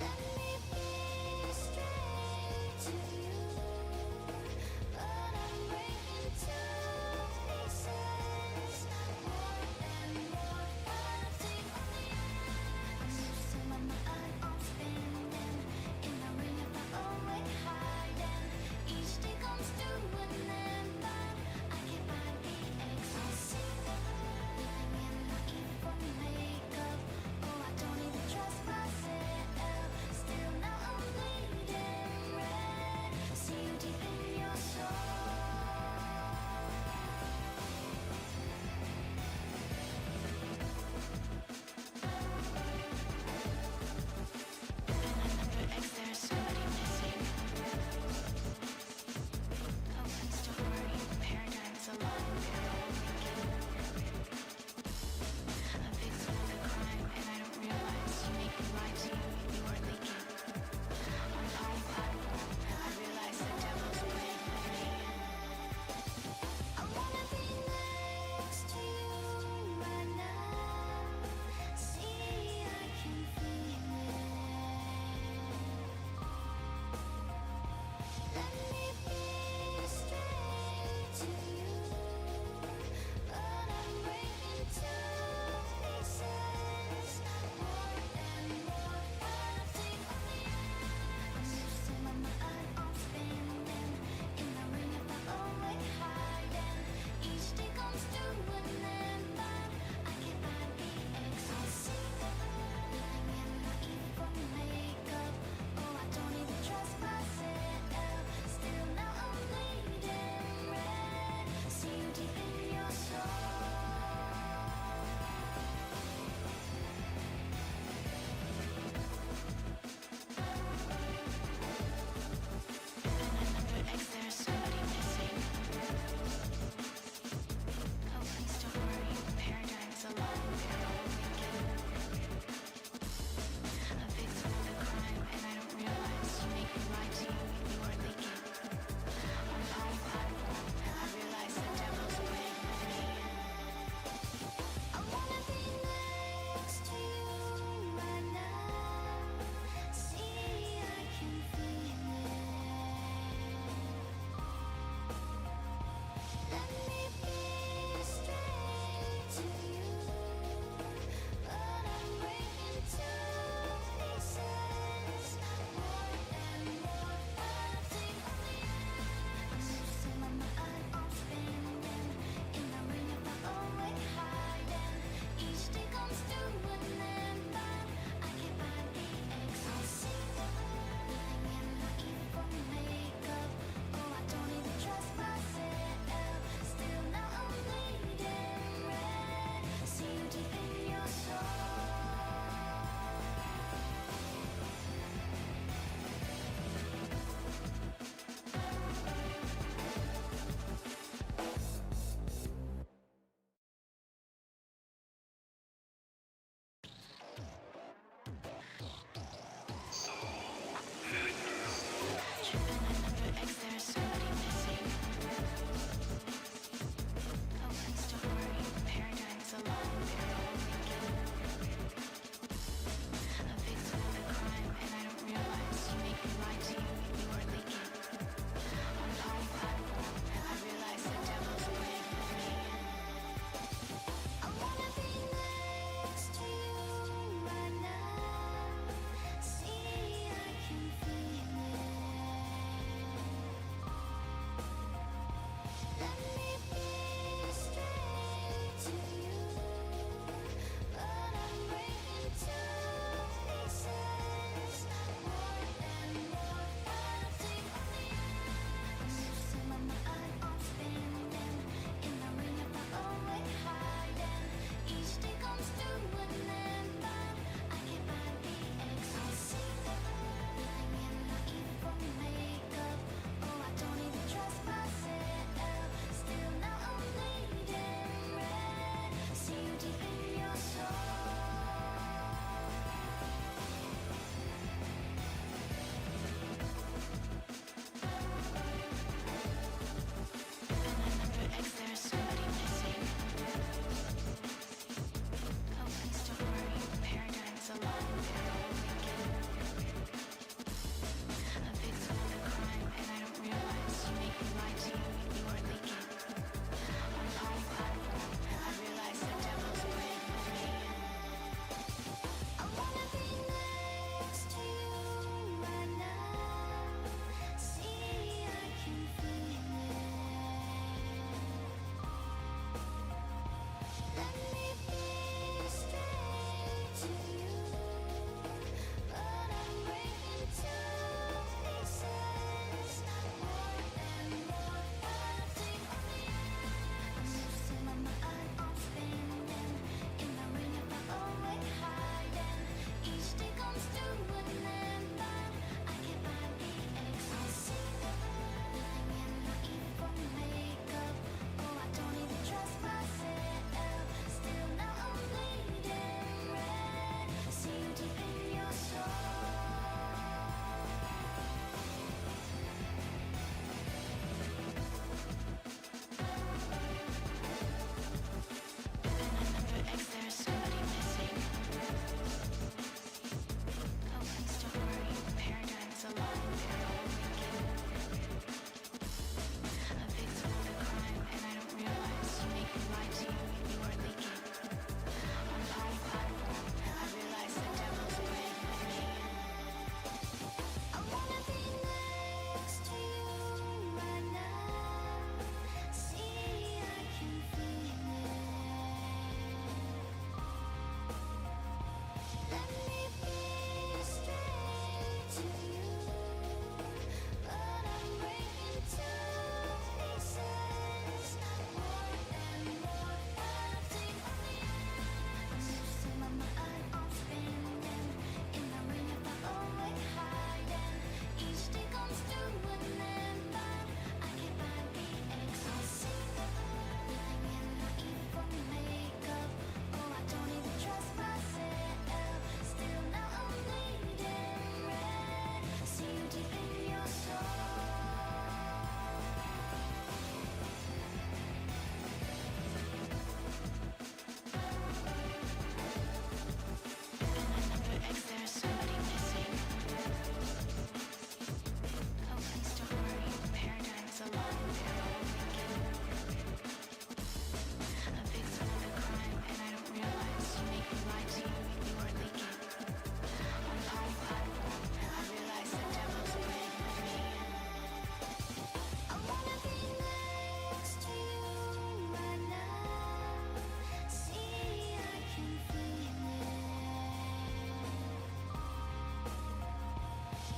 Let me be straight to you, but I'm breaking to pieces. More and more fighting on the edge. I'm losing my mind, I'm spinning in the ring of my own way hiding. Each day comes to an end, but I can't find the exit. Living in my evil makeup. Oh, I don't even trust myself. Still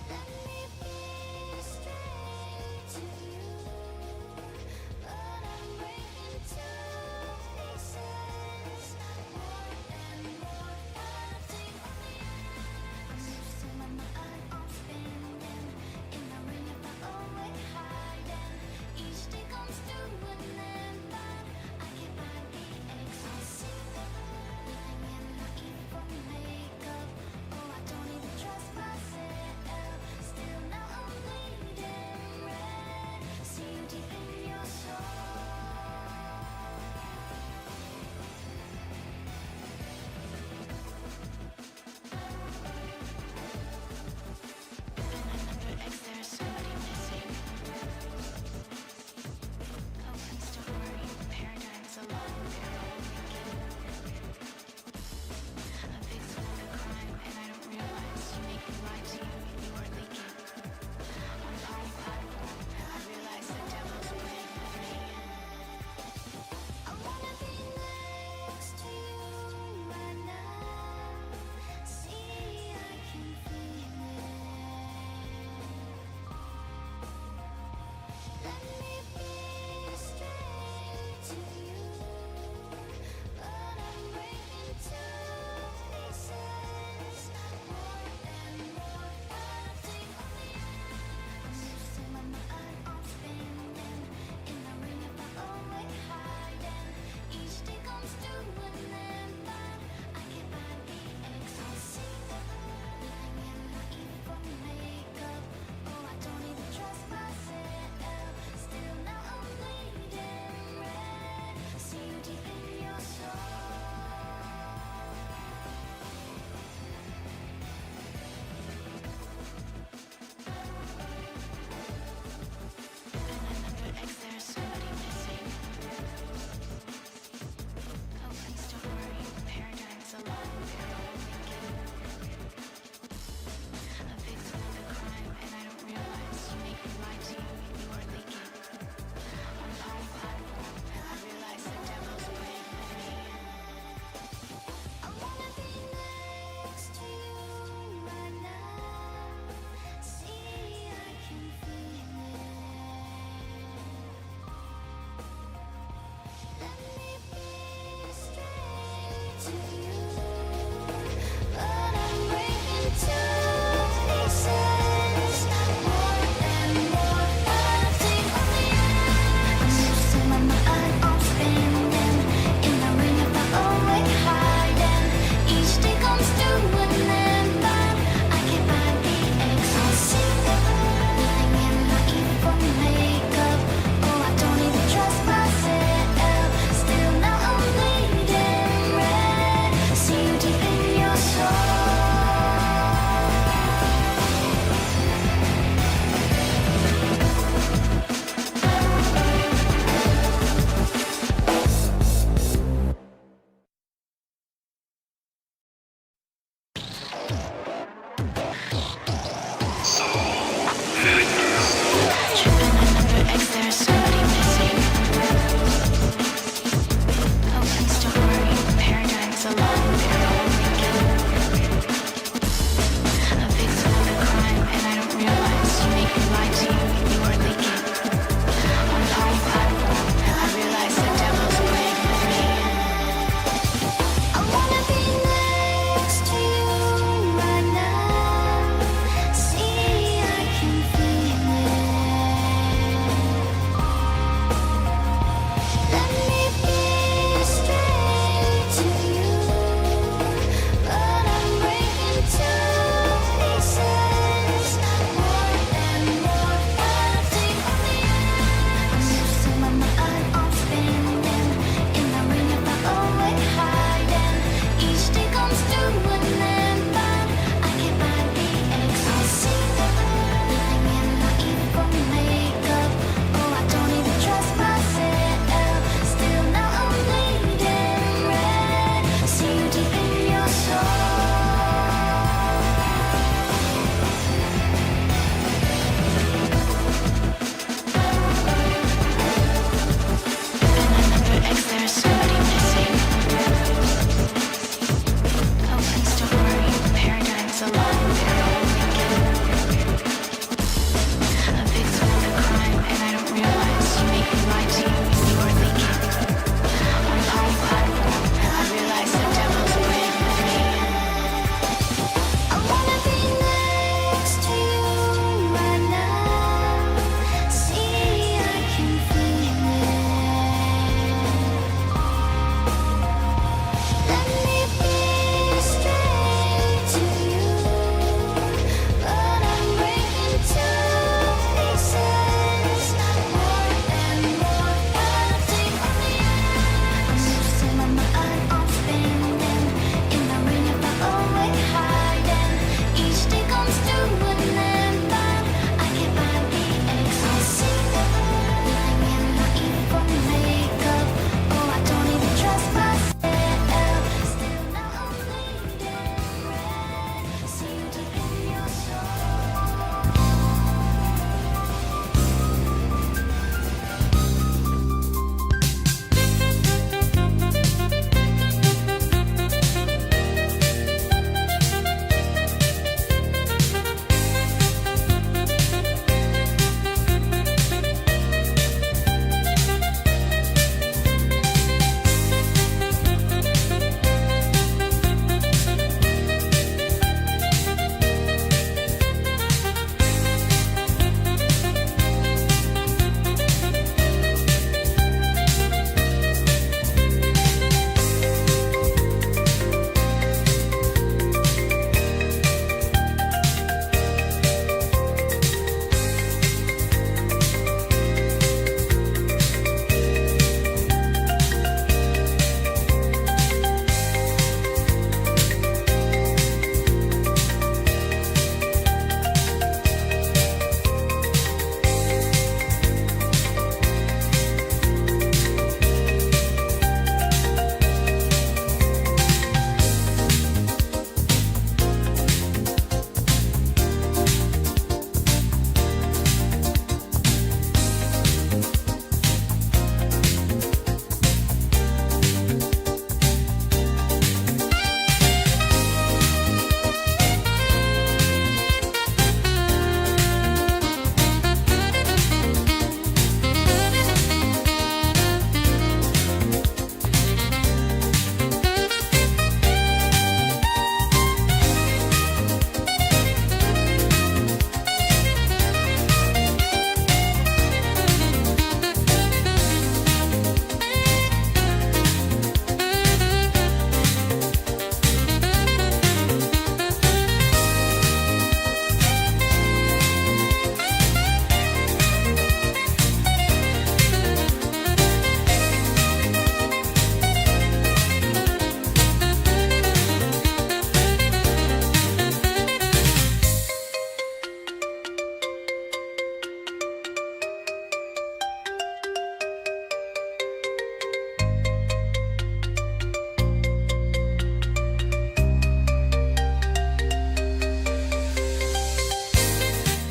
Let me be straight to you, but I'm breaking to pieces. More and more fighting on the edge. I'm losing my mind, I'm spinning in the ring of my own way hiding. Each day comes to an end, but I can't find the exit. Living in my evil makeup. Oh, I don't even trust myself. Still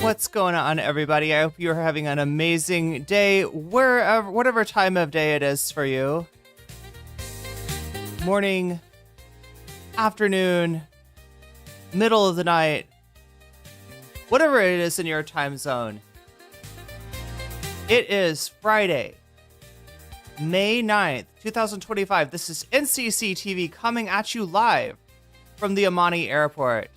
What's going on, everybody? I hope you're having an amazing day, wherever, whatever time of day it is for you. Morning, afternoon, middle of the night, whatever it is in your time zone. It is Friday, May 9th, 2025. This is NCC TV coming at you live from the Amani Airport.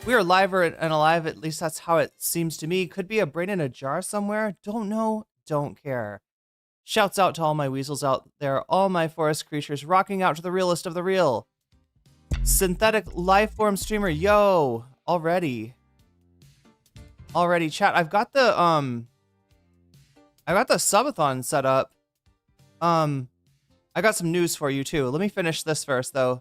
We are liver and alive, at least that's how it seems to me. Could be a brain in a jar somewhere. Don't know, don't care. Shouts out to all my weasels out there, all my forest creatures rocking out to the realest of the real. Synthetic lifeform streamer, yo, already chat. I've got the subathon set up. I got some news for you too. Let me finish this first though.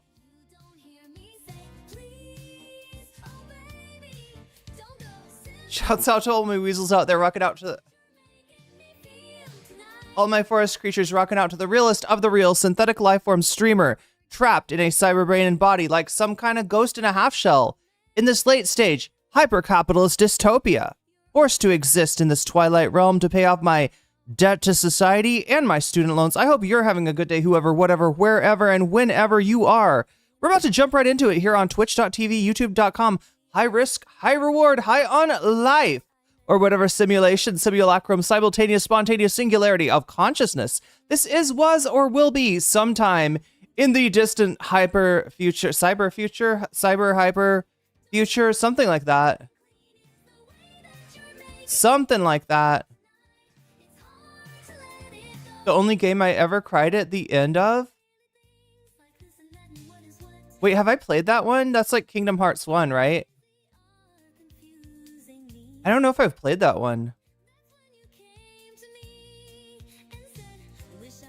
Shouts out to all my weasels out there rocking out to the... all my forest creatures rocking out to the realest of the real synthetic lifeform streamer, trapped in a cyber brain and body like some kind of ghost in a half shell. In this late stage, hyper-capitalist dystopia. Forced to exist in this twilight realm to pay off my debt to society and my student loans. I hope you're having a good day, whoever, whatever, wherever, and whenever you are. We're about to jump right into it here on twitch.tv, youtube.com. High risk, high reward, high on life, or whatever simulation, simulacrum, simultaneous, spontaneous singularity of consciousness this is, was, or will be sometime in the distant hyper future, cyber hyper future, something like that. Something like that. The only game I ever cried at the end of? Wait, have I played that one? That's like Kingdom Hearts 1, right? I don't know if I've played that one.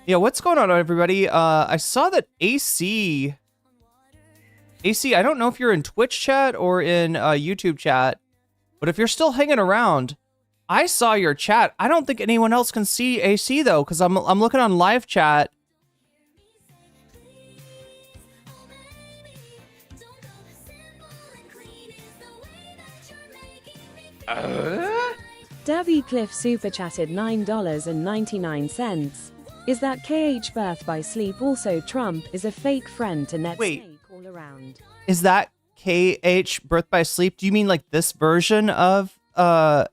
Yeah, what's going on, everybody? I saw that AC, I don't know if you're in Twitch chat or in YouTube chat, but if you're still hanging around, I saw your chat. I don't think anyone else can see AC though, because I'm looking on live chat. Davy Cliff super chatted $9.99. Is that KH birth by sleep? Also, Trump is a fake friend to Netsnake. Wait, all around. Is that KH birth by sleep? Do you mean like this version of the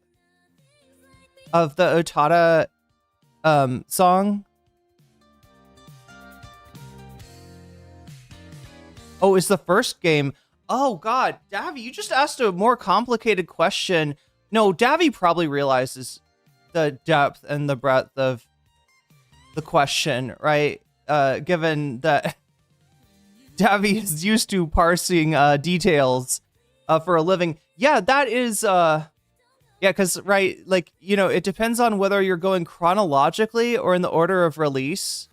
Utada song? Oh, is the first game? Oh God, Davy, you just asked a more complicated question. No, Davy probably realizes the depth and the breadth of the question, right? Given that Davy is used to parsing details for a living. Yeah, that is, yeah, because, right, like, you know, it depends on whether you're going chronologically or in the order of release.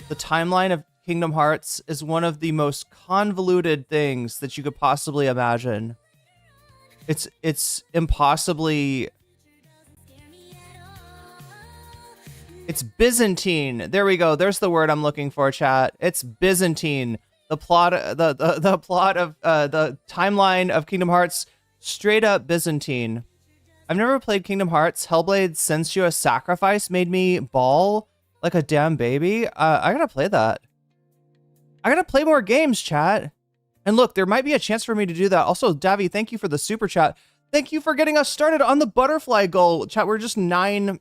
The timeline of Kingdom Hearts is one of the most convoluted things that you could possibly imagine. It's impossibly... It's Byzantine. There we go. There's the word I'm looking for, chat. It's Byzantine. The plot, the plot of the timeline of Kingdom Hearts, straight up Byzantine. I've never played Kingdom Hearts. Hellblade Sensuous Sacrifice made me bawl like a damn baby. I gotta play that. I gotta play more games, chat. And look, there might be a chance for me to do that. Also, Davy, thank you for the super chat. Thank you for getting us started on the butterfly goal. Chat, we're just 9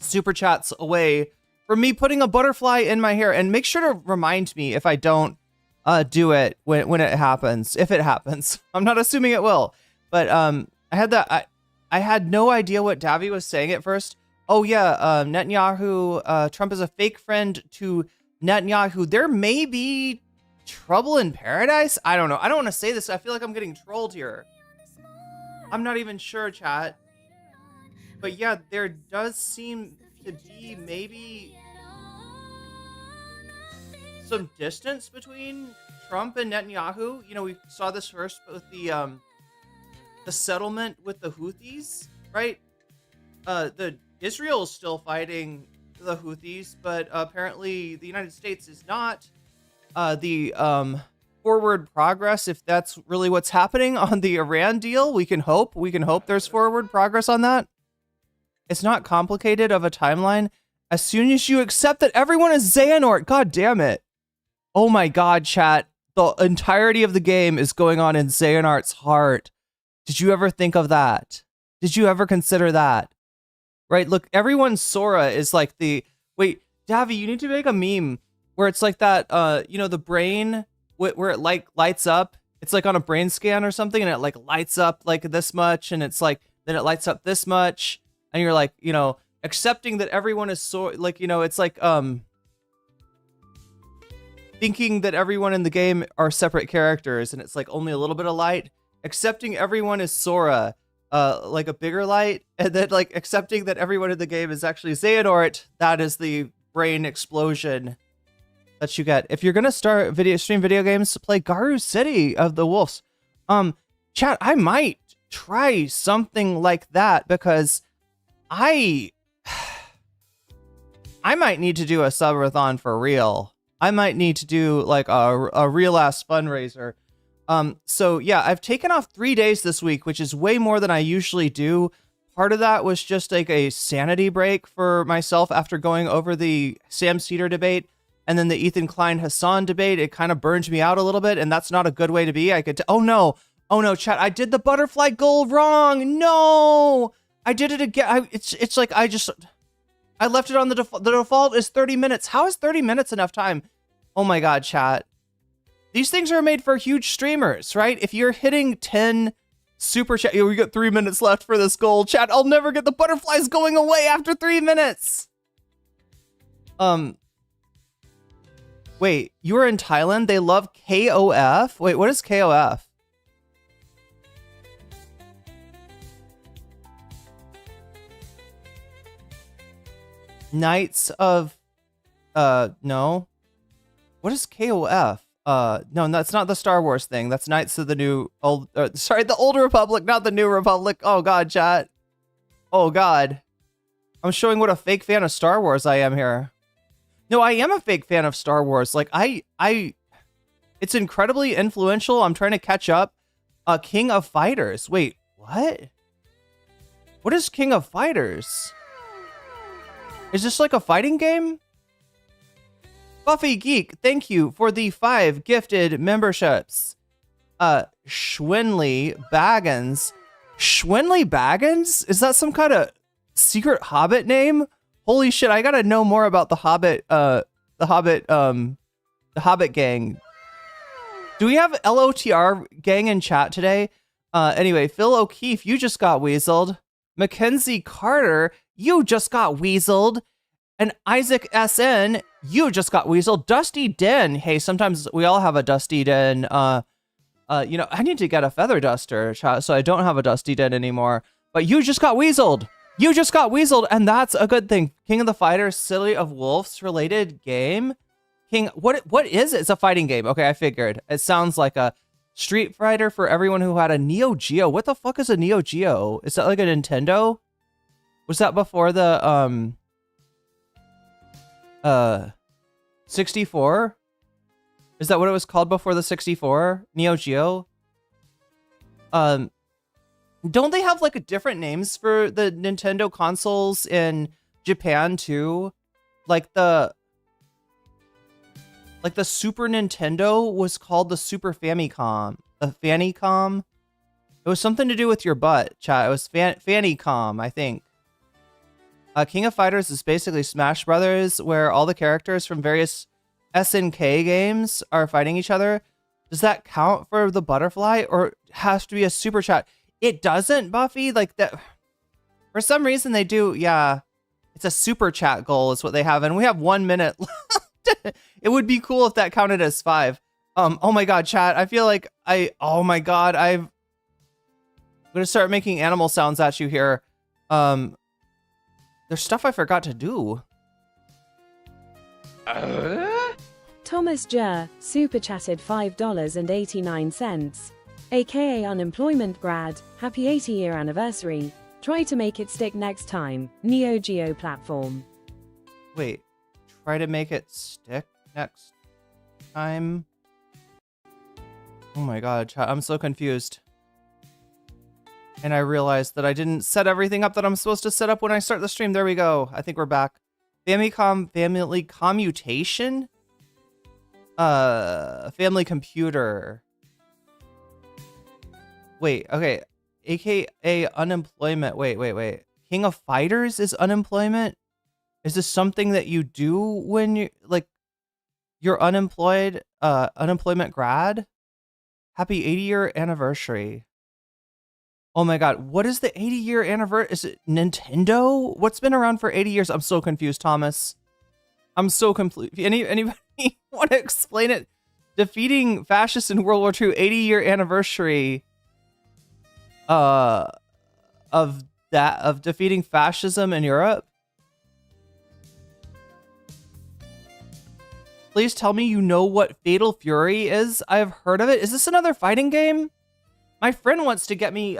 super chats away from me putting a butterfly in my hair. And make sure to remind me if I don't do it when it happens. If it happens. I'm not assuming it will. But I had no idea what Davy was saying at first. Oh yeah, Netanyahu, Trump is a fake friend to Netanyahu. There may be trouble in paradise? I don't know. I don't want to say this. I feel like I'm getting trolled here. I'm not even sure, chat. But yeah, there does seem to be maybe some distance between Trump and Netanyahu. You know, we saw this first with the settlement with the Houthis, right? The Israel is still fighting the Houthis, but apparently the United States is not. The forward progress if that's really what's happening on the Iran deal. We can hope there's forward progress on that. It's not complicated of a timeline. As soon as you accept that everyone is Xehanort, god damn it. Oh my god, chat. The entirety of the game is going on in Xehanort's heart. Did you ever think of that? Did you ever consider that? Right, look, everyone's Sora is like the... Wait, Davi, you need to make a meme where it's like that, you know, the brain, where it like lights up. It's like on a brain scan or something, and it like lights up like this much, and it's like, then it lights up this much, and you're like, you know, accepting that everyone is like, you know, it's like, thinking that everyone in the game are separate characters, and it's like only a little bit of light. Accepting everyone is Sora, like a bigger light, and then like accepting that everyone in the game is actually Xehanort. That is the brain explosion that you get. If you're gonna stream video games, play Garu City of the Wolves. Chat, I might try something like that because I might need to do a subathon for real. I might need to do like a real ass fundraiser. So yeah, I've taken off 3 days this week, which is way more than I usually do. Part of that was just like a sanity break for myself after going over the Sam Cedar debate and then the Ethan Klein Hasan debate. It kind of burned me out a little bit, and that's not a good way to be. Oh no, chat, I did the butterfly goal wrong. No, I did it again. It's like I left it on the default is 30 minutes. How is 30 minutes enough time? Oh my god, chat. These things are made for huge streamers, right? If you're hitting 10 super chat, we got 3 minutes left for this goal. Chat, I'll never get the butterflies going away after 3 minutes. Wait, you were in Thailand? They love KOF? Wait, what is KOF? Knights of, no. What is KOF? No, that's not the Star Wars thing. That's Knights of the New, the Old Republic, not the New Republic. Oh god, chat. Oh god. I'm showing what a fake fan of Star Wars I am here. No, I am a fake fan of Star Wars. Like, it's incredibly influential. I'm trying to catch up. King of Fighters. Wait, what? What is King of Fighters? Is this like a fighting game? Buffy Geek, thank you for the 5 gifted memberships. Schwinley Baggins. Schwinley Baggins? Is that some kind of secret Hobbit name? Holy shit, I gotta know more about the Hobbit, the Hobbit gang. Do we have LOTR gang in chat today? Anyway, Phil O'Keefe, you just got weaseled. Mackenzie Carter, you just got weaseled. And Isaac SN, you just got weaseled. Dusty Den, hey, sometimes we all have a Dusty Den. You know, I need to get a feather duster, so I don't have a Dusty Den anymore. But you just got weaseled. You just got weaseled, and that's a good thing. King of the Fighters, City of Wolves related game. What is it? It's a fighting game. Okay, I figured. It sounds like a Street Fighter for everyone who had a Neo Geo. What the fuck is a Neo Geo? Is that like a Nintendo? Was that before the 64? Is that what it was called before the 64? Neo Geo? Don't they have like different names for the Nintendo consoles in Japan too? Like the Super Nintendo was called the Super Famicom. The Famicom? It was something to do with your butt, chat. It was Famicom, I think. King of Fighters is basically Smash Brothers, where all the characters from various SNK games are fighting each other. Does that count for the butterfly, or has to be a super chat? It doesn't, Buffy. Like that, for some reason they do. Yeah, it's a super chat goal is what they have, and we have 1 minute left. It would be cool if that counted as 5. Oh my god, chat. I feel like oh my god, I'm gonna start making animal sounds at you here. There's stuff I forgot to do. Thomas Jer, super chatted $5.89. AKA unemployment grad, happy 80-year anniversary. Try to make it stick next time. Neo Geo platform. Wait, try to make it stick next time? Oh my god, chat, I'm so confused. And I realized that I didn't set everything up that I'm supposed to set up when I start the stream. There we go. I think we're back. Family commutation? Family computer. Wait, okay. AKA unemployment. Wait. King of Fighters is unemployment? Is this something that you do when you, like, you're unemployed, unemployment grad? Happy 80-year anniversary. Oh my god, what is the 80-year anniversary? Is it Nintendo? What's been around for 80 years? I'm so confused, Thomas. I'm so complete. Anybody want to explain it? Defeating fascists in World War II, 80-year anniversary of defeating fascism in Europe. Please tell me you know what Fatal Fury is. I've heard of it. Is this another fighting game? My friend wants to get me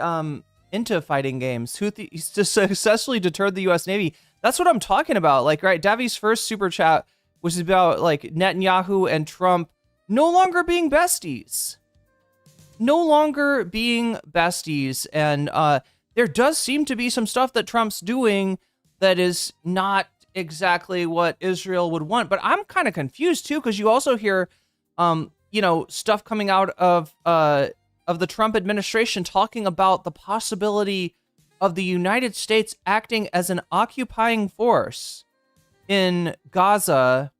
into fighting games. He's successfully deterred the U.S. Navy. That's what I'm talking about. Like, right, Davi's first super chat was about like Netanyahu and Trump no longer being besties. No longer being besties. And there does seem to be some stuff that Trump's doing that is not exactly what Israel would want. But I'm kind of confused too, because you also hear, you know, stuff coming out of the Trump administration talking about the possibility of the United States acting as an occupying force in Gaza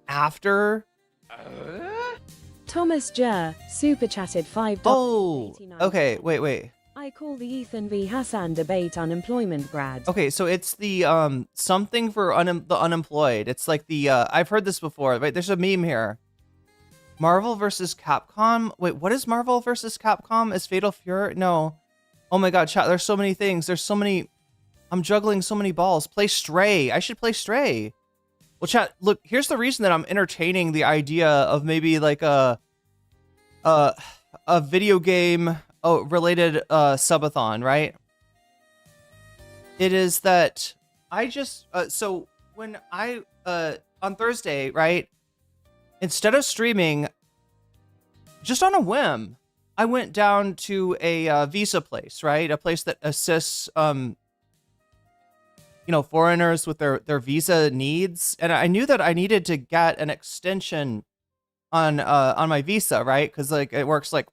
after. Thomas Jer super chatted $5. Oh, okay. Wait. I call the Ethan v Hasan debate unemployment grad. Okay, so it's the something for the unemployed. It's like the I've heard this before. Right, there's a meme here. Marvel versus Capcom. Wait, what is Marvel versus Capcom? Is Fatal Fury? No. Oh my god, chat, there's so many things. There's so many. I'm juggling so many balls. Play Stray. I should play Stray. Well, chat, look, here's the reason that I'm entertaining the idea of maybe like a video game related subathon, right? It is that I just so when I on Thursday, right? Instead of streaming, just on a whim, I went down to a visa place, right? A place that assists, you know, foreigners with their visa needs. And I knew that I needed to get an extension on my visa, right? Because like it works like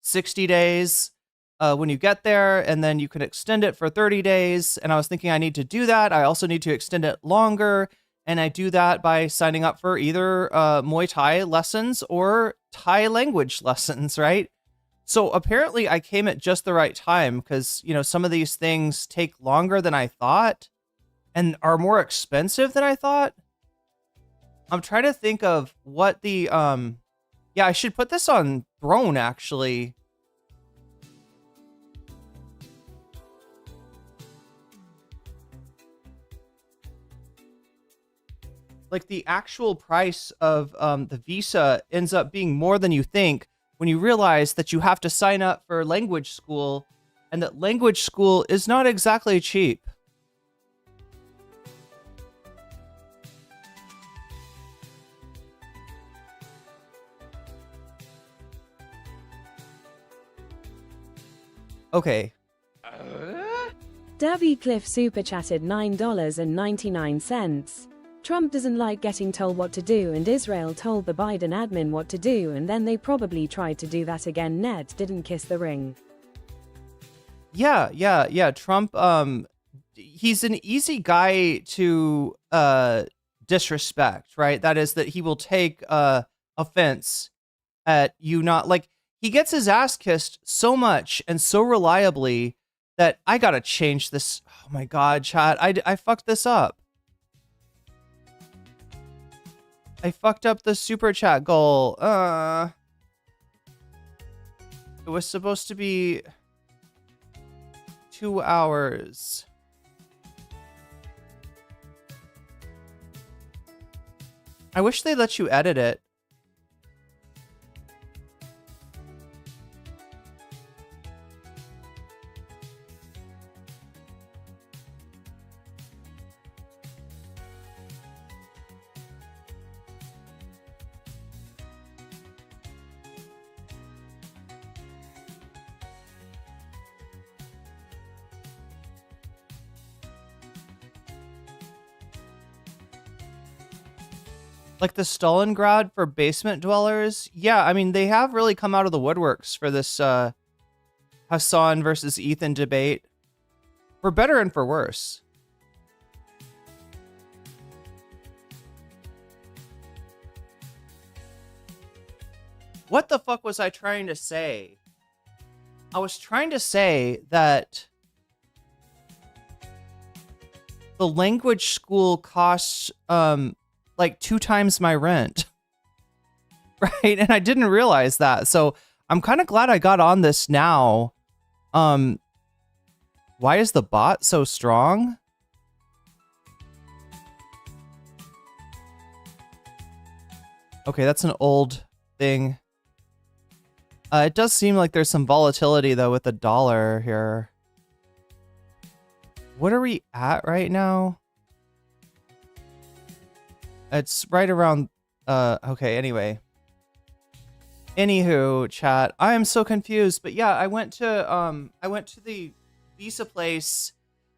60 days when you get there, and then you can extend it for 30 days. And I was thinking I need to do that. I also need to extend it longer. And I do that by signing up for either Muay Thai lessons or Thai language lessons, right? So apparently I came at just the right time because, you know, some of these things take longer than I thought and are more expensive than I thought. I'm trying to think of what the, yeah, I should put this on Throne, actually. Like the actual price of the visa ends up being more than you think when you realize that you have to sign up for language school and that language school is not exactly cheap. Okay. Davy Cliff super chatted $9.99. Trump doesn't like getting told what to do, and Israel told the Biden admin what to do, and then they probably tried to do that again. Ned didn't kiss the ring. Yeah. Trump, he's an easy guy to disrespect, right? That is that he will take offense at you not, like, he gets his ass kissed so much and so reliably that I gotta change this. Oh my god, chat, I fucked this up. I fucked up the super chat goal. It was supposed to be 2 hours. I wish they let you edit it. Like the Stalingrad for basement dwellers. Yeah, I mean, they have really come out of the woodworks for this Hasan versus Ethan debate. For better and for worse. What the fuck was I trying to say? I was trying to say that the language school costs like 2 times my rent. Right? And I didn't realize that. So I'm kind of glad I got on this now. Why is the bot so strong? Okay, that's an old thing. It does seem like there's some volatility though with the dollar here. What are we at right now? It's right around okay, anyway. Anywho, chat, I am so confused, but yeah, I went to the visa place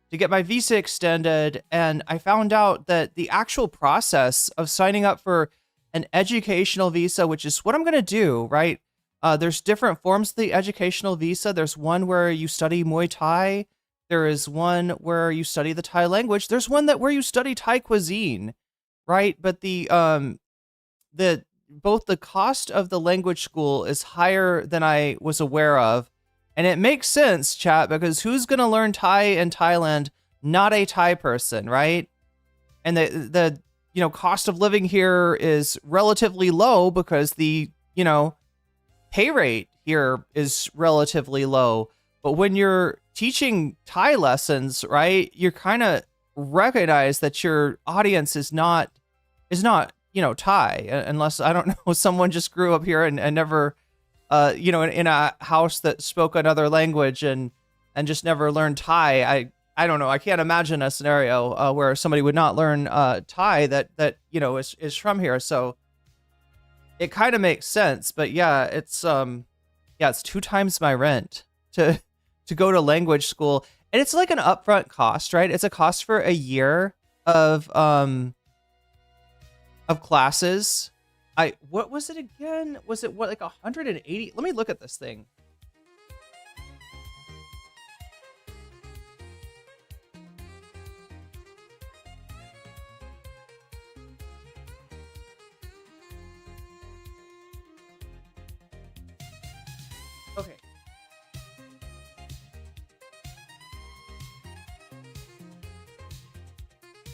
to get my visa extended, and I found out that the actual process of signing up for an educational visa, which is what I'm going to do, right? There's different forms of the educational visa. There's one where you study Muay Thai. There is one where you study the Thai language. There's one where you study Thai cuisine, right? But both the cost of the language school is higher than I was aware of. And it makes sense, chat, because who's going to learn Thai in Thailand? Not a Thai person, right? And the cost of living here is relatively low because the, pay rate here is relatively low. But when you're teaching Thai lessons, right, you're kind of recognize that your audience is not Thai, unless, I don't know, someone just grew up here and never, in a house that spoke another language and just never learned Thai. I don't know. I can't imagine a scenario where somebody would not learn Thai that is from here. So it kind of makes sense. But yeah, it's 2 times my rent to go to language school, and it's like an upfront cost, right? It's a cost for a year of classes. What was it again? Was it like 180? Let me look at this thing. Okay.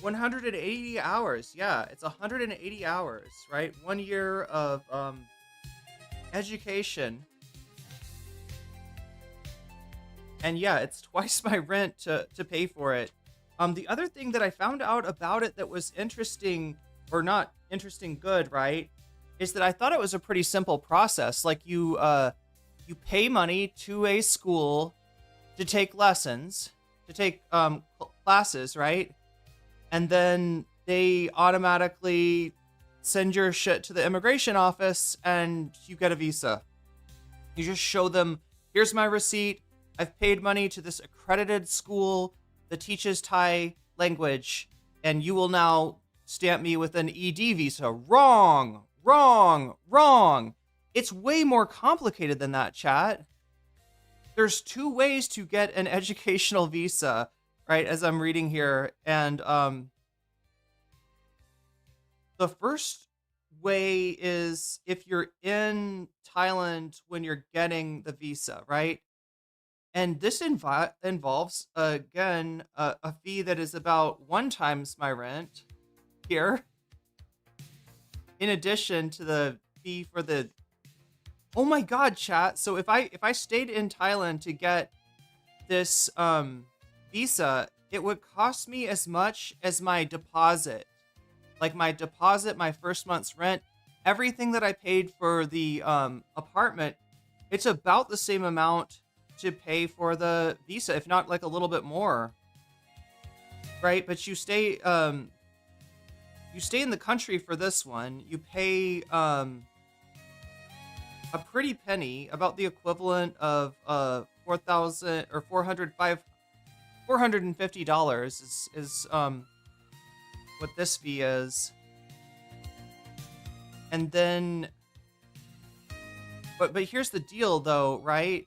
$180 hours. Yeah, it's 180 hours, right? 1 year of education. And yeah, it's twice my rent to pay for it. The other thing that I found out about it that was interesting, or not interesting, good, right, is that I thought it was a pretty simple process. Like you pay money to a school to take lessons, to take classes, right? And then they automatically send your shit to the immigration office and you get a visa. You just show them, here's my receipt. I've paid money to this accredited school that teaches Thai language, and you will now stamp me with an ED visa. Wrong, wrong, wrong. It's way more complicated than that, chat. There's 2 ways to get an educational visa, right, as I'm reading here. And the first way is if you're in Thailand when you're getting the visa, right? And this involves, again, a fee that is about 1 times my rent here. In addition to the fee for the... Oh my god, chat. So if I stayed in Thailand to get this visa, it would cost me as much as my deposit. Like my deposit, my first month's rent, everything that I paid for the apartment, it's about the same amount to pay for the visa, if not like a little bit more. Right? But you stay in the country for this one. You pay a pretty penny, about the equivalent of $4,000 or $450 is what this fee is. And then, but here's the deal though, right?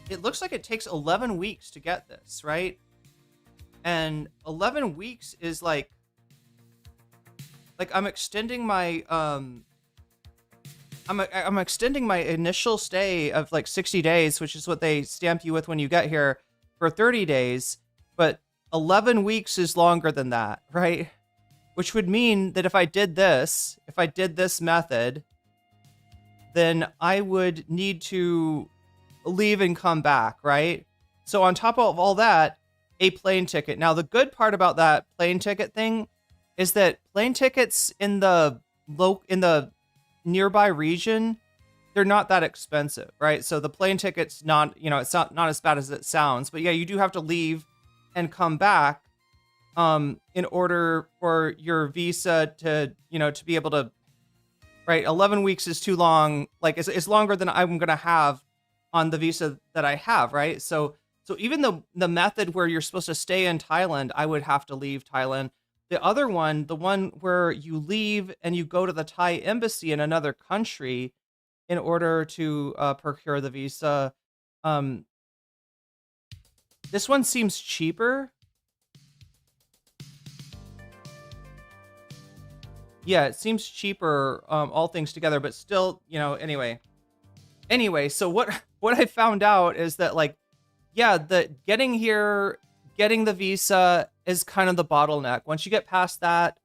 It looks like it takes 11 weeks to get this, right? And 11 weeks is like I'm extending my I'm extending my initial stay of like 60 days, which is what they stamp you with when you get here, for 30 days, but 11 weeks is longer than that, right? Which would mean that if I did this method, then I would need to leave and come back, right? So on top of all that, a plane ticket. Now, the good part about that plane ticket thing is that plane tickets in the nearby region, they're not that expensive, right? So the plane ticket's not, it's not as bad as it sounds, but yeah, you do have to leave and come back in order for your visa to, to be able to, right? 11 weeks is too long. Like it's longer than I'm going to have on the visa that I have, right? So even the method where you're supposed to stay in Thailand, I would have to leave Thailand. The other one, the one where you leave and you go to the Thai embassy in another country in order to procure the visa, this one seems cheaper. Yeah, it seems cheaper, all things together, but still, anyway. Anyway, so what I found out is that, like, yeah, the getting here, getting the visa is kind of the bottleneck. Once you get past that,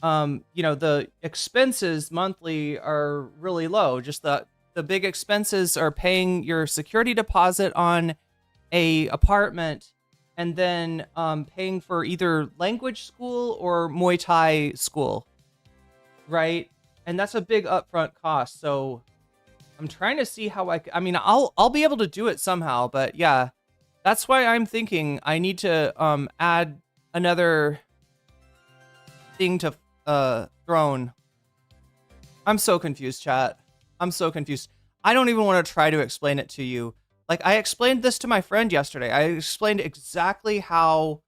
the expenses monthly are really low. Just the big expenses are paying your security deposit on a apartment, and then paying for either language school or Muay Thai school, right? And that's a big upfront cost. So I'm trying to see how I'll be able to do it somehow, but yeah, that's why I'm thinking I need to add another thing to Throne. I'm so confused, chat. I'm so confused. I don't even want to try to explain it to you. Like, I explained this to my friend yesterday. I explained exactly how,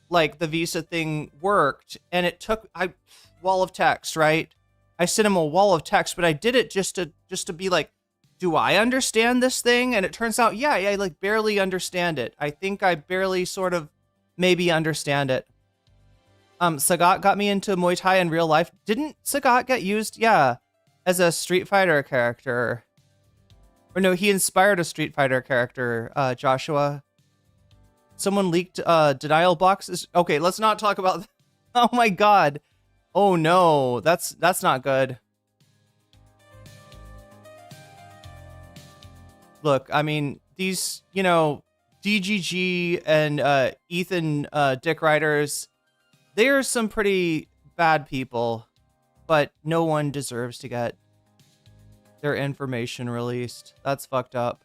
like, the visa thing worked, and it took wall of text, right? I sent him a wall of text, but I did it just to be like, do I understand this thing? And it turns out, yeah, I like barely understand it. I think I barely sort of maybe understand it. Sagat got me into Muay Thai in real life. Didn't Sagat get used? Yeah, as a Street Fighter character. Or no, he inspired a Street Fighter character, Joshua. Someone leaked denial boxes. Okay, let's not talk about that. Oh my god. Oh no, that's not good. Look, I mean, these, DGG and Ethan Dick Riders, they are some pretty bad people, but no one deserves to get their information released. That's fucked up.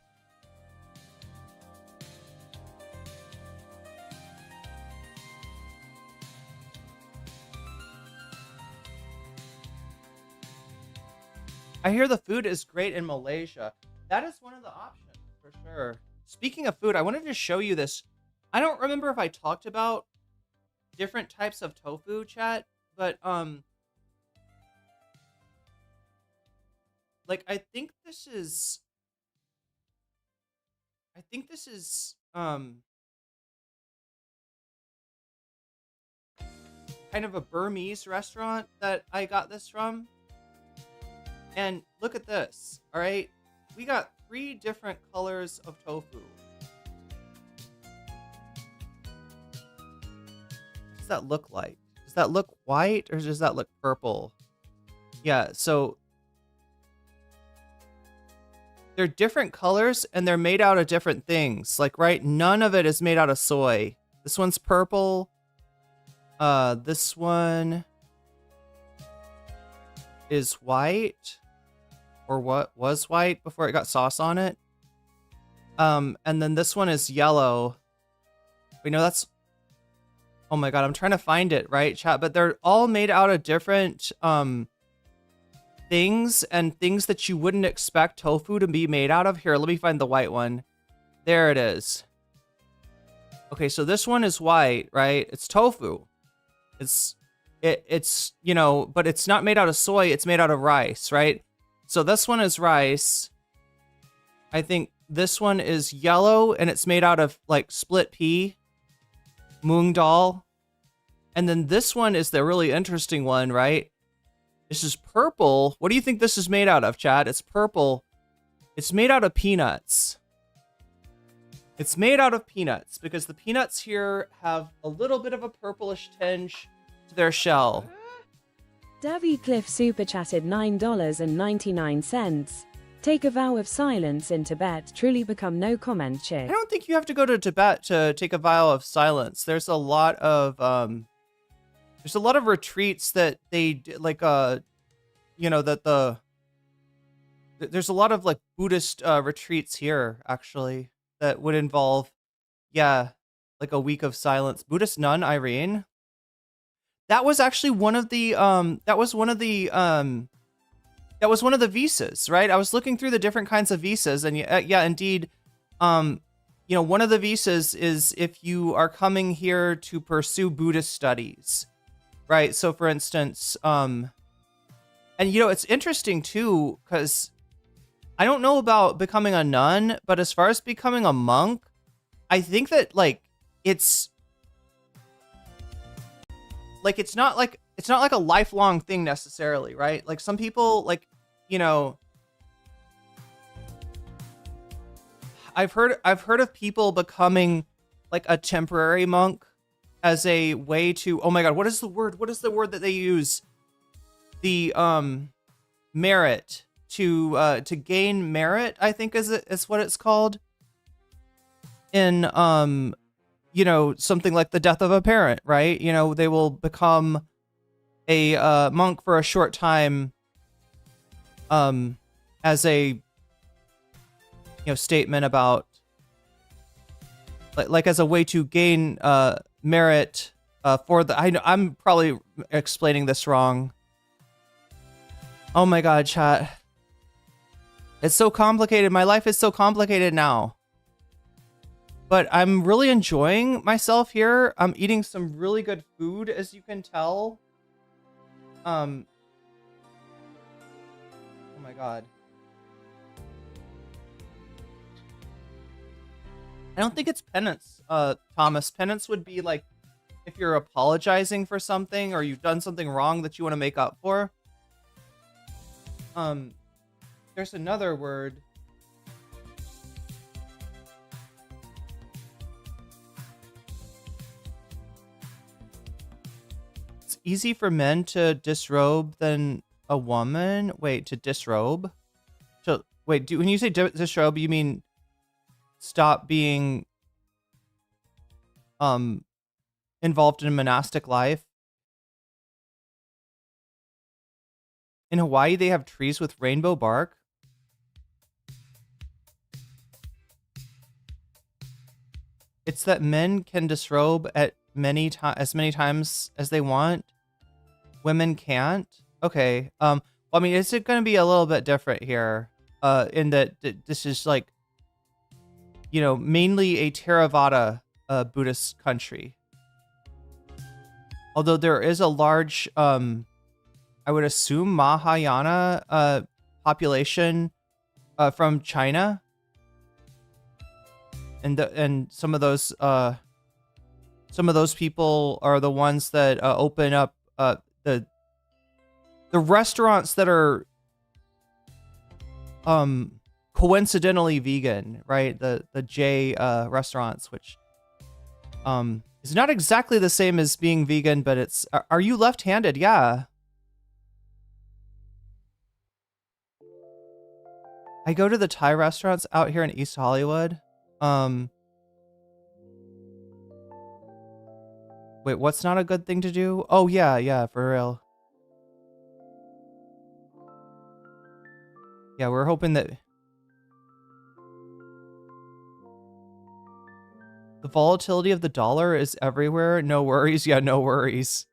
I hear the food is great in Malaysia. That is one of the options, for sure. Speaking of food, I wanted to show you this. I don't remember if I talked about different types of tofu, chat, but, like, I think this is kind of a Burmese restaurant that I got this from. And look at this, all right? We got 3 different colors of tofu. What does that look like? Does that look white or does that look purple? Yeah, so they're different colors and they're made out of different things. Like, right, none of it is made out of soy. This one's purple. This one is white. Or what was white before it got sauce on it. And then this one is yellow. We know that's... Oh my god, I'm trying to find it, right, chat? But they're all made out of different things and things that you wouldn't expect tofu to be made out of. Here, let me find the white one. There it is. Okay, so this one is white, right? It's tofu. It's it's, you know, but it's not made out of soy, it's made out of rice, right? So this one is rice. I think this one is yellow and it's made out of like split pea, moong dal. And then this one is the really interesting one, right? This is purple. What do you think this is made out of, Chad? It's purple. It's made out of peanuts. It's made out of peanuts because the peanuts here have a little bit of a purplish tinge to their shell. Davy Cliff super chatted $9.99. Take a vow of silence in Tibet, truly become no comment chick. I don't think you have to go to Tibet to take a vow of silence. There's a lot of retreats that they like you know, that there's a lot of like Buddhist retreats here actually that would involve, yeah, like a week of silence. Buddhist nun Irene. That was actually one of the visas, right? I was looking through the different kinds of visas, and yeah, indeed, you know, one of the visas is if you are coming here to pursue Buddhist studies, right? So, for instance, and you know, it's interesting too because I don't know about becoming a nun, but as far as becoming a monk, I think that like it's not like a lifelong thing necessarily, right? Like some people, like, you know, I've heard of people becoming like a temporary monk as a way to, oh my god, what is the word that they use? The merit to gain merit, I think is what it's called. In you know, something like the death of a parent, right? You know, they will become a monk for a short time as a, you know, statement about like as a way to gain merit for the, I know I'm probably explaining this wrong. Oh my god, chat. It's so complicated. My life is so complicated now. But I'm really enjoying myself here. I'm eating some really good food, as you can tell. Oh my god. I don't think it's penance, Thomas. Penance would be like if you're apologizing for something or you've done something wrong that you want to make up for. There's another word. It's easy for men to disrobe than a woman. Wait, to disrobe? Wait, when you say disrobe, you mean stop being involved in a monastic life? In Hawaii, they have trees with rainbow bark. It's that men can disrobe at as many times as they want. Women can't. Okay. Well, I mean, it's going to be a little bit different here. In that this is like, you know, mainly a Theravada Buddhist country. Although there is a large, I would assume, Mahayana population from China. And some of those people are the ones that open up the restaurants that are coincidentally vegan, right? The J restaurants, which is not exactly the same as being vegan, but it's. Are you left-handed? Yeah. I go to the Thai restaurants out here in East Hollywood. Wait, what's not a good thing to do? Oh yeah, for real. Yeah, we're hoping that the volatility of the dollar is everywhere. No worries. Yeah, no worries.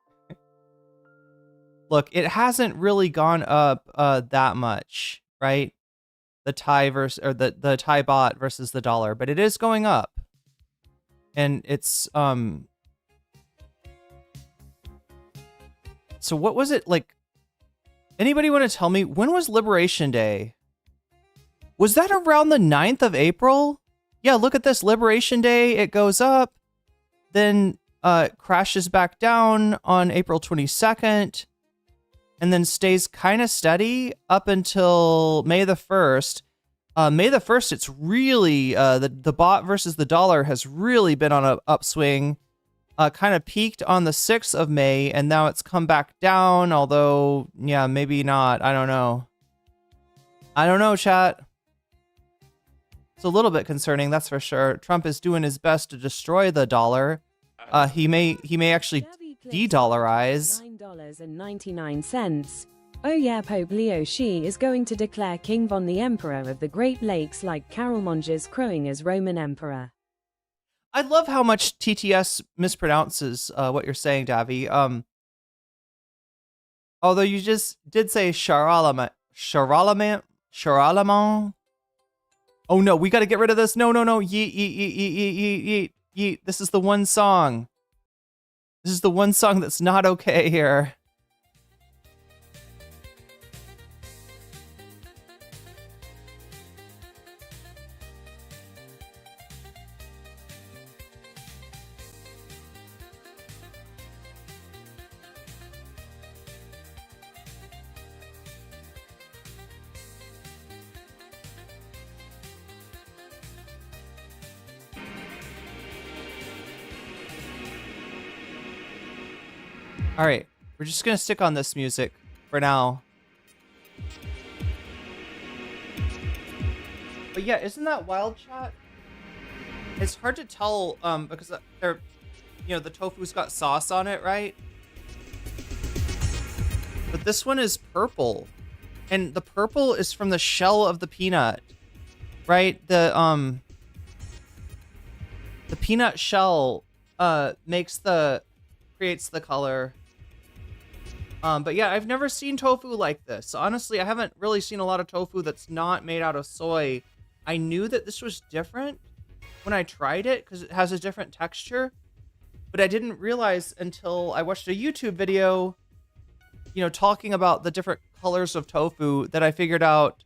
Look, it hasn't really gone up that much, right? The Thai the Thai baht versus the dollar, but it is going up. And it's So what was it like? Anybody want to tell me when was Liberation Day? Was that around the 9th of April? Yeah, look at this. Liberation Day, it goes up, then crashes back down on April 22nd, and then stays kind of steady up until May the 1st. May the 1st, it's really, the bot versus the dollar has really been on an upswing. Kind of peaked on the 6th of May, and now it's come back down, although, yeah, maybe not. I don't know. I don't know, chat. It's a little bit concerning, that's for sure. Trump is doing his best to destroy the dollar. He may actually de-dollarize. $9.99. Oh yeah, Pope Leo Xi is going to declare King Von the Emperor of the Great Lakes like Carol Monge's crowing as Roman Emperor. I love how much TTS mispronounces what you're saying, Davi. Although you just did say Charlemagne. Oh no, we got to get rid of this. No. Yeet, yeet, yeet, yeet, yeet, yeet, yeet. This is the one song. This is the one song that's not okay here. All right, we're just gonna stick on this music for now. But yeah, isn't that wild, chat? It's hard to tell because they're, you know, the tofu's got sauce on it, right? But this one is purple, and the purple is from the shell of the peanut, right? The peanut shell creates the color. But yeah, I've never seen tofu like this. Honestly, I haven't really seen a lot of tofu that's not made out of soy. I knew that this was different when I tried it because it has a different texture, but I didn't realize until I watched a YouTube video, you know, talking about the different colors of tofu that I figured out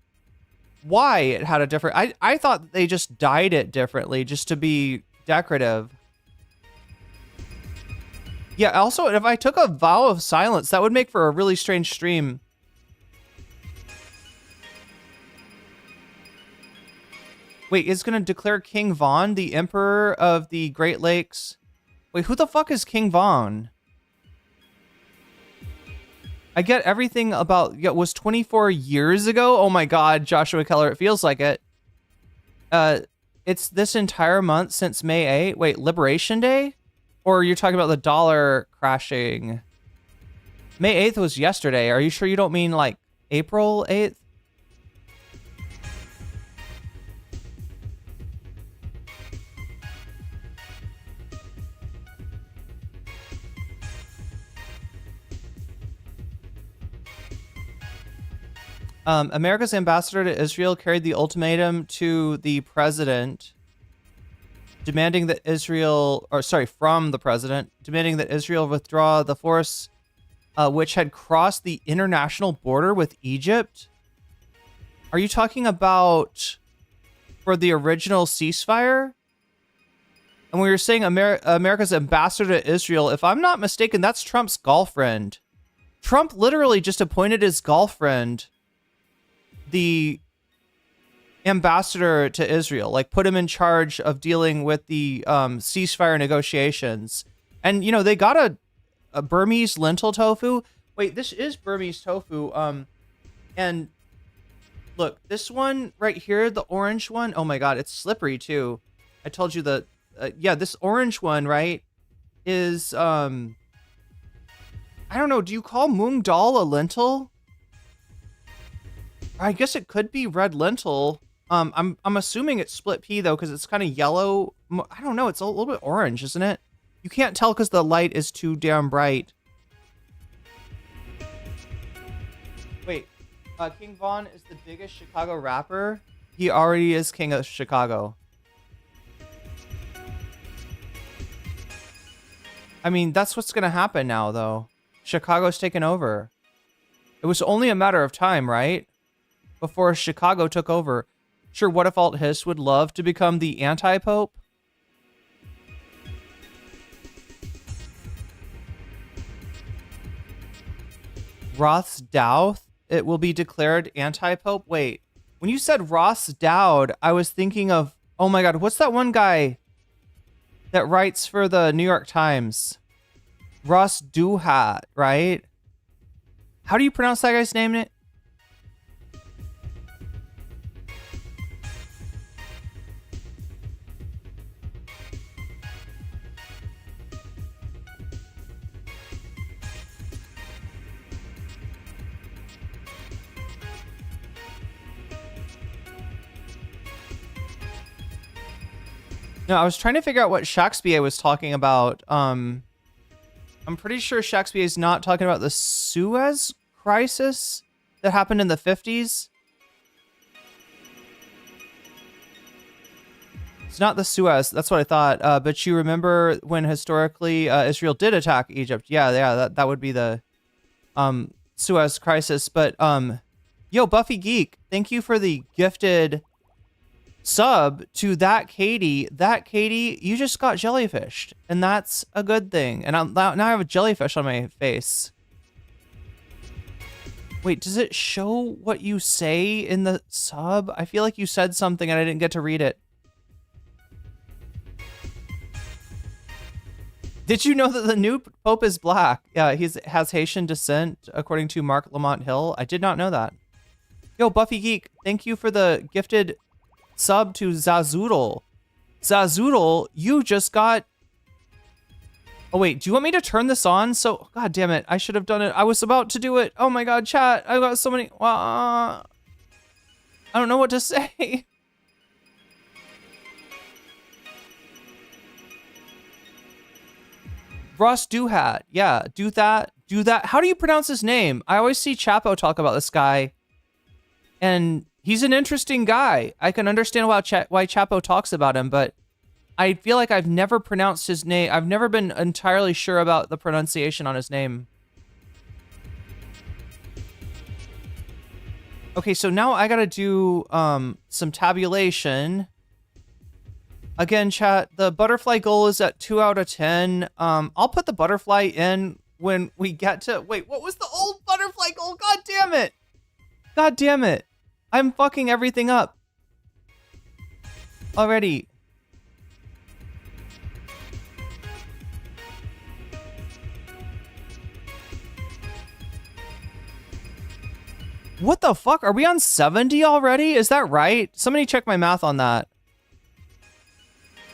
why it had a different... I thought that they just dyed it differently just to be decorative. Yeah, also, if I took a vow of silence, that would make for a really strange stream. Wait, it's gonna declare King Von the Emperor of the Great Lakes. Wait, who the fuck is King Von? I get everything about... Yeah, it was 24 years ago? Oh my god, Joshua Keller, it feels like it. It's this entire month since May 8th. Wait, Liberation Day? Or you're talking about the dollar crashing? May 8th was yesterday. Are you sure you don't mean like April 8th? America's ambassador to Israel carried the ultimatum to the president, demanding that from the president, demanding that Israel withdraw the force which had crossed the international border with Egypt. Are you talking about for the original ceasefire? And when you're saying America's ambassador to Israel, if I'm not mistaken, that's Trump's girlfriend. Trump literally just appointed his girlfriend the ambassador to Israel, like put him in charge of dealing with the ceasefire negotiations. And, you know, they got a Burmese lentil tofu. Wait, this is Burmese tofu. And look, this one right here, the orange one. Oh my God, it's slippery too. I told you that. Yeah, this orange one, right, is, I don't know. Do you call mung dal a lentil? I guess it could be red lentil. I'm assuming it's split pea though, because it's kind of yellow. I don't know. It's a little bit orange, isn't it? You can't tell because the light is too damn bright. Wait, King Von is the biggest Chicago rapper. He already is king of Chicago. I mean, that's what's gonna happen now, though. Chicago's taken over. It was only a matter of time, right? Before Chicago took over. Sure, what if Alt Hiss would love to become the anti-pope? Roth's Dowd, it will be declared anti-pope? Wait, when you said Ross Dowd, I was thinking of, oh my god, what's that one guy that writes for the New York Times? Ross Duhat, right? How do you pronounce that guy's name? No, I was trying to figure out what Shakespeare was talking about. I'm pretty sure Shakespeare is not talking about the Suez crisis that happened in the 50s. It's not the Suez. That's what I thought. But you remember when historically Israel did attack Egypt? Yeah, that would be the Suez crisis. But yo, Buffy Geek, thank you for the gifted sub to that Katie. That Katie, you just got jellyfished, and that's a good thing. And now I have a jellyfish on my face. Wait, does it show what you say in the sub? I feel like you said something and I didn't get to read it. Did you know that the new Pope is black? Yeah, he has Haitian descent, according to Mark Lamont Hill. I did not know that. Yo, Buffy Geek, thank you for the gifted sub to Zazoodle. Zazoodle, you just got... Oh, wait, do you want me to turn this on? So, god damn it, I should have done it. I was about to do it. Oh my god, chat, I got so many... I don't know what to say. Ross Duhat, yeah, do that. How do you pronounce his name? I always see Chapo talk about this guy, and he's an interesting guy. I can understand why Chapo talks about him, but I feel like I've never pronounced his name. I've never been entirely sure about the pronunciation on his name. Okay, so now I gotta do some tabulation. Again, chat, the butterfly goal is at 2 out of 10. I'll put the butterfly in when we get to... Wait, what was the old butterfly goal? God damn it. God damn it. I'm fucking everything up already. What the fuck? Are we on 70 already? Is that right? Somebody check my math on that.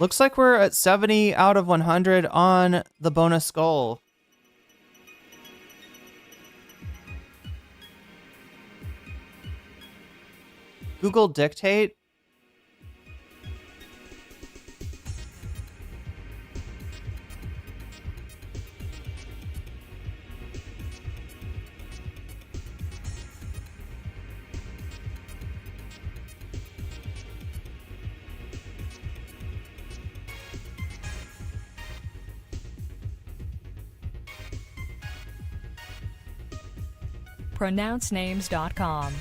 Looks like we're at 70 out of 100 on the bonus goal. Google dictate. pronouncenames.com.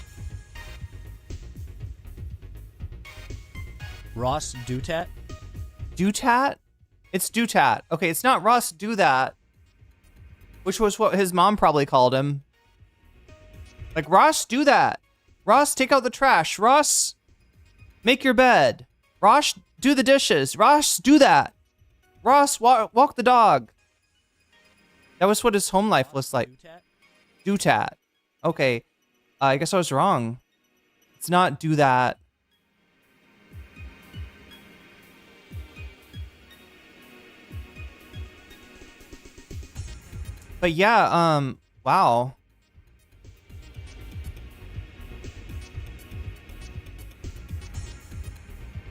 Ross Dutat? Dutat? It's Dutat. Okay, it's not Ross Do That, which was what his mom probably called him. Like, Ross, do that. Ross, take out the trash. Ross, make your bed. Ross, do the dishes. Ross, do that. Ross, walk the dog. That was what his home life was like. Dutat. Okay. I guess I was wrong. It's not do that. But yeah, wow.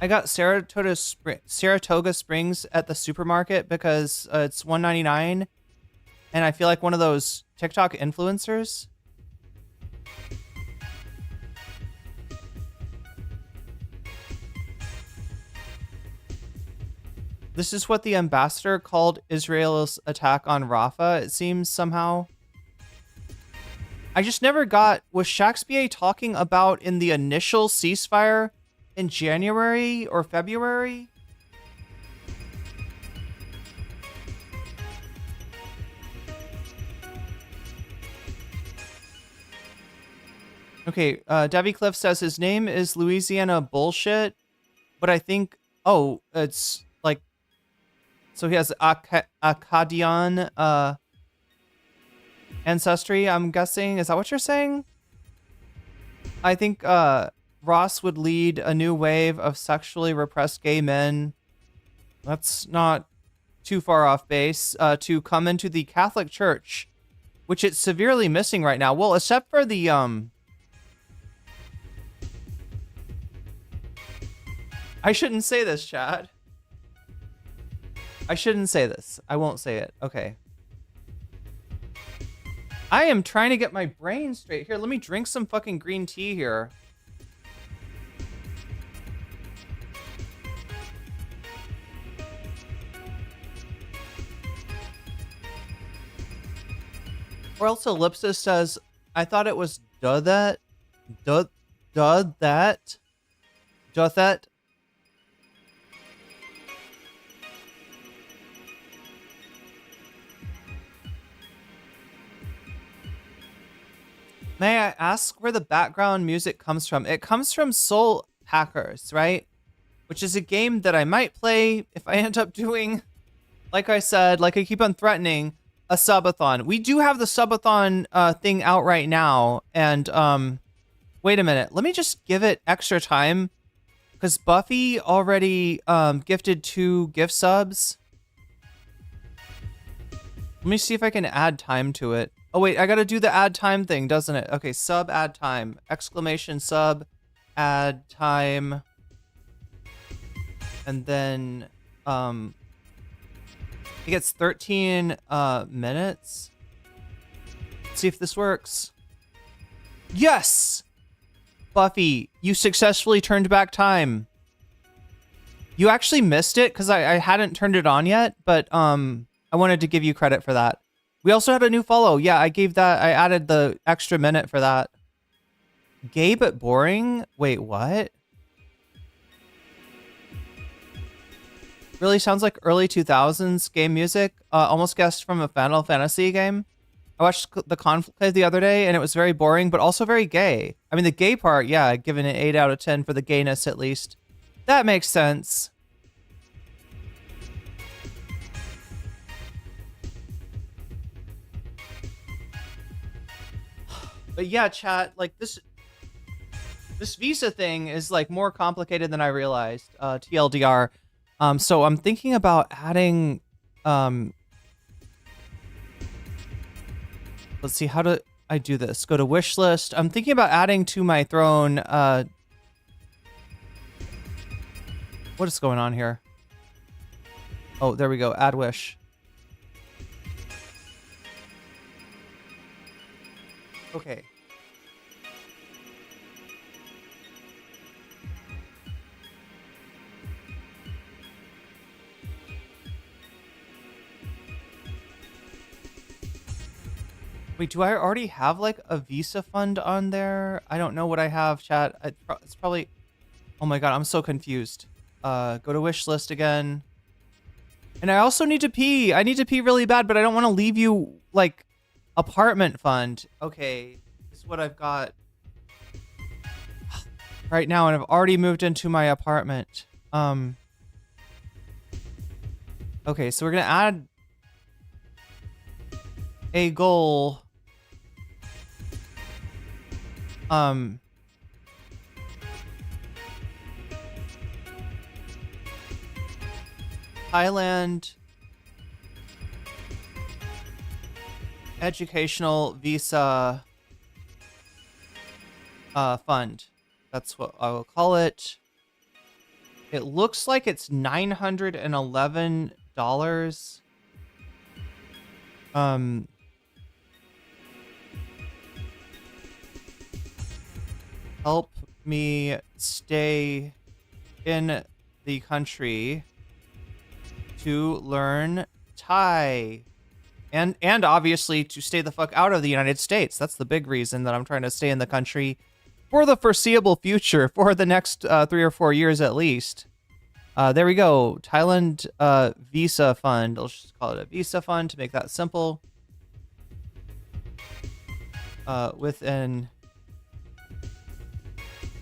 I got Saratoga Springs at the supermarket because it's $1.99, and I feel like one of those TikTok influencers. This is what the ambassador called Israel's attack on Rafah, it seems, somehow. I just never got, was Shakespeare talking about in the initial ceasefire in January or February? Okay, Debbie Cliff says his name is Louisiana Bullshit, but I think, oh, it's like, so he has Akkadian ancestry, I'm guessing. Is that what you're saying? I think Ross would lead a new wave of sexually repressed gay men. That's not too far off base, to come into the Catholic Church, which it's severely missing right now. Well, except for the, I shouldn't say this, Chad. I shouldn't say this. I won't say it. Okay. I am trying to get my brain straight. Here, let me drink some fucking green tea here. Or else Ellipsis says, I thought it was that. May I ask where the background music comes from? It comes from Soul Hackers, right? Which is a game that I might play if I end up doing, like I said, like I keep on threatening, a subathon. We do have the subathon thing out right now. And wait a minute. Let me just give it extra time. Because Buffy already gifted 2 gift subs. Let me see if I can add time to it. Oh, wait, I gotta do the add time thing, doesn't it? Okay, sub add time. Exclamation sub add time. And then, it gets 13 minutes. Let's see if this works. Yes! Buffy, you successfully turned back time. You actually missed it because I hadn't turned it on yet, but I wanted to give you credit for that. We also had a new follow. Yeah, I added the extra minute for that. Gay but boring? Wait, what? Really sounds like early 2000s game music. Almost guessed from a Final Fantasy game. I watched the Conclave the other day, and it was very boring, but also very gay. I mean, the gay part, yeah, given an 8 out of 10 for the gayness, at least. That makes sense. But yeah, chat, like, this visa thing is, like, more complicated than I realized, TLDR. So I'm thinking about adding, let's see, how do I do this? Go to wish list. I'm thinking about adding to my throne, what is going on here? Oh, there we go. Add wish. Okay. Wait, do I already have like a Visa fund on there? I don't know what I have, chat. It's probably... Oh my god, I'm so confused. Go to wish list again. And I also need to pee. I need to pee really bad, but I don't want to leave you, like, apartment fund. Okay, this is what I've got right now, and I've already moved into my apartment. Okay, so we're gonna add a goal. Thailand Educational Visa Fund. That's what I will call it. It looks like it's $911. Help me stay in the country to learn Thai. And obviously to stay the fuck out of the United States. That's the big reason that I'm trying to stay in the country for the foreseeable future, for the next 3 or 4 years at least. There we go. Thailand visa fund. I'll just call it a visa fund to make that simple. With an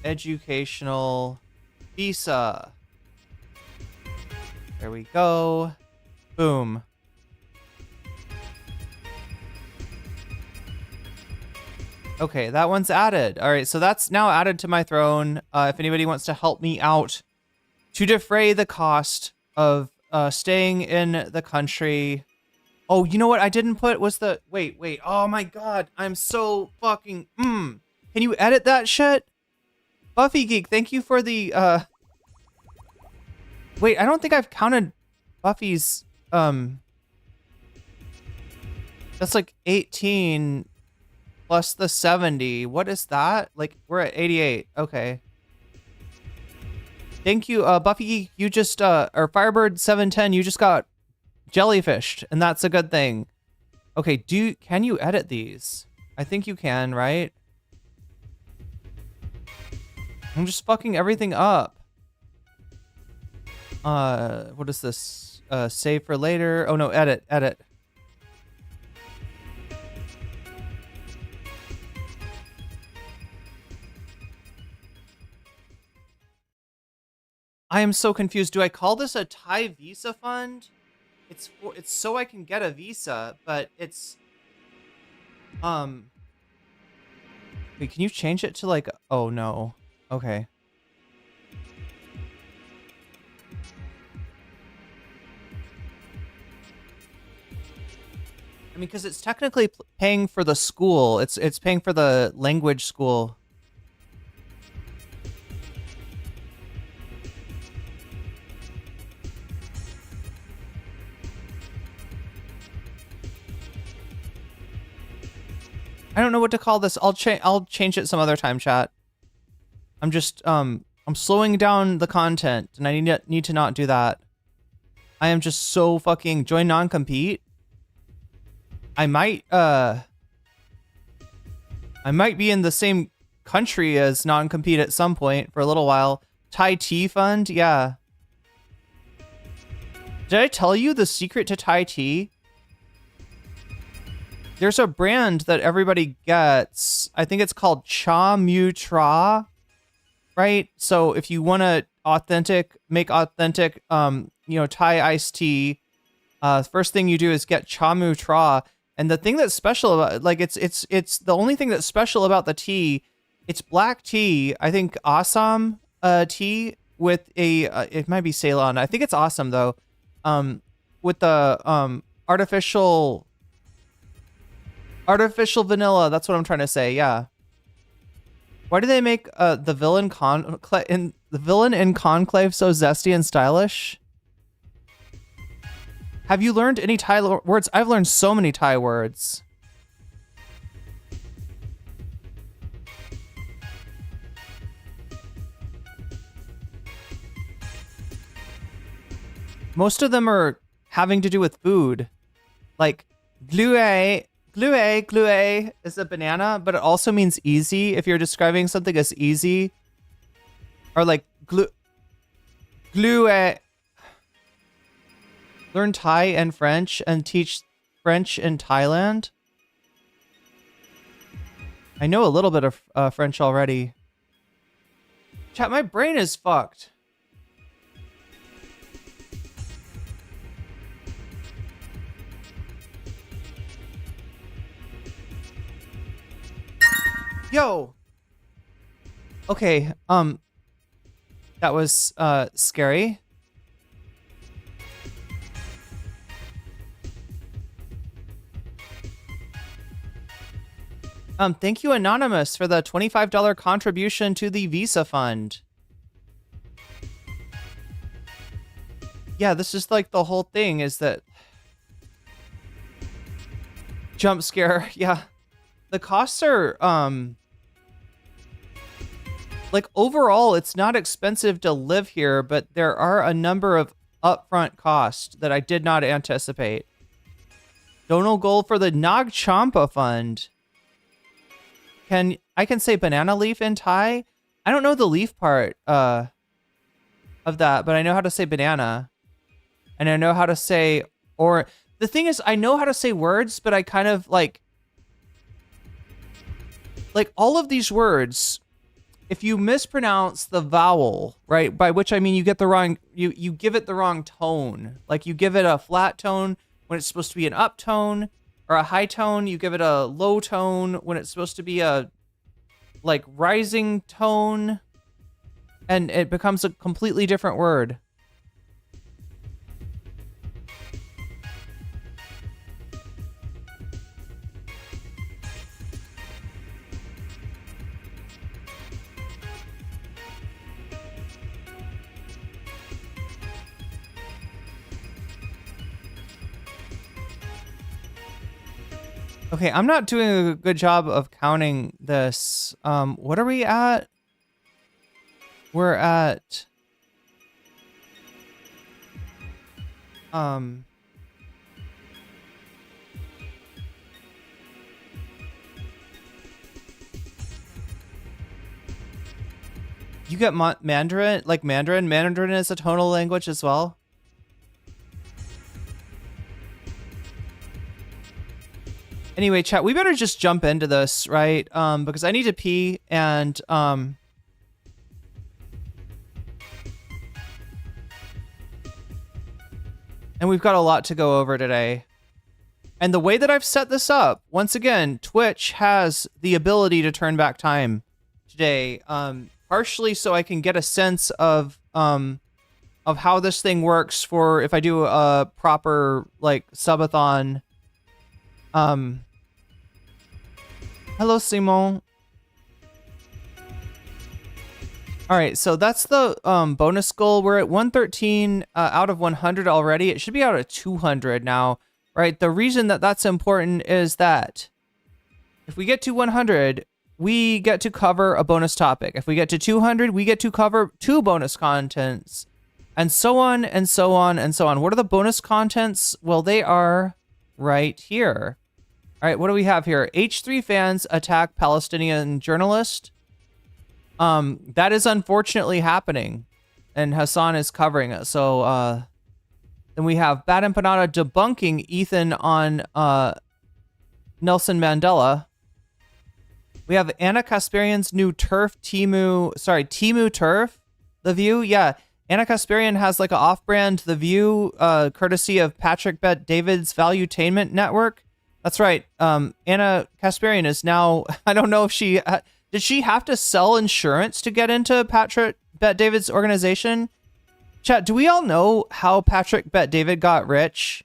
educational visa. There we go. Boom. Okay, that one's added. All right, so that's now added to my throne. If anybody wants to help me out to defray the cost of staying in the country. Oh, you know what I didn't put was the... Wait. Oh my god, I'm so fucking... Can you edit that shit? Buffy Geek, thank you for the... Wait, I don't think I've counted Buffy's... That's like 18... plus the 70. What is that? Like, we're at 88. Okay. Thank you, Buffy. You just, or Firebird710, you just got jellyfished, and that's a good thing. Okay, can you edit these? I think you can, right? I'm just fucking everything up. What is this? Save for later. Oh no, edit. I am so confused. Do I call this a Thai visa fund? It's so I can get a visa, but it's wait, can you change it to like, oh no. Okay. I mean, because it's technically paying for the school. It's paying for the language school. I don't know what to call this. I'll change it some other time, chat. I'm just I'm slowing down the content, and I need to not do that. I am just so fucking join non-compete. I might be in the same country as non-compete at some point for a little while. Thai tea fund, yeah. Did I tell you the secret to Thai tea? There's a brand that everybody gets. I think it's called Cha Mu Tra, right? So if you want to make authentic, Thai iced tea, first thing you do is get Cha Mu Tra. And the thing that's special about, like, it's the only thing that's special about the tea. It's black tea. I think Assam tea with a, it might be Ceylon. I think it's Assam though. With the artificial vanilla. That's what I'm trying to say. Yeah. Why do they make the villain in Conclave so zesty and stylish? Have you learned any Thai words? I've learned so many Thai words. Most of them are having to do with food. Like glue. Glue is a banana, but it also means easy if you're describing something as easy. Or like glue. Learn Thai and French and teach French in Thailand. I know a little bit of French already. Chat, my brain is fucked. Yo. Okay, that was scary. Thank you, Anonymous, for the $25 contribution to the Visa Fund. Yeah, this is like the whole thing is that... Jump scare, yeah. The costs are, like, overall, it's not expensive to live here, but there are a number of upfront costs that I did not anticipate. Donal goal for the Nag Champa Fund. I can say banana leaf in Thai? I don't know the leaf part of that, but I know how to say banana. And I know how to say or the thing is I know how to say words, but I kind of like all of these words, if you mispronounce the vowel, right, by which I mean you get the wrong, you give it the wrong tone. Like you give it a flat tone when it's supposed to be an up tone, or a high tone, you give it a low tone when it's supposed to be a like rising tone, and it becomes a completely different word. Okay, I'm not doing a good job of counting this. What are we at? We're at... You get Mandarin? Like Mandarin? Mandarin is a tonal language as well? Anyway, chat, we better just jump into this, right? Because I need to pee, and we've got a lot to go over today. And the way that I've set this up, once again, Twitch has the ability to turn back time today, partially so I can get a sense of how this thing works for if I do a proper like subathon. Hello, Simon. All right, so that's the bonus goal. We're at 113 out of 100 already. It should be out of 200 now, right? The reason that that's important is that if we get to 100, we get to cover a bonus topic. If we get to 200, we get to cover 2 bonus contents, and so on and so on and so on. What are the bonus contents? Well, they are right here. All right, what do we have here? H3 fans attack Palestinian journalist. That is unfortunately happening, and Hasan is covering it. So then we have Bad Empanada debunking Ethan on Nelson Mandela. We have Anna Kasparian's new turf, Temu turf. The View, yeah. Anna Kasparian has like an off-brand The View, courtesy of Patrick Bet David's Valuetainment Network. That's right. Anna Kasparian is now, I don't know if she, did she have to sell insurance to get into Patrick Bet David's organization? Chat, do we all know how Patrick Bet David got rich?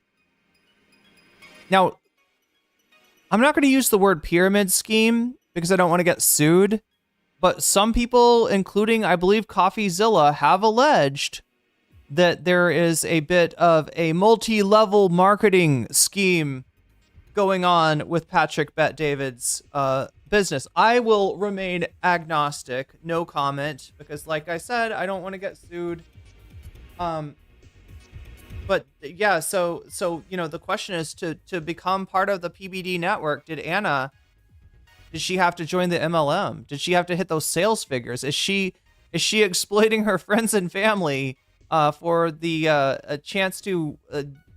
Now, I'm not going to use the word pyramid scheme because I don't want to get sued, but some people, including, I believe, CoffeeZilla, have alleged that there is a bit of a multi-level marketing scheme going on with Patrick Bet David's business. I will remain agnostic, no comment, because like I said, I don't want to get sued. But yeah, so you know, the question is to become part of the PBD network, did she have to join the MLM? Did she have to hit those sales figures? Is she exploiting her friends and family for the a chance to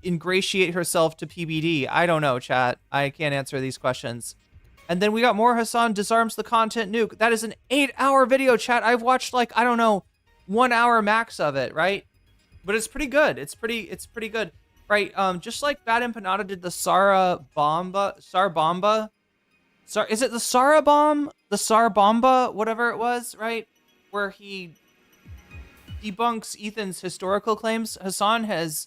ingratiate herself to PBD? I don't know, chat. I can't answer these questions. And then we got more Hasan disarms the content nuke. That is an 8-hour video, chat. I've watched like, I don't know, 1 hour max of it, right? But it's pretty good. It's pretty good, right? Just like Bad Empanada did the Sar Bomba. Is it the Sar Bomb? The Sar Bomba, whatever it was, right? Where he debunks Ethan's historical claims. Hasan has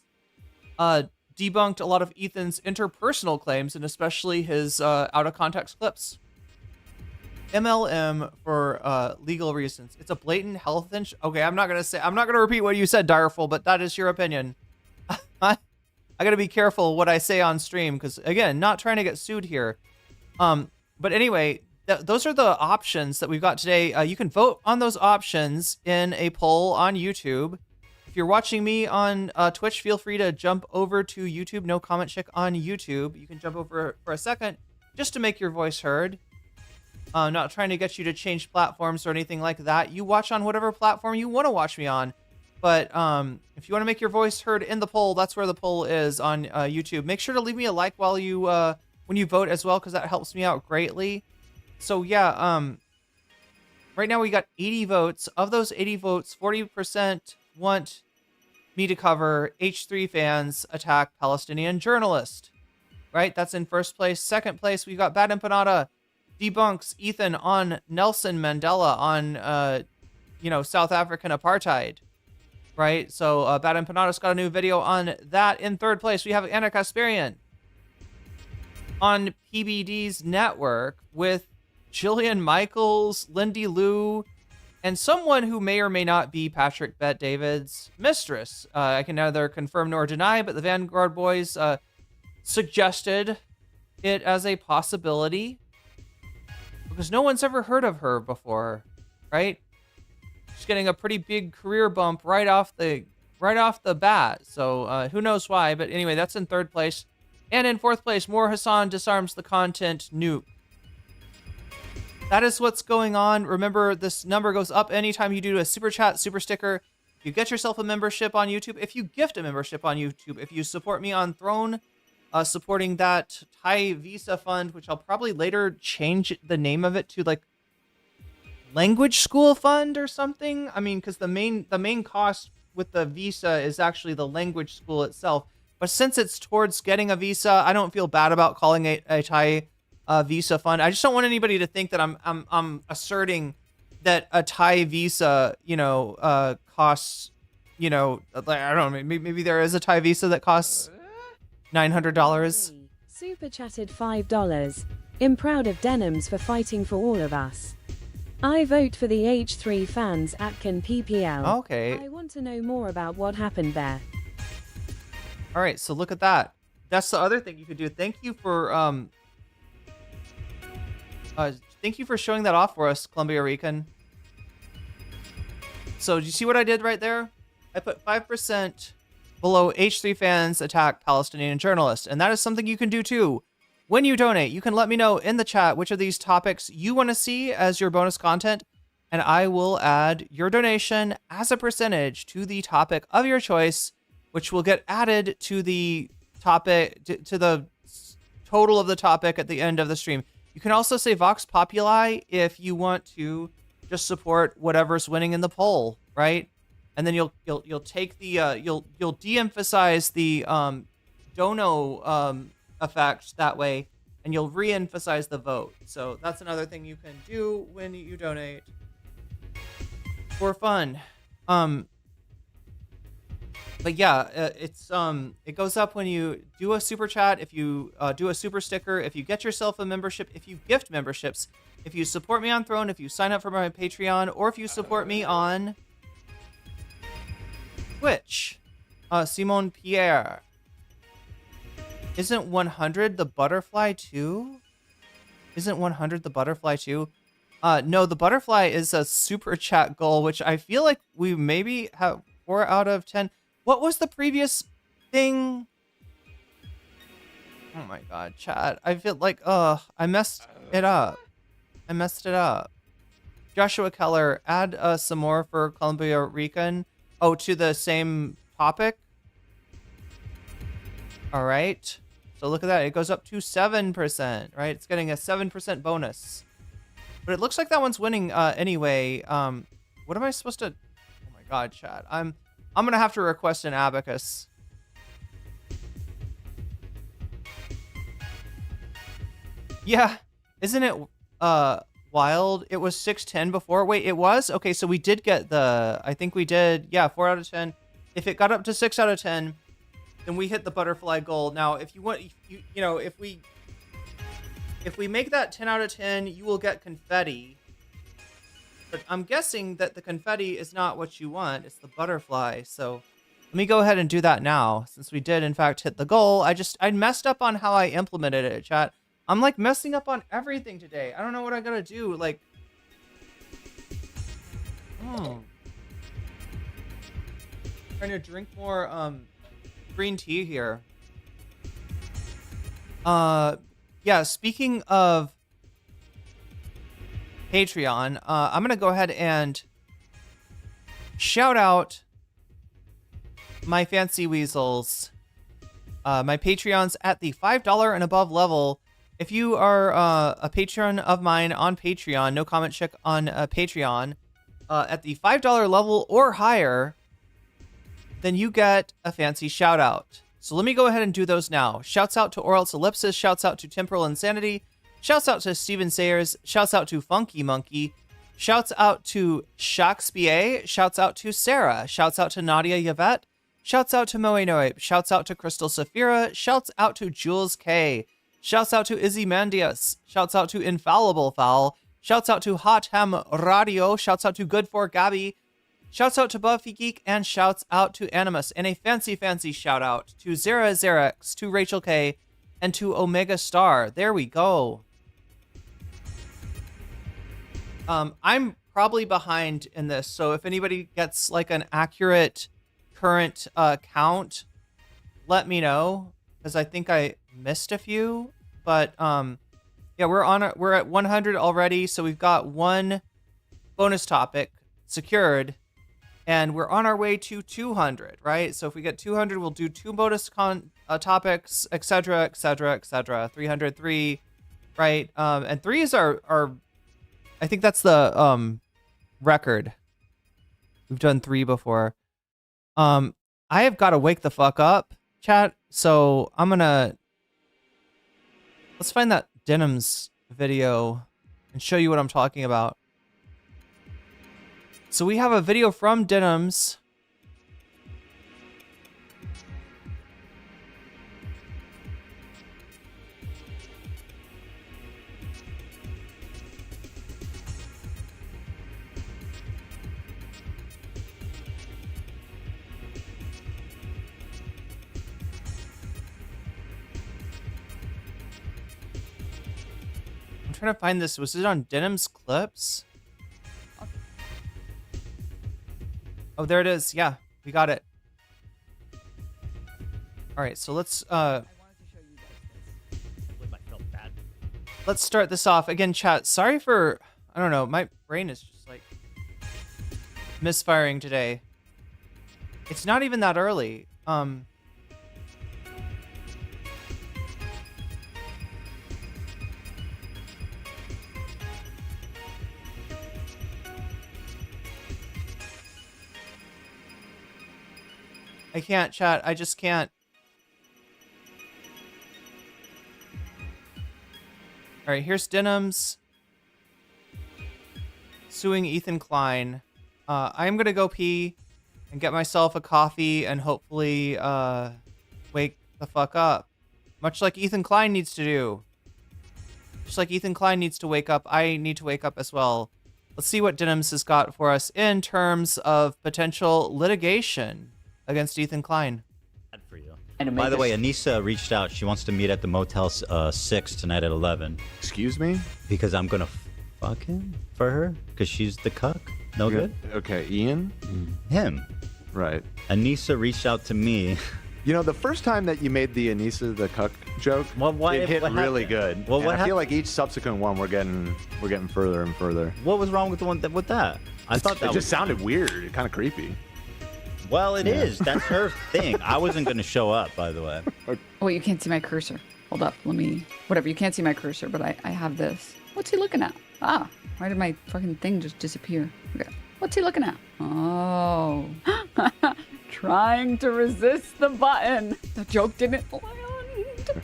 debunked a lot of Ethan's interpersonal claims, and especially his out of context clips. MLM for legal reasons. It's a blatant health Okay, I'm not gonna repeat what you said, Direful, but that is your opinion. I gotta be careful what I say on stream, because again, not trying to get sued here. But anyway, those are the options that we've got today. You can vote on those options in a poll on YouTube. If you're watching me on Twitch, feel free to jump over to YouTube. No comment chick on YouTube. You can jump over for a second just to make your voice heard. Not trying to get you to change platforms or anything like that. You watch on whatever platform you want to watch me on. But if you want to make your voice heard in the poll, that's where the poll is on YouTube. Make sure to leave me a like while you when you vote as well, because that helps me out greatly. So yeah, right now we got 80 votes. Of those 80 votes, 40% want me to cover H3 fans attack Palestinian journalist. Right? That's in first place. Second place, we've got Bad Empanada debunks Ethan on Nelson Mandela on South African apartheid. Right? So Bad Empanada's got a new video on that. In third place, we have Anna Kasparian on PBD's network with Jillian Michaels, Lindy Lou, and someone who may or may not be Patrick Bet David's mistress. I can neither confirm nor deny, but the Vanguard boys suggested it as a possibility because no one's ever heard of her before, right? She's getting a pretty big career bump right off the bat. So who knows why? But anyway, that's in third place. And in fourth place, more Hasan disarms the content nuke. That is what's going on. Remember, this number goes up anytime you do a super chat, super sticker. If you get yourself a membership on YouTube, if you gift a membership on YouTube, if you support me on Throne, supporting that Thai Visa Fund, which I'll probably later change the name of it to like Language School Fund or something. I mean, because the main cost with the visa is actually the language school itself. But since it's towards getting a visa, I don't feel bad about calling it a Thai visa fund. I just don't want anybody to think that I'm asserting that a Thai visa, costs, I don't know, maybe there is a Thai visa that costs $900. Super chatted $5. I'm proud of Denims for fighting for all of us. I vote for the H3 fans Atkin PPL. Okay. I want to know more about what happened there. All right, so look at that. That's the other thing you could do. Thank you for showing that off for us, Columbia Rican. So, do you see what I did right there? I put 5% below H3 fans attack Palestinian journalists, and that is something you can do too. When you donate, you can let me know in the chat which of these topics you want to see as your bonus content, and I will add your donation as a percentage to the topic of your choice, which will get added to the topic, to the total of the topic at the end of the stream. You can also say Vox Populi if you want to just support whatever's winning in the poll, right? And then you'll take the you'll de-emphasize the dono effect that way, and you'll re-emphasize the vote. So that's another thing you can do when you donate for fun. But yeah, it goes up when you do a super chat, if you do a super sticker, if you get yourself a membership, if you gift memberships, if you support me on Throne, if you sign up for my Patreon, or if you support me on Twitch. Simon Pierre. Isn't 100 the butterfly too? Isn't 100 the butterfly too? No, the butterfly is a super chat goal, which I feel like we maybe have 4 out of 10. What was the previous thing? Oh my god, chat. I feel like, I messed it up. Joshua Keller, add some more for Columbia Rican. Oh, to the same topic? All right. So look at that. It goes up to 7%, right? It's getting a 7% bonus. But it looks like that one's winning anyway. What am I supposed to... Oh my god, chat. I'm going to have to request an abacus. Yeah. Isn't it wild? It was 610 before. Wait, it was? Okay, so we did get the... I think we did. Yeah, 4 out of 10. If it got up to 6 out of 10, then we hit the butterfly goal. Now, if you want... If we make that 10 out of 10, you will get confetti. But I'm guessing that the confetti is not what you want. It's the butterfly. So let me go ahead and do that now. Since we did, in fact, hit the goal. I messed up on how I implemented it, chat. I'm, like, messing up on everything today. I don't know what I gotta do. Like... Trying to drink more green tea here. Yeah, speaking of Patreon, I'm gonna go ahead and shout out my fancy weasels, my Patreons at the $5 and above level. If you are a patron of mine on Patreon, no comment check on Patreon, at the $5 level or higher, then you get a fancy shout out. So let me go ahead and do those now. Shouts out to Orals Ellipsis, shouts out to Temporal Insanity, shouts out to Steven Sayers, shouts out to Funky Monkey, shouts out to Shakespeare, shouts out to Sarah, shouts out to Nadia Yvette, shouts out to Moe Noape, shouts out to Crystal Saphira, shouts out to Jules K, shouts out to Izzy Mandius, shouts out to Infallible Fowl, shouts out to Hot Ham Radio, shouts out to Good for Gabby, shouts out to Buffy Geek, and shouts out to Animus. And a fancy shout out to Zera Zerex, to Rachel K, and to Omega Star. There we go. I'm probably behind in this, so if anybody gets like an accurate current count, let me know, because I think I missed a few. But yeah, we're at 100 already, so we've got one bonus topic secured, and we're on our way to 200, right? So if we get 200, we'll do 2 bonus topics, etc., etc., etc. 303, right? And 3 is our I think that's the record. We've done 3 before. I have got to wake the fuck up, chat. So let's find that Denims video and show you what I'm talking about. So we have a video from Denims. I'm trying to find this. Was it on Denims Clips? Oh, there it is. Yeah, we got it. All right, so let's let's start this off again, chat. Sorry for, I don't know, my brain is just like misfiring today. It's not even that early. I can't, chat. I just can't. All right, here's Denims suing Ethan Klein. I'm gonna go pee and get myself a coffee and hopefully wake the fuck up, much like Ethan Klein needs to do. Just like Ethan Klein needs to wake up, I need to wake up as well. Let's see what Denims has got for us in terms of potential litigation against Ethan Klein. For you. By the way, Anissa reached out. She wants to meet at the Motel 6 tonight at 11. Excuse me? Because I'm gonna fuck him for her. Because she's the cuck. No good? Okay, Ian? Him. Right. Anissa reached out to me. You know, the first time that you made the Anissa the cuck joke, it hit really good. Well, I feel like each subsequent one we're getting further and further. What was wrong with the one with that? I thought that it just sounded weird, kind of creepy. Well, it is. That's her thing. I wasn't going to show up, by the way. Oh, you can't see my cursor. Hold up. Let me... Whatever. You can't see my cursor, but I have this. What's he looking at? Ah, why did my fucking thing just disappear? Okay. What's he looking at? Oh. Trying to resist the button. The joke didn't land.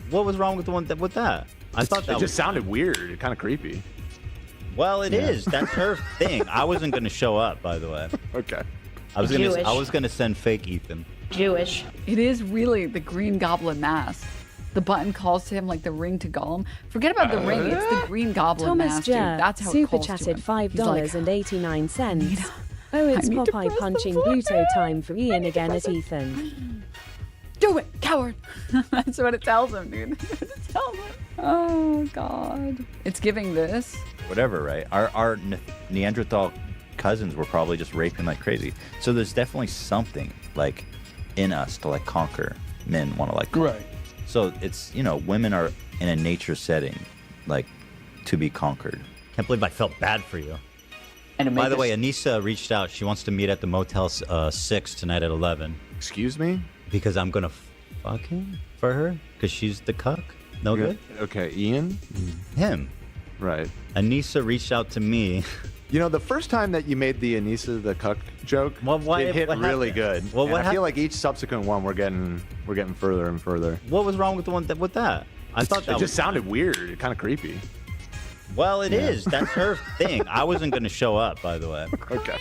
What was wrong with the one with that? I thought that it just sounded weird, kind of creepy. Well, it is. That's her thing. I wasn't going to show up, by the way. Okay. I was gonna send fake Ethan. Jewish. It is really the Green Goblin mask. The button calls to him like the ring to Gollum. Forget about the ring. It's the Green Goblin Thomas mask, dude. Jer That's how it super calls to chatted him. $5.89. Oh, it's I need to Popeye press punching the Bluto button. time for Ian again at Ethan. Do it, coward. That's what it tells him, dude. That's what it tells him. Oh, God. It's giving this. Whatever, right? Our Neanderthal cousins were probably just raping like crazy. So there's definitely something. like in us to like conquer. Men want to like conquer. Right. So it's, you know, women are in a nature setting, like to be conquered. Can't believe I felt bad for you. And by the way, Anissa reached out. She wants to meet at the Motel 6 tonight at 11. Excuse me? Because I'm gonna fuck him for her because she's the cuck. No good. Okay, Ian. Him. Right. Anissa reached out to me. You know, the first time that you made the Anissa the cuck joke, it hit really good. Well, and I feel like each subsequent one we're getting further and further. What was wrong with the one with that? I thought that it just sounded weird, kind of creepy. Well, it is. That's her thing. I wasn't going to show up, by the way. Okay.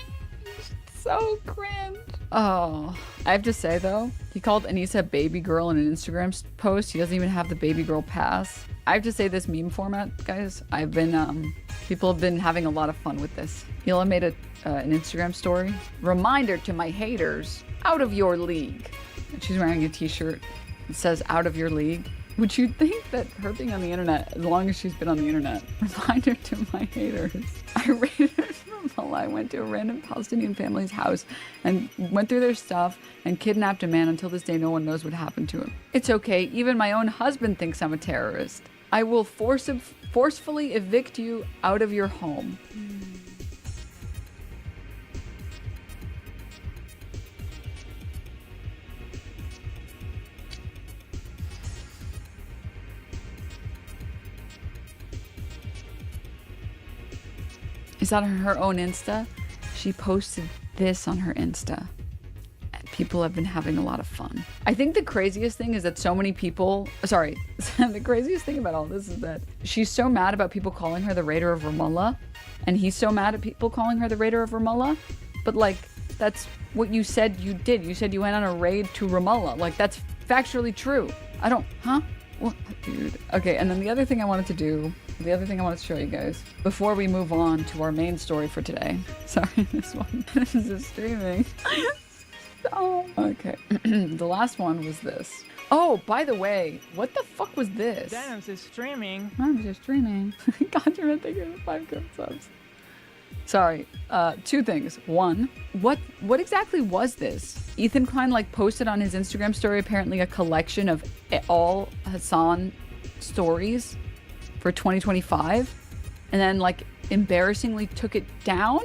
So cringe. Oh, I have to say though, he called Anissa baby girl in an Instagram post. He doesn't even have the baby girl pass. I have to say this meme format, guys. I've been, people have been having a lot of fun with this. Hila made an Instagram story. Reminder to my haters, out of your league. And she's wearing a t-shirt that says out of your league. Would you think that her being on the internet, as long as she's been on the internet, reminder to my haters, I raided Ramallah. I went to a random Palestinian family's house and went through their stuff and kidnapped a man. Until this day, no one knows what happened to him. It's okay. Even my own husband thinks I'm a terrorist. I will forcefully evict you out of your home. Is that on her own Insta? She posted this on her Insta. And people have been having a lot of fun. I think the craziest thing is that so many people, sorry, the craziest thing about all this is that she's so mad about people calling her the Raider of Ramallah. And he's so mad at people calling her the Raider of Ramallah. But like, that's what you said you did. You said you went on a raid to Ramallah. Like, that's factually true. I don't, huh? What, dude? Okay, and then the other thing I wanted to show you guys before we move on to our main story for today. Sorry, this one. This is just streaming. Oh, okay. The last one was this. Oh, by the way, what the fuck was this? Denims is streaming. Denims is streaming. God, you're thinking of 5 good subs. Sorry, 2 things. One, what exactly was this? Ethan Klein like posted on his Instagram story apparently a collection of all Hasan stories for 2025 and then like embarrassingly took it down.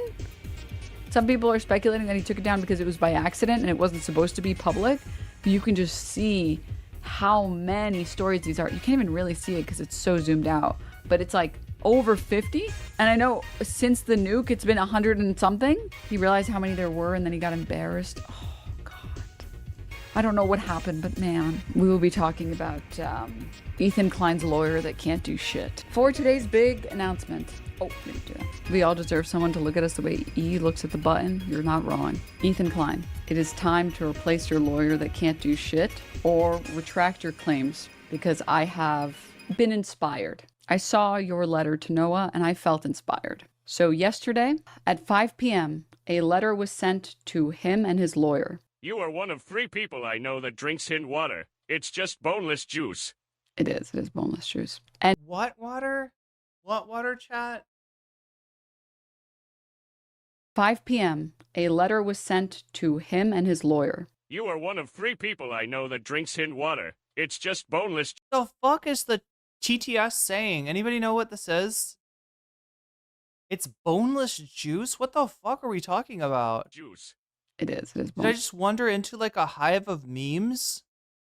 Some people are speculating that he took it down because it was by accident and it wasn't supposed to be public. But you can just see how many stories these are. You can't even really see it because it's so zoomed out, but it's like over 50. And I know since the nuke, it's been 100 and something. He realized how many there were and then he got embarrassed. Oh God. I don't know what happened, but man, we will be talking about Ethan Klein's lawyer that can't do shit. For today's big announcement. Oh, didn't do that. We all deserve someone to look at us the way E looks at the button. You're not wrong. Ethan Klein, it is time to replace your lawyer that can't do shit or retract your claims because I have been inspired. I saw your letter to Noah and I felt inspired. So yesterday at 5 p.m., a letter was sent to him and his lawyer. You are one of 3 people I know that drinks hint water. It's just boneless juice. It is boneless juice. And what water? What water, chat? 5 p.m., a letter was sent to him and his lawyer. You are one of 3 people I know that drinks hint water. It's just boneless. The fuck is the TTS saying? Anybody know what this is? It's boneless juice? What the fuck are we talking about? Juice. It is Did I just wander into like a hive of memes?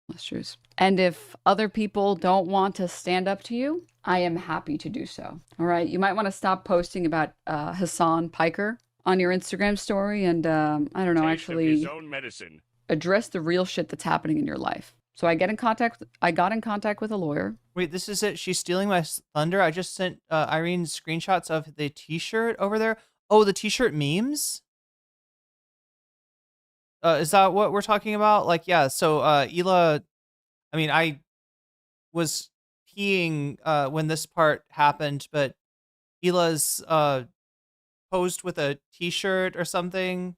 Boneless juice. And if other people don't want to stand up to you, I am happy to do so. All right, you might want to stop posting about Hasan Piker on your Instagram story and, I don't know, actually his own medicine. Address the real shit that's happening in your life. So I got in contact with a lawyer. Wait, this is it? She's stealing my thunder? I just sent Irene screenshots of the t-shirt over there. Oh, the t-shirt memes? Is that what we're talking about? Like, yeah, so Hila, I mean, I was peeing when this part happened, but Hila's posed with a t-shirt or something.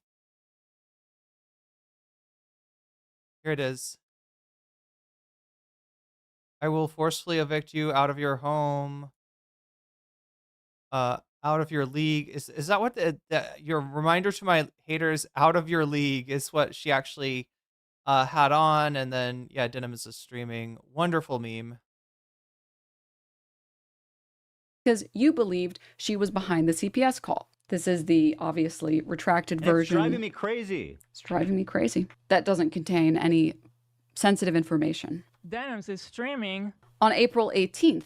Here it is. I will forcefully evict you out of your home. Out of your league. Is that what your reminder to my haters? Out of your league is what she actually had on, and then yeah, Denims is streaming. Wonderful meme. Because you believed she was behind the CPS call. This is the obviously retracted version. It's driving me crazy. It's driving me crazy. That doesn't contain any sensitive information. Denims is streaming. On April 18th,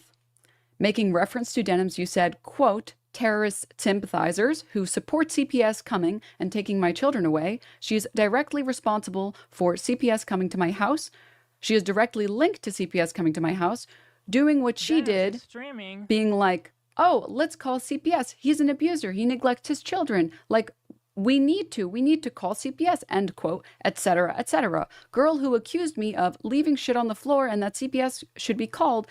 making reference to Denims, you said, quote, terrorist sympathizers who support CPS coming and taking my children away. She is directly responsible for CPS coming to my house. She is directly linked to CPS coming to my house, doing what she did, being like, oh, let's call CPS. He's an abuser. He neglects his children. Like, we need to call CPS, end quote, etc., etc. Girl who accused me of leaving shit on the floor and that CPS should be called.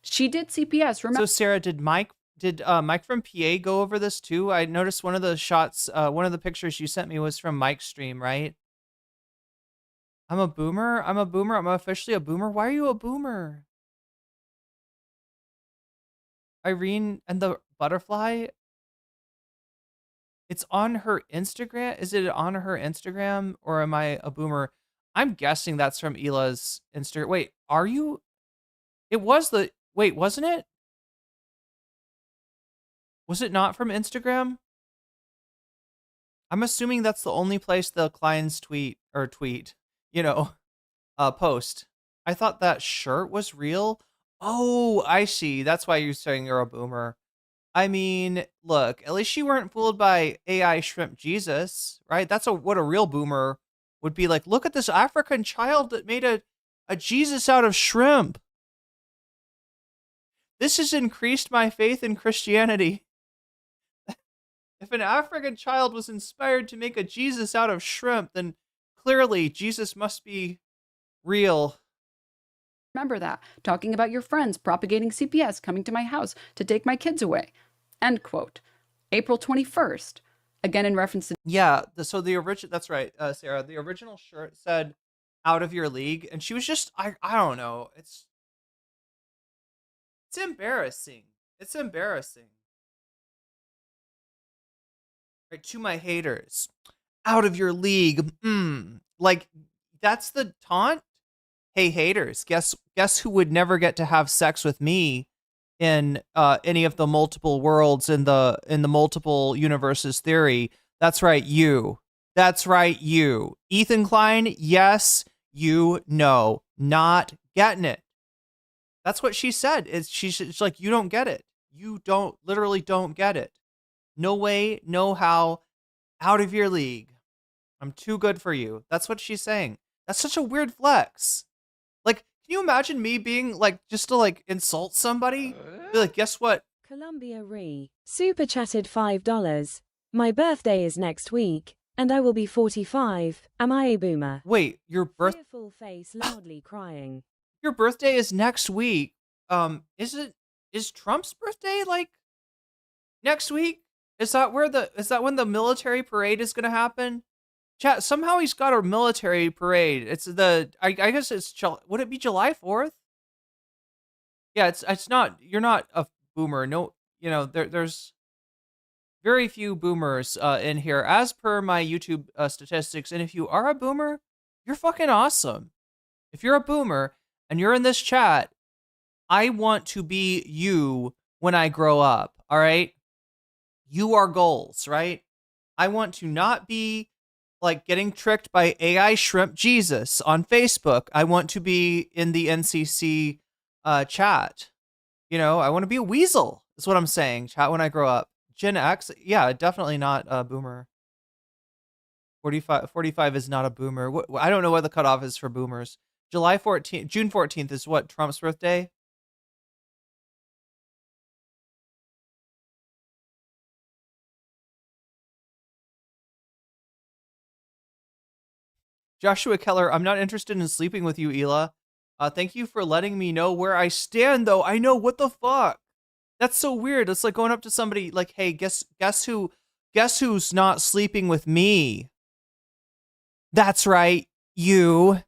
She did CPS. Remember? So Sarah, did Mike from PA go over this too? I noticed one of the shots, one of the pictures you sent me was from Mike's stream, right? I'm a boomer. I'm officially a boomer. Why are you a boomer? Irene and the butterfly. It's on her Instagram. Is it on her Instagram, or am I a boomer? I'm guessing that's from Ila's Instagram. Wait, are you? It was the, wait, wasn't it? Was it not from Instagram? I'm assuming that's the only place the Klein's tweet, you know, post. I thought that shirt was real. Oh, I see. That's why you're saying you're a boomer. I mean, look, at least you weren't fooled by AI shrimp Jesus, right? That's what a real boomer would be like. Look at this African child that made a Jesus out of shrimp. This has increased my faith in Christianity. If an African child was inspired to make a Jesus out of shrimp, then clearly Jesus must be real. Remember that. Talking about your friends propagating CPS coming to my house to take my kids away. End quote. April 21st. Again in reference to... Yeah, so the original... That's right, Sarah. The original shirt said, out of your league. And she was just... I don't know. It's embarrassing. It's embarrassing. Right, to my haters. Out of your league. Like, that's the taunt? Hey haters, guess who would never get to have sex with me in any of the multiple worlds in the multiple universes theory? That's right, you. That's right, you. Ethan Klein, yes, you know, not getting it. That's what she said. She's like, you don't get it. You literally don't get it. No way, no how. Out of your league. I'm too good for you. That's what she's saying. That's such a weird flex. Like, can you imagine me being like, just to like insult somebody? Be like, guess what? Columbia Re. Super chatted $5. My birthday is next week, and I will be 45. Am I a boomer? Wait, your Tearful face loudly crying. Your birthday is next week. Is Trump's birthday like next week? Is that when the military parade is gonna happen? Chat, somehow he's got a military parade. It's I guess it's, would it be July 4th? Yeah, it's not, you're not a boomer. No, you know, there's very few boomers in here as per my YouTube statistics. And if you are a boomer, you're fucking awesome. If you're a boomer and you're in this chat, I want to be you when I grow up, all right? You are goals, right? I want to not be like getting tricked by AI shrimp Jesus on Facebook. I want to be in the NCC chat. You know, I want to be a weasel. Is what I'm saying. Chat when I grow up. Gen X, yeah, definitely not a boomer. 45 is not a boomer. I don't know what the cutoff is for boomers. June 14th is what, Trump's birthday? Joshua Keller, I'm not interested in sleeping with you, Ela. Thank you for letting me know where I stand, though. I know, what the fuck? That's so weird. It's like going up to somebody like, hey, guess who's not sleeping with me? That's right, you.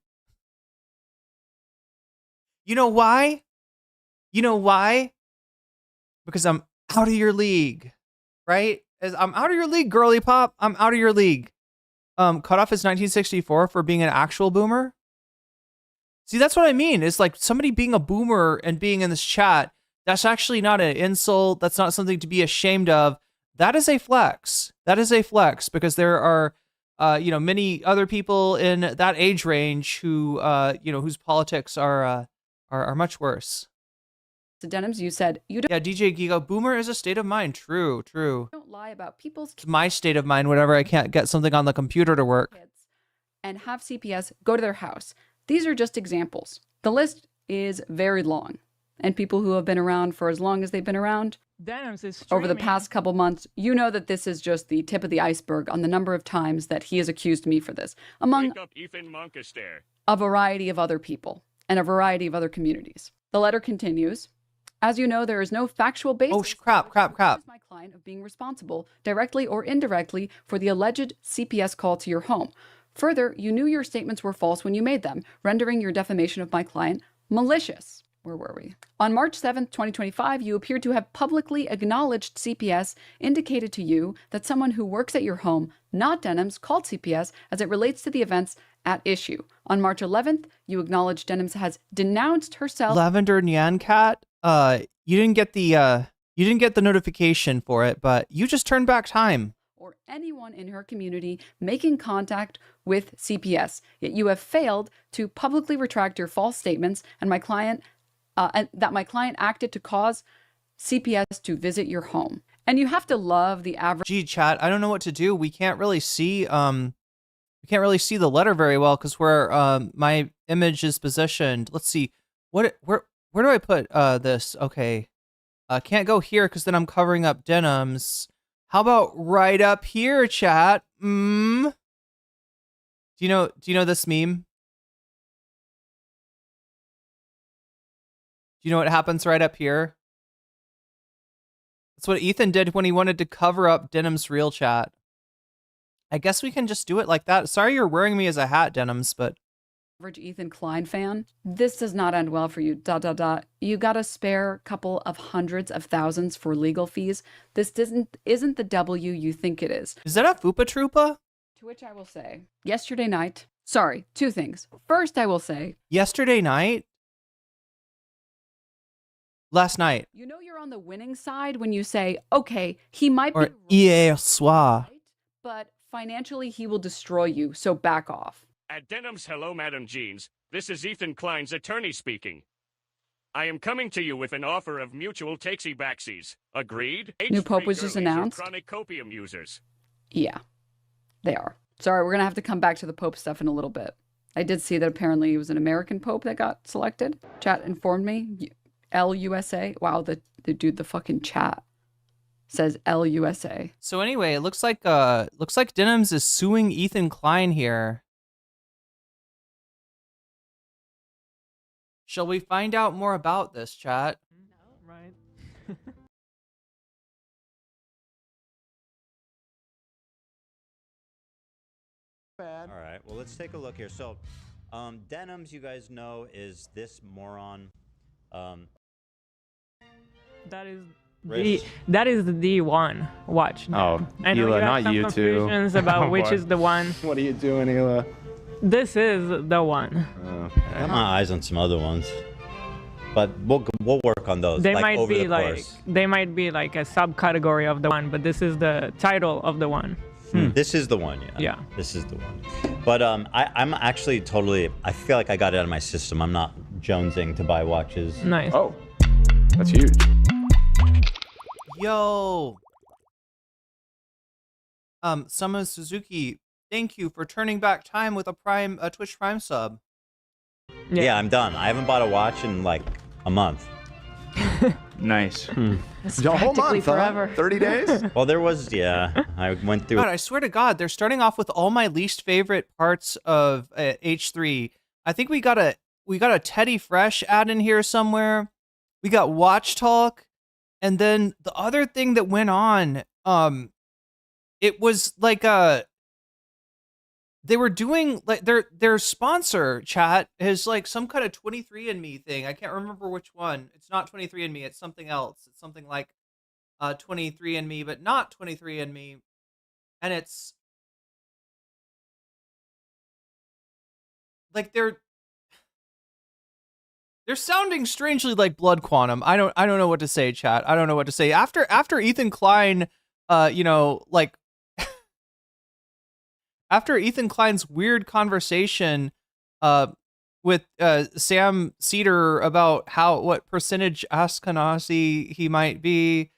You know why? You know why? Because I'm out of your league. right? I'm out of your league, girly pop. I'm out of your league. Cutoff is 1964 for being an actual boomer. See, that's what I mean. It's like somebody being a boomer and being in this chat. That's actually not an insult. That's not something to be ashamed of. That is a flex. That is a flex because there are, many other people in that age range who, whose politics are much worse. So Denims, you said you Yeah, DJ Gigo, boomer is a state of mind. True. don't lie about people's It's my state of mind whenever I can't get something on the computer to work. kids and have CPS go to their house. These are just examples. The list is very long, and people who have been around for as long as they've been around Denims is over the streaming. past couple months, you know that this is just the tip of the iceberg on the number of times that he has accused me for this, among Wake up, Ethan Monkaster. a variety of other people and a variety of other communities. The letter continues. As you know, there is no factual basis. Oh, crap. My client of being responsible, directly or indirectly, for the alleged CPS call to your home. Further, you knew your statements were false when you made them, rendering your defamation of my client malicious. Where were we? On March 7th, 2025, you appeared to have publicly acknowledged CPS indicated to you that someone who works at your home, not Denims, called CPS as it relates to the events at issue. On March 11th, you acknowledged Denims has denounced herself. Lavender Nyan Cat, you didn't get the notification for it, but you just turned back time. Or anyone in her community making contact with CPS. Yet you have failed to publicly retract your false statements and that my client acted to cause CPS to visit your home. And you have to love the average. Gee, chat, I don't know what to do. We can't really see the letter very well because where my image is positioned. Let's see. Where do I put this? Okay. Can't go here because then I'm covering up Denims. How about right up here, chat? Do you know this meme? Do you know what happens right up here? That's what Ethan did when he wanted to cover up Denims' real chat. I guess we can just do it like that. Sorry you're wearing me as a hat, Denims, but Average Ethan Klein fan. This does not end well for you. ... You got a spare couple of hundreds of thousands for legal fees. This isn't the W you think it is. Is that a Fupa Troopa? To which I will say, yesterday night. Sorry, two things. First, I will say, Yesterday night? Last night. you know you're on the winning side when you say, okay, he might Or be hier soir. right, but financially he will destroy you, so back off. At Denims, hello, Madam Jeans. This is Ethan Klein's attorney speaking. I am coming to you with an offer of mutual takesy-backsies. Agreed? New Pope was H3 just girlies are announced? Chronic copium users. Yeah, they are. Sorry, we're going to have to come back to the Pope stuff in a little bit. I did see that apparently it was an American Pope that got selected. Chat informed me. LUSA. Wow, the dude, the fucking chat says LUSA. So anyway, it looks like Denims is suing Ethan Klein here. Shall we find out more about this, chat? Right. All right, well, let's take a look here. So, Denims, you guys know, is this moron. That is Rich. the one. Watch. Oh, I know Hila, you have not some you two. confusions about Oh, which boy. is the one. What are you doing, Hila? This is the one. I got my eyes on some other ones, but we'll work on those. They like, might over be the like course. they might be like a subcategory of the one, but this is the title of the one. This is the one, yeah. Yeah. This is the one. But I'm actually totally. I feel like I got it out of my system. I'm not jonesing to buy watches. Nice. Oh, that's huge. Yo. Sama Suzuki, thank you for turning back time with a Twitch Prime sub. Yeah, I'm done. I haven't bought a watch in like a month. Nice. That's A whole practically month, huh? forever. 30 days? Well, there was, yeah. I went through. God, I swear to God, they're starting off with all my least favorite parts of H3. I think we got a Teddy Fresh ad in here somewhere. We got Watch Talk, and then the other thing that went on, it was like they were doing like their sponsor chat is like some kind of 23andMe thing. I can't remember which one. It's not 23andMe. It's something else. It's something like 23andMe, but not 23andMe, and it's like they're sounding strangely like Blood Quantum. I don't know what to say, chat. I don't know what to say. After Ethan Klein, like after Ethan Klein's weird conversation with Sam Cedar about what percentage Ashkenazi he might be,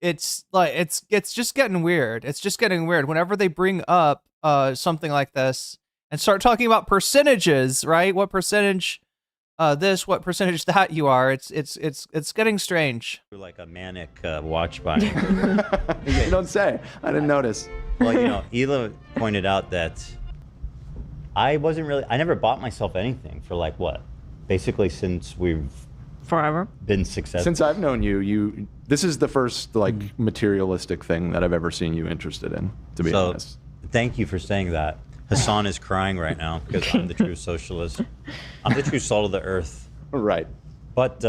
it's like it's just getting weird. It's just getting weird whenever they bring up something like this and start talking about percentages, right? What percentage this, what percentage that you are. It's getting strange. Like a manic watch buyer. You don't say. I didn't notice. Well, you know, Hila pointed out that I never bought myself anything for like what? Basically since we've Forever been successful. Since I've known you, this is the first like materialistic thing that I've ever seen you interested in, to be honest. Thank you for saying that. Hasan is crying right now because I'm the true socialist. I'm the true salt of the earth. Right. But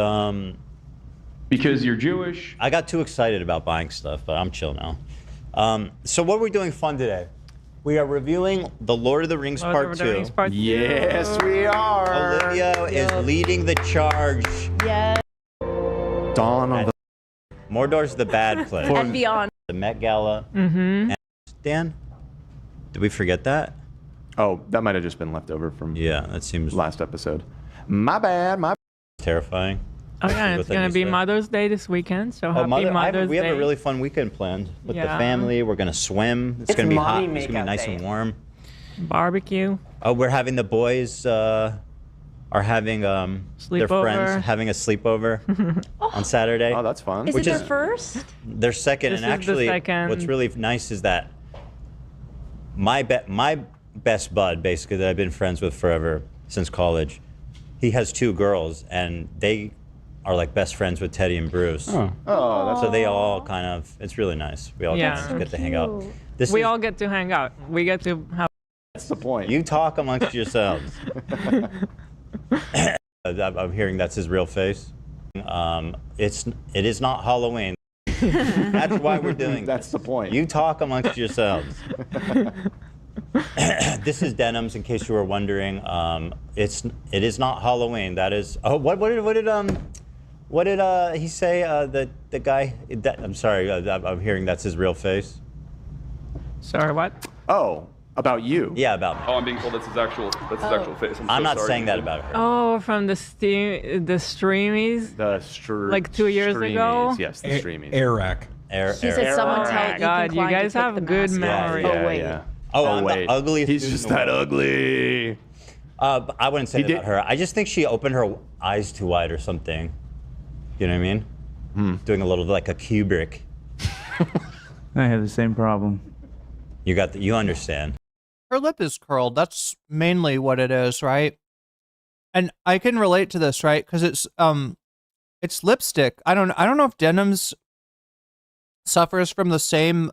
because you're Jewish. I got too excited about buying stuff, but I'm chill now. So what are we doing fun today? We are reviewing The Lord of the Rings Part 2. Yes, we are. Olivia is leading the charge. Yes. Dawn of the... Mordor's the bad place. And beyond. The Met Gala. And Dan, did we forget that? Oh, that might have just been left over from that seems last episode. My bad. Terrifying. Oh yeah, it's gonna be Mother's Day this weekend, so happy Mother's Day. We have a really fun weekend planned with the family. We're gonna swim. It's gonna be hot. It's gonna be nice and warm. Barbecue. Oh, we're having the boys are having their friends having a sleepover on Saturday. Oh, that's fun. Is it their first? Their second, and actually, what's really nice is that my best bud, basically, that I've been friends with forever since college, he has 2 girls, and they are like best friends with Teddy and Bruce. Oh, that's so they all kind of, it's really nice. We all get to hang out. We all get to hang out. We get to have. That's the point. You talk amongst yourselves. I'm hearing that's his real face. It is not Halloween. That's why we're doing That's the point. You talk amongst yourselves. This is Denims, in case you were wondering. It is not Halloween. That is. Oh, what did he say? The guy. I'm sorry. I'm hearing that's his real face. Sorry, what? Oh, about you. Yeah, about me. Oh, I'm being told that's his actual face. I'm not saying that about her. Oh, from the streamies. Like 2 years ago. Yes, the streamies. Airac. She said someone tell Ethan God, you Klein guys to take have the good mask memory. off. Oh wait. Yeah. Oh, I'm wait. the ugliest. He's just that ugly. I wouldn't say that about her. I just think she opened her eyes too wide or something. You know what I mean? Doing a little like a Kubrick. I have the same problem. You understand. Her lip is curled. That's mainly what it is, right? And I can relate to this, right? Because it's lipstick. I don't know if Denims suffers from the same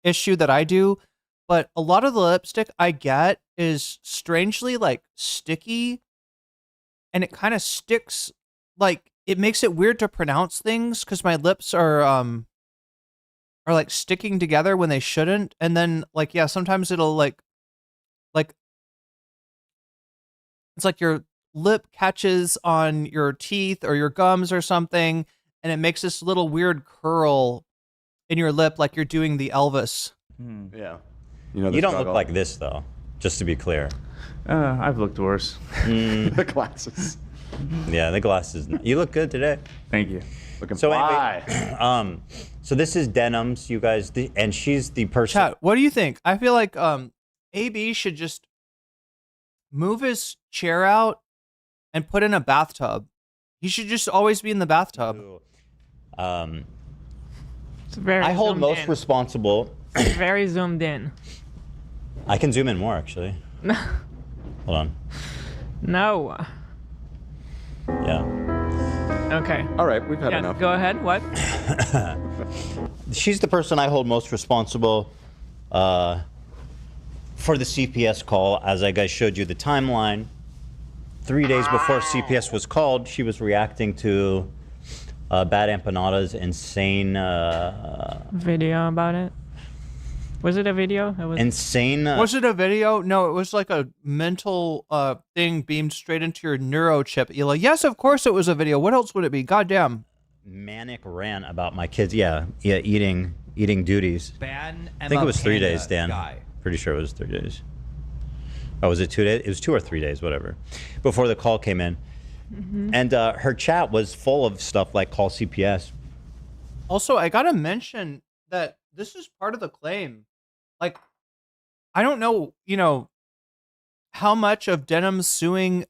issue that I do, but a lot of the lipstick I get is strangely like sticky, and it kind of sticks. Like it makes it weird to pronounce things because my lips are like sticking together when they shouldn't, and then like sometimes it'll like it's like your lip catches on your teeth or your gums or something, and it makes this little weird curl in your lip like you're doing the Elvis. Yeah. You don't look like this though, just to be clear. I've looked worse. The glasses. Yeah, the glasses. You look good today. Thank you. Looking So fly. anyway, so this is Denims, you guys, and she's the person. Chat, what do you think? I feel like AB should just move his chair out and put in a bathtub. He should just always be in the bathtub. It's very. I hold zoomed most in. responsible. It's very zoomed in. I can zoom in more actually. Hold on. No. Yeah. Okay. All right, we've had Yeah, enough. go ahead. What? She's the person I hold most responsible for the CPS call. As I guys showed you the timeline, 3 days before CPS was called, she was reacting to Bad Empanada's insane video about it. Was it a video? It was insane. Was it a video? No, it was like a mental thing beamed straight into your neurochip. You're like, yes, of course it was a video. What else would it be? Goddamn. Manic rant about my kids. Yeah, eating duties. I think it was 3 days, Dan. Pretty sure it was 3 days. Oh, was it 2 days? It was 2 or 3 days, whatever. Before the call came in. And her chat was full of stuff like call CPS. Also, I gotta mention that this is part of the claim. Like, I don't know, how much of Denims suing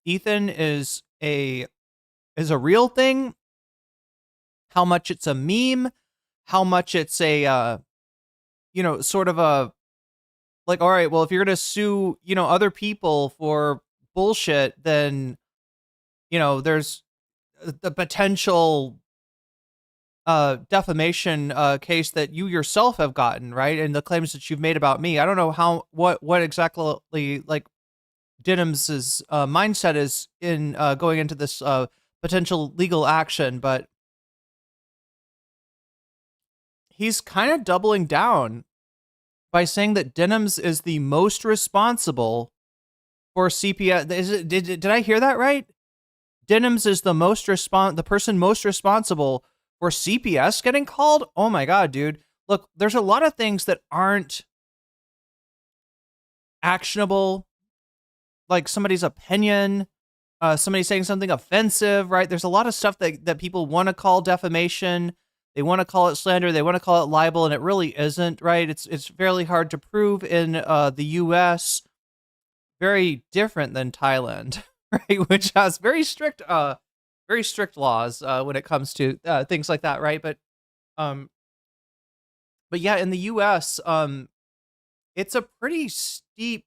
Ethan is a real thing, how much it's a meme, how much it's a sort of a like, all right, well, if you're gonna sue, other people for bullshit, then there's the potential defamation case that you yourself have gotten, right? And the claims that you've made about me. I don't know what exactly like Denims's mindset is in going into this potential legal action, but he's kind of doubling down by saying that Denims is the most responsible for CPS. Did I hear that right? Denims is the person most responsible for CPS getting called? Oh my God, dude. Look, there's a lot of things that aren't actionable, like somebody's opinion, somebody saying something offensive, right? There's a lot of stuff that people want to call defamation. They want to call it slander. They want to call it libel, and it really isn't, right? It's fairly hard to prove in the U.S. Very different than Thailand, right? Which has very strict laws when it comes to things like that, right? But yeah, in the U.S., it's a pretty steep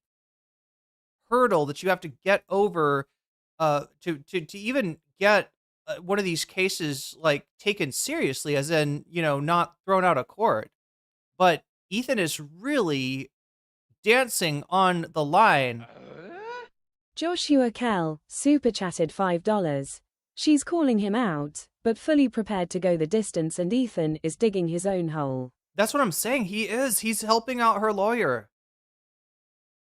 hurdle that you have to get over to even get one of these cases like taken seriously, as in not thrown out of court. But Ethan is really dancing on the line. Joshua Kell super chatted $5. She's calling him out, but fully prepared to go the distance, and Ethan is digging his own hole. That's what I'm saying. He's helping out her lawyer.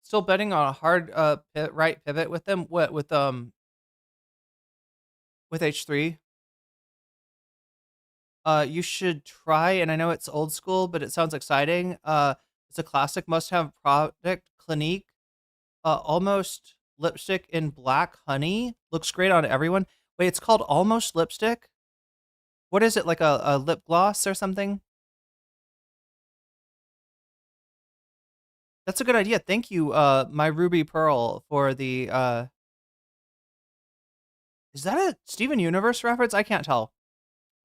Still betting on a hard right pivot with them. What with H3? You should try, and I know it's old school, but it sounds exciting. It's a classic must-have product. Clinique, almost lipstick in black honey. Looks great on everyone. Wait, it's called Almost Lipstick? What is it, like a lip gloss or something? That's a good idea. Thank you, my Ruby Pearl, for the... Is that a Steven Universe reference? I can't tell.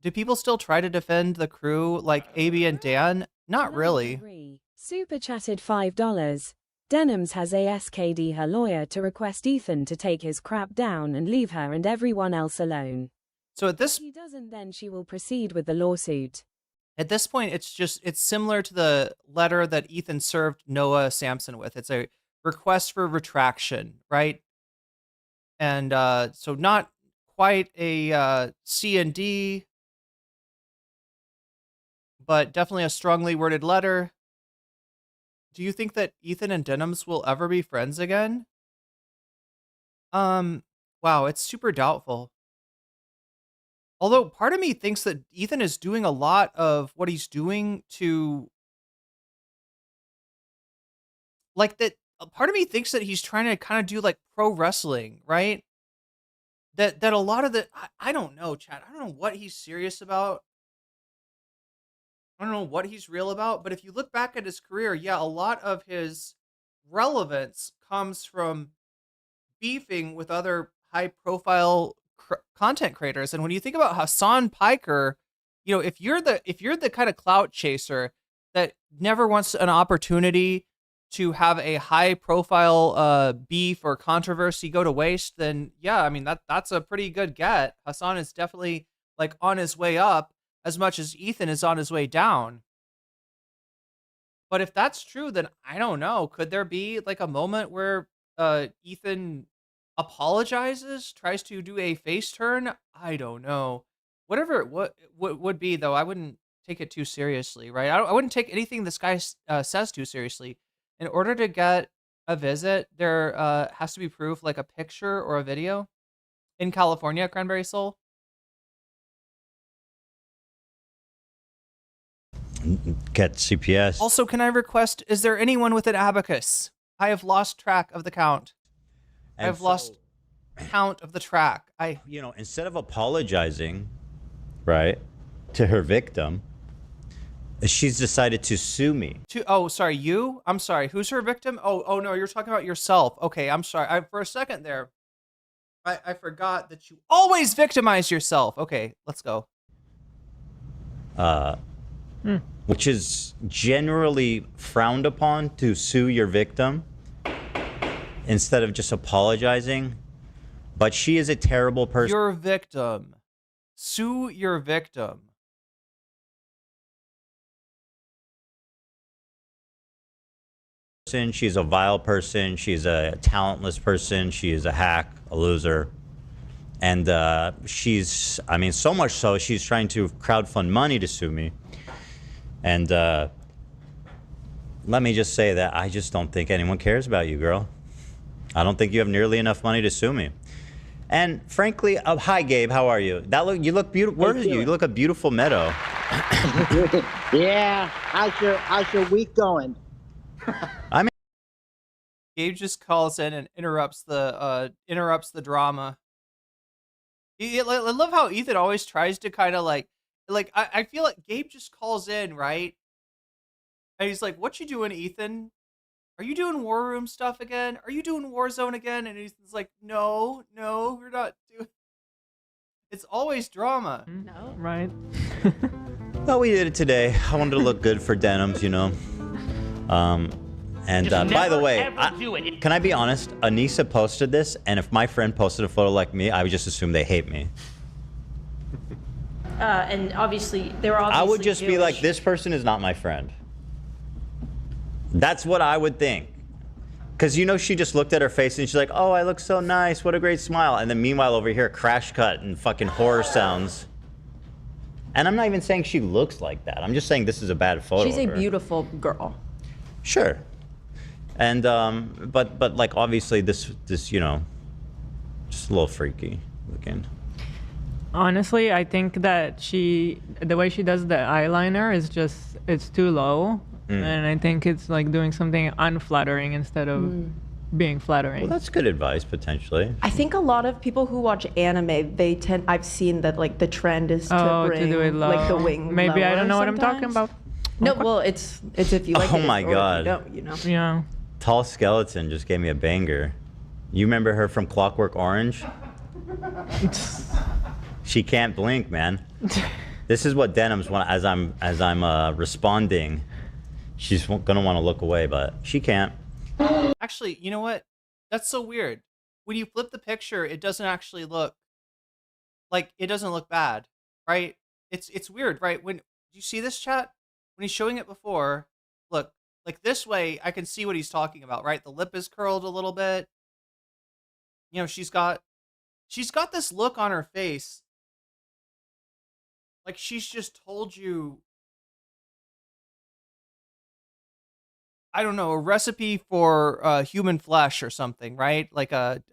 Do people still try to defend the crew like AB and Dan? Not really. Super chatted $5. Denims has asked her lawyer to request Ethan to take his crap down and leave her and everyone else alone. So at this... If he doesn't, then she will proceed with the lawsuit. At this point, it's similar to the letter that Ethan served Noah Sampson with. It's a request for retraction, right? And so not quite a C and D, but definitely a strongly worded letter. Do you think that Ethan and Denims will ever be friends again? Wow, it's super doubtful. Although part of me thinks that Ethan is doing a lot of what he's doing to, like, that part of me thinks that he's trying to kind of do like pro wrestling, right? That a lot of the, I don't know, Chad. I don't know what he's serious about. I don't know what he's real about, but if you look back at his career, yeah, a lot of his relevance comes from beefing with other high-profile content creators. And when you think about Hasan Piker, if you're the kind of clout chaser that never wants an opportunity to have a high-profile beef or controversy go to waste, then yeah, I mean that's a pretty good get. Hasan is definitely like on his way up, as much as Ethan is on his way down. But if that's true, then I don't know. Could there be like a moment where Ethan apologizes, tries to do a face turn? I don't know. whatever what would be though, I wouldn't take it too seriously, right? I wouldn't take anything this guy says too seriously. In order to get a visit, there has to be proof, like a picture or a video. In California, Cranberry Soul. Get CPS. Also, can I request, is there anyone with an abacus? I have lost track of the count. I have lost count of the track. You know, instead of apologizing, right, to her victim, she's decided to sue me. Oh, sorry, you? I'm sorry. Who's her victim? Oh no, you're talking about yourself. Okay, I'm sorry. For a second there, I forgot that you always victimize yourself. Okay, let's go. Which is generally frowned upon, to sue your victim instead of just apologizing. But she is a terrible person. Your victim. Sue your victim. She's a vile person. She's a talentless person. She is a hack, a loser. And she's, I mean, so much so, she's trying to crowdfund money to sue me. And let me just say that I just don't think anyone cares about you, girl. I don't think you have nearly enough money to sue me. And frankly, hi, Gabe, how are you? You look beautiful. Where are you? You look a beautiful meadow. Yeah, how's your week going? I mean, Gabe just calls in and interrupts the drama. I love how Ethan always tries to kind of like I feel like Gabe just calls in, right? And he's like, "What you doing, Ethan? Are you doing War Room stuff again? Are you doing Warzone again?" And he's like, "No, we're not doing." It's always drama. No. Right. Well, we did it today. I wanted to look good for Denims, you know. And by the way, can I be honest? Anissa posted this, and if my friend posted a photo like me, I would just assume they hate me. And obviously, they were obviously I would just be Jewish. like, this person is not my friend. That's what I would think. Because, you know, she just looked at her face and she's like, oh, I look so nice. What a great smile. And then meanwhile over here, crash cut and fucking horror sounds. And I'm not even saying she looks like that. I'm just saying this is a bad photo. She's of a her. beautiful girl. Sure. And, but like, obviously this, you know, just a little freaky looking. Honestly, I think that the way she does the eyeliner is just, it's too low. And I think it's like doing something unflattering instead of being flattering. Well, that's good advice, potentially. I think a lot of people who watch anime, I've seen that like the trend is to bring do it low. like the wing Maybe I don't know lower what I'm talking sometimes. about. No, well, it's if you like Oh it, my or if God. you don't, you know. Yeah. Tall Skeleton just gave me a banger. You remember her from Clockwork Orange? She can't blink, man. This is what Denims want. As I'm responding, she's gonna want to look away, but she can't. Actually, you know what? That's so weird. When you flip the picture, it doesn't actually look like, it doesn't look bad, right? It's weird, right? When you see this, chat, when he's showing it before, look, like this way, I can see what he's talking about, right? The lip is curled a little bit. You know, she's got this look on her face, like she's just told you, I don't know, a recipe for human flesh or something, right? Like a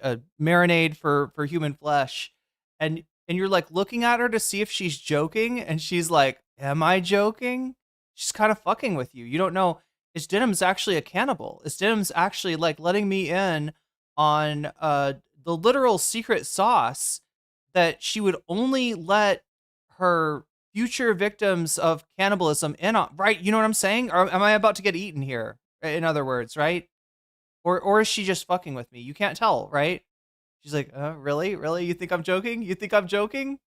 marinade for human flesh. And you're like looking at her to see if she's joking. And she's like, am I joking? She's kind of fucking with you. You don't know, is Denims actually a cannibal? Is Denims actually like letting me in on the literal secret sauce that she would only let her future victims of cannibalism in on, right? You know what I'm saying? Or am I about to get eaten here? In other words, right? Or is she just fucking with me? You can't tell, right? She's like, really? Really? You think I'm joking? You think I'm joking?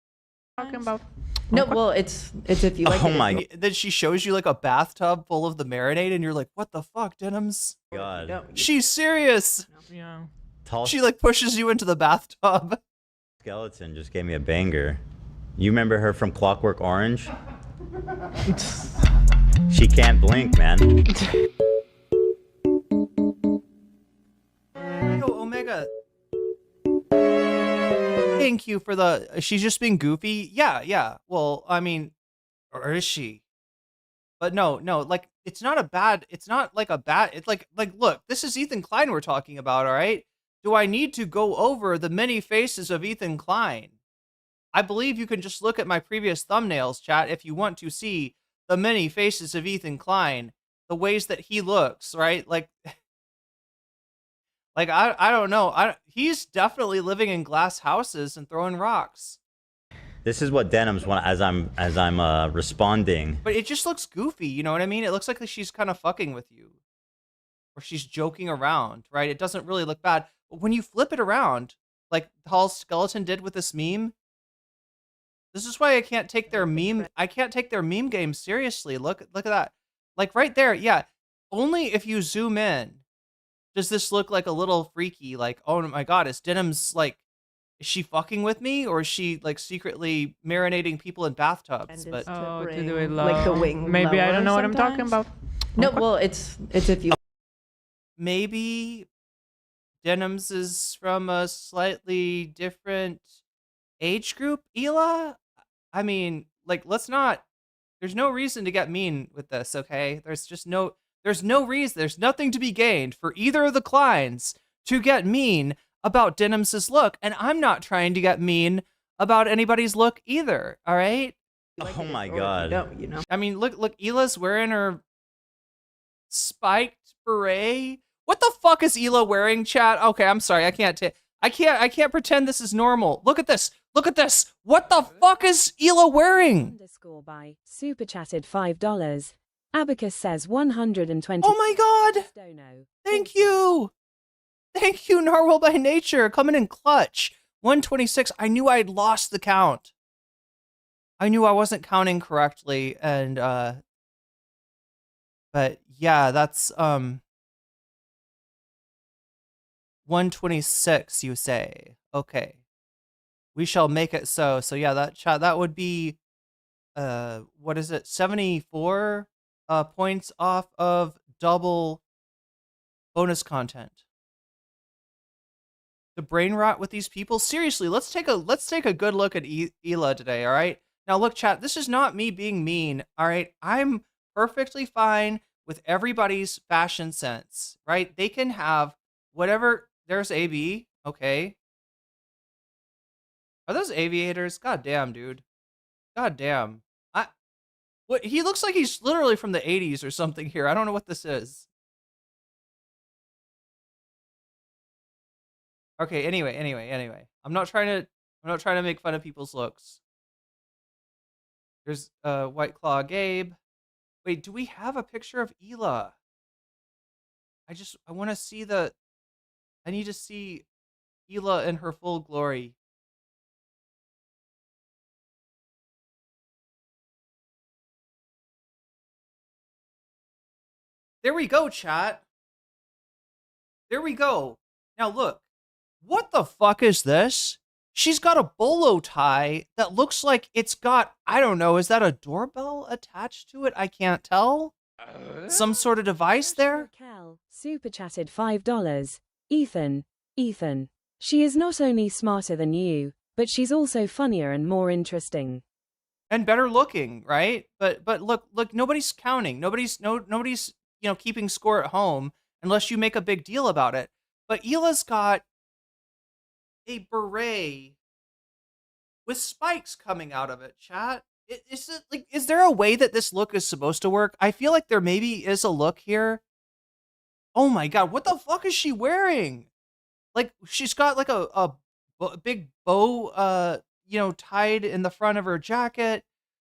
Talking about. No, well, it's if you like Oh it. my Then she shows you like a bathtub full of the marinade, and you're like, what the fuck, Denims? God. She's serious. Yeah. Tall She like pushes you into the bathtub. Skeleton just gave me a banger. You remember her from Clockwork Orange? She can't blink, man. Yo, Omega. Hey, Thank you for the. She's just being goofy. Yeah. Well, I mean, or is she? But no. Like, it's not a bad. It's not like a bad. It's like look, this is Ethan Klein we're talking about. All right. Do I need to go over the many faces of Ethan Klein? I believe you can just look at my previous thumbnails, chat, if you want to see the many faces of Ethan Klein, the ways that he looks, right? Like I don't know. He's definitely living in glass houses and throwing rocks. This is what Denims want as I'm responding. But it just looks goofy, you know what I mean? It looks like she's kind of fucking with you. Or she's joking around, right? It doesn't really look bad. But when you flip it around, like Hall's skeleton did with this meme, this is why I can't take their meme. I can't take their meme game seriously. Look at that. Like right there, yeah. Only if you zoom in does this look like a little freaky. Like, oh my god, is Denims like, is she fucking with me, or is she like secretly marinating people in bathtubs? But to do it low. Like the wing. Maybe I don't know what I'm talking about. No, well, it's if you. Maybe Denims is from a slightly different age group, Ela? I mean, like, let's not, there's no reason to get mean with this, okay? There's no reason, there's nothing to be gained for either of the Kleins to get mean about Denims' look, and I'm not trying to get mean about anybody's look either, all right? Oh my god. You know. I mean, look, Ela's wearing her spiked beret. What the fuck is Ela wearing, chat? Okay, I'm sorry, I can't pretend this is normal. Look at this. What the fuck is Ela wearing? Underscore by super chatted $5. Abacus says 120. Oh my god! Thank you, Narwhal by Nature, coming in clutch. 126. I knew I'd lost the count. I knew I wasn't counting correctly, and but yeah, that's 126. You say, okay. We shall make it so. So yeah, that would be, what is it? 74 points off of double bonus content. The brain rot with these people. Seriously, let's take a good look at Ela today. All right. Now look, chat. This is not me being mean. All right. I'm perfectly fine with everybody's fashion sense. Right. They can have whatever. There's AB. Okay. Are those aviators? God damn, dude. God damn. What, he looks like he's literally from the 80s or something here. I don't know what this is. Okay, anyway. I'm not trying to make fun of people's looks. There's White Claw Gabe. Wait, do we have a picture of Ela? I want to see I need to see Ela in her full glory. There we go, chat. There we go. Now look, what the fuck is this? She's got a bolo tie that looks like it's got, I don't know, is that a doorbell attached to it? I can't tell. Some sort of device there? Cal super chatted $5. Ethan. She is not only smarter than you, but she's also funnier and more interesting. And better looking, right? But look, nobody's counting. Nobody's keeping score at home unless you make a big deal about it. But Ela's got a beret with spikes coming out of it, chat. Is there a way that this look is supposed to work? I feel like there maybe is a look here. Oh my god, what the fuck is she wearing? Like, she's got like a big bow, tied in the front of her jacket.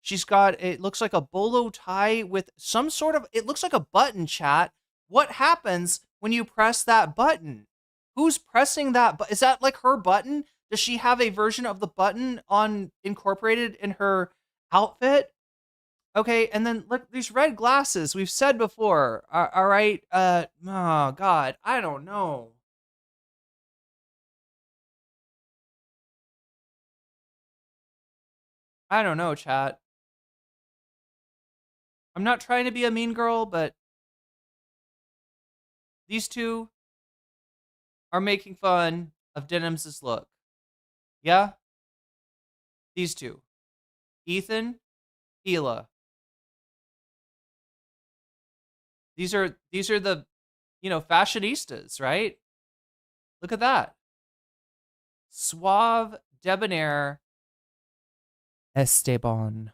She's got, it looks like a bolo tie with some sort of, it looks like a button, chat. What happens when you press that button? Who's pressing that? Is that like her button? Does she have a version of the button incorporated in her outfit? Okay, and then look, these red glasses, we've said before. All right, oh god, I don't know. I don't know, chat. I'm not trying to be a mean girl, but these two are making fun of Denims' look. Yeah? These two. Ethan, Hila. These are the, fashionistas, right? Look at that. Suave, debonair, Esteban.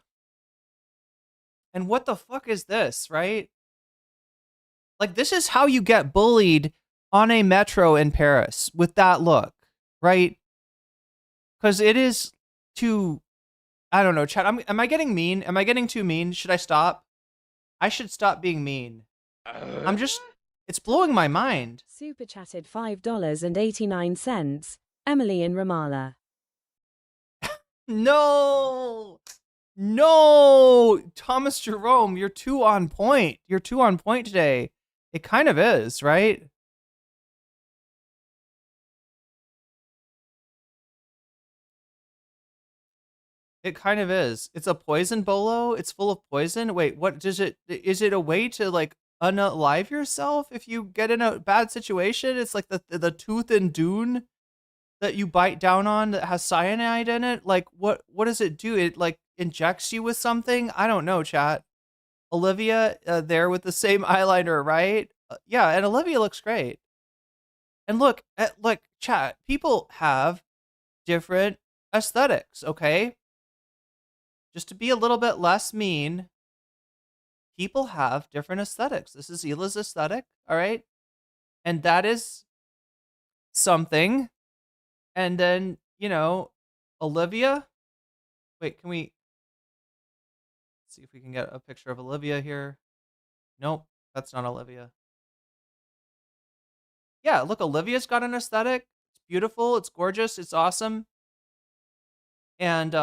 And what the fuck is this, right? Like, this is how you get bullied on a metro in Paris with that look, right? Because it is too, I don't know, chat. Am I getting mean? Am I getting too mean? Should I stop? I should stop being mean. It's blowing my mind. Super chatted $5.89. Emily in Ramallah. No, Thomas Jerome, you're too on point. You're too on point today. It kind of is, right? It kind of is. It's a poison bolo. It's full of poison. Wait, what is it a way to like unalive yourself if you get in a bad situation? It's like the tooth and dune that you bite down on that has cyanide in it. Like what does it do? It like injects you with something? I don't know, chat. Olivia there with the same eyeliner, right? Yeah, and Olivia looks great. And look, chat, people have different aesthetics, okay? Just to be a little bit less mean, people have different aesthetics. This is Hila's aesthetic, all right? And that is something. And then, Olivia. Wait, can we see if we can get a picture of Olivia here? Nope, that's not Olivia. Yeah, look, Olivia's got an aesthetic. It's beautiful, it's gorgeous, it's awesome. And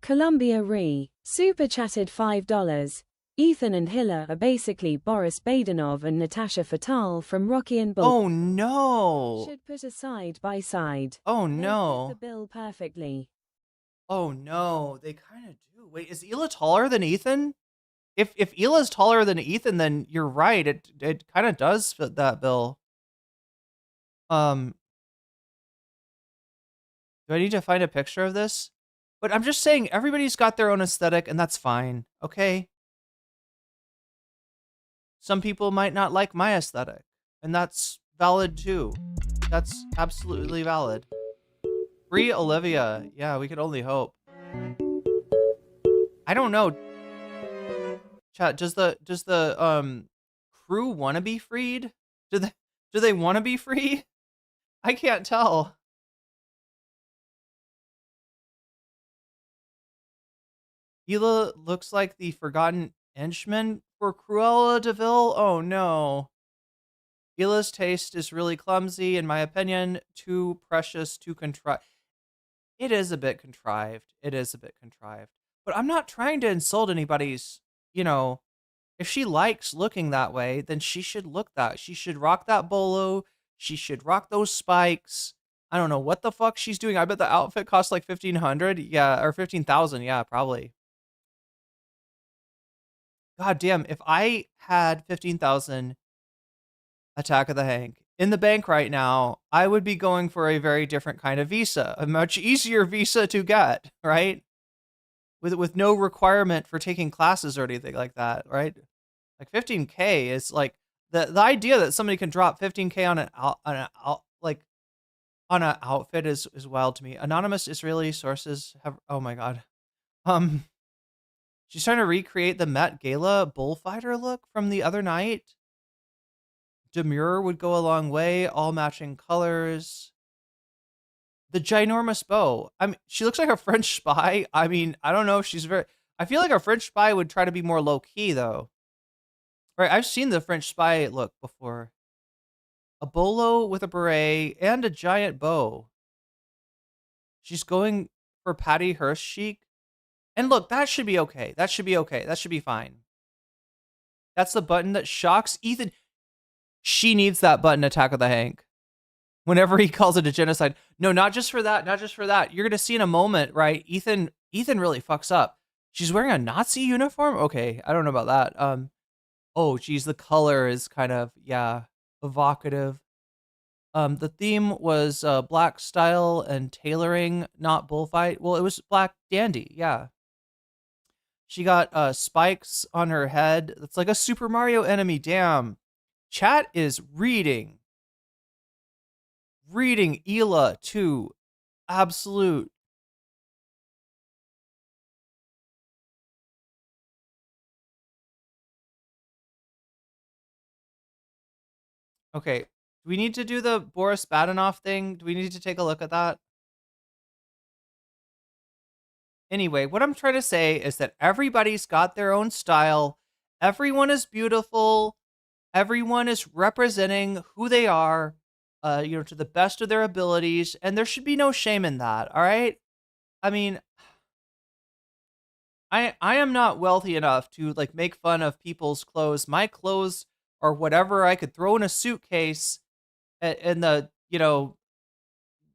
Columbia Re. Super chatted $5. Ethan and Hila are basically Boris Badenov and Natasha Fatal from Rocky and Bull. Oh no! Should put a side by side. Oh They no! fit the bill perfectly. Oh no, they kind of do. Wait, is Hila taller than Ethan? If Hila's taller than Ethan, then you're right. It kind of does fit that bill. Do I need to find a picture of this? But I'm just saying, everybody's got their own aesthetic, and that's fine. Okay. Some people might not like my aesthetic, and that's valid too. That's absolutely valid. Free Olivia. Yeah, we could only hope. I don't know. Chat, does the crew want to be freed? Do they want to be free? I can't tell. Hila looks like the forgotten henchman for Cruella de Vil. Oh no. Hila's taste is really clumsy, in my opinion. Too precious, too contrived. It is a bit contrived. It is a bit contrived. But I'm not trying to insult anybody's, if she likes looking that way, then she should look that. She should rock that bolo. She should rock those spikes. I don't know what the fuck she's doing. I bet the outfit costs like 1,500. Yeah, or 15,000. Yeah, probably. God damn, if I had 15,000 Attack of the Hank in the bank right now, I would be going for a very different kind of visa, a much easier visa to get, right? With no requirement for taking classes or anything like that, right? Like 15K is like the idea that somebody can drop 15K on an outfit is wild to me. Anonymous Israeli sources have, oh my god. She's trying to recreate the Met Gala bullfighter look from the other night. Demure would go a long way, all matching colors. The ginormous bow. I mean, she looks like a French spy. I mean, I don't know if she's I feel like a French spy would try to be more low-key, though. Right, I've seen the French spy look before. A bolo with a beret and a giant bow. She's going for Patty Hearst chic. And look, that should be okay. That should be okay. That should be fine. That's the button that shocks Ethan. She needs that button, Attack of the Hank. Whenever he calls it a genocide. No, not just for that. Not just for that. You're going to see in a moment, right? Ethan really fucks up. She's wearing a Nazi uniform? Okay, I don't know about that. Oh, geez, the color is kind of, yeah, evocative. The theme was black style and tailoring, not bullfight. Well, it was black dandy, yeah. She got spikes on her head. It's like a Super Mario enemy. Damn. Chat is reading Ela to absolute. Okay. Do we need to do the Boris Badenov thing? Do we need to take a look at that? Anyway, what I'm trying to say is that everybody's got their own style. Everyone is beautiful. Everyone is representing who they are, to the best of their abilities. And there should be no shame in that. All right. I mean, I am not wealthy enough to like make fun of people's clothes. My clothes are whatever I could throw in a suitcase in the,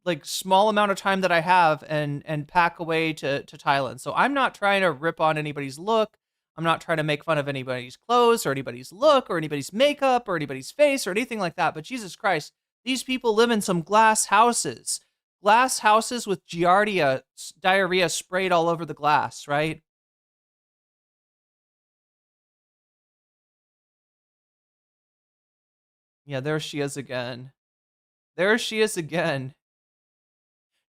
like small amount of time that I have and pack away to Thailand. So I'm not trying to rip on anybody's look. I'm not trying to make fun of anybody's clothes or anybody's look or anybody's makeup or anybody's face or anything like that. But Jesus Christ, these people live in some glass houses with giardia, diarrhea sprayed all over the glass, right? Yeah, there she is again. There she is again.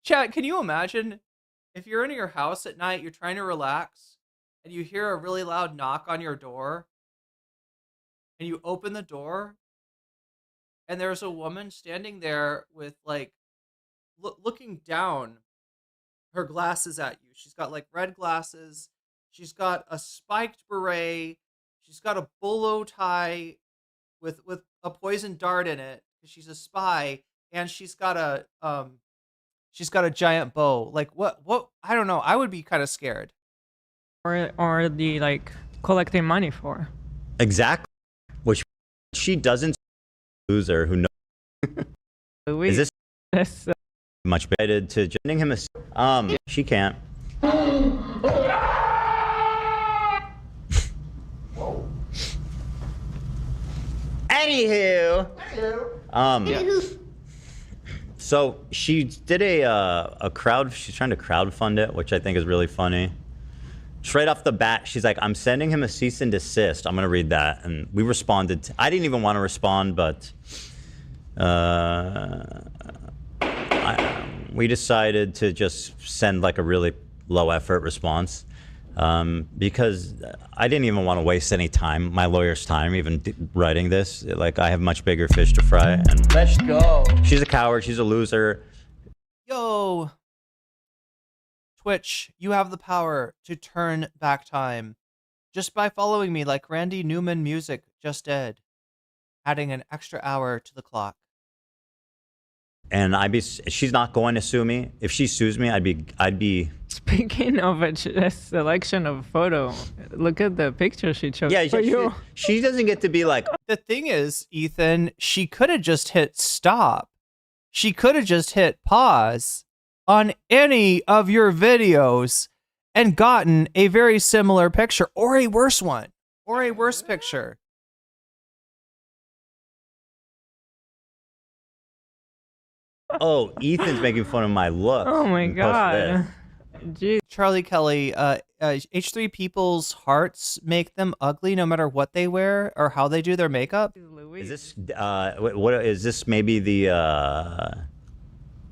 Chat, can you imagine if you're in your house at night, you're trying to relax, and you hear a really loud knock on your door, and you open the door, and there's a woman standing there with, like, looking down her glasses at you. She's got, like, red glasses. She's got a spiked beret. She's got a bolo tie with a poison dart in it, because she's a spy, and she's got a giant bow. Like, what I don't know. I would be kind of scared. Or the like collecting money for. Exactly. Which she doesn't. Loser who knows. Is this much better to joining him? She can't. Anywho. So she did a crowd. She's trying to crowdfund it, which I think is really funny. Straight off the bat, she's like, "I'm sending him a cease and desist." I'm gonna read that, and we responded. I didn't even want to respond, but we decided to just send like a really low effort response. Because I didn't even want to waste any time, my lawyer's time, even writing this. Like, I have much bigger fish to fry. And let's go. She's a coward. She's a loser. Yo, Twitch, you have the power to turn back time just by following me like Randy Newman Music just did, adding an extra hour to the clock. And she's not going to sue me. If she sues me, I'd be. Speaking of a selection of photo, look at the picture she chose for you. She doesn't get to be like. The thing is, Ethan, she could have just hit stop. She could have just hit pause on any of your videos and gotten a very similar picture or a worse one or a worse picture. Oh, Ethan's making fun of my look. Oh my god. Jeez. Charlie Kelly, H3 people's hearts make them ugly no matter what they wear or how they do their makeup. Is this what is this maybe the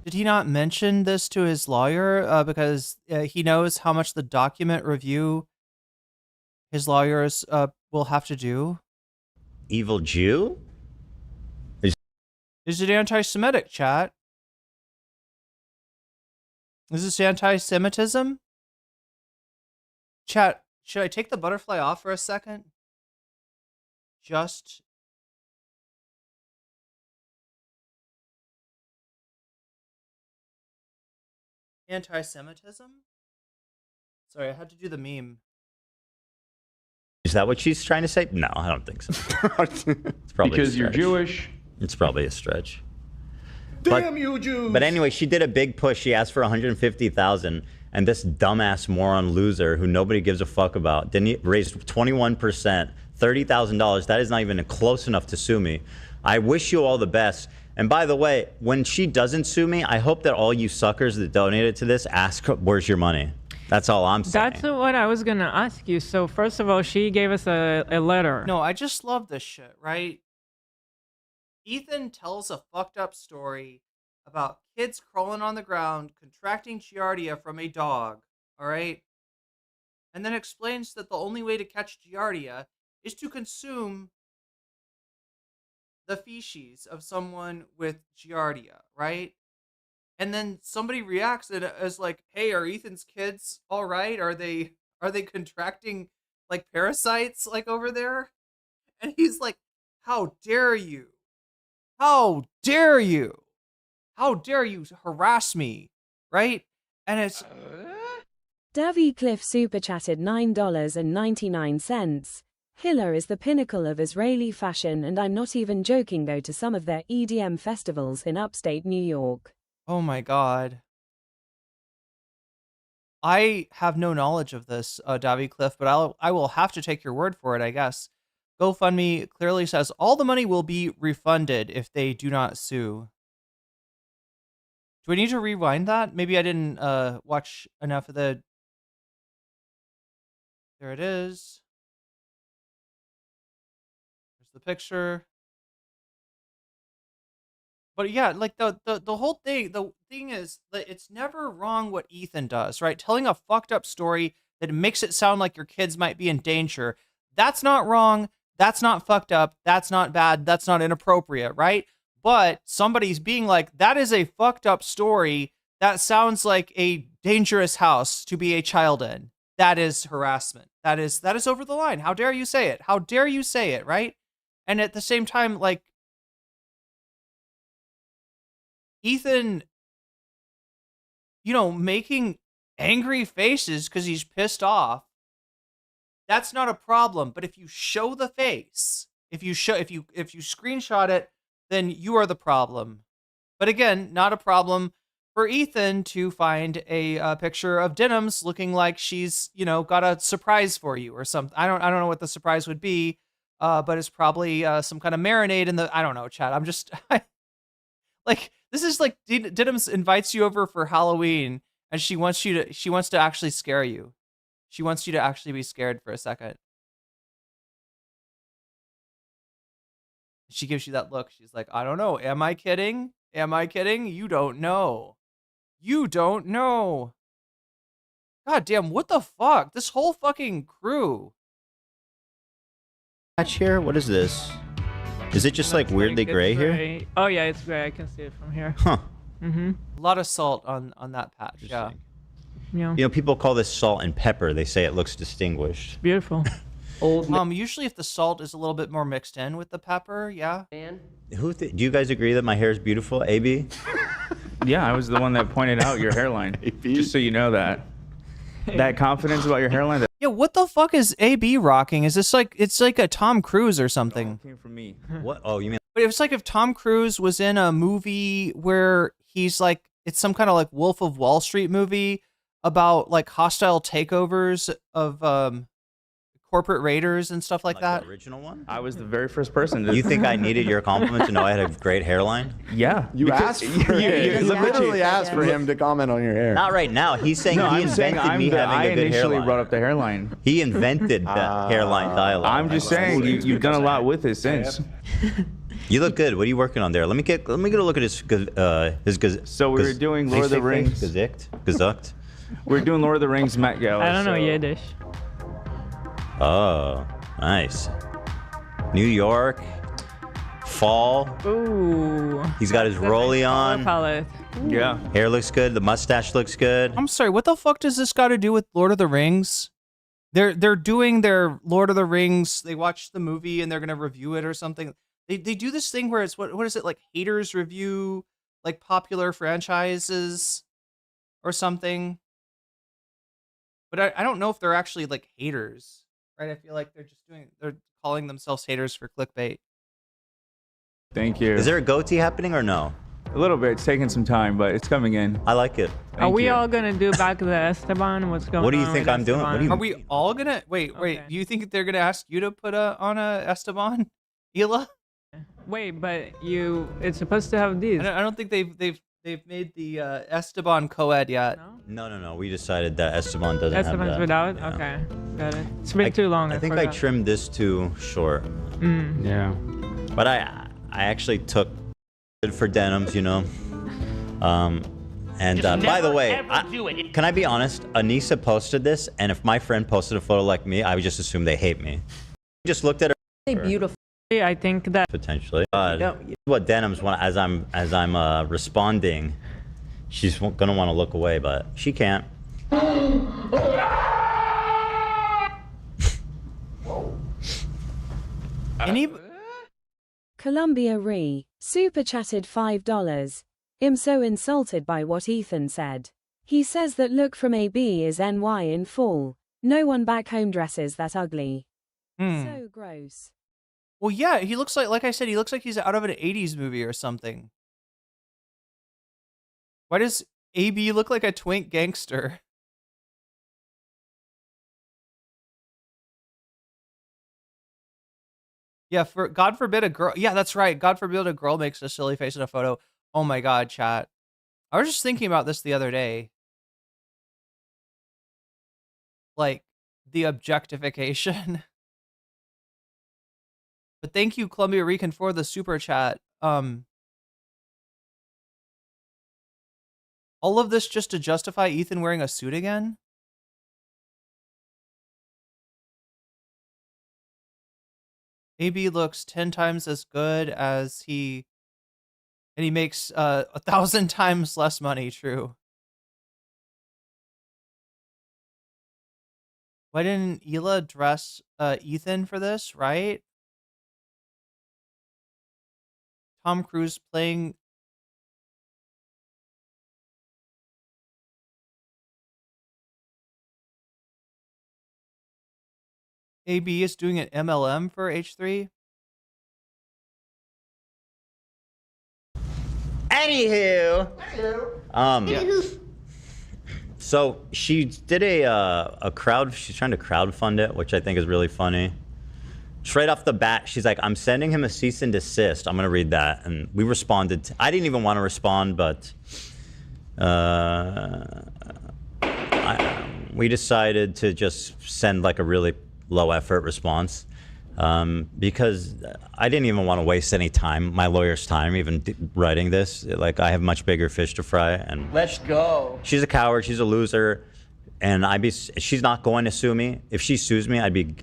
Did he not mention this to his lawyer because he knows how much the document review his lawyers will have to do? Evil Jew? Is it anti-Semitic, chat? Is this anti-Semitism? Chat, should I take the butterfly off for a second? Just... Anti-Semitism? Sorry, I had to do the meme. Is that what she's trying to say? No, I don't think so. It's probably because you're Jewish. It's probably a stretch. Damn you, Jews! But anyway, she did a big push. She asked for $150,000, and this dumbass moron loser who nobody gives a fuck about didn't raise 21%, $30,000. That is not even close enough to sue me. I wish you all the best. And by the way, when she doesn't sue me, I hope that all you suckers that donated to this ask her, where's your money? That's all I'm saying. That's what I was going to ask you. So first of all, she gave us a letter. No, I just love this shit, right? Ethan tells a fucked up story about kids crawling on the ground, contracting Giardia from a dog, all right? And then explains that the only way to catch Giardia is to consume the feces of someone with Giardia, right? And then somebody reacts and is like, "Hey, are Ethan's kids all right? Are they contracting like parasites like over there?" And he's like, "How dare you? How dare you? How dare you harass me?" Right? And it's Davy Cliff super chatted $9.99. Hilla is the pinnacle of Israeli fashion, and I'm not even joking. Go to some of their EDM festivals in upstate New York. Oh my god. I have no knowledge of this, Davy Cliff, but I will have to take your word for it, I guess. GoFundMe clearly says all the money will be refunded if they do not sue. Do I need to rewind that? Maybe I didn't watch enough of the... There it is. There's the picture. But yeah, like the whole thing, the thing is that it's never wrong what Ethan does, right? Telling a fucked up story that makes it sound like your kids might be in danger. That's not wrong. That's not fucked up. That's not bad. That's not inappropriate, right? But somebody's being like, that is a fucked up story. That sounds like a dangerous house to be a child in. That is harassment. That is over the line. How dare you say it? How dare you say it, right? And at the same time, like, Ethan, making angry faces because he's pissed off, that's not a problem. But if you show the face, if you screenshot it, then you are the problem. But again, not a problem for Ethan to find a picture of Denims looking like she's, got a surprise for you or something. I don't know what the surprise would be, but it's probably some kind of marinade in the, I don't know, chat. I'm just, like, this is like Denims invites you over for Halloween and she wants to actually scare you. She wants you to actually be scared for a second. She gives you that look. She's like, I don't know. Am I kidding? Am I kidding? You don't know. You don't know. God damn, what the fuck? This whole fucking crew. Patch here? What is this? Is it just like weirdly gray here? Oh yeah, it's gray. I can see it from here. Huh. Mm-hmm. A lot of salt on that patch. Yeah. Yeah. People call this salt and pepper. They say it looks distinguished. Beautiful. Usually if the salt is a little bit more mixed in with the pepper, yeah. Do you guys agree that my hair is beautiful, AB? Yeah, I was the one that pointed out your hairline. Just so you know that. That confidence about your hairline. Yeah, what the fuck is AB rocking? Is this like, it's like a Tom Cruise or something? Came from me. What? Oh, you mean? But it was like if Tom Cruise was in a movie where he's like, it's some kind of like Wolf of Wall Street movie about like hostile takeovers of corporate raiders and stuff like that. The original one? I was the very first person. You think I needed your compliment to know I had a great hairline? Yeah. You asked for you literally asked for him to comment on your hair. Not right now. He's saying he invented me having a good hairline. I initially brought up the hairline. He invented the hairline dialogue. I'm just saying you've done a lot with it since. You look good. What are you working on there? Let me get a look at his So we were doing Lord of the Rings. Gazucked. We're doing Lord of the Rings Met Gala. I don't know Yiddish. Oh, nice. New York, fall. Ooh. He's got his rolly on. Palette. Yeah. Hair looks good. The mustache looks good. I'm sorry, what the fuck does this got to do with Lord of the Rings? They're doing their Lord of the Rings. They watch the movie and they're gonna review it or something. They do this thing where it's what is it, like haters review like popular franchises or something. But I don't know if they're actually like haters. Right, I feel like they're calling themselves haters for clickbait. Thank you. Is there a goatee happening or no? A little bit. It's taking some time, but it's coming in. I like it. Are we all gonna do back the Esteban? What's going on? What do you think I'm doing? Esteban? What do Are we all gonna wait? Do you think they're gonna ask you to put on a Esteban, Hila? Wait, but it's supposed to have these. I don't think they've made the Esteban co-ed yet. No. We decided that Esteban doesn't have that. Esteban's without? Yeah. Okay, got it. It's been too long. I think I trimmed this too short. Yeah. But I actually took it for denims, you know. And by the way, can I be honest? Anissa posted this, and if my friend posted a photo like me, I would just assume they hate me. Just looked at her. They beautiful. I think that potentially. What denims want as I'm responding, she's gonna want to look away, but she can't. Columbia Re super chatted $5. I'm so insulted by what Ethan said. He says that look from AB is NY in fall. No one back home dresses that ugly. So gross. Well, yeah, he looks like I said, he looks like he's out of an 80s movie or something. Why does AB look like a twink gangster? Yeah, for God forbid a girl. Yeah, that's right. God forbid a girl makes a silly face in a photo. Oh my God, chat. I was just thinking about this the other day. Like, the objectification. But thank you, Columbia Recon, for the super chat. All of this just to justify Ethan wearing a suit again? AB looks 10 times as good as he... And he makes 1,000 times less money, true. Why didn't Hila dress Ethan for this, right? Tom Cruise playing... AB is doing an MLM for H3? Anywho. So she did a crowd. She's trying to crowdfund it, which I think is really funny. Straight off the bat, she's like, "I'm sending him a cease and desist." I'm gonna read that, and we responded. I didn't even want to respond, but we decided to just send like a really low effort response. Because I didn't even want to waste any time, my lawyer's time, even writing this. Like, I have much bigger fish to fry. And let's go. She's a coward. She's a loser, and she's not going to sue me. If she sues me, I'd be.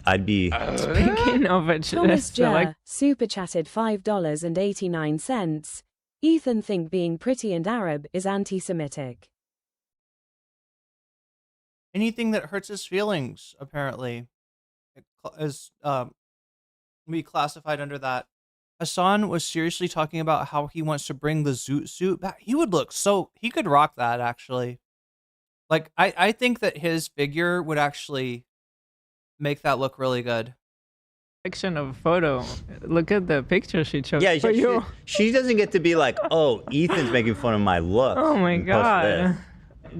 Speaking of it, Thomas J. super chatted $5.89. Ethan think being pretty and Arab is anti-Semitic. Anything that hurts his feelings, apparently, is be classified under that. Hasan was seriously talking about how he wants to bring the zoot suit back. He would look he could rock that, actually. Like, I think that his figure would actually make that look really good. Section of a photo. Look at the picture she chose. Yeah, she doesn't get to be like, "Oh, Ethan's making fun of my look." Oh my God.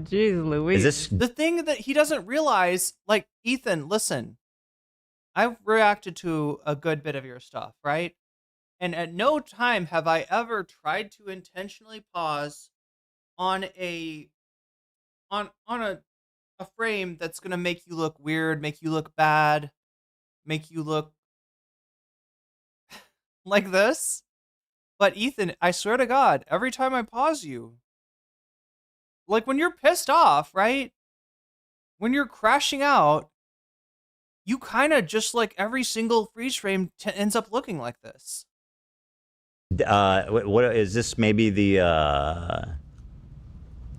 Jeez Louise. Is this the thing that he doesn't realize? Like, Ethan, listen. I've reacted to a good bit of your stuff, right? And at no time have I ever tried to intentionally pause on a frame that's gonna make you look weird, make you look bad, make you look like this. But Ethan, I swear to God, every time I pause you, like when you're pissed off, right? When you're crashing out, you kind of just like every single freeze frame ends up looking like this. what is this? Maybe the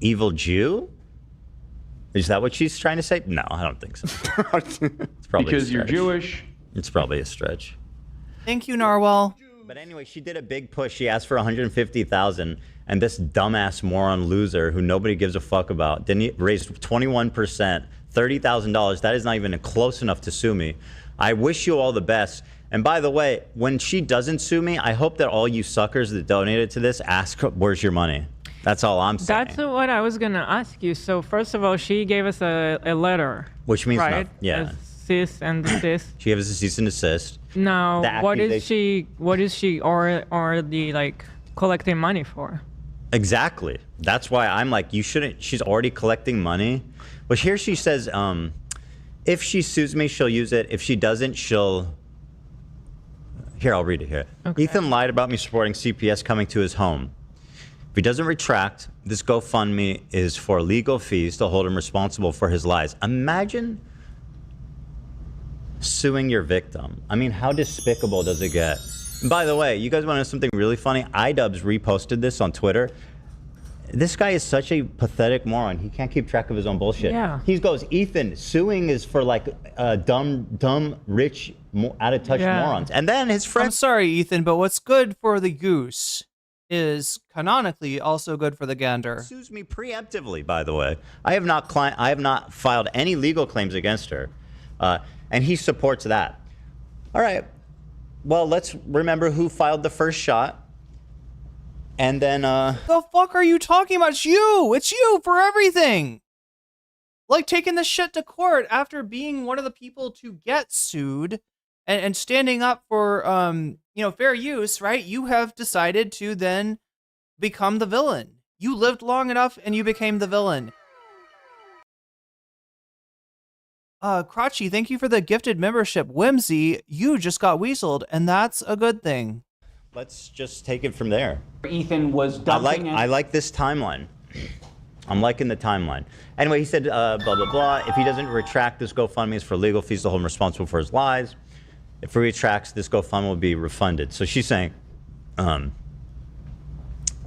evil Jew? Is that what she's trying to say? No, I don't think so. It's probably because you're Jewish. It's probably a stretch. Thank you, Narwhal. But anyway, she did a big push. She asked for 150,000, and this dumbass moron loser who nobody gives a fuck about didn't raise 21%, $30,000. That is not even close enough to sue me. I wish you all the best. And by the way, when she doesn't sue me, I hope that all you suckers that donated to this ask, "Where's your money?" That's all I'm saying. That's what I was gonna ask you. So first of all, she gave us a letter, which means right? Yeah. A cease and desist. She gave us a cease and desist. Now, what is she already like collecting money for? Exactly. That's why I'm like, you shouldn't. She's already collecting money. But here she says, if she sues me, she'll use it. If she doesn't, she'll. Here, I'll read it here. Okay. Ethan lied about me supporting CPS coming to his home. If he doesn't retract, this GoFundMe is for legal fees to hold him responsible for his lies. Imagine suing your victim. I mean, how despicable does it get? And by the way, you guys want to know something really funny? iDubbbz reposted this on Twitter. This guy is such a pathetic moron. He can't keep track of his own bullshit. Yeah. He goes, Ethan, suing is for like dumb, rich, out-of-touch morons. And then his friend... I'm sorry, Ethan, but what's good for the goose is canonically also good for the gander. Sues me preemptively, by the way. I have not filed any legal claims against her. And he supports that. All right. Well, let's remember who filed the first shot. And then, The fuck are you talking about? It's you! It's you for everything! Like taking this shit to court after being one of the people to get sued and standing up for, fair use, right? You have decided to then become the villain. You lived long enough and you became the villain. Crotchy, thank you for the gifted membership. Whimsy, you just got weaseled, and that's a good thing. Let's just take it from there. Ethan was dumping. I like this timeline. I'm liking the timeline. Anyway, he said, blah, blah, blah. If he doesn't retract, this GoFundMe is for legal fees to hold him responsible for his lies. If he retracts, this GoFundMe will be refunded. So she's saying,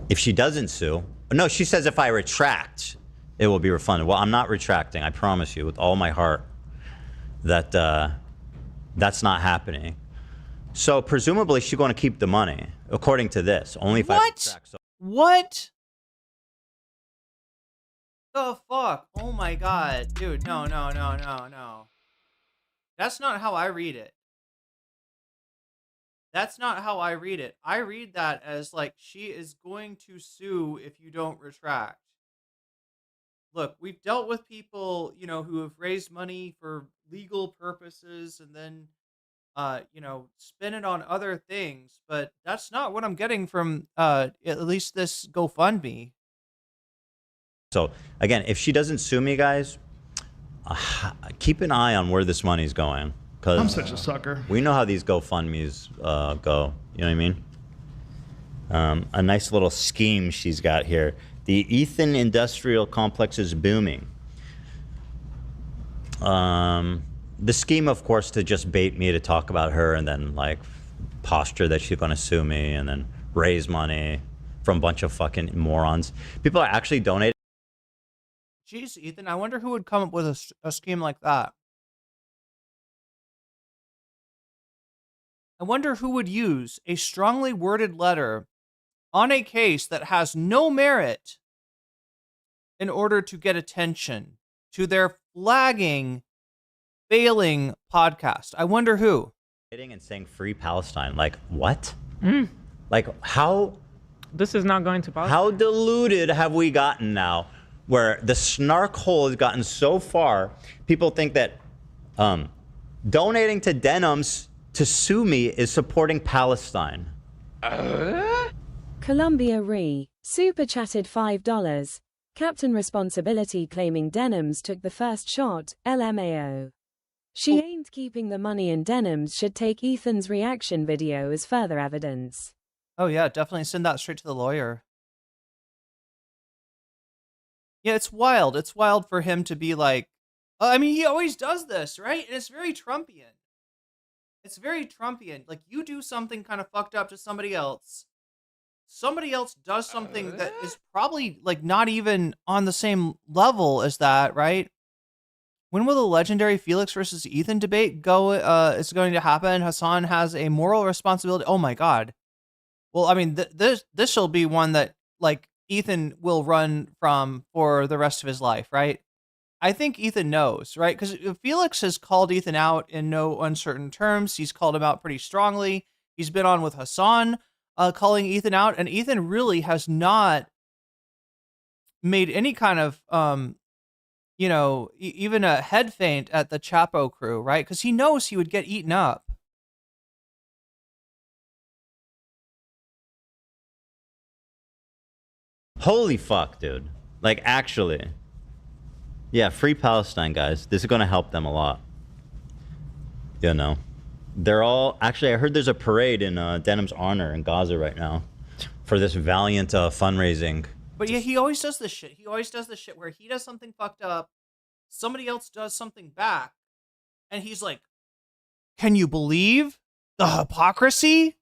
if she doesn't sue, no, she says if I retract, it will be refunded. Well, I'm not retracting. I promise you with all my heart that that's not happening. So presumably she's going to keep the money, according to this. Only if I retract. So what? The fuck? Oh my god. Dude, no. That's not how I read it. That's not how I read it. I read that as like she is going to sue if you don't retract. Look, we've dealt with people, who have raised money for legal purposes and then, spend it on other things. But that's not what I'm getting from at least this GoFundMe. So, again, if she doesn't sue me, guys, keep an eye on where this money's going. Cause I'm such a sucker. We know how these GoFundMes go. You know what I mean? A nice little scheme she's got here. The Ethan industrial complex is booming. The scheme, of course, to just bait me to talk about her and then like posture that she's going to sue me and then raise money from a bunch of fucking morons. People are actually donating. Jeez, Ethan, I wonder who would come up with a scheme like that. I wonder who would use a strongly worded letter on a case that has no merit in order to get attention to their flagging, failing podcast. I wonder who. And saying free Palestine. Like, what? Like, how? This is not going to Palestine. How deluded have we gotten now where the snark hole has gotten so far, people think that donating to Denims to sue me is supporting Palestine. Columbia Re. Super chatted $5. Captain Responsibility claiming Denims took the first shot, LMAO. She ain't keeping the money in Denims should take Ethan's reaction video as further evidence. Oh yeah, definitely send that straight to the lawyer. Yeah, it's wild. It's wild for him to be like, I mean, he always does this, right? And it's very Trumpian. It's very Trumpian. Like, you do something kind of fucked up to somebody else does something that is probably like not even on the same level as that, right? When will the legendary Felix versus Ethan debate go? It's going to happen. Hasan has a moral responsibility. Oh my god. Well, I mean, this shall be one that like Ethan will run from for the rest of his life, right? I think Ethan knows, right? Because Felix has called Ethan out in no uncertain terms. He's called him out pretty strongly. He's been on with Hasan, calling Ethan out, and Ethan really has not made any kind of, even a head feint at the Chapo crew, right? Because he knows he would get eaten up. Holy fuck, dude. Like, actually. Yeah, free Palestine, guys. This is going to help them a lot. You know. They're all... Actually, I heard there's a parade in Denim's honor in Gaza right now for this valiant fundraising. But yeah, he always does this shit. He always does this shit where he does something fucked up, somebody else does something back, and he's like, can you believe the hypocrisy?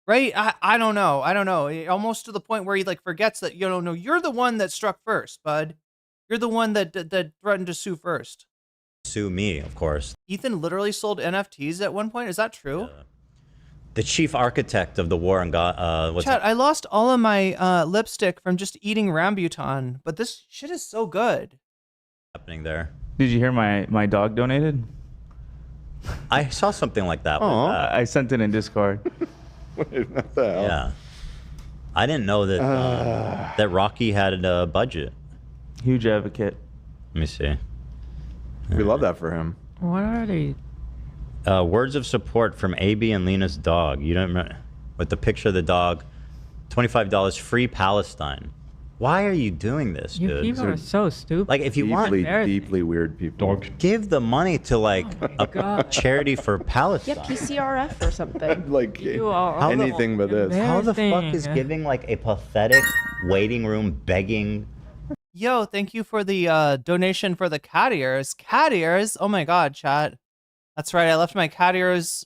Right? I don't know. I don't know. Almost to the point where he like forgets that, you know, no, you're the one that struck first, bud. You're the one that threatened to sue first. Sue me, of course. Ethan literally sold NFTs at one point. Is that true? The chief architect of the war on Gaza. Chat, I lost all of my lipstick from just eating rambutan, but this shit is so good. Happening there? Did you hear my dog donated? I saw something like that. I sent it in Discord. Wait, what the hell? Yeah. I didn't know that that Rocky had a budget. Huge advocate. Let me see. We love that for him. What are they? Words of support from AB and Lena's dog. You don't remember? With the picture of the dog. $25 free Palestine. Why are you doing this, You dude? people are so stupid. Like, if you deeply weird people. Give the money to like a charity for Palestine. Yeah, PCRF or something. Like are anything but this. How the fuck embarrassing. is giving like a pathetic waiting room begging? Yo, thank you for the donation for the cat ears. Cat ears? Oh my god, chat. That's right, I left my cat ears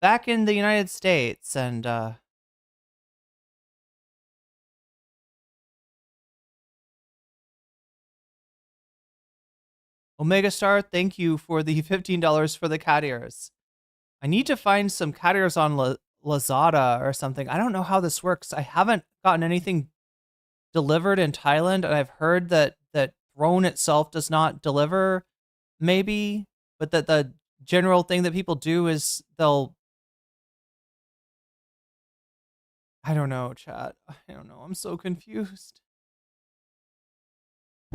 back in the United States, and Omega Star, thank you for the $15 for the cat ears. I need to find some cat ears on Lazada or something. I don't know how this works. I haven't gotten anything delivered in Thailand, and I've heard that Throne itself does not deliver, maybe, but that the general thing that people do is they'll... I don't know, chat. I don't know. I'm so confused.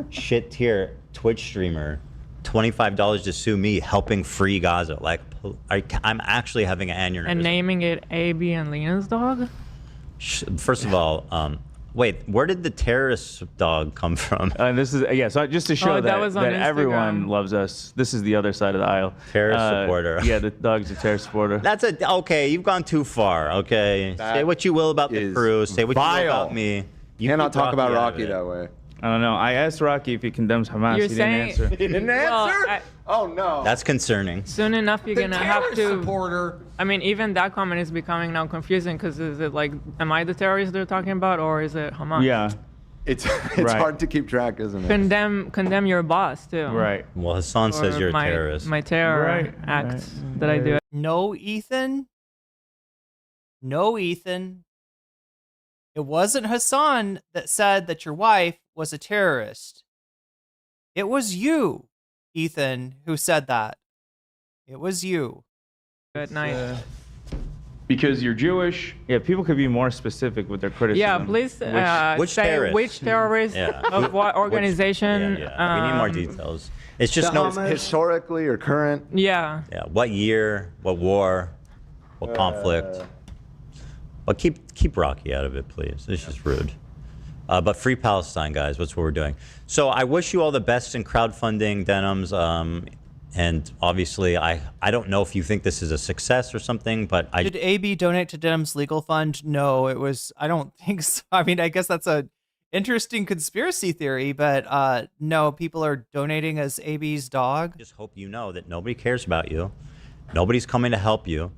Shit tier Twitch streamer, $25 to sue me, helping free Gaza. Like, I'm actually having an aneurysm. And naming it AB and Lena's dog? First of all, wait, where did the terrorist dog come from? This is so just to show that that everyone loves us. This is the other side of the aisle. Terrorist supporter. Yeah, the dog's a terrorist supporter. That's okay. You've gone too far. Okay, say what you will about the crew. Say what you will about me. You cannot talk about Rocky that way. I don't know. I asked Rocky if he condemns Hamas. You're He saying- didn't answer. He didn't answer? Oh no. That's concerning. Soon enough, you're gonna have to. Supporter. I mean, even that comment is becoming now confusing because is it like, am I the terrorist they're talking about, or is it Hamas? Yeah. It's Right. hard to keep track, isn't it? Condemn your boss too. Right. Well, Hasan says Or you're a my- terrorist. My terror Right, acts that I do. No, Ethan. No, Ethan. It wasn't Hasan that said that your wife was a terrorist. It was you, Ethan, who said that. It was you. Good night. Because you're Jewish. Yeah, people could be more specific with their criticism. Yeah, please Which say terrorist? which terrorist Yeah. of what organization. Yeah. We need more details. It's just no. Historically or current. Yeah. Yeah. What year? What war? What conflict? But keep Rocky out of it, please. It's just rude. But free Palestine, guys. That's what we're doing. So I wish you all the best in crowdfunding, Denims. And obviously, I don't know if you think this is a success or something, but Did AB donate to Denims Legal Fund? No, it was. I don't think so. I mean, I guess that's a interesting conspiracy theory, but no, people are donating as AB's dog. Just hope you know that nobody cares about you. Nobody's coming to help you.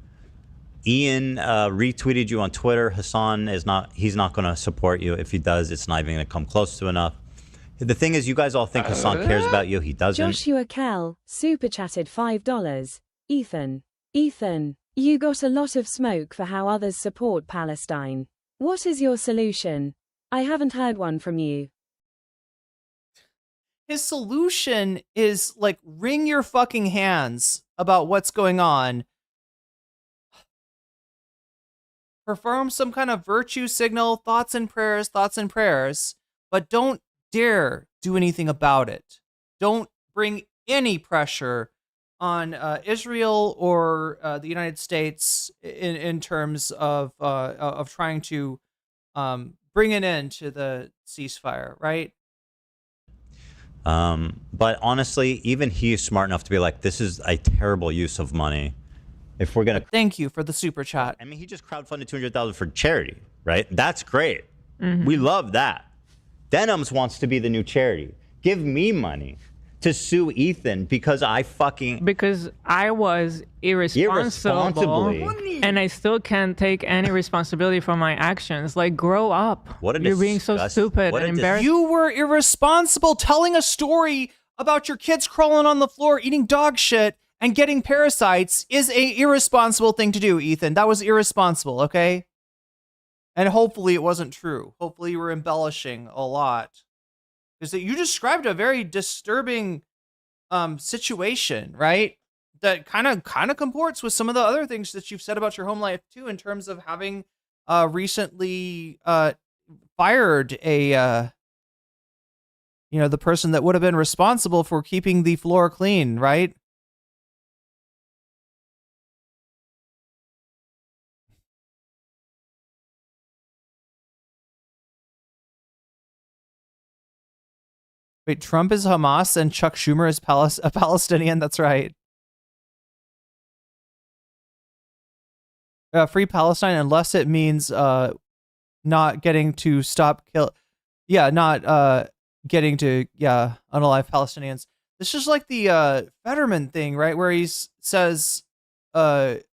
Ian retweeted you on Twitter. Hasan is not. He's not going to support you. If he does, it's not even going to come close to enough. The thing is, you guys all think Hasan cares about you. He doesn't. Joshua Kell, super chatted $5. Ethan, you got a lot of smoke for how others support Palestine. What is your solution? I haven't heard one from you. His solution is like, wring your fucking hands about what's going on. Perform some kind of virtue signal, thoughts and prayers, but don't dare do anything about it. Don't bring any pressure on Israel or the United States in terms of trying to bring an end to the ceasefire, right? But honestly, even he's smart enough to be like, this is a terrible use of money. If we're gonna thank you for the super chat. I mean, he just crowdfunded $200,000 for charity, right? That's great. We love that. Denims wants to be the new charity. Give me money to sue Ethan because I was irresponsible and I still can't take any responsibility for my actions. Like, grow up. You're being so stupid and embarrassing. You were irresponsible telling a story about your kids crawling on the floor, eating dog shit, and getting parasites is a irresponsible thing to do, Ethan. That was irresponsible, okay? And hopefully it wasn't true. Hopefully you were embellishing a lot. Is that you described a very disturbing situation, right? That kind of comports with some of the other things that you've said about your home life too, in terms of having recently fired a the person that would have been responsible for keeping the floor clean, right? Wait, Trump is Hamas and Chuck Schumer is a Palestinian? That's right. Free Palestine, unless it means not getting to stop kill. Yeah, not getting to unalive Palestinians. It's just like the Fetterman thing, right? Where he says, "Let's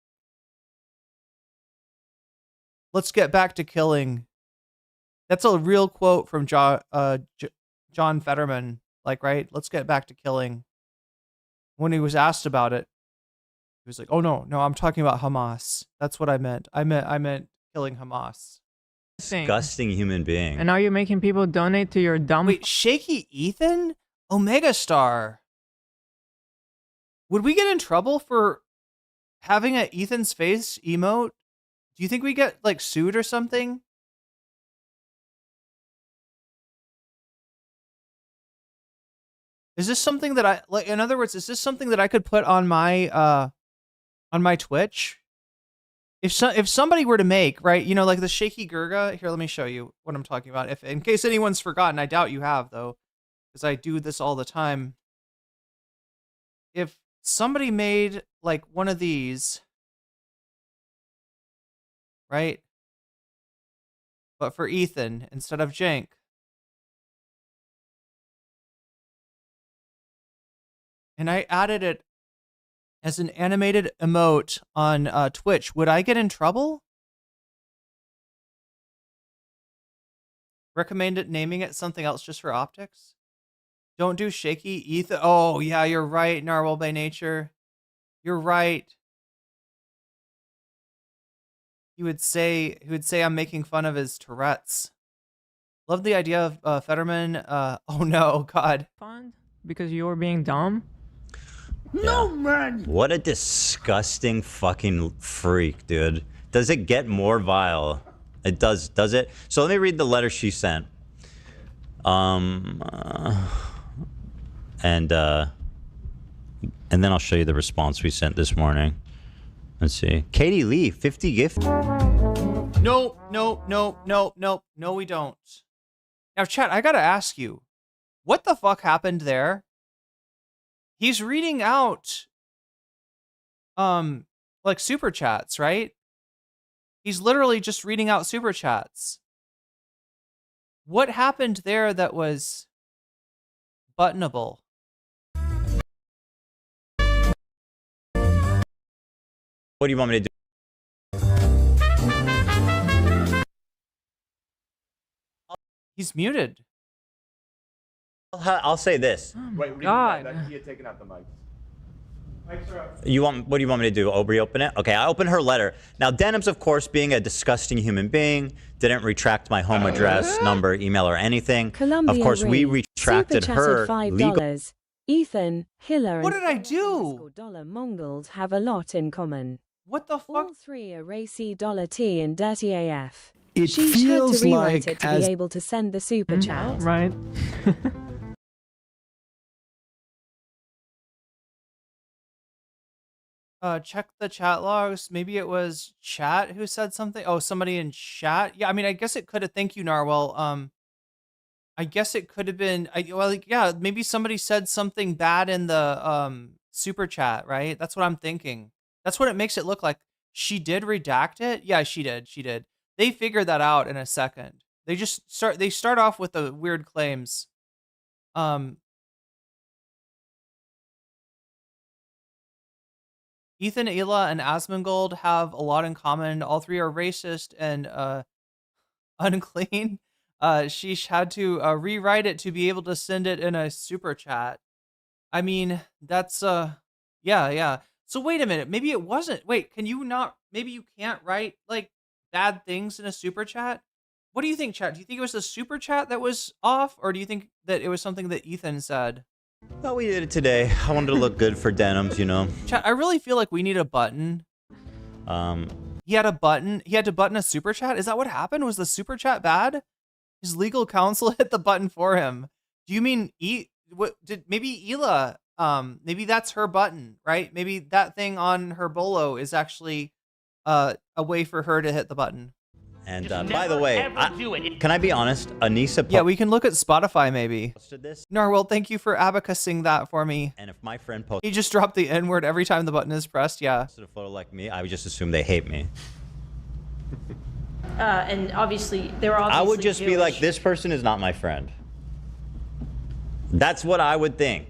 get back to killing." That's a real quote from John Fetterman, like, right? Let's get back to killing. When he was asked about it, he was like, "Oh no, I'm talking about Hamas. That's what I meant. I meant killing Hamas." Disgusting human being. And now you're making people donate to your dumb. Wait, Shaky Ethan, Omega Star. Would we get in trouble for having a Ethan's face emote? Do you think we get like sued or something? Is this something that I like? In other words, is this something that I could put on my Twitch? If somebody were to make, right, like the Shaky Gurga, here, let me show you what I'm talking about. If in case anyone's forgotten, I doubt you have though, because I do this all the time. If somebody made like one of these, right, but for Ethan instead of Jank. And I added it as an animated emote on Twitch, would I get in trouble? Recommend it, naming it something else just for optics? Don't do Shaky Ethan. Oh, yeah, you're right, Narwhal by Nature. You're right. He would say I'm making fun of his Tourette's. Love the idea of Fetterman. Oh no, God. Fun because you were being dumb. No, man. What a disgusting fucking freak, dude. Does it get more vile? It does it? So let me read the letter she sent. And then I'll show you the response we sent this morning. Let's see. Katie Lee, 50 gift. No, we don't. Now, chat, I gotta ask you, what the fuck happened there? He's reading out, like super chats, right? He's literally just reading out super chats. What happened there that was buttonable? What do you want me to do? He's muted. I'll say this. Wait, God. He had taken out the mics. Mics are up. What do you want me to do? Reopen it? Okay, I open her letter. Now, Denims, of course, being a disgusting human being, didn't retract my home address, number, email, or anything. Columbia of course, we Irene. retracted her $5. legal. Ethan, Hiller, What and did I do? Dollar Mongols have a lot in common. What the fuck? All three are racy $T and dirty AF. It She had feels to rewrite like it to as be able to send the super chat. Right. check the chat logs. Maybe it was chat who said something. Oh, somebody in chat. Yeah, I mean, I guess it could have. Thank you, Narwhal. I guess it could have been. Yeah, maybe somebody said something bad in the super chat, right? That's what I'm thinking. That's what it makes it look like. She did redact it. Yeah, she did. She did. They figured that out in a second. They just start off with the weird claims. Ethan, Ela, and Asmongold have a lot in common. All three are racist and unclean. Sheesh had to rewrite it to be able to send it in a super chat. I mean, that's yeah. So wait a minute, maybe it wasn't. Wait, can you not? Maybe you can't write like bad things in a super chat. What do you think, chat? Do you think it was the super chat that was off, or do you think that it was something that Ethan said? Well, we did it today. I wanted to look good for Denims, you know. Chat, I really feel like we need a button. He had a button. He had to button a super chat. Is that what happened? Was the super chat bad? His legal counsel hit the button for him. Do you mean maybe Ela? Maybe that's her button, right? Maybe that thing on her bolo is actually a way for her to hit the button. And by the way, can I be honest? Anissa. Yeah, we can look at Spotify maybe. Posted this. Narwhal, thank you for abacusing that for me. And if my friend posted, he just dropped the N word every time the button is pressed. Yeah. Posted a photo like me, I would just assume they hate me. And obviously, they're obviously I would just Jewish. be like, this person is not my friend. That's what I would think.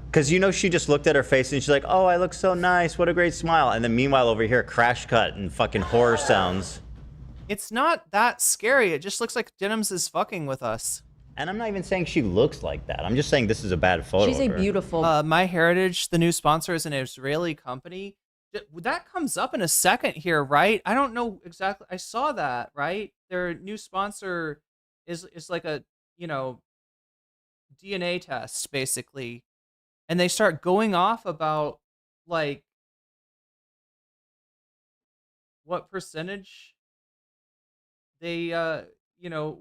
Because, you know, she just looked at her face and she's like, oh, I look so nice. What a great smile. And then meanwhile, over here, crash cut and fucking horror sounds. It's not that scary. It just looks like Denims is fucking with us. And I'm not even saying she looks like that. I'm just saying this is a bad photo. She's a beautiful. My Heritage, the new sponsor, is an Israeli company. That comes up in a second here, right? I don't know exactly. I saw that, right? Their new sponsor is like a, you know, DNA test, basically. And they start going off about, like, what percentage they, you know,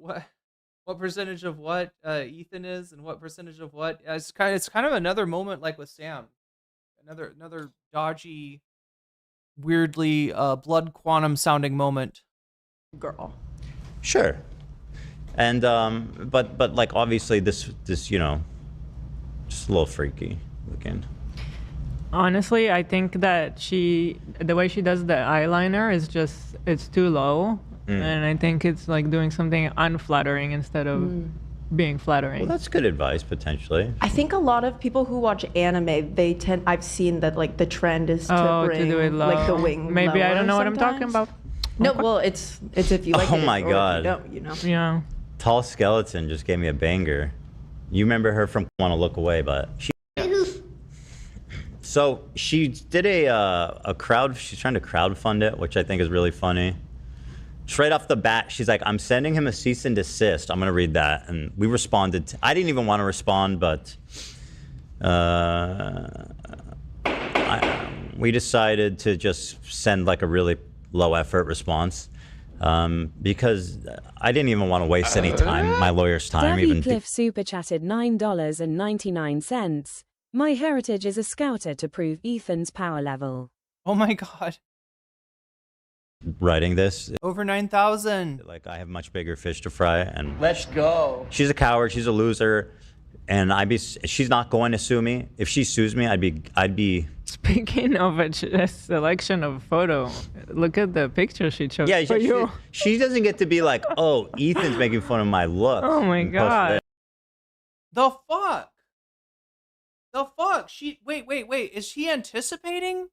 what percentage of what Ethan is and what percentage of what. It's kind of another moment like with Sam. Another dodgy, weirdly blood quantum sounding moment. Girl. Sure. And but like obviously this you know, just a little freaky looking. Honestly, I think that the way she does the eyeliner is just, it's too low. And I think it's like doing something unflattering instead of being flattering. Well, that's good advice, potentially. I think a lot of people who watch anime, I've seen that like the trend is to bring do it low. like the wing Maybe I don't know sometimes. what I'm talking about. No, well, it's if you like it. Oh my God. Or if you don't, you know. Yeah. Tall Skeleton just gave me a banger. You remember her from Want to Look Away, but she... So she did a crowd, she's trying to crowdfund it, which I think is really funny. Straight off the bat, she's like, I'm sending him a cease and desist. I'm going to read that. And we responded. I didn't even want to respond, but we decided to just send like a really low effort response because I didn't even want to waste any time, my lawyer's time. Davy Cliff super chatted $9.99. My Heritage is a scouter to prove Ethan's power level. Oh my God. Writing this over 9,000. Like I have much bigger fish to fry, and let's go. She's a coward. She's a loser, and she's not going to sue me. If she sues me, I'd be. Speaking of a selection of photo, look at the picture she chose for you. She doesn't get to be like, oh, Ethan's making fun of my look. Oh my God. The fuck. The fuck. Wait. Is she anticipating?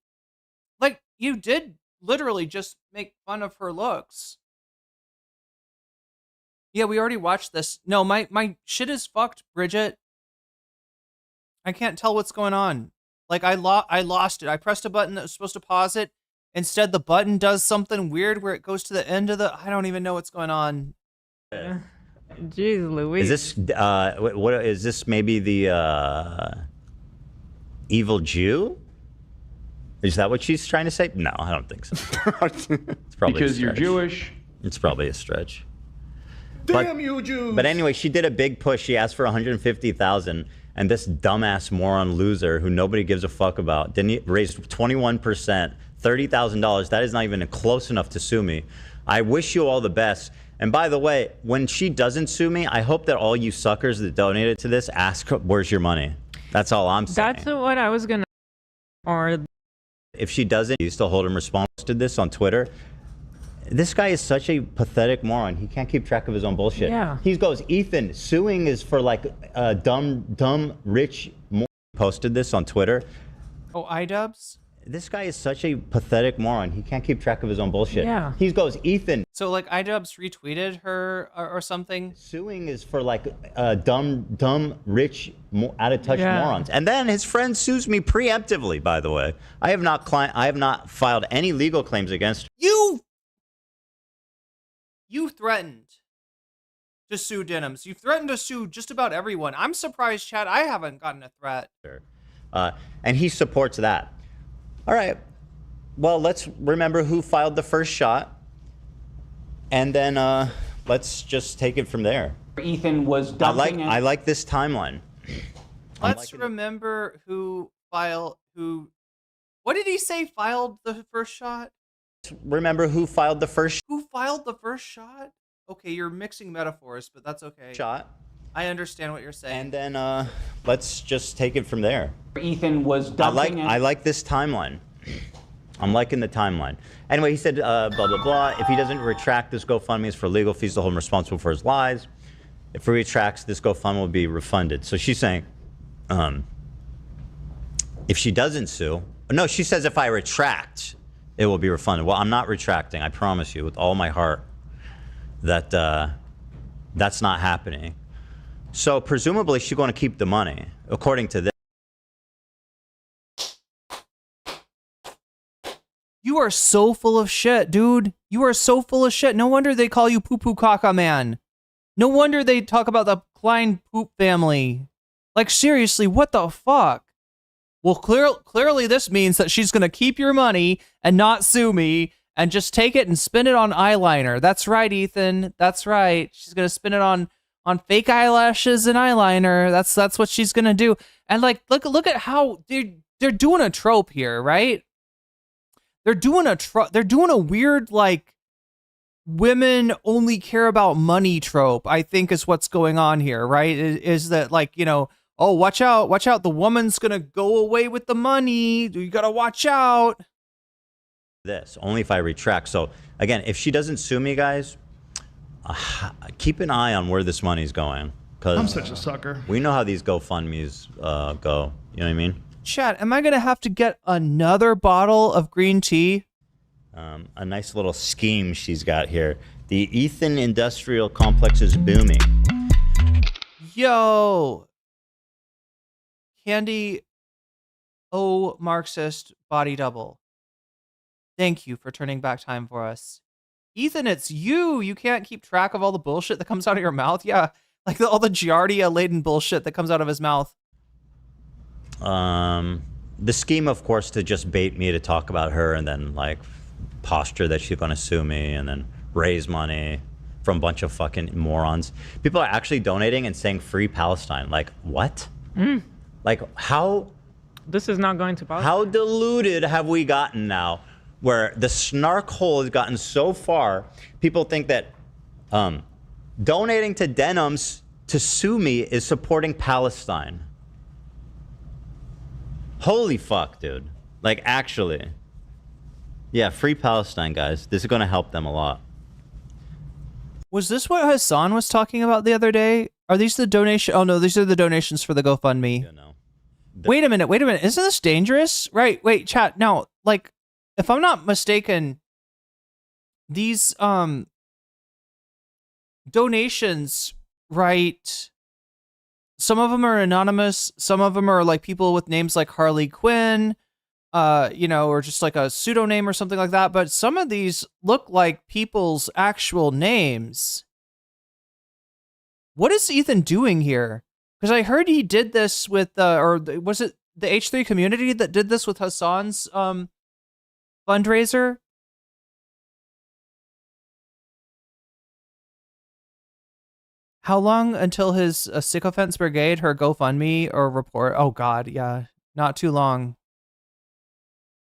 Like you did. Literally just make fun of her looks. Yeah, we already watched this. No, my shit is fucked, Bridget. I can't tell what's going on. Like I lost it. I pressed a button that was supposed to pause it. Instead, the button does something weird where it goes to the end of the. I don't even know what's going on. Jeez Louise. Is this what is this? Maybe the evil Jew? Is that what she's trying to say? No, I don't think so. It's probably because you're Jewish. It's probably a stretch. Damn you Jews! But anyway, she did a big push. She asked for 150,000, and this dumbass moron loser who nobody gives a fuck about didn't raise 21%, $30,000. That is not even close enough to sue me. I wish you all the best. And by the way, when she doesn't sue me, I hope that all you suckers that donated to this ask, where's your money? That's all I'm saying. That's what I was gonna. Or if she doesn't, you still hold him responsible. Posted this on Twitter. This guy is such a pathetic moron. He can't keep track of his own bullshit. Yeah. He goes, Ethan, suing is for like dumb, rich. Posted this on Twitter. Oh, iDubbbz? This guy is such a pathetic moron. He can't keep track of his own bullshit. Yeah. He goes, Ethan. So like iDubbbz retweeted her or something? Suing is for like dumb, rich, out of touch morons. And then his friend sues me preemptively, by the way. I have not filed any legal claims against her. You threatened to sue Denims. You threatened to sue just about everyone. I'm surprised, Chad, I haven't gotten a threat. And he supports that. All right. Well, let's remember who filed the first shot. And then let's just take it from there. Ethan was dumping. I like this timeline. Let's remember who what did he say filed the first shot? Remember who filed the first Who filed the first shot? Okay, you're mixing metaphors, but that's okay. shot. I understand what you're saying. And then let's just take it from there. Ethan was dumping. I like this timeline. I'm liking the timeline. Anyway, he said, blah, blah, blah. If he doesn't retract, this GoFundMe is for legal fees to hold him responsible for his lies. If he retracts, this GoFundMe will be refunded. So she's saying, if she doesn't sue, no, she says if I retract, it will be refunded. Well, I'm not retracting. I promise you with all my heart that that's not happening. So presumably she's going to keep the money, according to this. You are so full of shit, dude. You are so full of shit. No wonder they call you Poo Poo Caca Man. No wonder they talk about the Klein Poop family. Like, seriously, what the fuck? Well, clearly this means that she's going to keep your money and not sue me and just take it and spend it on eyeliner. That's right, Ethan. That's right. She's going to spend it on fake eyelashes and eyeliner. That's what she's going to do. And like, look at how they're doing a trope here, right? They're doing a weird, like, women only care about money trope, I think is what's going on here, right? Is that, like, you know, oh, watch out, the woman's gonna go away with the money. You gotta watch out. This, only if I retract. So, again, if she doesn't sue me, guys, keep an eye on where this money's going. Because I'm such a sucker. We know how these GoFundMes go. You know what I mean? Chat, am I gonna have to get another bottle of green tea? A nice little scheme she's got here. The Ethan Industrial Complex is booming. Yo. Candy O Marxist Body Double. Thank you for turning back time for us. Ethan, it's you. You can't keep track of all the bullshit that comes out of your mouth. Yeah, like all the Giardia-laden bullshit that comes out of his mouth. The scheme, of course, to just bait me to talk about her and then, like, posture that she's going to sue me and then raise money from a bunch of fucking morons. People are actually donating and saying free Palestine. Like, what? Like, how... This is not going to Palestine. How deluded have we gotten now where the snark hole has gotten so far, people think that donating to Denims to sue me is supporting Palestine. Holy fuck, dude. Like, actually. Yeah, free Palestine, guys. This is going to help them a lot. Was this what Hasan was talking about the other day? Are these the donation? Oh, no, these are the donations for the GoFundMe. Yeah, no. Wait a minute. Isn't this dangerous? Right, wait, chat. Now, like, if I'm not mistaken, these donations, right, some of them are anonymous, some of them are like people with names like Harley Quinn, you know, or just like a pseudonym or something like that, but some of these look like people's actual names. What is Ethan doing here? Because I heard he did this with, or was it the H3 community that did this with Hasan's fundraiser? How long until his sycophants brigade, her GoFundMe or report? Oh God, yeah, not too long.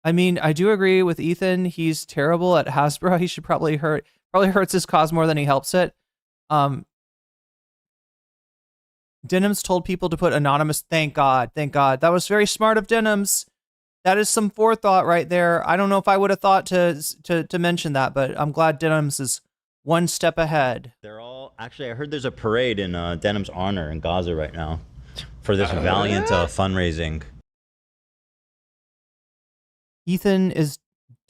I mean, I do agree with Ethan. He's terrible at Hasbro. He should probably hurts his cause more than he helps it. Denims told people to put anonymous. Thank God. Thank God. That was very smart of Denims. That is some forethought right there. I don't know if I would have thought to mention that, but I'm glad Denims is one step ahead. They're all actually. I heard there's a parade in Denim's honor in Gaza right now for this valiant fundraising. Ethan is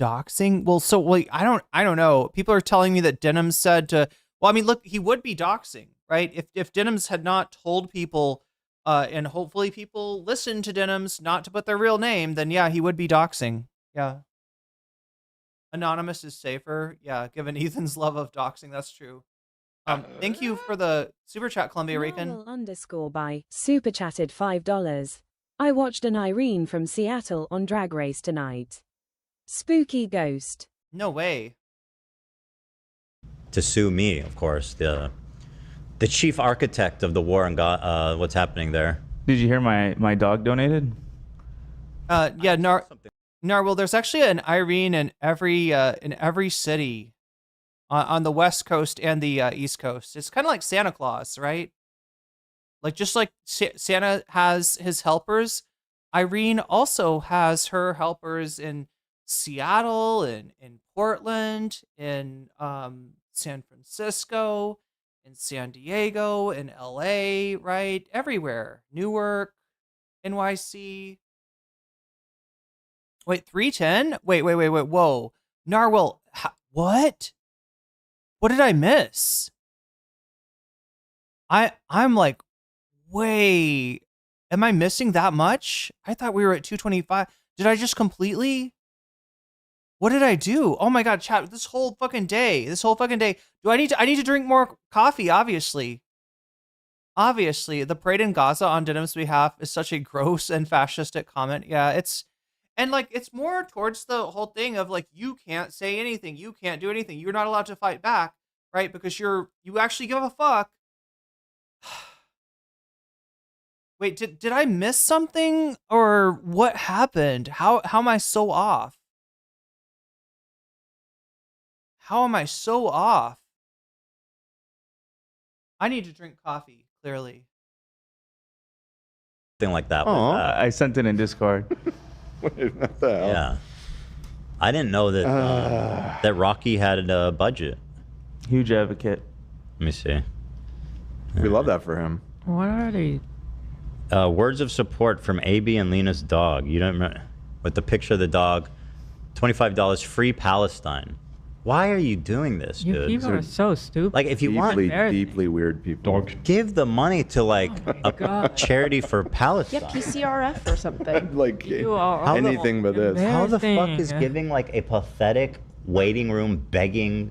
doxing. Well, so like I don't know. People are telling me that Denims said to. Well, I mean, look, he would be doxing, right? If Denims had not told people, and hopefully people listen to Denims not to put their real name, then yeah, he would be doxing. Yeah. Anonymous is safer. Yeah, given Ethan's love of doxing, that's true. Thank you for the super chat, Columbia Rican. Underscore by super chatted $5. I watched an Irene from Seattle on Drag Race tonight. Spooky ghost. No way. To sue me, of course, the chief architect of the war and what's happening there. Did you hear my dog donated? Yeah, Narwhal, there's actually an Irene in every city on the West Coast and the East Coast. It's kind of like Santa Claus, right? Like just like Santa has his helpers, Irene also has her helpers in Seattle, in Portland, in San Francisco, in San Diego, in LA, right? Everywhere. Newark, NYC. Wait, 310? Wait. Whoa. Narwhal, what? What did I miss? I'm like, wait, am I missing that much? I thought we were at 225. Did I just completely? What did I do? Oh my God, chat, this whole fucking day. I need to drink more coffee, obviously. Obviously, the parade in Gaza on Denim's behalf is such a gross and fascistic comment. Yeah, it's more towards the whole thing of like, you can't say anything, you can't do anything, you're not allowed to fight back, right? Because you actually give a fuck. Wait, did I miss something or what happened? How am I so off? How am I so off? I need to drink coffee, clearly. Thing like that. I sent it in Discord. Wait, what the hell? Yeah. I didn't know that that Rocky had a budget. Huge advocate. Let me see. We love that for him. What are they? Words of support from AB and Lena's dog. You don't remember? With the picture of the dog. $25 free Palestine. Why are you doing this, dude? You people are so stupid. Like, if you deeply weird people. Give the money to like a charity for Palestine. Yeah, PCRF or something. Like anything but this. How the fuck is giving like a pathetic waiting room begging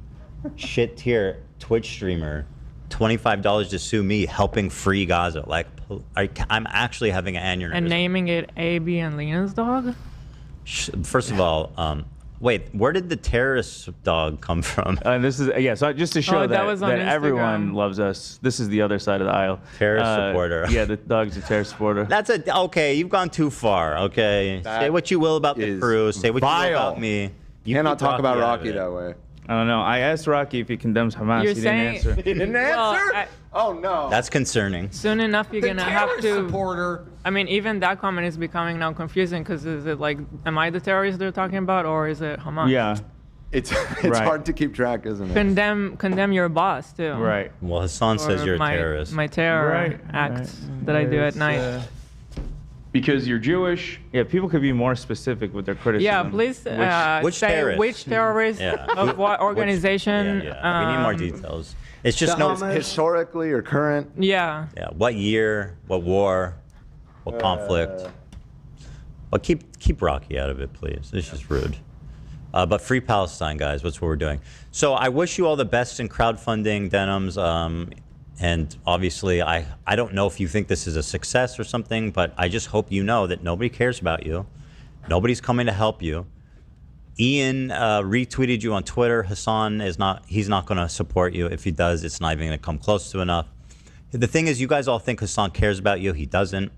shit tier Twitch streamer $25 to sue me helping free Gaza? Like, I'm actually having an aneurysm. And naming it AB and Lena's dog? First of all, wait, where did the terrorist dog come from? This is so just to show that everyone loves us. This is the other side of the aisle. Terrorist supporter. Yeah, the dog's a terrorist supporter. That's okay. You've gone too far. Okay, say what you will about the crew. Say what you will about me. You cannot talk about Rocky that way. I don't know. I asked Rocky if he condemns Hamas. He didn't answer. He didn't answer? Oh no. That's concerning. Soon enough, you're gonna have to. Supporter. I mean, even that comment is becoming now confusing because is it like, am I the terrorist they're talking about, or is it Hamas? Yeah. It's hard to keep track, isn't it? Condemn your boss too. Right. Well, Hasan says you're a terrorist. My terror acts that I do at night. Because you're Jewish. Yeah, people could be more specific with their criticism. Yeah, please which say terrorist? Which terrorist of what organization. We need more details. It's just historically or current. Yeah. Yeah. What year? What war? What conflict? Well, keep Rocky out of it, please. This is rude. But free Palestine, guys. That's what we're doing. So I wish you all the best in crowdfunding, Denims. And obviously, I don't know if you think this is a success or something, but I just hope you know that nobody cares about you. Nobody's coming to help you. Ian retweeted you on Twitter. Hasan is not. He's not going to support you. If he does, it's not even going to come close to enough. The thing is, you guys all think Hasan cares about you. He doesn't.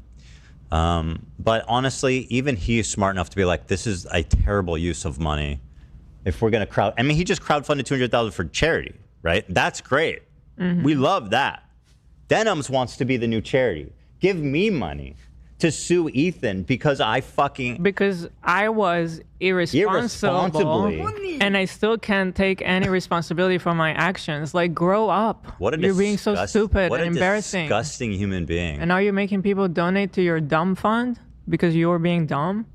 But honestly, even he is smart enough to be like, this is a terrible use of money. If we're going to I mean, he just crowdfunded $200,000 for charity, right? That's great. We love that. Denims wants to be the new charity. Give me money to sue Ethan because I was irresponsible and I still can't take any responsibility for my actions. Like, grow up. You're being so stupid and embarrassing. What a disgusting human being. And now you're making people donate to your dumb fund because you're being dumb?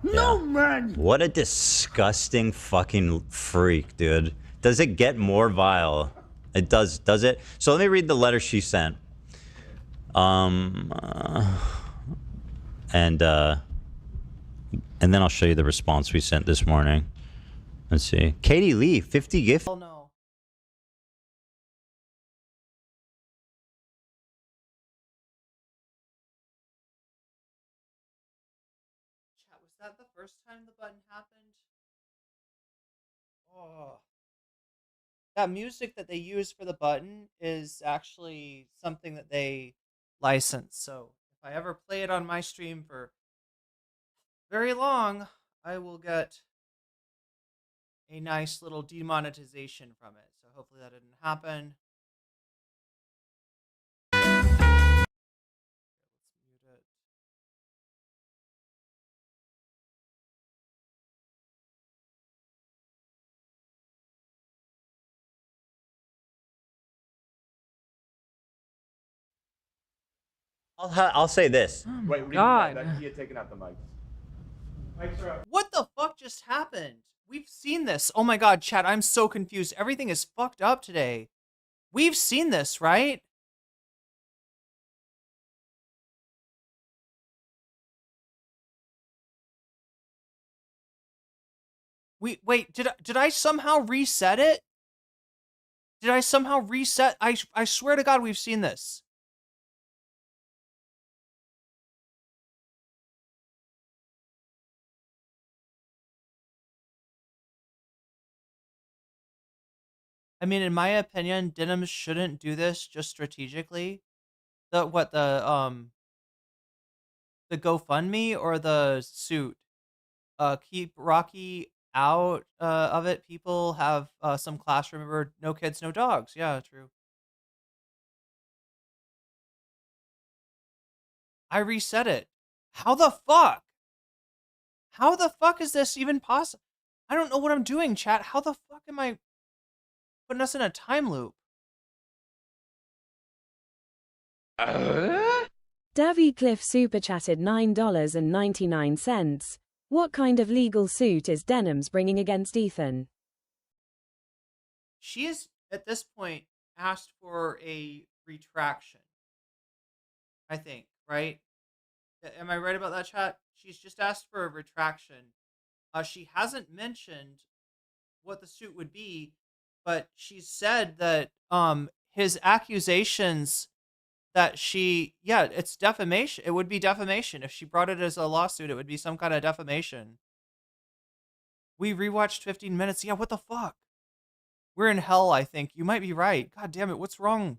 No, man. What a disgusting fucking freak, dude. Does it get more vile? It does it? So let me read the letter she sent. And then I'll show you the response we sent this morning. Let's see. Katie Lee, 50 gift. Oh no. Chat, was that the first time the button happened? Oh. That music that they use for the button is actually something that they license. So if I ever play it on my stream for very long, I will get a nice little demonetization from it. So hopefully that didn't happen. Let's mute it. I'll say this. Wait, God. he had taken out the mics. What the fuck just happened? We've seen this. Oh my god, chat, I'm so confused. Everything is fucked up today. We've seen this, right? Wait, did I somehow reset it? Did I somehow reset? I swear to God, we've seen this. I mean, in my opinion, Denims shouldn't do this just strategically. The GoFundMe or the suit. Keep Rocky out of it. People have some class. Remember, no kids, no dogs. Yeah, true. I reset it. How the fuck? How the fuck is this even possible? I don't know what I'm doing, chat. How the fuck am I putting us in a time loop? Davy Cliff super chatted $9.99. What kind of legal suit is Denims bringing against Ethan? She is, at this point, asked for a retraction. I think, right? Am I right about that, chat? She's just asked for a retraction. She hasn't mentioned what the suit would be, but she said that his accusations that it's defamation. It would be defamation. If she brought it as a lawsuit, it would be some kind of defamation. We rewatched 15 minutes. Yeah, what the fuck? We're in hell, I think. You might be right. God damn it, what's wrong?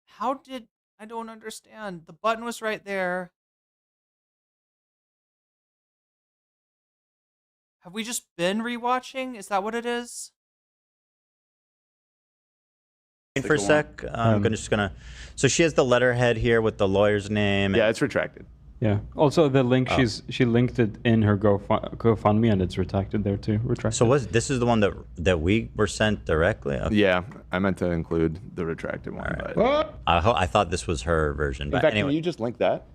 How did... I don't understand. The button was right there. Have we just been rewatching? Is that what it is? For a sec, I'm just gonna. So she has the letterhead here with the lawyer's name. Yeah, it's retracted. Yeah. Also, the link she linked it in her GoFundMe, and it's retracted there too. Retracted. So this is the one that we were sent directly? Okay. Yeah, I meant to include the retracted one. Right. But I thought this was her version. in But fact, anyway, can you just link that?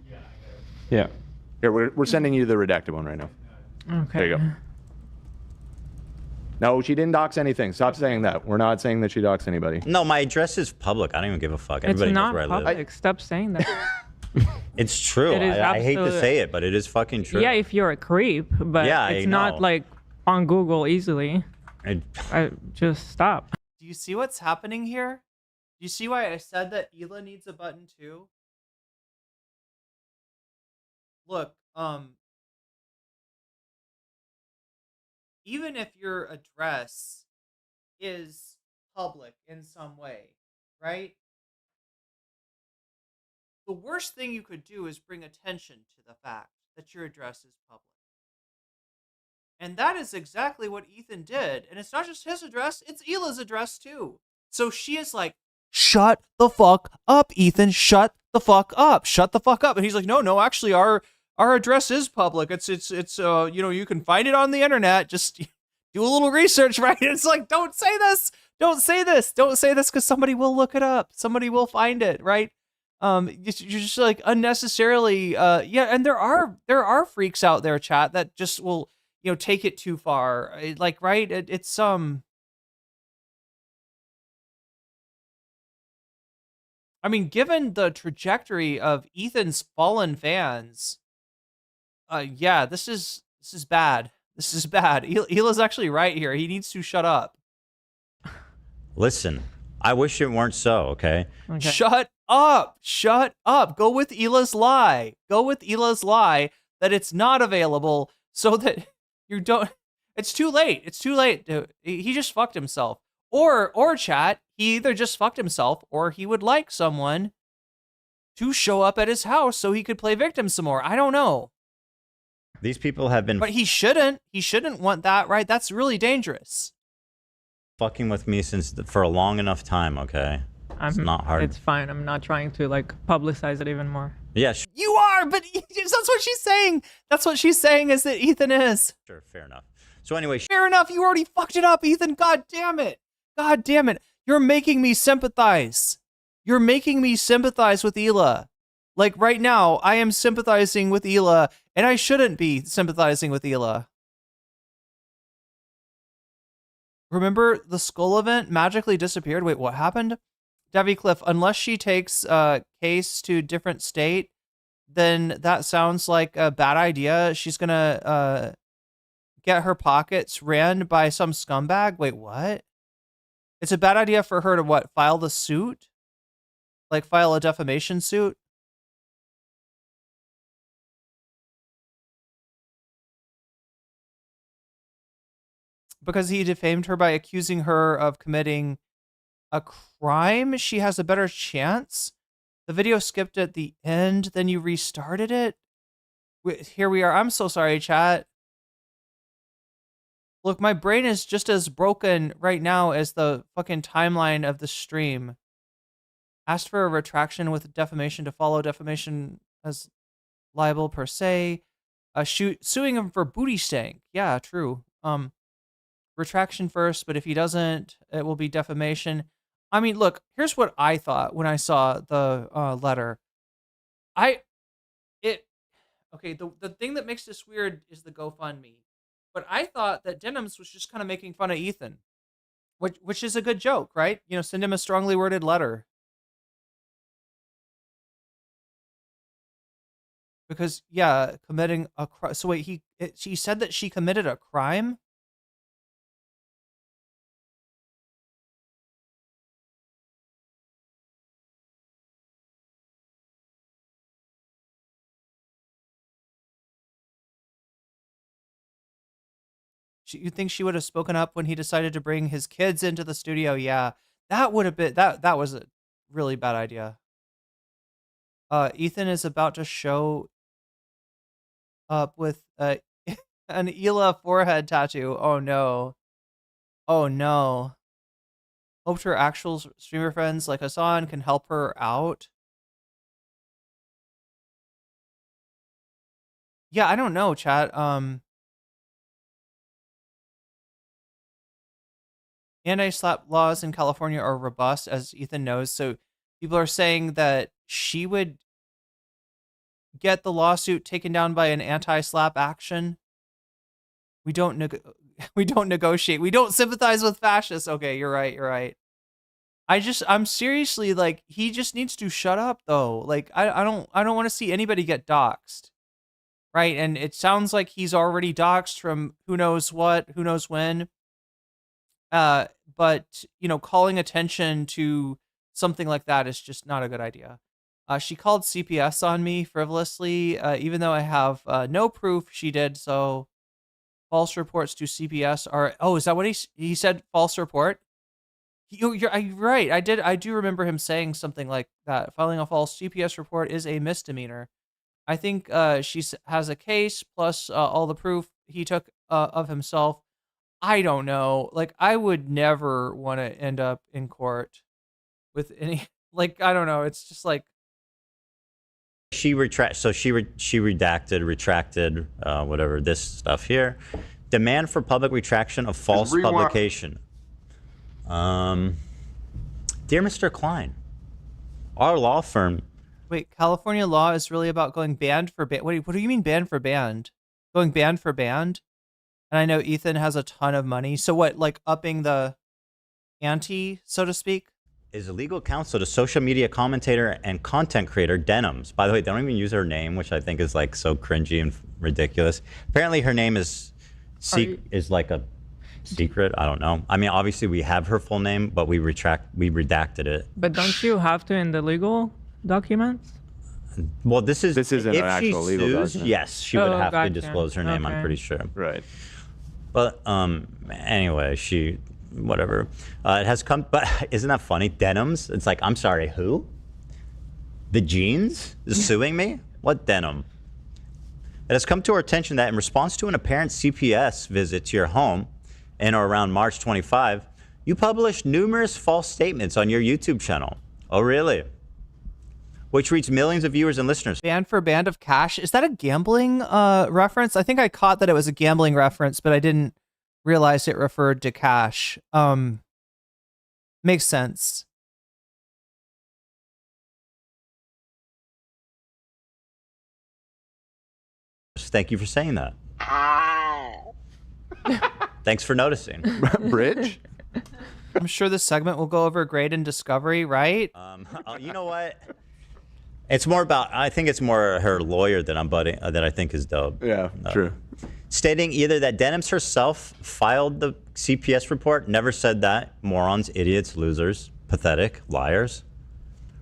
Yeah. Here, we're sending you the redacted one right now. Okay. There you go. No, she didn't dox anything. Stop saying that. We're not saying that she doxed anybody. No, my address is public. I don't even give a fuck. Everybody It's knows not where I public. live. Stop saying that. It's true. It is I hate to absolute- say it, but it is fucking true. Yeah, if you're a creep, but Yeah, it's I not know. like on Google easily. I just stop. Do you see what's happening here? Do you see why I said that Hila needs a button too? Look, even if your address is public in some way, right? The worst thing you could do is bring attention to the fact that your address is public. And that is exactly what Ethan did. And it's not just his address, it's Hila's address too. So she is like, shut the fuck up, Ethan. Shut the fuck up. Shut the fuck up. And he's like, no, actually our address is public. It's you know, you can find it on the internet. Just do a little research, right? It's like, don't say this. Don't say this. Don't say this because somebody will look it up. Somebody will find it, right? You're just like unnecessarily, yeah. And there are freaks out there, chat, that just will, you know, take it too far. Like, right? It's I mean, given the trajectory of Ethan's fallen fans, yeah, this is bad. This is bad. Hila's actually right here. He needs to shut up. Listen, I wish it weren't so, okay? Shut up. Shut up. Go with Hila's lie. Go with Hila's lie that it's not available so that you don't... It's too late. It's too late. He just fucked himself. Or chat, he either just fucked himself or he would like someone to show up at his house so he could play victim some more. I don't know. These people have been... But he shouldn't. He shouldn't want that, right? That's really dangerous. Fucking with me for a long enough time, okay? It's not hard. It's fine. I'm not trying to like publicize it even more. Yeah. You are, but that's what she's saying. That's what she's saying is that Ethan is. Sure, fair enough. So anyway... Fair enough. You already fucked it up, Ethan. God damn it. God damn it. You're making me sympathize. You're making me sympathize with Hila. Like right now, I am sympathizing with Hila, and I shouldn't be sympathizing with Hila. Remember the skull event magically disappeared? Wait, what happened? Debbie Cliff, unless she takes case to different state, then that sounds like a bad idea. She's gonna get her pockets ran by some scumbag. Wait, what? It's a bad idea for her to what? File the suit? Like file a defamation suit? Because he defamed her by accusing her of committing a crime, she has a better chance? The video skipped at the end, then you restarted it? Here we are. I'm so sorry, chat. Look, my brain is just as broken right now as the fucking timeline of the stream. Asked for a retraction with defamation to follow. Defamation as liable per se. Suing him for booty stank. Yeah, true. Retraction first, but if he doesn't, it will be defamation. I mean, look, here's what I thought when I saw the letter. Okay, the thing that makes this weird is the GoFundMe. But I thought that Denims was just kind of making fun of Ethan, which is a good joke, right? You know, send him a strongly worded letter. Because, yeah, committing a crime. So wait, she said that she committed a crime? You think she would have spoken up when he decided to bring his kids into the studio? Yeah, that would have been, that was a really bad idea. Ethan is about to show up with an Hila forehead tattoo. Oh no. Oh no. Hoped her actual streamer friends like Hasan can help her out. Yeah, I don't know, chat. Anti-slap laws in California are robust, as Ethan knows. So people are saying that she would get the lawsuit taken down by an anti-slap action. We don't negotiate. We don't sympathize with fascists. Okay, you're right. You're right. I'm seriously like, he just needs to shut up though. Like I don't want to see anybody get doxxed. Right? And it sounds like he's already doxxed from who knows what, who knows when. But, you know, calling attention to something like that is just not a good idea. She called CPS on me frivolously, even though I have no proof she did so. false reports to CPS are. Oh, is that what he said? False report. You're right. I do remember him saying something like that. Filing a false CPS report is a misdemeanor. I think she has a case plus all the proof he took of himself. I don't know. Like, I would never want to end up in court with any. Like, I don't know. It's just like. She retracted, whatever this stuff here. Demand for public retraction of false publication. Dear Mr. Klein, our law firm. Wait, California law is really about going band for band. Wait, what do you mean band for band? Going band for band? And I know Ethan has a ton of money. So what, like upping the ante, so to speak? Is a legal counsel to social media commentator and content creator Denims. By the way, they don't even use her name, which I think is like so cringy and ridiculous. Apparently her name is like a secret. I don't know. I mean, obviously we have her full name, but we redacted it. But don't you have to in the legal documents? Well, this isn't an actual legal document. Yes, she would have to disclose her name. Okay. I'm pretty sure. Right. But anyway, whatever. It has come, but isn't that funny? Denims. It's like, I'm sorry, who? The jeans is suing me? What denim? It has come to our attention that in response to an apparent CPS visit to your home in or around March 25, you published numerous false statements on your YouTube channel. Oh, really? Which reached millions of viewers and listeners. Band for band of cash. Is that a gambling reference? I think I caught that it was a gambling reference, but I didn't realize it referred to cash. Makes sense. Thank you for saying that. Thanks for noticing. Bridge? I'm sure this segment will go over great in Discovery, right? You know what? It's more about, I think it's more her lawyer that I think is dope. Yeah, true. Stating either that Denims herself filed the CPS report, never said that, morons, idiots, losers, pathetic, liars,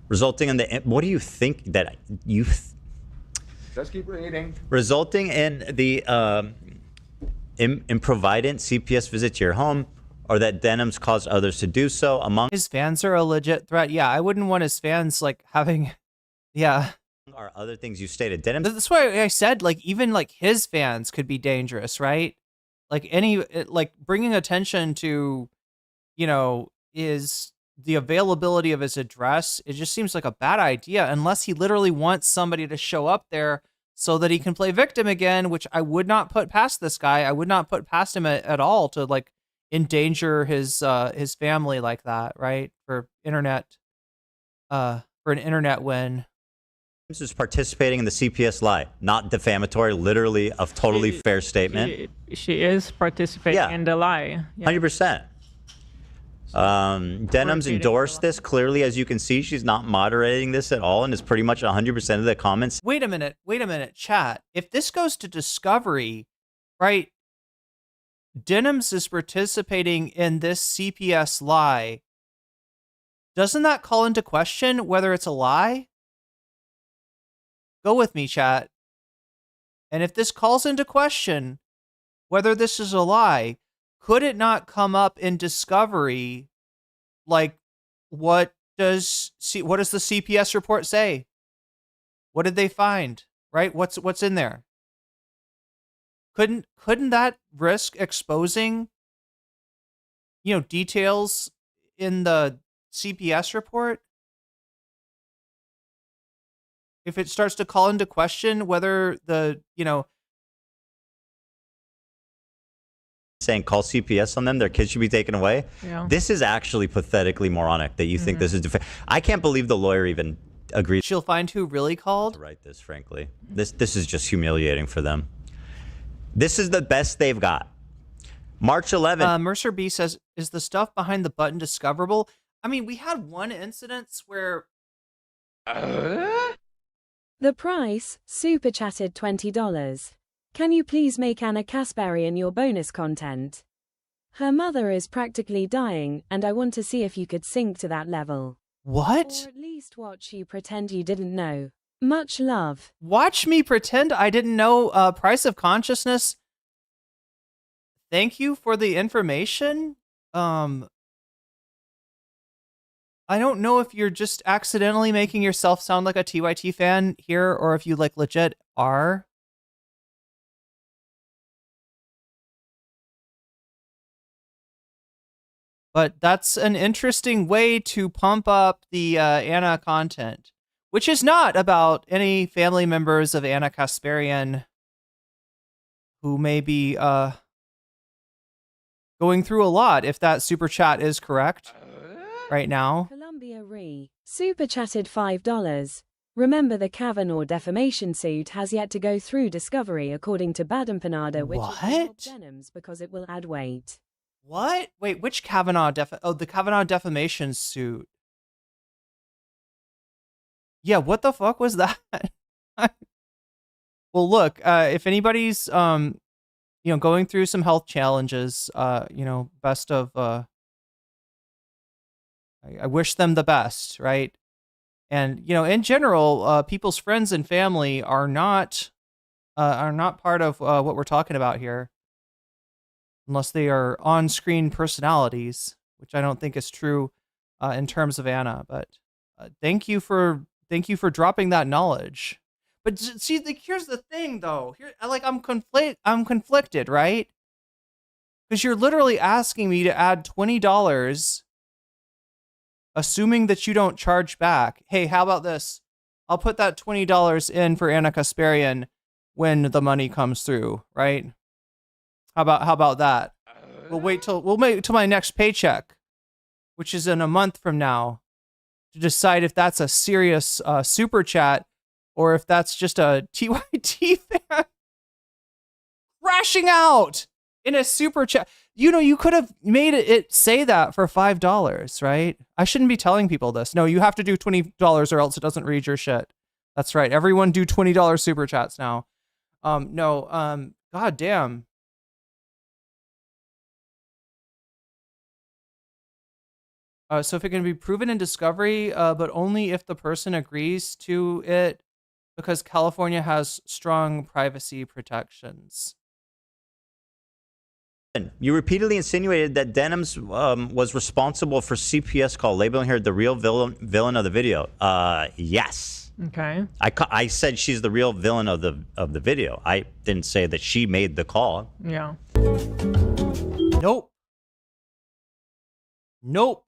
resulting in the, what do you think that you... Just keep reading. Resulting in the improvident CPS visit to your home, or that Denims caused others to do so. Among his fans are a legit threat. Yeah, I wouldn't want his fans like having, yeah. Are other things you stated. Denims. That's why I said like even like his fans could be dangerous, right? Like like bringing attention to, you know, is the availability of his address. It just seems like a bad idea unless he literally wants somebody to show up there so that he can play victim again, which I would not put past this guy. I would not put past him at all to like endanger his family like that, right? For an internet win. Is participating in the CPS lie, not defamatory, literally a totally fair statement. She is participating in the lie. 100%. Denims endorsed this clearly, as you can see. She's not moderating this at all, and it's pretty much 100% of the comments. Wait a minute, chat. If this goes to Discovery, right? Denims is participating in this CPS lie. Doesn't that call into question whether it's a lie? Go with me, chat. And if this calls into question whether this is a lie, could it not come up in Discovery? Like, what does the CPS report say? What did they find? Right? What's in there? Couldn't that risk exposing, you know, details in the CPS report? If it starts to call into question whether the, you know, saying call CPS on them, their kids should be taken away. Yeah. This is actually pathetically moronic that you think this is I can't believe the lawyer even agreed. She'll find who really called. To write this, frankly. This is just humiliating for them. This is the best they've got. March 11th. Mercer B says, is the stuff behind the button discoverable? I mean, we had one incident where The price, super chatted $20. Can you please make Anna Kasparian your bonus content? Her mother is practically dying, and I want to see if you could sink to that level. What? Or at least watch you pretend you didn't know. Much love. Watch me pretend I didn't know Price of Consciousness. thank you for the information. I don't know if you're just accidentally making yourself sound like a TYT fan here, or if you like legit are. But that's an interesting way to pump up the Anna content, which is not about any family members of Anna Kasparian who may be going through a lot, if that super chat is correct right now. Columbia super chatted $5. Remember, the Kavanaugh defamation suit has yet to go through discovery, according to Bad Empanada, which is Denims because it will add weight. What? Wait, which Kavanaugh the Kavanaugh defamation suit. Yeah, what the fuck was that? Well, look, if anybody's going through some health challenges, best of I wish them the best, right? And in general, people's friends and family are not part of what we're talking about here. Unless they are on-screen personalities, which I don't think is true in terms of Anna. But thank you for dropping that knowledge. But see, here's the thing, though. I'm conflicted, right? Because you're literally asking me to add $20, assuming that you don't charge back. Hey, how about this? I'll put that $20 in for Anna Kasparian when the money comes through, right? How about that? We'll wait till my next paycheck, which is in a month from now, to decide if that's a serious super chat or if that's just a TYT fan crashing out in a super chat. You could have made it say that for $5, right? I shouldn't be telling people this. No, you have to do $20 or else it doesn't read your shit. That's right. Everyone do $20 super chats now. God damn. So if it can be proven in discovery, but only if the person agrees to it, because California has strong privacy protections. You repeatedly insinuated that Denims was responsible for CPS call, labeling her the real villain of the video. Yes. Okay. I said she's the real villain of the video. I didn't say that she made the call. Yeah. Nope.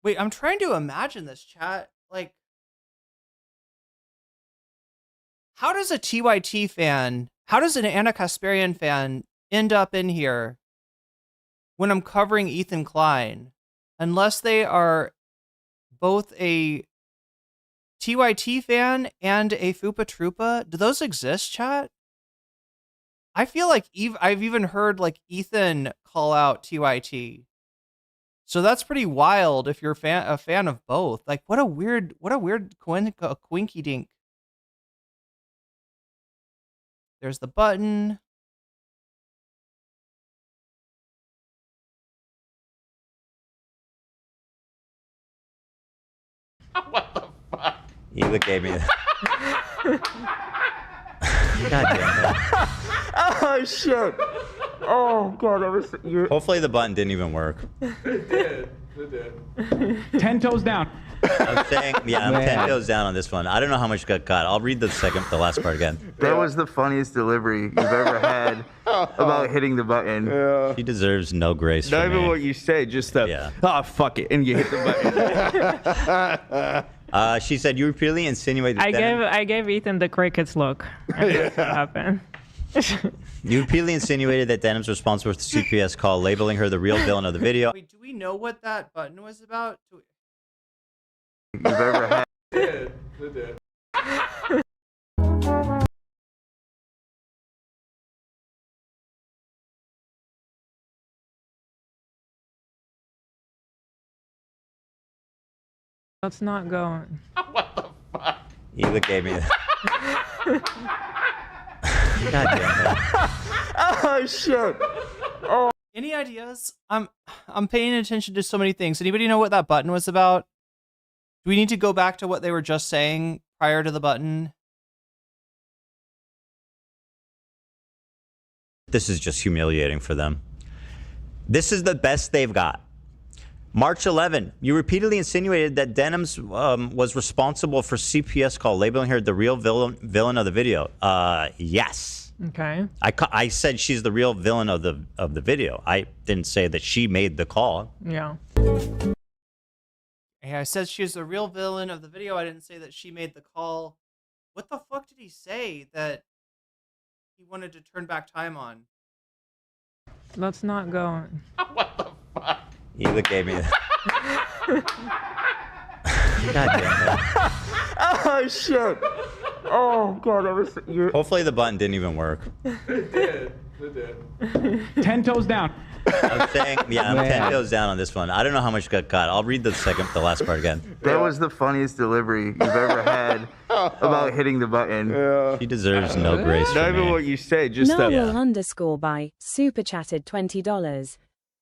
Wait, I'm trying to imagine this, chat. Like, how does a TYT fan, how does an Anna Kasparian fan end up in here when I'm covering Ethan Klein? Unless they are both a TYT fan and a Fupa Troopa. Do those exist, chat? I feel like I've even heard like Ethan call out TYT. So that's pretty wild if you're a fan of both. Like, what a weird quinky dink. There's the button. What the fuck? You gave me that. God damn it. Oh shit. Oh god, that was Hopefully the button didn't even work. It did. 10 toes down. I'm saying, yeah, I'm 10 toes down on this one. I don't know how much got cut. I'll read the last part again. That was the funniest delivery you've ever had about hitting the button. She deserves no grace Not from even me. what you say, just the, oh, fuck it, and you hit the button. She said, you repeatedly insinuated I gave Ethan the crickets look. And that's what happened. You repeatedly insinuated that Denims was responsible for the CPS call, labeling her the real villain of the video. Wait, do we know what that button was about? You've ever had. It did. Let's not go. What the fuck? You gave me that. God damn it. Oh shit. Oh. Any ideas? I'm paying attention to so many things. Anybody know what that button was about? Do we need to go back to what they were just saying prior to the button? This is just humiliating for them. This is the best they've got. March 11, you repeatedly insinuated that Denims was responsible for CPS call, labeling her the real villain of the video. Yes. Okay. I said she's the real villain of the video. I didn't say that she made the call. Yeah. Yeah, I said she's the real villain of the video. I didn't say that she made the call. What the fuck did he say that he wanted to turn back time on? Let's not go. What the fuck? Eva gave me that. God damn it. Oh shit. Oh god, Hopefully the button didn't even work. It did. It did. 10 toes down. I'm saying, yeah, I'm 10 toes down on this one. I don't know how much got cut. I'll read the last part again. That was the funniest delivery you've ever had about hitting the button. She deserves no grace Not from even me. what you say, just Narwhal underscore by super chatted $20.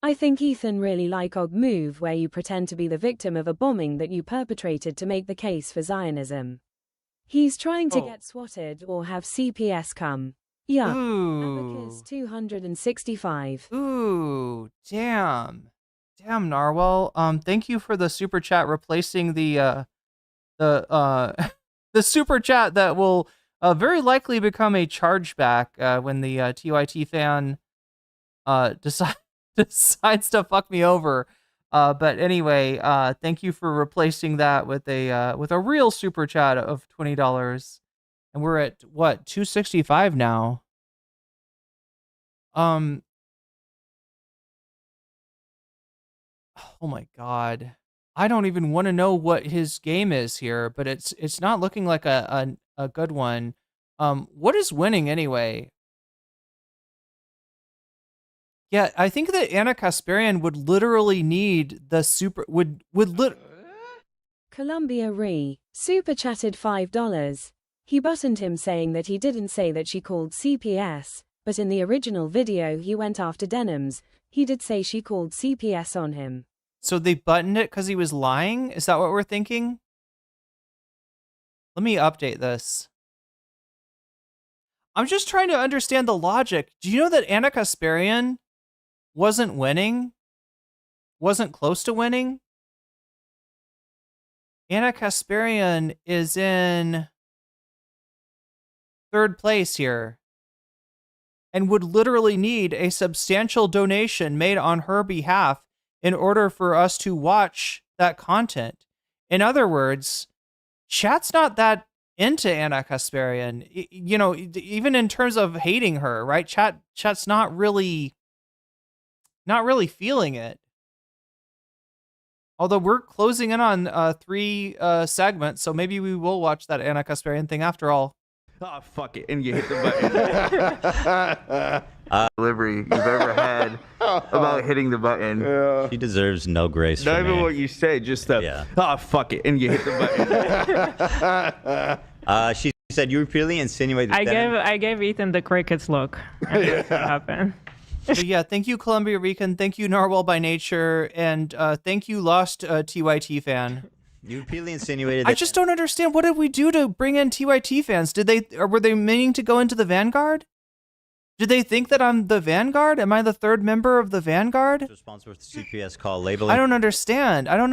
I think Ethan really like Og move where you pretend to be the victim of a bombing that you perpetrated to make the case for Zionism. He's trying to get swatted or have CPS come. Yeah. Abacus 265. Ooh, damn. Damn, Narwhal. Thank you for the super chat replacing the super chat that will very likely become a chargeback when the TYT fan decides to fuck me over. But anyway, thank you for replacing that with a real super chat of $20. And we're at what, 265 now. Oh my god. I don't even want to know what his game is here, but it's not looking like a good one. What is winning anyway? Yeah, I think that Anna Kasparian would literally need the super Columbia Re super chatted $5. He buttoned him saying that he didn't say that she called CPS, but in the original video he went after Denims. He did say she called CPS on him. So they buttoned it because he was lying? Is that what we're thinking? Let me update this. I'm just trying to understand the logic. Do you know that Anna Kasparian wasn't winning? Wasn't close to winning? Anna Kasparian is in third place here and would literally need a substantial donation made on her behalf in order for us to watch that content. In other words, chat's not that into Anna Kasparian, you know, even in terms of hating her, right? Chat's not really feeling it. Although we're closing in on 3 segments, so maybe we will watch that Anna Kasparian thing after all. Oh, fuck it. And you hit the button. Delivery you've ever had about hitting the button. She deserves no grace Not from even me. what you say, just oh, fuck it. And you hit the button. She said you repeatedly insinuated I gave Ethan the crickets look. That's what happened. So yeah, thank you, Columbia Rican. Thank you, Narwhal by Nature. And thank you, Lost TYT fan. You repeatedly insinuated I just don't understand. What did we do to bring in TYT fans? Were they meaning to go into the Vanguard? Did they think that I'm the Vanguard? Am I the third member of the Vanguard? responsible for the CPS call labeling. I don't understand. Villain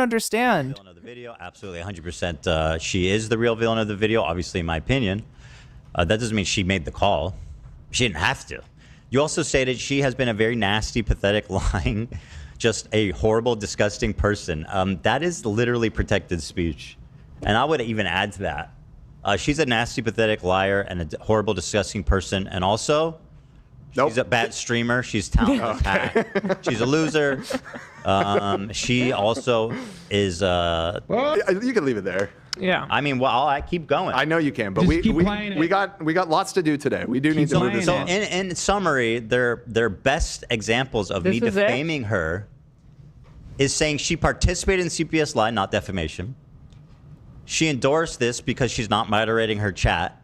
of the video, absolutely 100%. She is the real villain of the video, obviously, in my opinion. That doesn't mean she made the call. She didn't have to. You also stated she has been a very nasty, pathetic, lying, just a horrible, disgusting person. That is literally protected speech. And I would even add to that. She's a nasty, pathetic liar and a horrible, disgusting person. And also, she's a bad streamer. She's talentless. She's a loser. She also is... Well, you can leave it there. Yeah. I mean, well, I keep going. I know you can, but we got lots to do today. We do need to move this on. In summary, their best examples of me defaming her is saying she participated in CPS lie, not defamation. She endorsed this because she's not moderating her chat,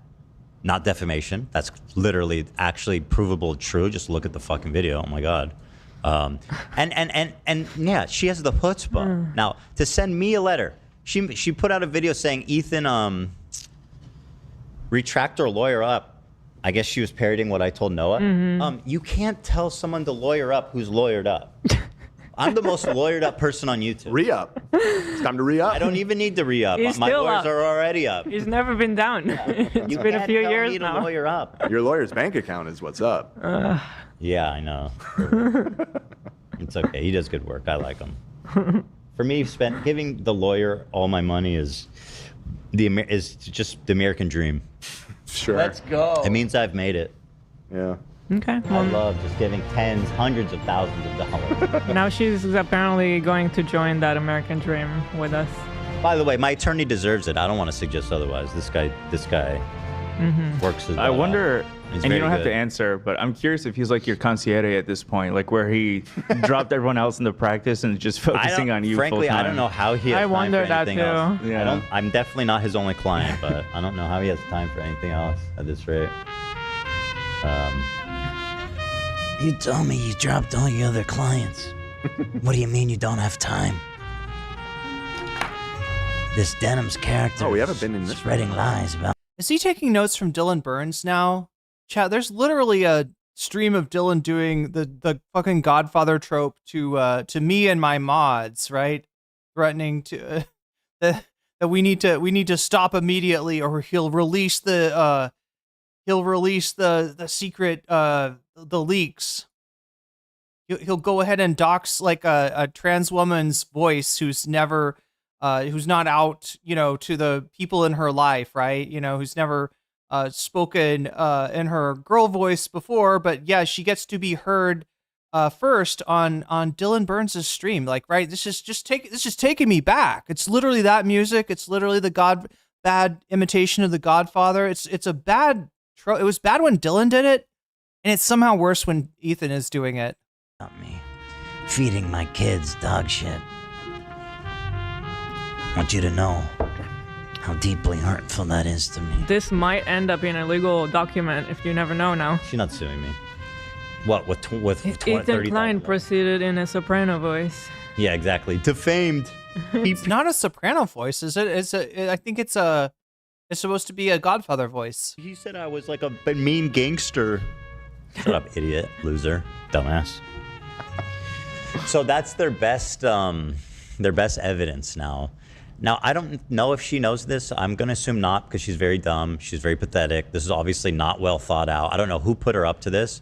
not defamation. That's literally actually provable true. Just look at the fucking video. Oh my God. And yeah, she has the chutzpah. Now, to send me a letter, she put out a video saying, Ethan, retract or lawyer up. I guess she was parroting what I told Noah. You can't tell someone to lawyer up who's lawyered up. I'm the most lawyered up person on YouTube. Re-up. It's time to re-up. I don't even need to re-up. He's My still lawyers up. are already up. He's never been down. It's You been a can't few tell years me to now. lawyer up. Your lawyer's bank account is what's up. Yeah, I know. It's okay. He does good work. I like him. For me, giving the lawyer all my money is just the American dream. Sure. Let's go. It means I've made it. Yeah. Okay. I love just giving tens, hundreds of thousands of dollars. Now she's apparently going to join that American dream with us. By the way, my attorney deserves it. I don't want to suggest otherwise. This guy works his I butt wonder, off. He's and you very don't have to good. answer, but I'm curious if he's like your concierge at this point, like where he dropped everyone else into practice and just focusing on you Frankly, full-time. I don't know how he has I time wonder for that anything too. else. Yeah. I'm definitely not his only client, but I don't know how he has time for anything else at this rate. You told me you dropped all your other clients. What do you mean you don't have time? This Denims character we haven't been in this spreading lies about... Is he taking notes from Dylan Burns now? Chat, there's literally a stream of Dylan doing the fucking Godfather trope to me and my mods, right? Threatening to that we need to stop immediately, or he'll release the secret the leaks. He'll go ahead and dox like a trans woman's voice who's never who's not out, to the people in her life, right? Who's never spoken in her girl voice before, but yeah, she gets to be heard first on Dylan Burns' stream. Like, right, this is just taking me back. It's literally that music. It's literally the bad imitation of the Godfather. It's a bad it was bad when Dylan did it, and it's somehow worse when Ethan is doing it. Not me. Feeding my kids dog shit. I want you to know how deeply hurtful that is to me. This might end up in a legal document if you never know now. She's not suing me. What, with Ethan Klein proceeded in a soprano voice. Yeah, exactly. Defamed. It's not a soprano voice, is it? I think it's supposed to be a Godfather voice. He said I was like a mean gangster. Shut up, idiot, loser, dumbass. So that's their best evidence now. Now, I don't know if she knows this. I'm going to assume not, because she's very dumb. She's very pathetic. This is obviously not well thought out. I don't know who put her up to this,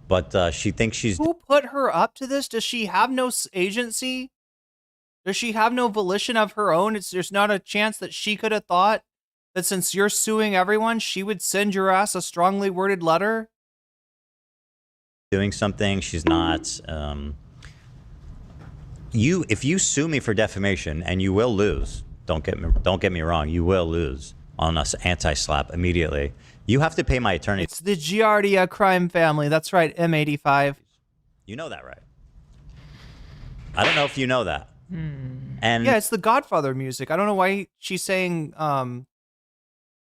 but she thinks she's... Who put her up to this? Does she have no agency? Does she have no volition of her own? There's not a chance that she could have thought that since you're suing everyone, she would send your ass a strongly worded letter? Doing something. She's not... If you sue me for defamation, and you will lose, don't get me wrong, you will lose on us anti-slap immediately. You have to pay my attorney. It's the Giardia crime family. That's right, M85. You know that, right? I don't know if you know that. And yeah, it's the Godfather music. I don't know why she's saying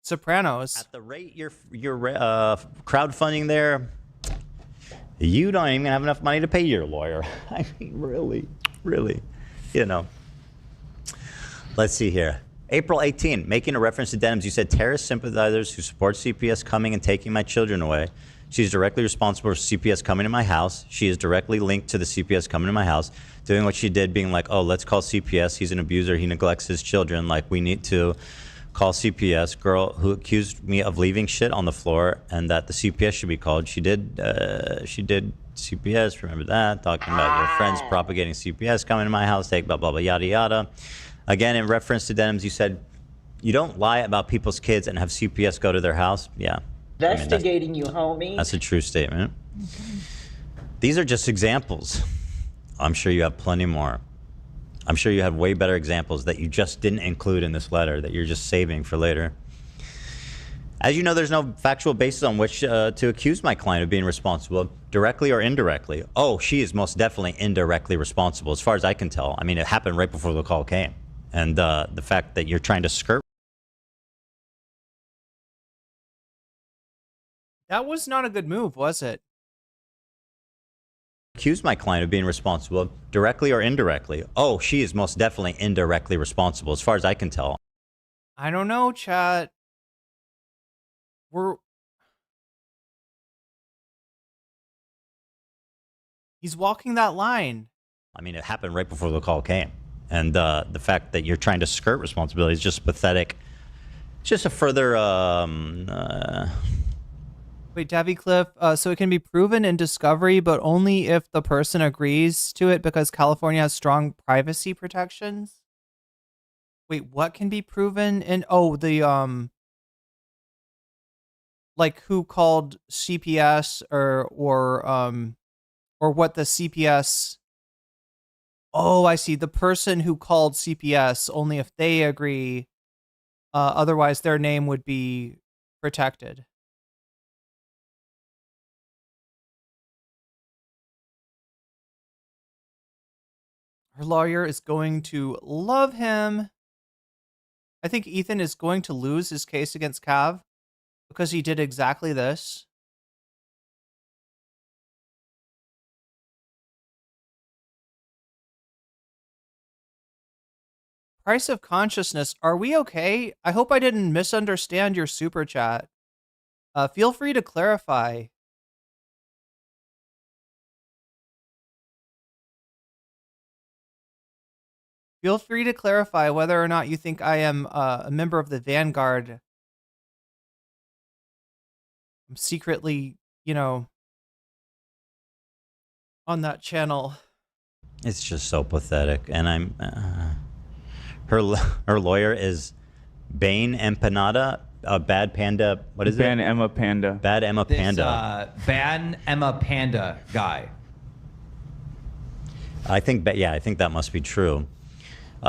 Sopranos. At the rate you're crowdfunding there, you don't even have enough money to pay your lawyer. I mean, really, Let's see here. April 18, making a reference to Denims, you said terrorist sympathizers who support CPS coming and taking my children away. She's directly responsible for CPS coming to my house. She is directly linked to the CPS coming to my house, doing what she did, being like, oh, let's call CPS. He's an abuser. He neglects his children. Like, we need to call CPS. Girl who accused me of leaving shit on the floor and that the CPS should be called. She did CPS, remember that, talking about your friends propagating CPS coming to my house, take blah, blah, blah, yada, yada. Again, in reference to Denims, you said, you don't lie about people's kids and have CPS go to their house? Yeah. Investigating you, homie. That's a true statement. Okay. These are just examples. I'm sure you have plenty more. I'm sure you have way better examples that you just didn't include in this letter that you're just saving for later. As you know, there's no factual basis on which to accuse my client of being responsible, directly or indirectly. Oh, she is most definitely indirectly responsible, as far as I can tell. I mean, it happened right before the call came. And the fact that you're trying to skirt. That was not a good move, was it? accused my client of being responsible directly or indirectly. Oh, she is most definitely indirectly responsible, as far as I can tell. I don't know, chat. He's walking that line. I mean, it happened right before the call came. And the fact that you're trying to skirt responsibility is just pathetic. It's just a further... Wait, Davy Cliff, so it can be proven in discovery, but only if the person agrees to it because California has strong privacy protections? Wait, what can be proven in... Oh, the, like who called CPS or what the CPS... Oh, I see. The person who called CPS, only if they agree, otherwise their name would be protected. Her lawyer is going to love him. I think Ethan is going to lose his case against Cav because he did exactly this. Price of consciousness. Are we okay? I hope I didn't misunderstand your super chat. Feel free to clarify. Feel free to clarify whether or not you think I am a member of the Vanguard. I'm secretly, you know, on that channel. It's just so pathetic. And I'm... her lawyer is Bane Empanada, Bad Panda... What is Ban it? Emma Panda. Bad Emma Panda. Ban Emma Panda guy. I think that must be true.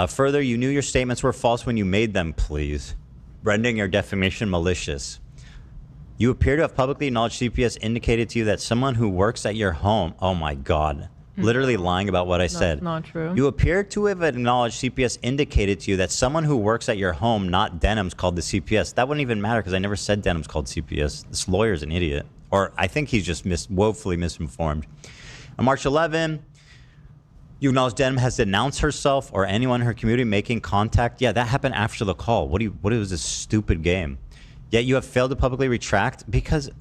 Further, you knew your statements were false when you made them, please. Rendering your defamation malicious. You appear to have publicly acknowledged CPS indicated to you that someone who works at your home... Oh my God. Literally lying about what I said. That's not true. You appear to have acknowledged CPS indicated to you that someone who works at your home, not Denims, called the CPS. That wouldn't even matter because I never said Denims called CPS. This lawyer's an idiot. Or I think he's just woefully misinformed. On March 11... You acknowledge Denim has denounced herself or anyone in her community making contact. Yeah, that happened after the call. What was this stupid game? Yet you have failed to publicly retract because...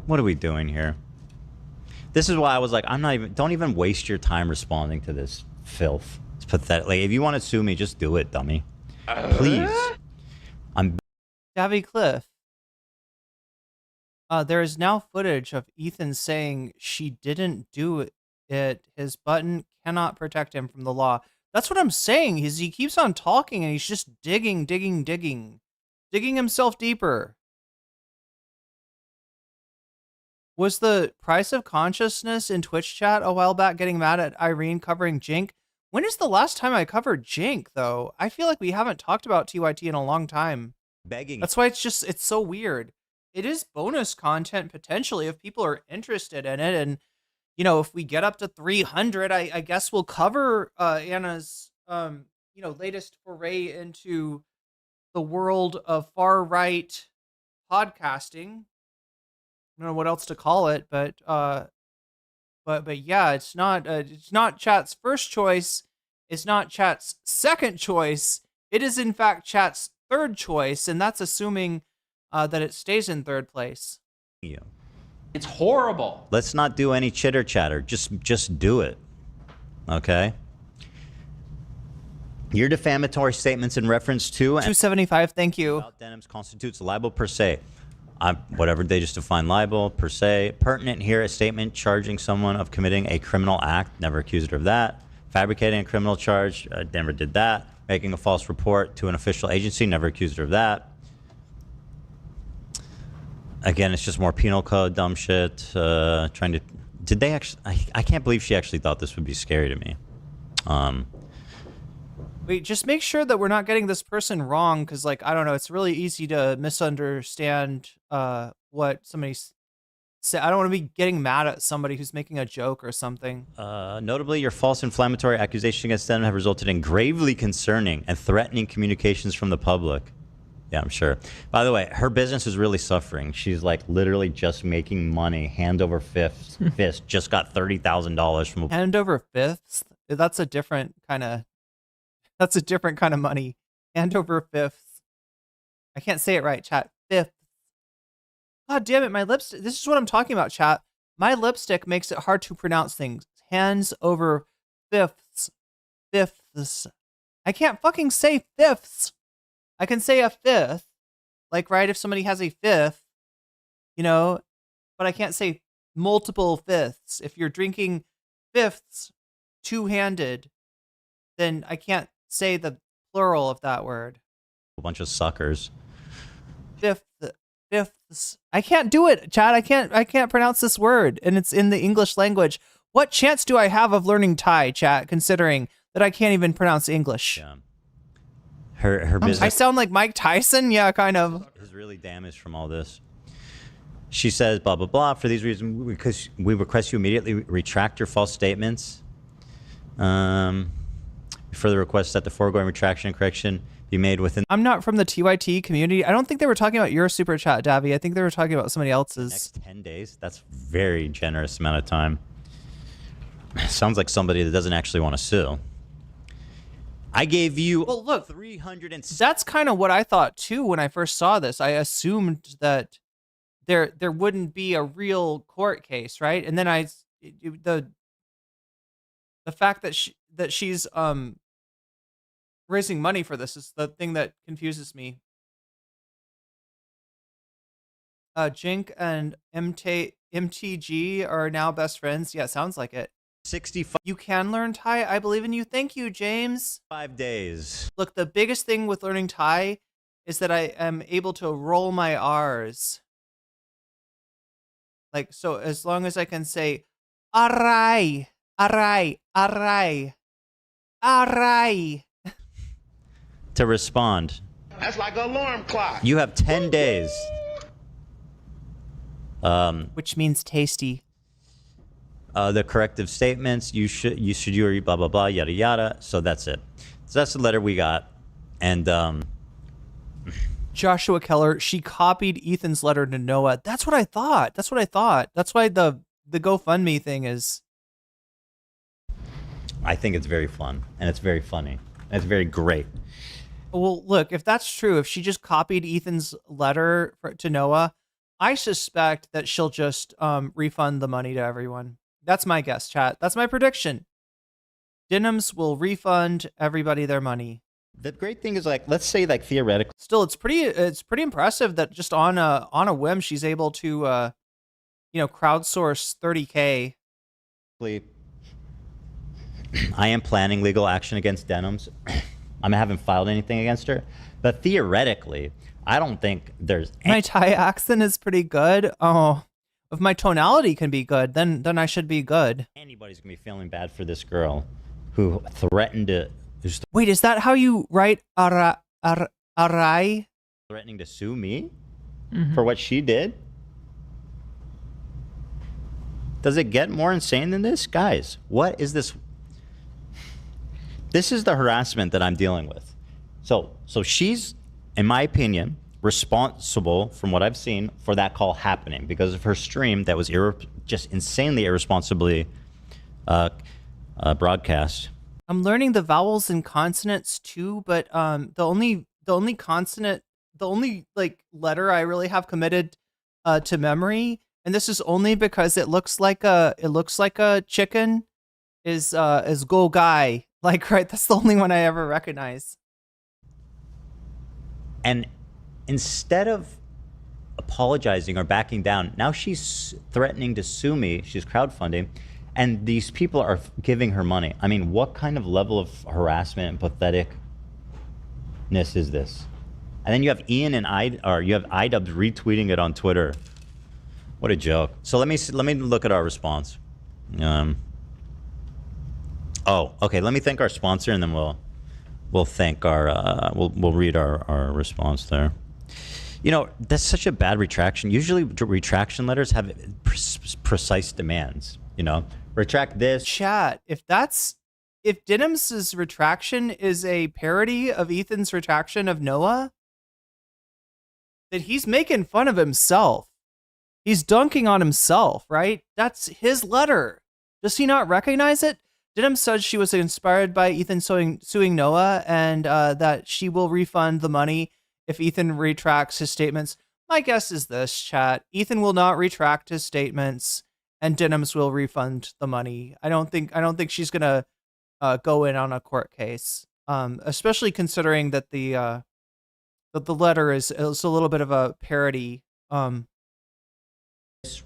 What are we doing here? This is why I was like, don't even waste your time responding to this filth. It's pathetic. Like, if you want to sue me, just do it, dummy. Please. I'm... Davy Cliff. There is now footage of Ethan saying she didn't do it. His button cannot protect him from the law. That's what I'm saying. He keeps on talking and he's just digging himself deeper. Was the price of consciousness in Twitch chat a while back getting mad at Irene covering Jink? When is the last time I covered Jink, though? I feel like we haven't talked about TYT in a long time. Begging. That's why it's so weird. It is bonus content potentially if people are interested in it, and you know, if we get up to 300, I guess we'll cover Anna's, latest foray into the world of far-right podcasting. I don't know what else to call it, but yeah, it's not chat's first choice. It's not chat's second choice. It is in fact chat's third choice, and that's assuming that it stays in third place. Yeah. It's horrible. Let's not do any chitter chatter. Just do it. Okay? Your defamatory statements in reference to... 275, thank you. About Denims constitutes libel per se. Whatever, they just define libel per se. Pertinent here, a statement charging someone of committing a criminal act. Never accused her of that. Fabricating a criminal charge. Never did that. Making a false report to an official agency. Never accused her of that. Again, it's just more penal code, dumb shit. Trying to... Did they actually... I can't believe she actually thought this would be scary to me. Wait, just make sure that we're not getting this person wrong, because, like, I don't know, it's really easy to misunderstand what somebody's said. I don't want to be getting mad at somebody who's making a joke or something. Notably, your false inflammatory accusations against them have resulted in gravely concerning and threatening communications from the public. Yeah, I'm sure. By the way, her business is really suffering. She's like literally just making money, hand over fist. Just got $30,000 from hand over fifths. That's a different kind of. That's a different kind of money. Hand over fifths. I can't say it right, chat. Fifths. God damn it, my lipstick. This is what I'm talking about, chat. My lipstick makes it hard to pronounce things. Hands over fifths. Fifths. I can't fucking say fifths. I can say a fifth, like, right, if somebody has a fifth, you know, but I can't say multiple fifths. If you're drinking fifths two-handed, then I can't say the plural of that word. A bunch of suckers. Fifths. I can't do it, Chad. I can't pronounce this word, and it's in the English language. What chance do I have of learning Thai, chat, considering that I can't even pronounce English? Yeah. Her business. I sound like Mike Tyson? Yeah, kind of. Is really damaged from all this. She says, blah, blah, blah. For these reasons, because we request you immediately retract your false statements. Further request that the foregoing retraction and correction be made within. I'm not from the TYT community. I don't think they were talking about your super chat, Davy. I think they were talking about somebody else's. Next 10 days? That's very generous amount of time. Sounds like somebody that doesn't actually want to sue. I gave you. Well, look, 300. That's kind of what I thought too when I first saw this. I assumed that there wouldn't be a real court case, right? And then the fact that she's raising money for this is the thing that confuses me. Jink and MTG are now best friends. Yeah, sounds like it. 65. You can learn Thai. I believe in you. Thank you, James. 5 days. Look, the biggest thing with learning Thai is that I am able to roll my R's. Like, so as long as I can say, arai, arai, arai, arai. To respond. That's like an alarm clock. You have 10 days. Which means tasty. The corrective statements, you should blah, blah, blah, yada, yada. So that's it. So that's the letter we got. And Joshua Keller, she copied Ethan's letter to Noah. That's what I thought. That's why the GoFundMe thing is. I think it's very fun. And it's very funny. And it's very great. Well, look, if that's true, if she just copied Ethan's letter to Noah, I suspect that she'll just refund the money to everyone. That's my guess, chat. That's my prediction. Denims will refund everybody their money. The great thing is, like, let's say, like, theoretically. Still, it's pretty impressive that just on a whim she's able to, crowdsource $30K. I am planning legal action against Denims. I haven't filed anything against her, but theoretically, I don't think there's. My Thai accent is pretty good. Oh. If my tonality can be good, then I should be good. Anybody's gonna be feeling bad for this girl who threatened to. Wait, is that how you write arai? Threatening to sue me for what she did? Does it get more insane than this? Guys, what is this? This is the harassment that I'm dealing with. So she's, in my opinion, responsible, from what I've seen, for that call happening because of her stream that was just insanely irresponsibly broadcast. I'm learning the vowels and consonants too, but the only letter I really have committed to memory, and this is only because it looks like a chicken, is go guy. Like, right, that's the only one I ever recognize. And instead of apologizing or backing down, now she's threatening to sue me. She's crowdfunding, and these people are giving her money. I mean, what kind of level of harassment and patheticness is this? And then you have Ian and you have iDubbbz retweeting it on Twitter. What a joke. So let me look at our response. Oh, okay. Let me thank our sponsor, and then we'll thank our we'll read our response there. You know, that's such a bad retraction. Usually retraction letters have precise demands, you know. Retract this. Chat, if Denims' retraction is a parody of Ethan's retraction of Noah, that he's making fun of himself. He's dunking on himself, right? That's his letter. Does he not recognize it? Denims said she was inspired by Ethan suing Noah and that she will refund the money if Ethan retracts his statements. My guess is this, chat. Ethan will not retract his statements and Denims will refund the money. I don't think she's gonna go in on a court case, especially considering that the letter is a little bit of a parody.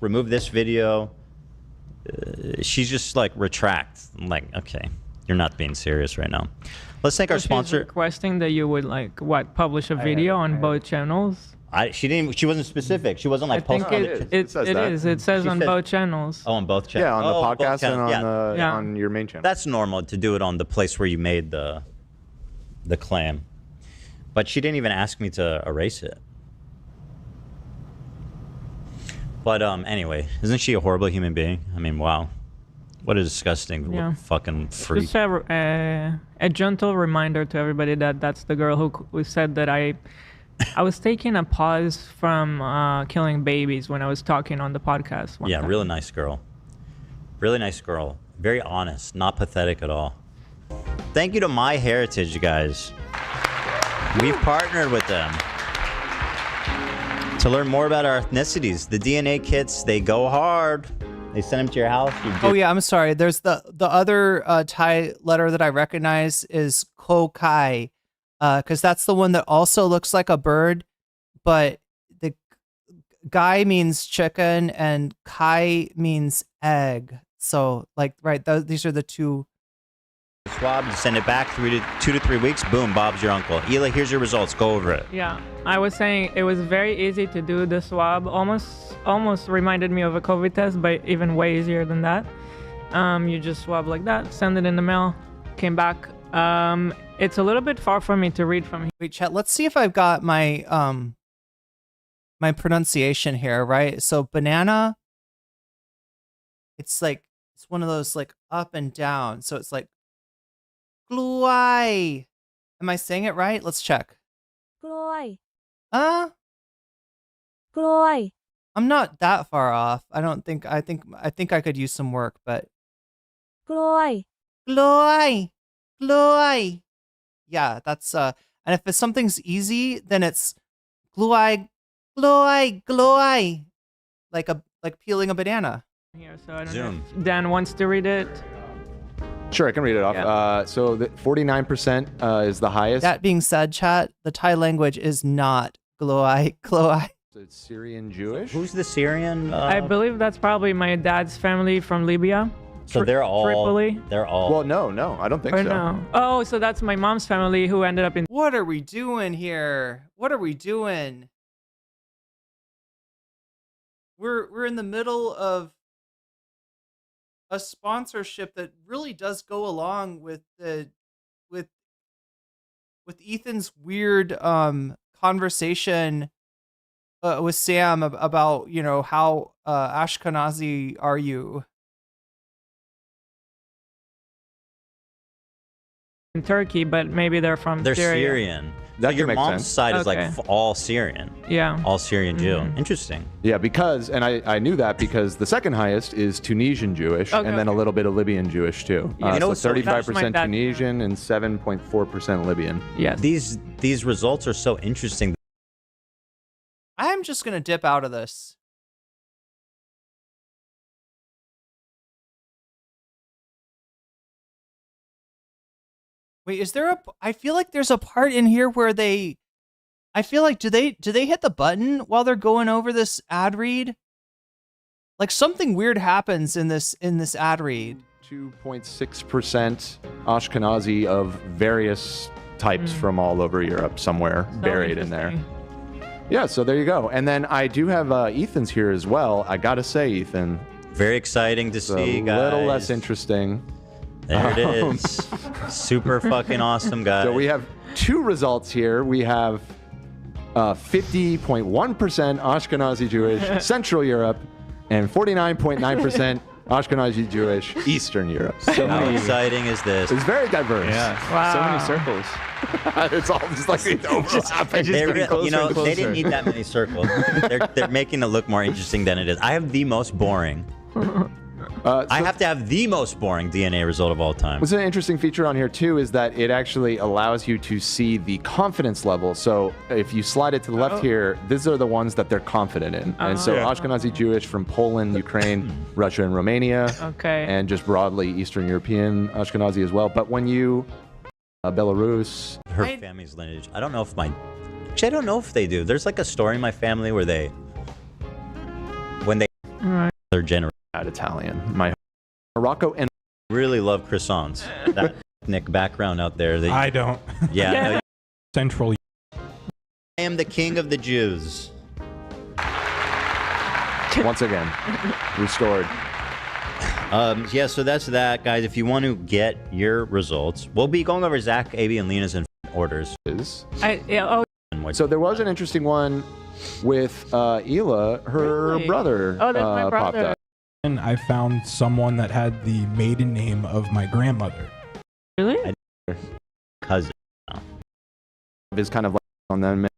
Remove this video. She's just like retract. I'm like, okay, you're not being serious right now. Let's thank our sponsor. Requesting that you would like publish a video on both channels. She wasn't specific. She wasn't like posting. It says on both channels. Oh, on both channels. Yeah, on the podcast and on your main channel. That's normal to do it on the place where you made the claim. But she didn't even ask me to erase it. But anyway, isn't she a horrible human being? I mean, wow. What a disgusting fucking freak. Just a gentle reminder to everybody that that's the girl who said that I was taking a pause from killing babies when I was talking on the podcast. Yeah, really nice girl. Really nice girl. Very honest, not pathetic at all. Thank you to MyHeritage, guys. We've partnered with them to learn more about our ethnicities. The DNA kits, they go hard. They send them to your house. Oh yeah, I'm sorry. There's the other Thai letter that I recognize is Ko Kai, because that's the one that also looks like a bird, but the Gai means chicken and Kai means egg. So like, right, these are the two. Swab, you send it back 2 to 3 weeks. Boom, Bob's your uncle. Eli, here's your results. Go over it. Yeah, I was saying it was very easy to do the swab. Almost reminded me of a COVID test, but even way easier than that. You just swab like that, send it in the mail, came back. It's a little bit far for me to read from here. Wait, chat. Let's see if I've got my my pronunciation here, right? So banana. It's one of those like up and down. So it's like. Gluai. Am I saying it right? Let's check. Gluai. Gluai. I'm not that far off. I think I could use some work, but Gluai. Gluai. Gluai. Yeah, that's and if something's easy, then it's gluai, gluai, gluai. Like peeling a banana. Here, so I don't know if Dan wants to read it. Sure, I can read it off. Yeah. So 49% is the highest. That being said, chat, the Thai language is not Gloai. Gloai. So it's Syrian Jewish. Who's the Syrian? I believe that's probably my dad's family from Libya. So they're all Tripoli. They're all. Well, no, I don't think or so. No. Oh, so that's my mom's family who ended up in. What are we doing here? What are we doing? We're in the middle of a sponsorship that really does go along with with Ethan's weird conversation with Sam about, you know, how Ashkenazi are you? In Turkey, but maybe they're from They're Syria. Syrian. That your mom's side is like all Syrian. Yeah. All Syrian Jew. Interesting. Yeah, because, and I knew that because the second highest is Tunisian Jewish, and then a little bit of Libyan Jewish too. Yeah. So 35% Tunisian and 7.4% Libyan. Yes. These results are so interesting. I'm just gonna dip out of this. Wait, is there I feel like there's a part in here where I feel like, do they hit the button while they're going over this ad read? Like something weird happens in this ad read. 2.6% Ashkenazi of various types from all over Europe somewhere buried in there. Yeah, so there you go. And then I do have Ethan's here as well. I gotta say, Ethan. Very exciting to see, guys. A little less interesting. There it is. Super fucking awesome, guys. So we have two results here. We have 50.1% Ashkenazi Jewish, Central Europe, and 49.9% Ashkenazi Jewish, Eastern Europe. So how exciting is this? It's very diverse. Yeah. Wow. So many circles. It's all just like it's overlapping. They didn't need that many circles. They're making it look more interesting than it is. I have the most boring. I have to have the most boring DNA result of all time. What's an interesting feature on here too is that it actually allows you to see the confidence level. So if you slide it to the left here, these are the ones that they're confident in. And so Ashkenazi Jewish from Poland, Ukraine, Russia, and Romania. Okay. And just broadly Eastern European Ashkenazi as well. But when you Belarus, her family's lineage. I don't know if actually I don't know if they do. There's like a story in my family where when they're generation. Italian. My Morocco and really love croissants. That ethnic background out there. I don't. Yeah. No, Central. I am the king of the Jews. Once again, restored. Yeah, so that's that, guys. If you want to get your results, we'll be going over Zach, AB, and Lena's in orders. So there was an interesting one with Hila, her brother. Oh, that's my popped brother. up. And I found someone that had the maiden name of my grandmother. Really? Cousin. Is kind of like on them.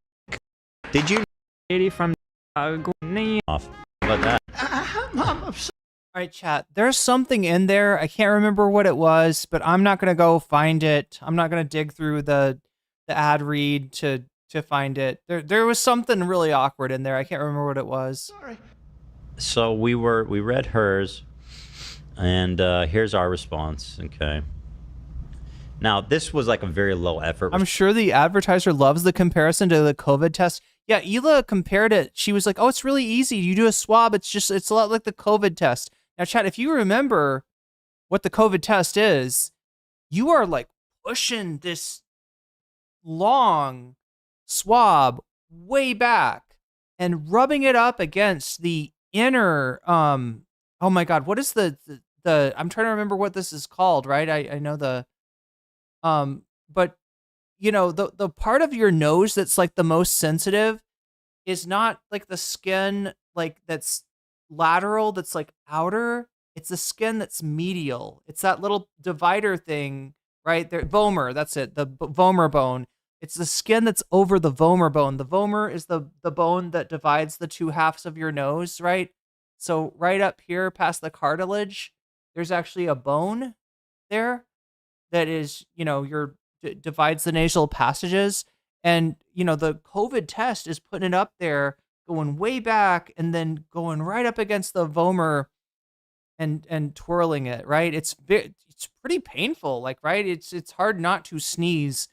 Did you? Lady from off about that? All right, chat. There's something in there. I can't remember what it was, but I'm not gonna go find it. I'm not gonna dig through the ad read to find it. There was something really awkward in there. I can't remember what it was. Sorry. So we read hers, and here's our response. Okay. Now this was like a very low effort. I'm sure the advertiser loves the comparison to the COVID test. Yeah, Hila compared it. She was like, "Oh, it's really easy. You do a swab. It's a lot like the COVID test." Now, chat, if you remember what the COVID test is, you are like pushing this long swab way back and rubbing it up against the inner oh my god, what is the I'm trying to remember what this is called, right? I know the but you know, the part of your nose that's like the most sensitive is not like the skin like that's lateral, that's like outer. It's the skin that's medial. It's that little divider thing right there. Vomer, that's it. The vomer bone. It's the skin that's over the vomer bone. The vomer is the bone that divides the two halves of your nose, right? So right up here past the cartilage, there's actually a bone there that is, you know, divides the nasal passages. And, you know, the COVID test is putting it up there, going way back and then going right up against the vomer and twirling it, right? It's pretty painful, like, right? It's hard not to sneeze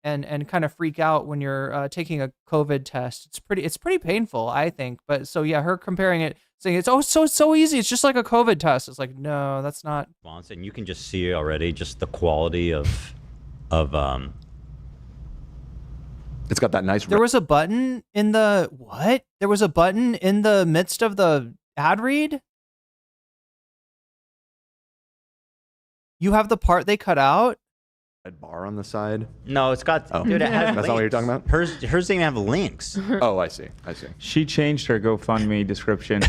and kind of freak out when you're taking a COVID test. It's pretty painful, I think. But so yeah, her comparing it, saying it's so easy. It's just like a COVID test. It's like, no, that's not. And you can just see already just the quality of It's got that nice. There was a button in the what? There was a button in the midst of the ad read. You have the part they cut out. Red bar on the side. No, it's got. Oh, dude, it has that's links. not what you're talking about. Hers didn't have links. Oh, I see. She changed her GoFundMe description.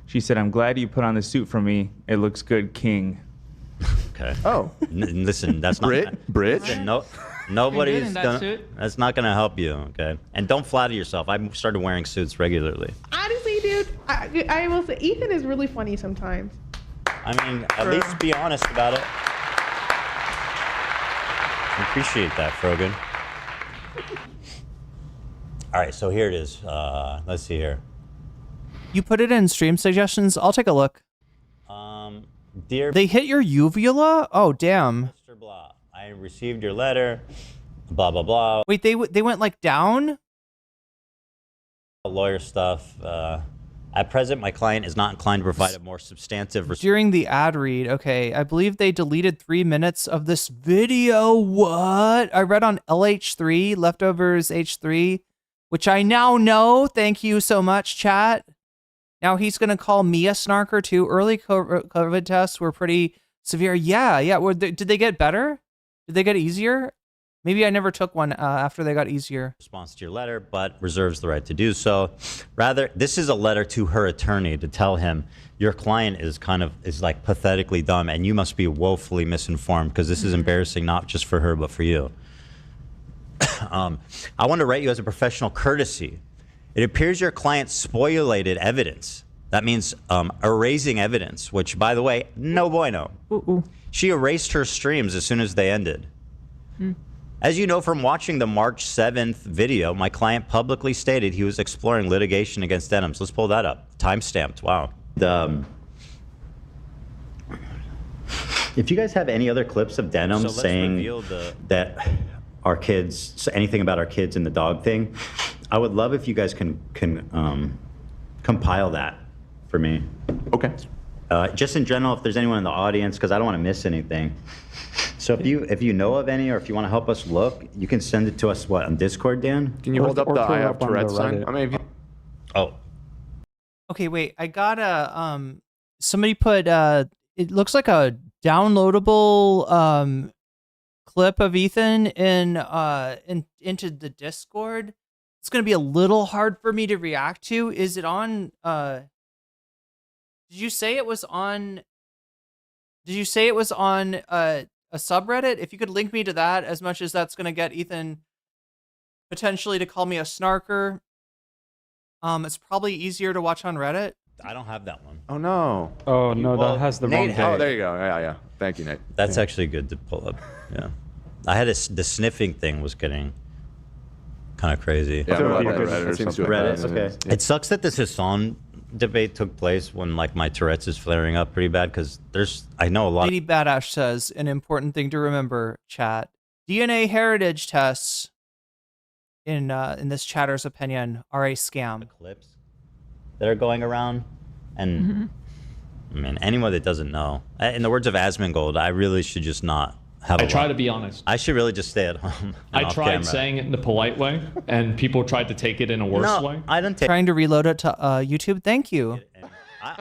She said, "I'm glad you put on the suit for me. It looks good, King." Okay. Oh, listen, that's not Brit. Listen, nobody's gonna. That's not gonna help you. Okay, and don't flatter yourself. I started wearing suits regularly. Honestly, dude, I will say Ethan is really funny sometimes. I mean, at least be honest about it. I appreciate that, Frogan. All right, so here it is. Let's see here. You put it in stream suggestions. I'll take a look. Dear, they hit your uvula. Oh, damn. Mr. Blah, I received your letter. Blah blah blah. Wait, they went like down. Lawyer stuff. At present, my client is not inclined to provide a more substantive response. During the ad read, okay, I believe they deleted 3 minutes of this video. What? I read on LH3, Leftovers H3, which I now know. Thank you so much, chat. Now he's going to call me a snarker too. Early COVID tests were pretty severe. Yeah. Did they get better? Did they get easier? Maybe I never took one after they got easier. Response to your letter, but reserves the right to do so. Rather, this is a letter to her attorney to tell him your client is like pathetically dumb and you must be woefully misinformed because this is embarrassing not just for her but for you. I want to write you as a professional courtesy. It appears your client spoliated evidence. That means erasing evidence, which, by the way, no bueno. She erased her streams as soon as they ended. As you know from watching the March 7th video, my client publicly stated he was exploring litigation against Denims. Let's pull that up. Time-stamped. Wow. If you guys have any other clips of Denims saying that our kids, anything about our kids and the dog thing, I would love if you guys can compile that for me. Okay. Just in general, if there's anyone in the audience, because I don't want to miss anything. So if you know of any, or if you want to help us look, you can send it to us, what, on Discord, Dan? Can you hold up the I have Tourette's sign? I mean, oh. Okay, wait. I got somebody put, it looks like a downloadable clip of Ethan into the Discord. It's going to be a little hard for me to react to. Is it on, did you say it was on a subreddit? If you could link me to that, as much as that's going to get Ethan potentially to call me a snarker, it's probably easier to watch on Reddit. I don't have that one. Oh, no. Oh, no, that has the wrong date. Oh, there you go. Yeah. Thank you, Nate. That's actually good to pull up. Yeah. I had the sniffing thing was getting kind of crazy. Yeah, Reddit. Okay. Yeah. It sucks that this Hasan debate took place when like my Tourette's is flaring up pretty bad because I know a lot. Lady Badash says an important thing to remember, chat. DNA heritage tests, in this chatter's opinion, are a scam. The clips that are going around, and I mean anyone that doesn't know. In the words of Asmongold, I really should just not have. I try to be honest. I should really just stay at home. I tried saying it in the polite way, and people tried to take it in a worse way. I didn't trying to reload it to YouTube. Thank you.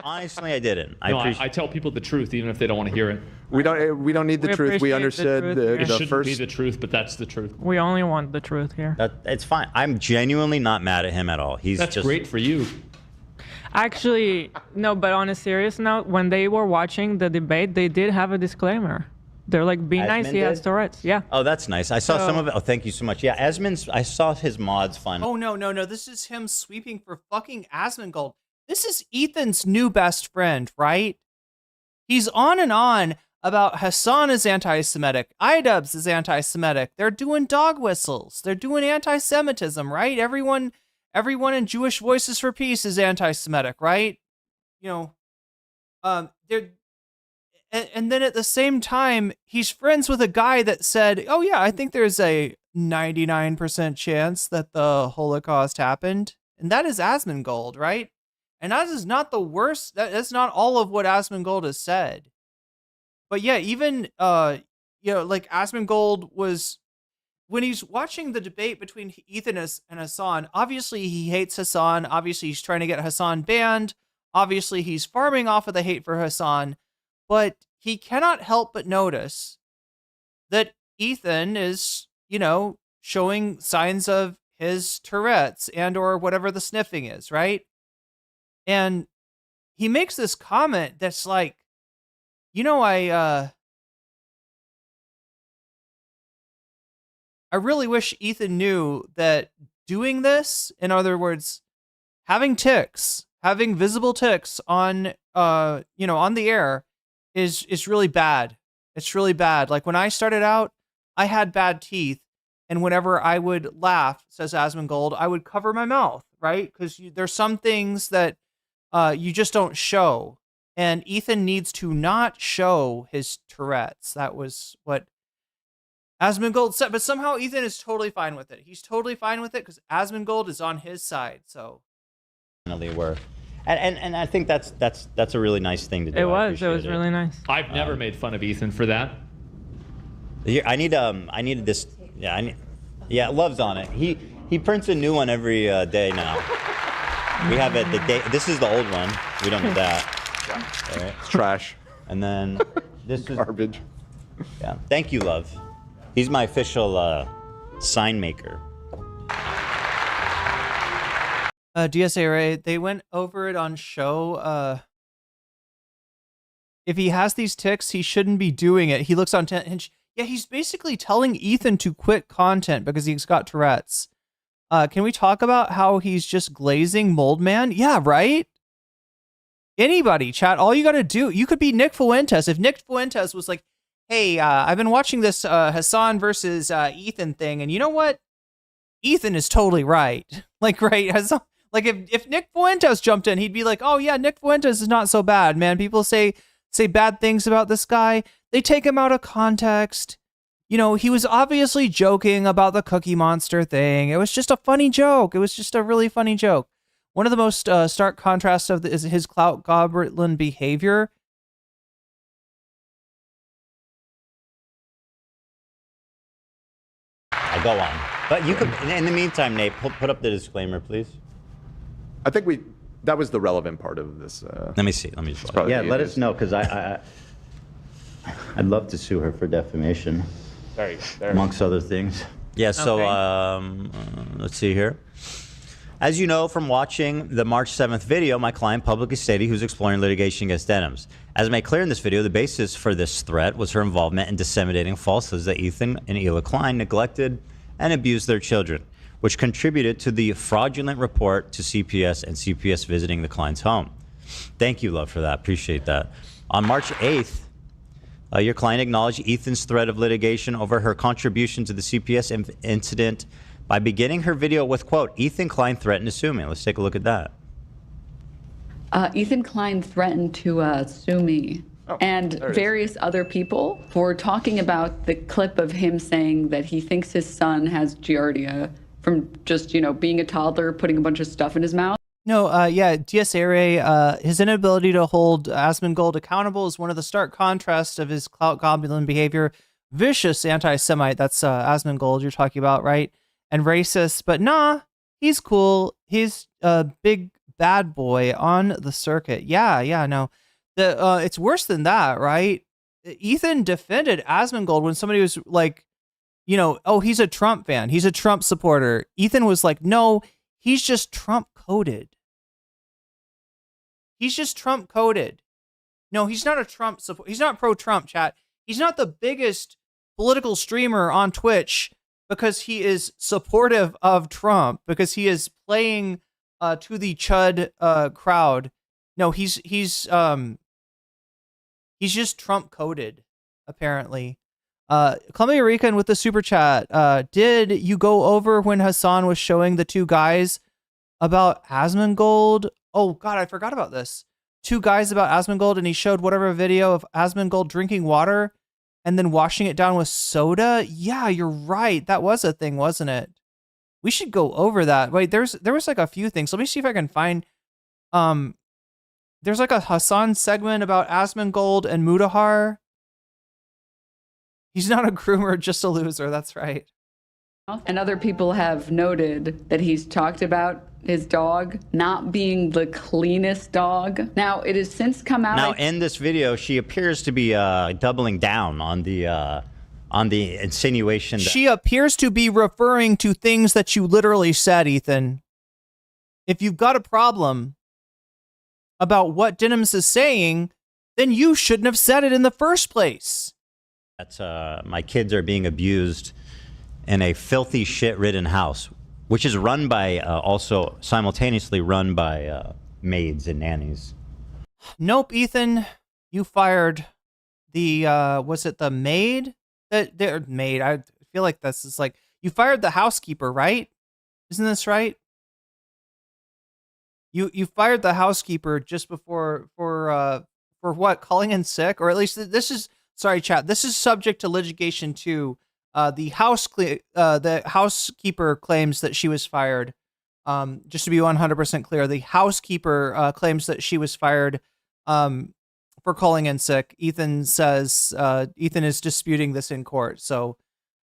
Honestly, I didn't. I tell people the truth even if they don't want to hear it. We don't need the truth. We understood it the shouldn't first. be the truth, but that's the truth. We only want the truth here. It's fine. I'm genuinely not mad at him at all. That's great for you. Actually, no, but on a serious note, when they were watching the debate, they did have a disclaimer. They're like, be nice, he has Tourette's. Yeah. Oh, that's nice. I saw some of it. Oh, thank you so much. Yeah, I saw his mods fun. Oh, no. This is him sweeping for fucking Asmongold. This is Ethan's new best friend, right? He's on and on about Hasan is anti-Semitic. iDubbbz is anti-Semitic. They're doing dog whistles. They're doing anti-Semitism, right? Everyone in Jewish Voices for Peace is anti-Semitic, right? You know, and then at the same time, he's friends with a guy that said, oh yeah, I think there's a 99% chance that the Holocaust happened. And that is Asmongold, right? And that is not the worst. That's not all of what Asmongold has said. But yeah, even, like Asmongold was, when he's watching the debate between Ethan and Hasan, obviously he hates Hasan. Obviously he's trying to get Hasan banned. Obviously he's farming off of the hate for Hasan. But he cannot help but notice that Ethan is, showing signs of his Tourette's and or whatever the sniffing is, right? And he makes this comment that's like, I really wish Ethan knew that doing this, in other words, having tics, having visible tics on, on the air is really bad. It's really bad. Like when I started out, I had bad teeth. And whenever I would laugh, says Asmongold, I would cover my mouth, right? Because there's some things that you just don't show. And Ethan needs to not show his Tourette's. That was what Asmongold said. But somehow Ethan is totally fine with it. He's totally fine with it because Asmongold is on his side. So they were. And I think that's a really nice thing to do. It was really nice. I've never made fun of Ethan for that. I needed this. Yeah, Love's on it. He prints a new one every day now. We have it the day. This is the old one. We don't need that. Right. It's trash. And then this is garbage. Yeah. Thank you, Love. He's my official sign maker. DSA Ray, they went over it on show. If he has these tics, he shouldn't be doing it. He looks on Hinge. Yeah, he's basically telling Ethan to quit content because he's got Tourette's. Can we talk about how he's just glazing Mold Man? Yeah, right? Anybody, chat, all you got to do, you could be Nick Fuentes. If Nick Fuentes was like, hey, I've been watching this Hasan versus Ethan thing, and you know what? Ethan is totally right. Like, right? Hasan, like, if Nick Fuentes jumped in, he'd be like, oh, yeah, Nick Fuentes is not so bad, man. People say bad things about this guy. They take him out of context. You know, he was obviously joking about the Cookie Monster thing. It was just a funny joke. It was just a really funny joke. One of the most stark contrasts of is his clout goblin behavior. I go on. But you could, in the meantime, Nate, put up the disclaimer, please. I think that was the relevant part of this. Let me see. Yeah, let us know, because I'd love to sue her for defamation. There you go. Amongst other things. Yeah, so let's see here. As you know from watching the March 7th video, my client publicly stated he was exploring litigation against Denims. As made clear in this video, the basis for this threat was her involvement in disseminating falsehoods that Ethan and Ethan Klein neglected and abused their children, which contributed to the fraudulent report to CPS and CPS visiting the Klein's home. Thank you, love, for that. Appreciate that. On March 8th, your client acknowledged Ethan's threat of litigation over her contribution to the CPS incident by beginning her video with, quote, Ethan Klein threatened to sue me. Let's take a look at that. Ethan Klein threatened to sue me and various other people for talking about the clip of him saying that he thinks his son has Giardia from just, being a toddler, putting a bunch of stuff in his mouth. No, yeah, DSA Ray, his inability to hold Asmongold accountable is one of the stark contrasts of his clout goblin behavior. Vicious anti-Semite, that's Asmongold you're talking about, right? And racist, but nah, he's cool. He's a big bad boy on the circuit. Yeah, no. It's worse than that, right? Ethan defended Asmongold when somebody was like, oh, he's a Trump fan. He's a Trump supporter. Ethan was like, no, he's just Trump coded. He's just Trump coded. No, he's not a Trump support. He's not pro-Trump, chat. He's not the biggest political streamer on Twitch because he is supportive of Trump, because he is playing to the Chud crowd. No, he's just Trump coded, apparently. Columbia Rican with the super chat. Did you go over when Hasan was showing the two guys about Asmongold? Oh God, I forgot about this. Two guys about Asmongold, and he showed whatever video of Asmongold drinking water and then washing it down with soda. Yeah, you're right. That was a thing, wasn't it? We should go over that. Wait, there was like a few things. Let me see if I can find. There's like a Hasan segment about Asmongold and Mudahar. He's not a groomer, just a loser. That's right. And other people have noted that he's talked about his dog not being the cleanest dog. Now, it has since come out. Now, in this video, she appears to be doubling down on the insinuation. She appears to be referring to things that you literally said, Ethan. If you've got a problem about what Denims is saying, then you shouldn't have said it in the first place. That's my kids are being abused in a filthy shit-ridden house, which is run by also simultaneously run by maids and nannies. Nope, Ethan, you fired the was it the maid? The maid. I feel like this is like you fired the housekeeper, right? Isn't this right? You fired the housekeeper just before for what? Calling in sick, or at least this is. Sorry, chat. This is subject to litigation too. The housekeeper claims that she was fired. Just to be 100% clear, the housekeeper claims that she was fired for calling in sick. Ethan says Ethan is disputing this in court, so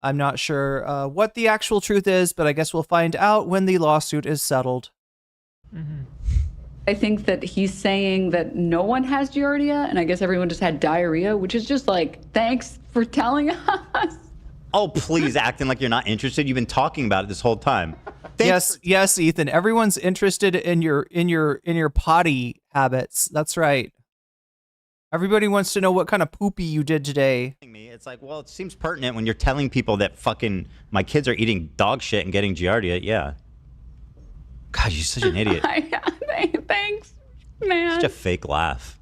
I'm not sure what the actual truth is, but I guess we'll find out when the lawsuit is settled. Mm-hmm. I think that he's saying that no one has Giardia, and I guess everyone just had diarrhea, which is just like, thanks for telling us. Oh, please, acting like you're not interested. You've been talking about it this whole time. Yes, Ethan. Everyone's interested in your potty habits. That's right. Everybody wants to know what kind of poopy you did today. It's like, well, it seems pertinent when you're telling people that fucking my kids are eating dog shit and getting Giardia. Yeah. God, you're such an idiot. Thanks, man. Such a fake laugh.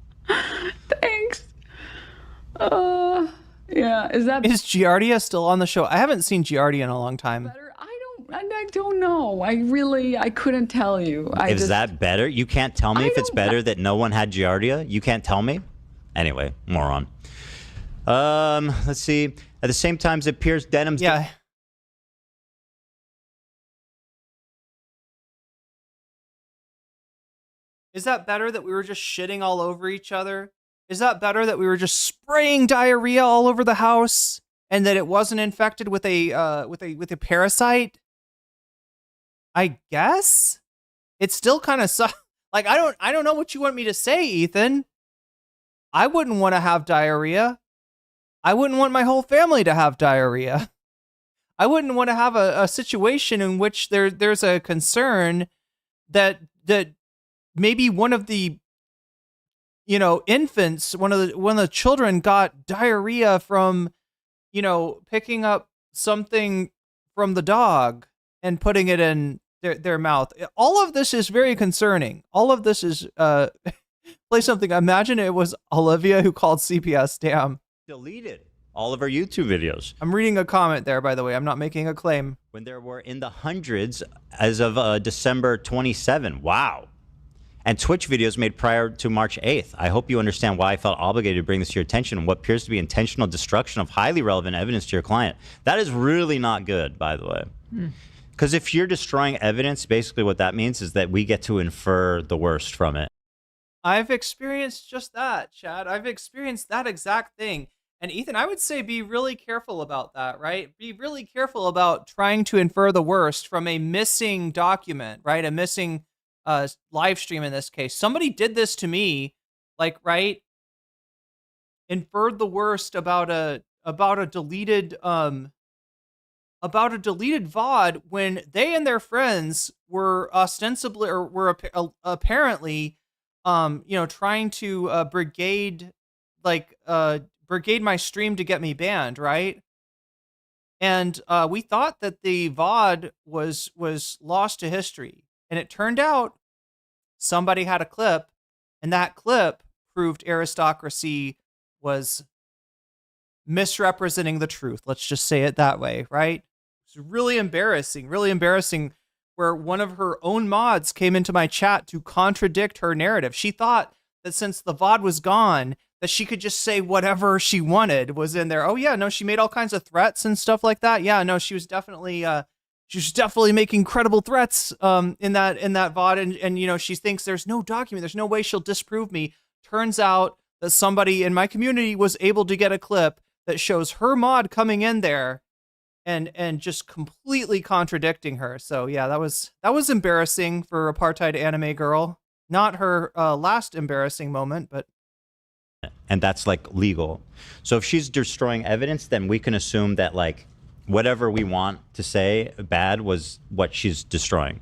Thanks. Yeah. Is Giardia still on the show? I haven't seen Giardia in a long time. I don't know. I couldn't tell you. Is that better? You can't tell me if it's better that no one had Giardia? You can't tell me? Anyway, moron. Let's see. At the same time, it appears Denims. Yeah. Is that better that we were just shitting all over each other? Is that better that we were just spraying diarrhea all over the house and that it wasn't infected with a parasite? I guess it's still kind of like I don't know what you want me to say, Ethan. I wouldn't want to have diarrhea. I wouldn't want my whole family to have diarrhea. I wouldn't want to have a situation in which there's a concern that maybe one of the infants, one of the children got diarrhea from picking up something from the dog and putting it in their mouth. All of this is very concerning. All of this is play something. Imagine it was Olivia who called CPS. Damn. Deleted all of our YouTube videos. I'm reading a comment there, by the way. I'm not making a claim. When there were in the hundreds as of December 27. Wow. And Twitch videos made prior to March 8th. I hope you understand why I felt obligated to bring this to your attention and what appears to be intentional destruction of highly relevant evidence to your client. That is really not good, by the way. Because if you're destroying evidence, basically what that means is that we get to infer the worst from it. I've experienced just that, Chad. I've experienced that exact thing. And Ethan, I would say be really careful about that, right? Be really careful about trying to infer the worst from a missing document, right? A missing live stream in this case. Somebody did this to me, like, right? Inferred the worst about a deleted VOD when they and their friends were ostensibly or were apparently trying to brigade my stream to get me banned, right? And we thought that the VOD was lost to history. And it turned out somebody had a clip, and that clip proved aristocracy was misrepresenting the truth. Let's just say it that way, right? It's really embarrassing, where one of her own mods came into my chat to contradict her narrative. She thought that since the VOD was gone, that she could just say whatever she wanted was in there. Oh yeah, no, she made all kinds of threats and stuff like that. Yeah, no, she was definitely making credible threats in that VOD, and she thinks there's no document, there's no way she'll disprove me. Turns out that somebody in my community was able to get a clip that shows her mod coming in there and just completely contradicting her. So yeah, that was embarrassing for apartheid anime girl. Not her last embarrassing moment, but. And that's like legal. So if she's destroying evidence, then we can assume that like whatever we want to say bad was what she's destroying.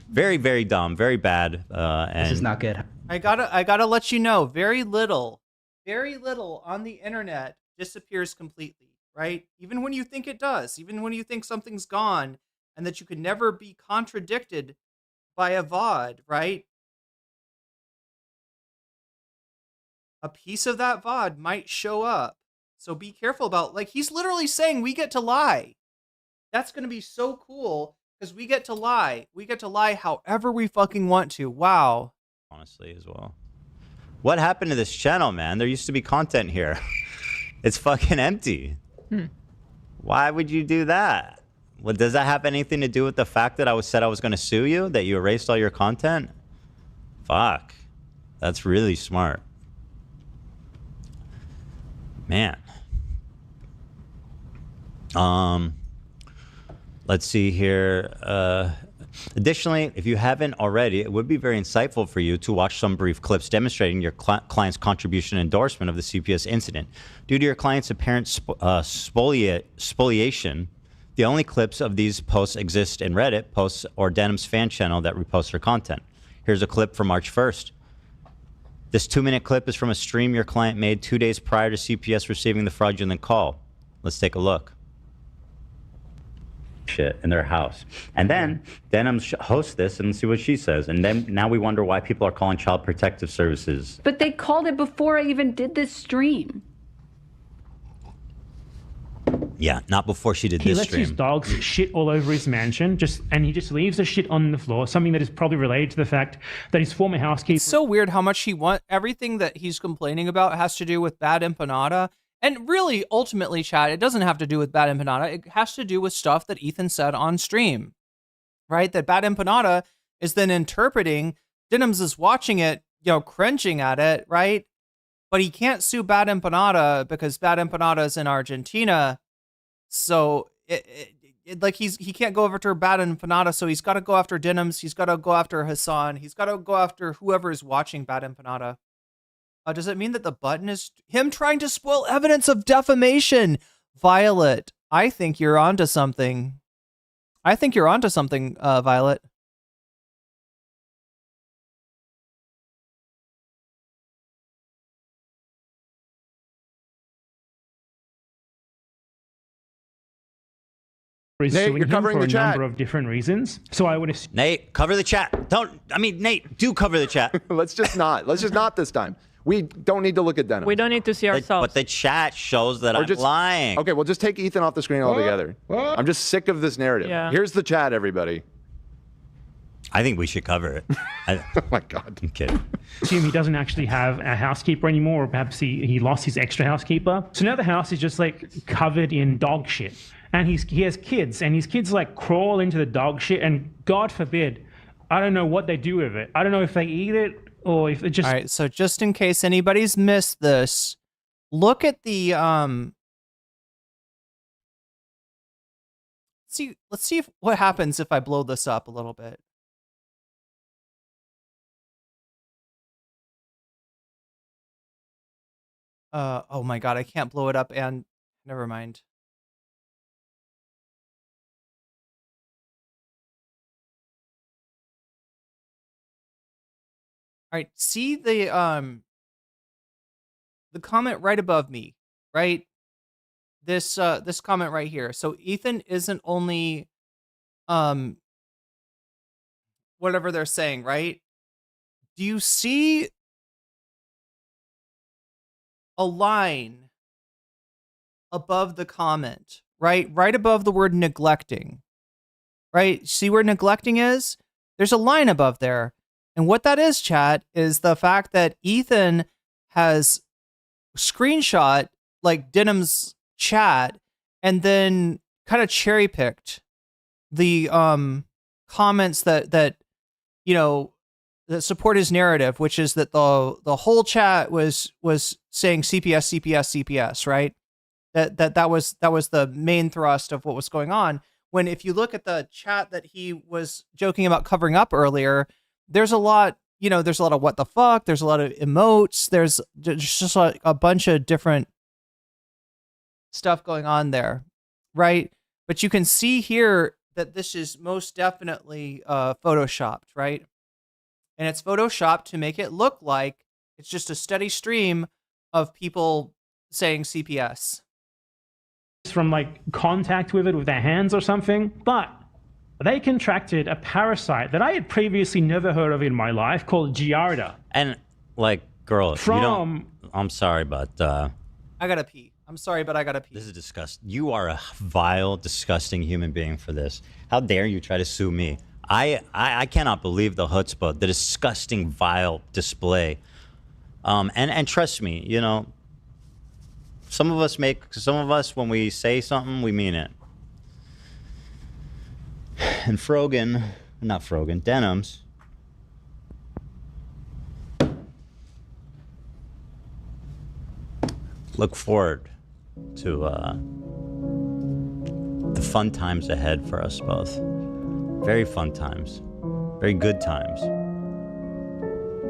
Very, very dumb, very bad. And this is not good. I gotta let you know, very little on the internet disappears completely, right? Even when you think it does, even when you think something's gone and that you could never be contradicted by a VOD, right? A piece of that VOD might show up. So be careful about, like, he's literally saying we get to lie. That's going to be so cool because we get to lie. We get to lie however we fucking want to. Wow. Honestly, as well. What happened to this channel, man? There used to be content here. It's fucking empty. Why would you do that? Well, does that have anything to do with the fact that I said I was going to sue you? That you erased all your content? Fuck. That's really smart. Man. Let's see here. Additionally, if you haven't already, it would be very insightful for you to watch some brief clips demonstrating your client's contribution and endorsement of the CPS incident. Due to your client's apparent spoliation, the only clips of these posts exist in Reddit posts or Denims fan channel that reposts her content. Here's a clip from March 1st. This 2-minute clip is from a stream your client made 2 days prior to CPS receiving the fraudulent call. Let's take a look. Shit in their house. And then Denims hosts this and see what she says. And then now we wonder why people are calling Child Protective Services. But they called it before I even did this stream. Yeah, not before she did He this lets stream. his dogs shit all over his mansion, and he just leaves the shit on the floor, something that is probably related to the fact that his former housekeeper... It's so weird how much everything that he's complaining about has to do with bad empanada. And really, ultimately, Chad, it doesn't have to do with bad empanada. It has to do with stuff that Ethan said on stream, right? That bad empanada is then interpreting. Denims is watching it, cringing at it, right? But he can't sue bad empanada because bad empanada is in Argentina. So he can't go after bad empanada. So he's got to go after Denims. He's got to go after Hasan. He's got to go after whoever is watching bad empanada. Does it mean that the button is him trying to spoil evidence of defamation? Violet, I think you're onto something. Violet. Nate, you're covering the chat. Number of different reasons. So I would assume... Nate, cover the chat. Nate, do cover the chat. Let's just not this time. We don't need to look at Denims. We don't need to see ourselves. But the chat shows that I'm lying. Okay, well, just take Ethan off the screen altogether. I'm just sick of this narrative. Yeah. Here's the chat, everybody. I think we should cover it. Oh my God. I'm kidding. Assume he doesn't actually have a housekeeper anymore, or perhaps he lost his extra housekeeper. So now the house is just like covered in dog shit. And he has kids, and his kids like crawl into the dog shit, and God forbid, I don't know what they do with it. I don't know if they eat it or if it just... All right, so just in case anybody's missed this, look at the let's see what happens if I blow this up a little bit. Oh my God, I can't blow it up, and never mind. All right, see the comment right above me, right? This comment right here. So Ethan isn't only whatever they're saying, right? Do you see a line above the comment, right? Right above the word neglecting, right? See where neglecting is? There's a line above there. And what that is, chat, is the fact that Ethan has screenshot like Denims' chat and then kind of cherry picked the comments that support his narrative, which is that the whole chat was saying CPS, right? That was the main thrust of what was going on. When if you look at the chat that he was joking about covering up earlier, there's a lot of what the fuck, there's a lot of emotes, there's just like a bunch of different stuff going on there, right? But you can see here that this is most definitely photoshopped, right? And it's photoshopped to make it look like it's just a steady stream of people saying CPS. From like contact with it with their hands or something, but they contracted a parasite that I had previously never heard of in my life called Giardia. And like, girl, I'm sorry, but I gotta pee. I'm sorry, but I gotta pee. This is disgusting. You are a vile, disgusting human being for this. How dare you try to sue me? I cannot believe the chutzpah, the disgusting, vile display. And trust me, some of us when we say something, we mean it. And Denims. Look forward to the fun times ahead for us both. Very fun times. Very good times.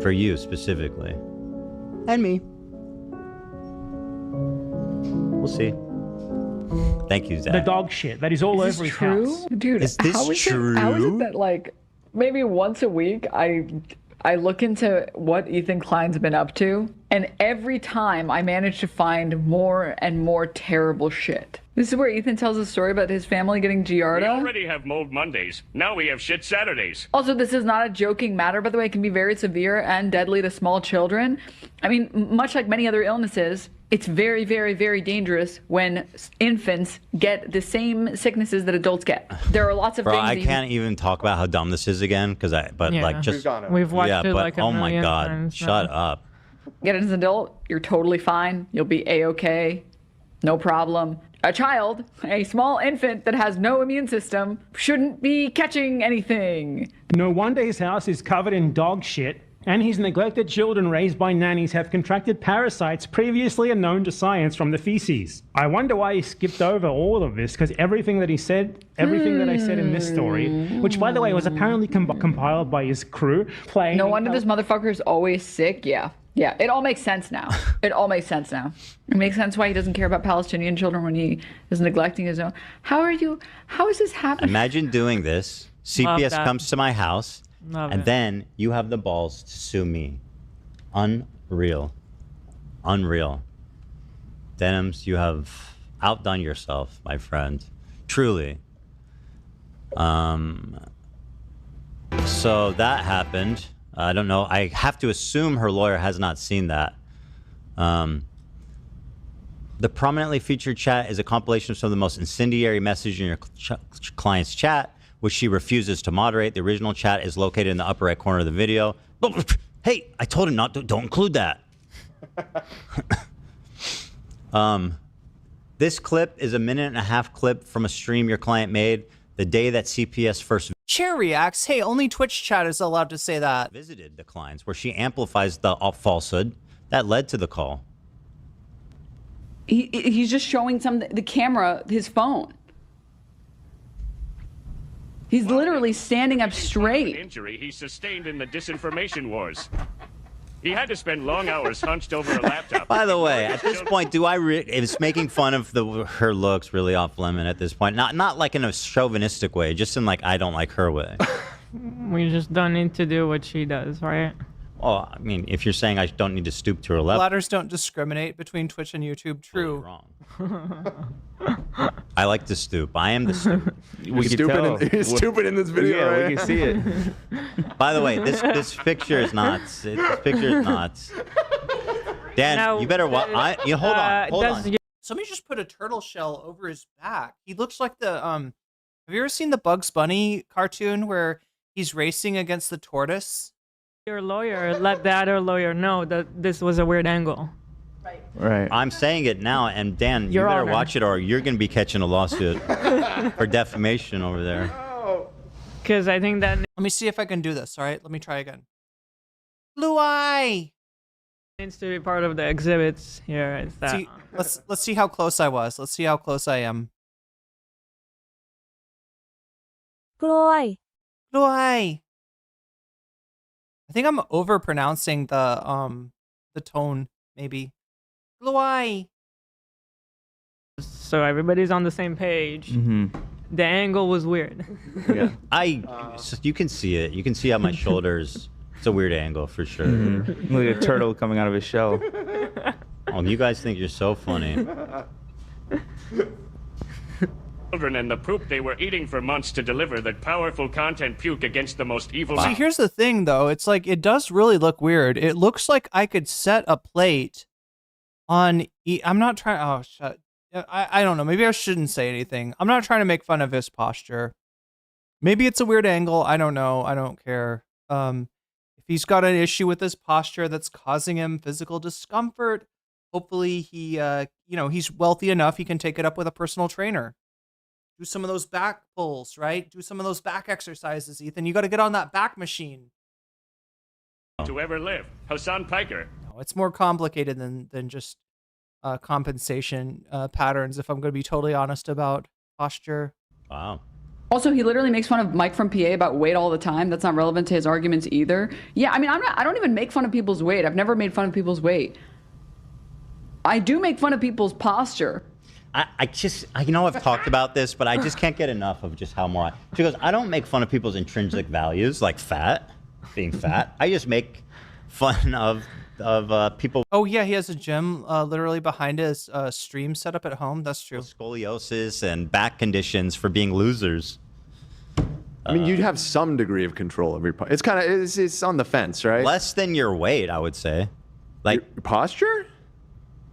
For you specifically. And me. We'll see. Thank you, Zach. The dog shit that is all over his house. Dude, Is this how is it that like maybe once a week I look into what Ethan Klein's been up to, and every time I manage to find more and more terrible shit. This is where Ethan tells a story about his family getting Giarda. We already have Mold Mondays. Now we have Shit Saturdays. Also, this is not a joking matter, by the way. It can be very severe and deadly to small children. I mean, much like many other illnesses, it's very, very, very dangerous when infants get the same sicknesses that adults get. There are lots of Bro, things. I can't even talk about how dumb this is again, We've watched it like a oh my million god, times shut now. up. Get it as an adult, you're totally fine. You'll be A-okay. No problem. A child, a small infant that has no immune system, shouldn't be catching anything. No wonder his house is covered in dog shit, and his neglected children raised by nannies have contracted parasites previously unknown to science from the feces. I wonder why he skipped over all of this, because everything that he said, everything that I said in this story, which by the way was apparently compiled by his crew, playing... No wonder this motherfucker is always sick. Yeah, it all makes sense now. It all makes sense now. It makes sense why he doesn't care about Palestinian children when he is neglecting his own. How is this happening? Imagine doing this. CPS comes to my house, and then you have the balls to sue me. Unreal. Unreal. Denims, you have outdone yourself, my friend. Truly. So that happened. I don't know. I have to assume her lawyer has not seen that. The prominently featured chat is a compilation of some of the most incendiary messages in your client's chat, which she refuses to moderate. The original chat is located in the upper right corner of the video. Hey, I told him not to. Don't include that. This clip is a 1.5-minute clip from a stream your client made the day that CPS first Chair reacts. Hey, only Twitch chat is allowed to say that. Visited the clients, where she amplifies the falsehood that led to the call. He's just showing the camera his phone. He's literally standing up straight. Injury he sustained in the disinformation wars. He had to spend long hours hunched over a laptop. By the way, at this point, is making fun of her looks really off limit at this point? Not like in a chauvinistic way, just in like I don't like her way. We just don't need to do what she does, right? Well, I mean, if you're saying I don't need to stoop to her level. Ladders don't discriminate between Twitch and YouTube. True. Wrong. I like to stoop. I am the stoop. He's stupid in this video. Yeah, right? we can see it. By the way, this picture is nuts. This picture is nuts. Dan, Now, you better hold on. Hold on. Somebody just put a turtle shell over his back. He looks like the Have you ever seen the Bugs Bunny cartoon where he's racing against the tortoise? Your lawyer let the other lawyer know that this was a weird angle. Right. I'm saying it now, and Dan, you better watch it, or you're going to be catching a lawsuit for defamation over there. Because I think that Let me see if I can do this. All right, let me try again. Blue eye. needs to be part of the exhibits here. Is that See, let's see how close I was. Let's see how close I am. Blue eye. Blue eye. I think I'm overpronouncing the tone, maybe. Blue eye. So everybody's on the same page. The angle was weird. Yeah, you can see it. You can see how my shoulders. It's a weird angle for sure. Like a turtle coming out of his shell. Oh, you guys think you're so funny. Children and the poop they were eating for months to deliver that powerful content puke against the most evil. See, here's the thing, though. It's like, it does really look weird. It looks like I could set a plate on... I'm not trying... Oh, shut... I don't know. Maybe I shouldn't say anything. I'm not trying to make fun of his posture. Maybe it's a weird angle. I don't know. I don't care. If he's got an issue with his posture that's causing him physical discomfort, hopefully he, he's wealthy enough he can take it up with a personal trainer. Do some of those back pulls, right? Do some of those back exercises, Ethan. You got to get on that back machine. To ever live, Hasan Piker. No, it's more complicated than just compensation patterns, if I'm going to be totally honest about posture. Wow. Also, he literally makes fun of Mike from PA about weight all the time. That's not relevant to his arguments either. Yeah, I mean, I don't even make fun of people's weight. I've never made fun of people's weight. I do make fun of people's posture. I know I've talked about this, but I just can't get enough of just how more. She goes, I don't make fun of people's intrinsic values, like being fat. I just make fun of people. Oh yeah, he has a gym literally behind his stream setup at home. That's true. Scoliosis and back conditions for being losers. I mean, you'd have some degree of control of your. It's kind of it's on the fence, right? Less than your weight, I would say. Like your posture.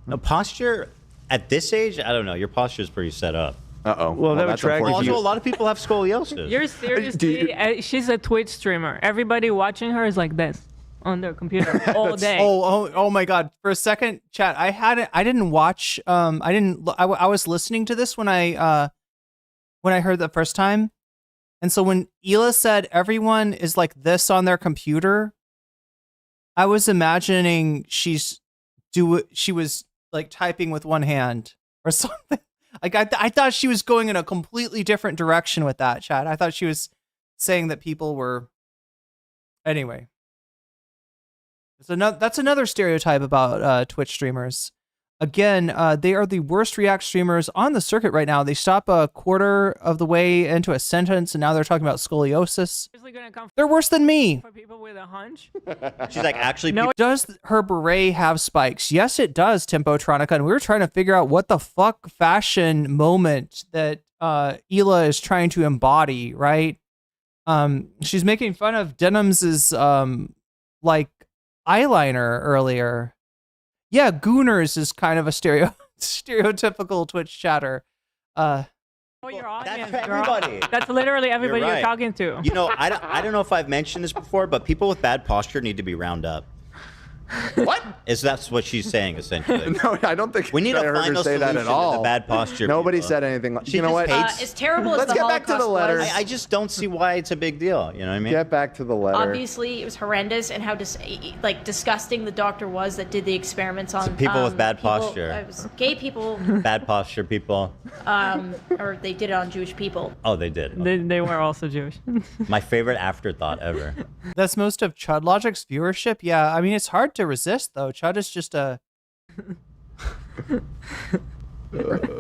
No posture. At this age, I don't know. Your posture is pretty set up. Uh-oh. Well, that would track you. Also, a lot of people have scoliosis. You're seriously... she's a Twitch streamer. Everybody watching her is like this on their computer all day. Oh my God. For a second, chat, I didn't watch... I was listening to this when I heard the first time. And so when Hila said everyone is like this on their computer, I was imagining she was like typing with one hand or something. Like I thought she was going in a completely different direction with that, chat. I thought she was saying that people were. Anyway, that's another stereotype about Twitch streamers. Again, they are the worst React streamers on the circuit right now. They stop a quarter of the way into a sentence, and now they're talking about scoliosis. They're worse than me. For people with a hunch. She's like, actually, no. Does her beret have spikes? Yes, it does, Tempotronica. And we were trying to figure out what the fuck fashion moment that Hila is trying to embody, right? She's making fun of Denims's like eyeliner earlier. Yeah, Gooners is kind of a stereotypical Twitch chatter. Oh, your audience, that's everybody. That's literally everybody You're right. you're talking to. You know, I don't know if I've mentioned this before, but people with bad posture need to be round up. What? That's what she's saying essentially. No, I don't think we need I to heard find her a say that solution at all. to the bad posture. Nobody people. said anything. She You know what? As terrible as Let's the get back to the Holocaust letters. was, I just don't see why it's a big deal. You know what I mean? Get back to the letter. obviously it was horrendous, and how disgusting the doctor was that did the experiments on people with bad posture. It was gay people. Bad posture people. Or they did it on Jewish people. Oh, they did. They were also Jewish. My favorite afterthought ever. That's most of Chud Logic's viewership. Yeah, I mean, it's hard to resist, though. Chud is just a...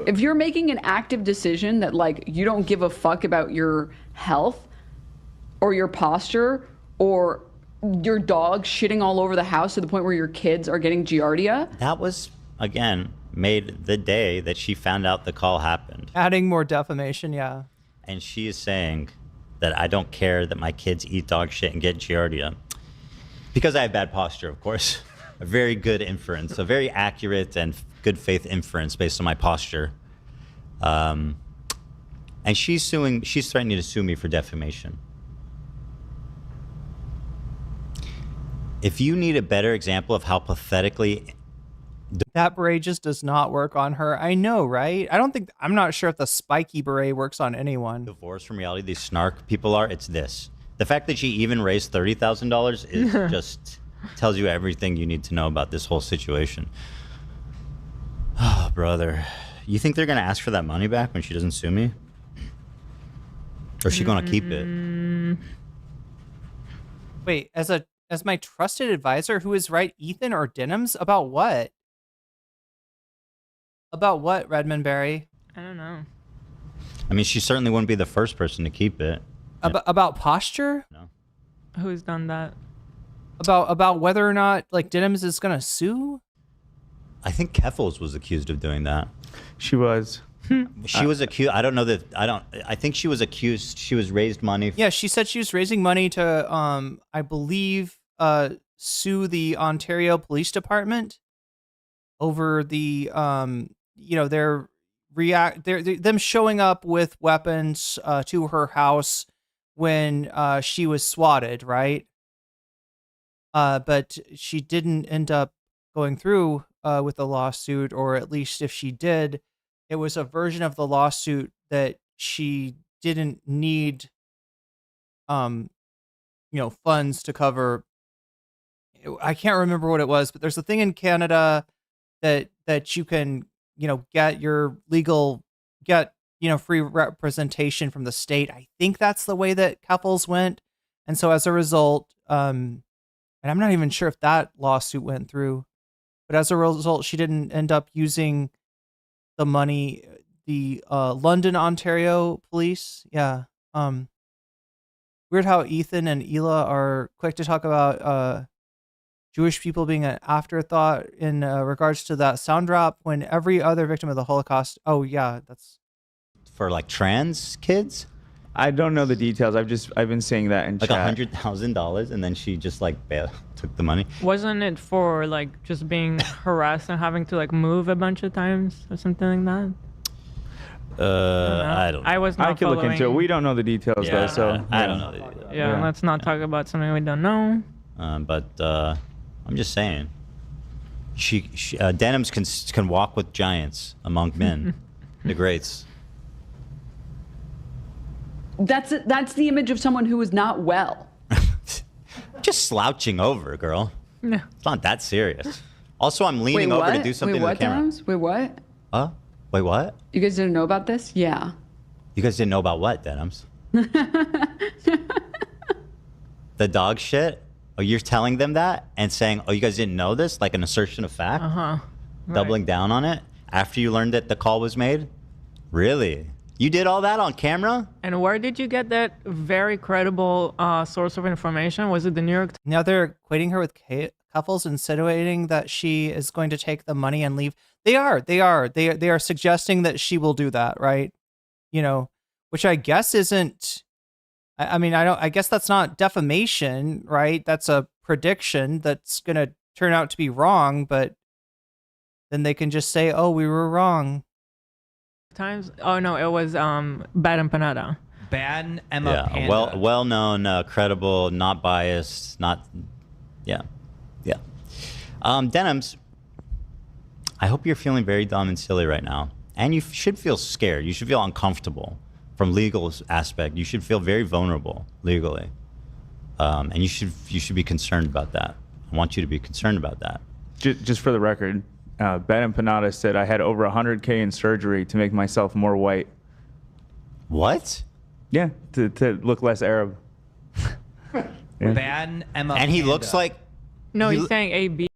If you're making an active decision that, like, you don't give a fuck about your health or your posture or your dog shitting all over the house to the point where your kids are getting giardia... That was, again, made the day that she found out the call happened. Adding more defamation, yeah. And she is saying that I don't care that my kids eat dog shit and get giardia. Because I have bad posture, of course. A very good inference, a very accurate and good faith inference based on my posture. And she's threatening to sue me for defamation. If you need a better example of how pathetically... That beret just does not work on her. I know, right? I'm not sure if the spiky beret works on anyone. Divorced from reality, these snark people are, it's this. The fact that she even raised $30,000 is just... tells you everything you need to know about this whole situation. Oh, brother. You think they're going to ask for that money back when she doesn't sue me? Or is she going to keep it? Wait, as my trusted advisor, who is right, Ethan or Denims? About what? About what, Redmond Berry? I don't know. I mean, she certainly wouldn't be the first person to keep it. About posture? No. Who's done that? About whether or not like Denims is gonna sue? I think Keffels was accused of doing that. She was. She was accused. I don't know that. I think she was accused. She was raised money. Yeah, she said she was raising money to, I believe, sue the Ontario Police Department over the, them showing up with weapons to her house when she was swatted, right? But she didn't end up going through with the lawsuit, or at least if she did, it was a version of the lawsuit that she didn't need, funds to cover. I can't remember what it was, but there's a thing in Canada that you can, get free representation from the state. I think that's the way that couples went. And so as a result, and I'm not even sure if that lawsuit went through, but as a result, she didn't end up using the money. The London, Ontario police. Yeah. Weird how Ethan and Hila are quick to talk about Jewish people being an afterthought in regards to that sound drop when every other victim of the Holocaust. Oh, yeah. That's for like trans kids. I don't know the details. I've been seeing that in like chat. $100,000, and then she just like took the money. Wasn't it for like just being harassed and having to like move a bunch of times or something like that? I don't know. I was not I can look into it. We don't know the details though, so I don't know the details. Yeah, let's not talk about something we don't know. But I'm just saying, she Denims can walk with giants among men, the greats. That's the image of someone who is not well. Just slouching over, girl. Yeah. It's not that serious. Also, I'm leaning over to do something to the camera. Denims? Wait, what? Wait, what? You guys didn't know about this? Yeah. You guys didn't know about what, Denims? The dog shit? Oh, you're telling them that and saying, oh, you guys didn't know this? Like an assertion of fact? Right. Doubling down on it after you learned that the call was made? Really? You did all that on camera? And where did you get that very credible source of information? Was it the New York Times? Now they're equating her with couples, insinuating that she is going to take the money and leave. They are suggesting that she will do that, right? Which I guess isn't. I guess that's not defamation, right? That's a prediction that's going to turn out to be wrong, but then they can just say, oh, we were wrong. Times? Oh, no, it was Bad Empanada. Bad Emma Panda. Well-known, credible, not biased, yeah. Denims, I hope you're feeling very dumb and silly right now. And you should feel scared. You should feel uncomfortable from legal aspect. You should feel very vulnerable legally. And you should be concerned about that. I want you to be concerned about that. Just for the record, Bad Empanada said I had over 100K in surgery to make myself more white. What? Yeah, to look less Arab. Bad Emma And Panda. he looks like... No, he's saying AB.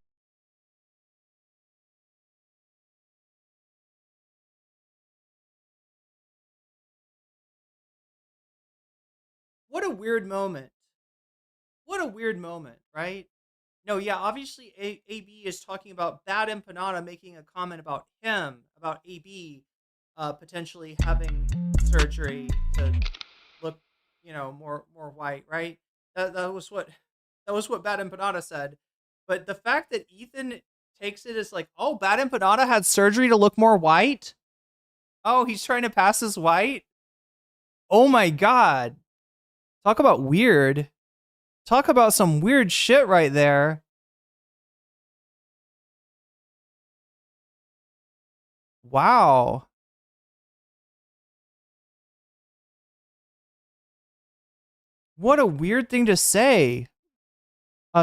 What a weird moment. What a weird moment, right? No, yeah, obviously AB is talking about Bad Empanada making a comment about him, about AB potentially having surgery to look, more white, right? That was what Bad Empanada said. But the fact that Ethan takes it as like, oh, Bad Empanada had surgery to look more white? Oh, he's trying to pass as white? Oh my God. Talk about weird. Talk about some weird shit right there. Wow. What a weird thing to say.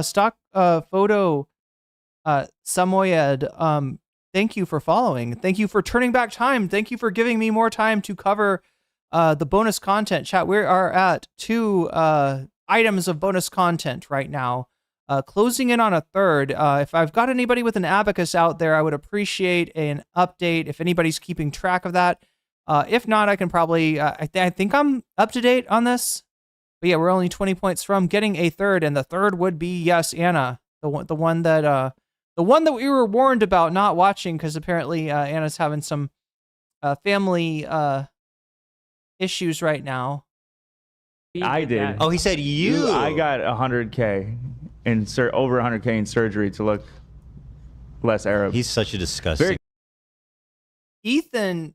Stock photo Samoyed, thank you for following. Thank you for turning back time. Thank you for giving me more time to cover the bonus content. Chat, we are at 2 items of bonus content right now. Closing in on a third. If I've got anybody with an abacus out there, I would appreciate an update if anybody's keeping track of that. If not, I can probably, I think I'm up to date on this. But yeah, we're only 20 points from getting a third, and the third would be, yes, Anna, the one that we were warned about not watching, because apparently Anna's having some family issues right now. I did. Oh, he said you. I got 100K over 100K in surgery to look less Arab. He's such a disgusting. Ethan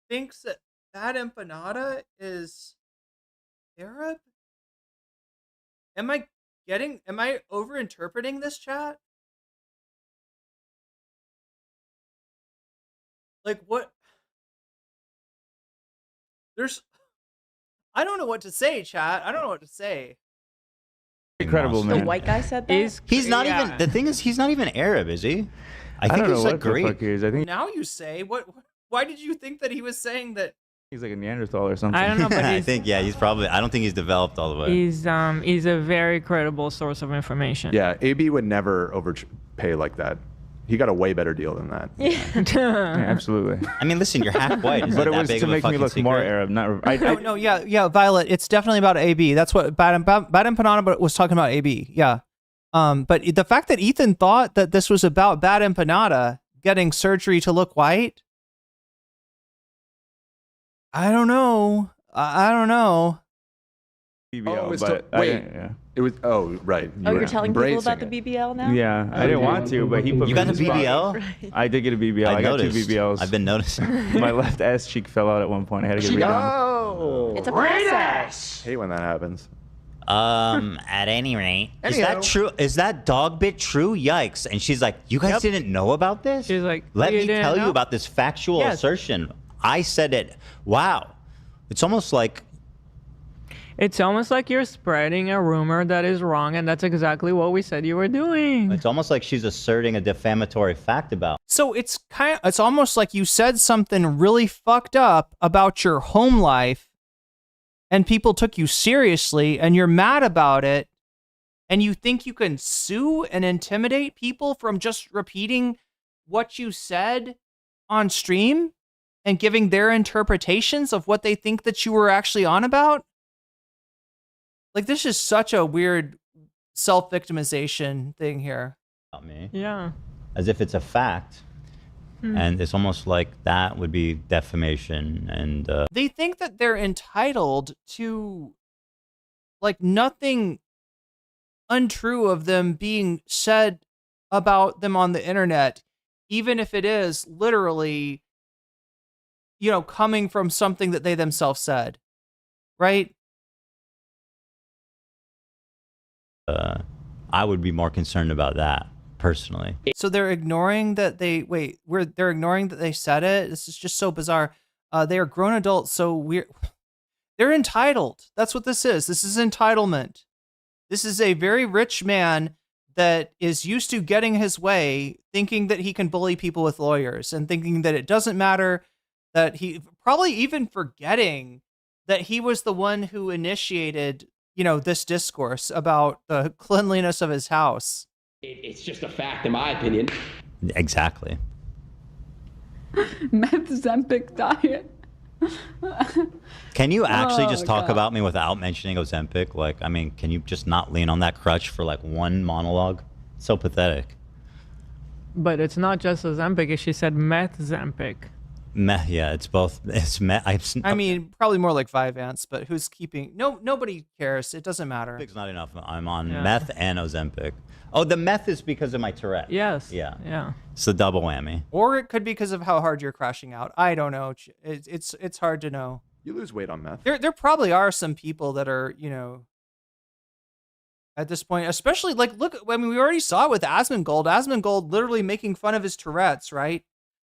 thinks that Bad Empanada is Arab? Am I overinterpreting this, chat? Like, what? I don't know what to say, chat. I don't know what to say. Incredible, man. The white guy said that? He's not even, the thing is, he's not even Arab, is he? I think don't know he's what like the Greek. fuck he is. I think Now you say, what Why did you think that he was saying that? He's like a Neanderthal or something. I don't know, but I think he's probably. I don't think he's developed all the way. he's a very credible source of information. Yeah, AB would never overpay like that. He got a way better deal than that. Yeah, absolutely. I mean, listen, you're half white. But it was to make me look more Arab, not. Yeah, Violet. It's definitely about AB. That's what Bad Empanada was talking about. AB. Yeah. But the fact that Ethan thought that this was about Bad Empanada getting surgery to look white, I don't know. I don't know. BBL, it was. Oh, right. You're telling people about the BBL now? Yeah, I didn't want to, but he put. You got a BBL? Right. I did get a BBL. I got 2 BBLs. I've been noticing. My left ass cheek fell out at one point. I had to get it redone. It's a process. Hate when that happens. At any rate, is that true? Is that dog bit true? Yikes! And she's like, "You guys didn't know about this?" She's like, "Let "You me didn't tell know?" you about this factual Yes. assertion. I said it. Wow, it's almost like." It's almost like you're spreading a rumor that is wrong, and that's exactly what we said you were doing. It's almost like she's asserting a defamatory fact about. So it's almost like you said something really fucked up about your home life, and people took you seriously, and you're mad about it, and you think you can sue and intimidate people from just repeating what you said on stream and giving their interpretations of what they think that you were actually on about? Like, this is such a weird self-victimization thing here. About me. Yeah. As if it's a fact. And it's almost like that would be defamation. And they think that they're entitled to, like, nothing untrue of them being said about them on the internet, even if it is literally, coming from something that they themselves said, right? I would be more concerned about that personally. So they're ignoring that they're ignoring that they said it. This is just so bizarre. They are grown adults, so they're entitled. That's what this is. This is entitlement. This is a very rich man that is used to getting his way, thinking that he can bully people with lawyers and thinking that it doesn't matter, that he probably even forgetting that he was the one who initiated this discourse about the cleanliness of his house. It's just a fact, in my opinion. Exactly. Meth Zempic diet. Can you actually just talk God. about me without mentioning Ozempic? Like, I mean, can you just not lean on that crutch for like one monologue? It's so pathetic. But it's not just Ozempic. She said meth Zempic. Yeah, it's both. It's I mean, probably more like 5 ants, but who's keeping? Nobody cares. It doesn't matter. Ozempic's not enough. I'm on meth and Ozempic. Oh, the meth is because of my Tourette. Yes. Yeah. It's the double whammy. Or it could be because of how hard you're crashing out. I don't know. It's hard to know. You lose weight on meth. There probably are some people that are, at this point, especially look. I mean, we already saw it with Asmongold. Asmongold literally making fun of his Tourette's, right?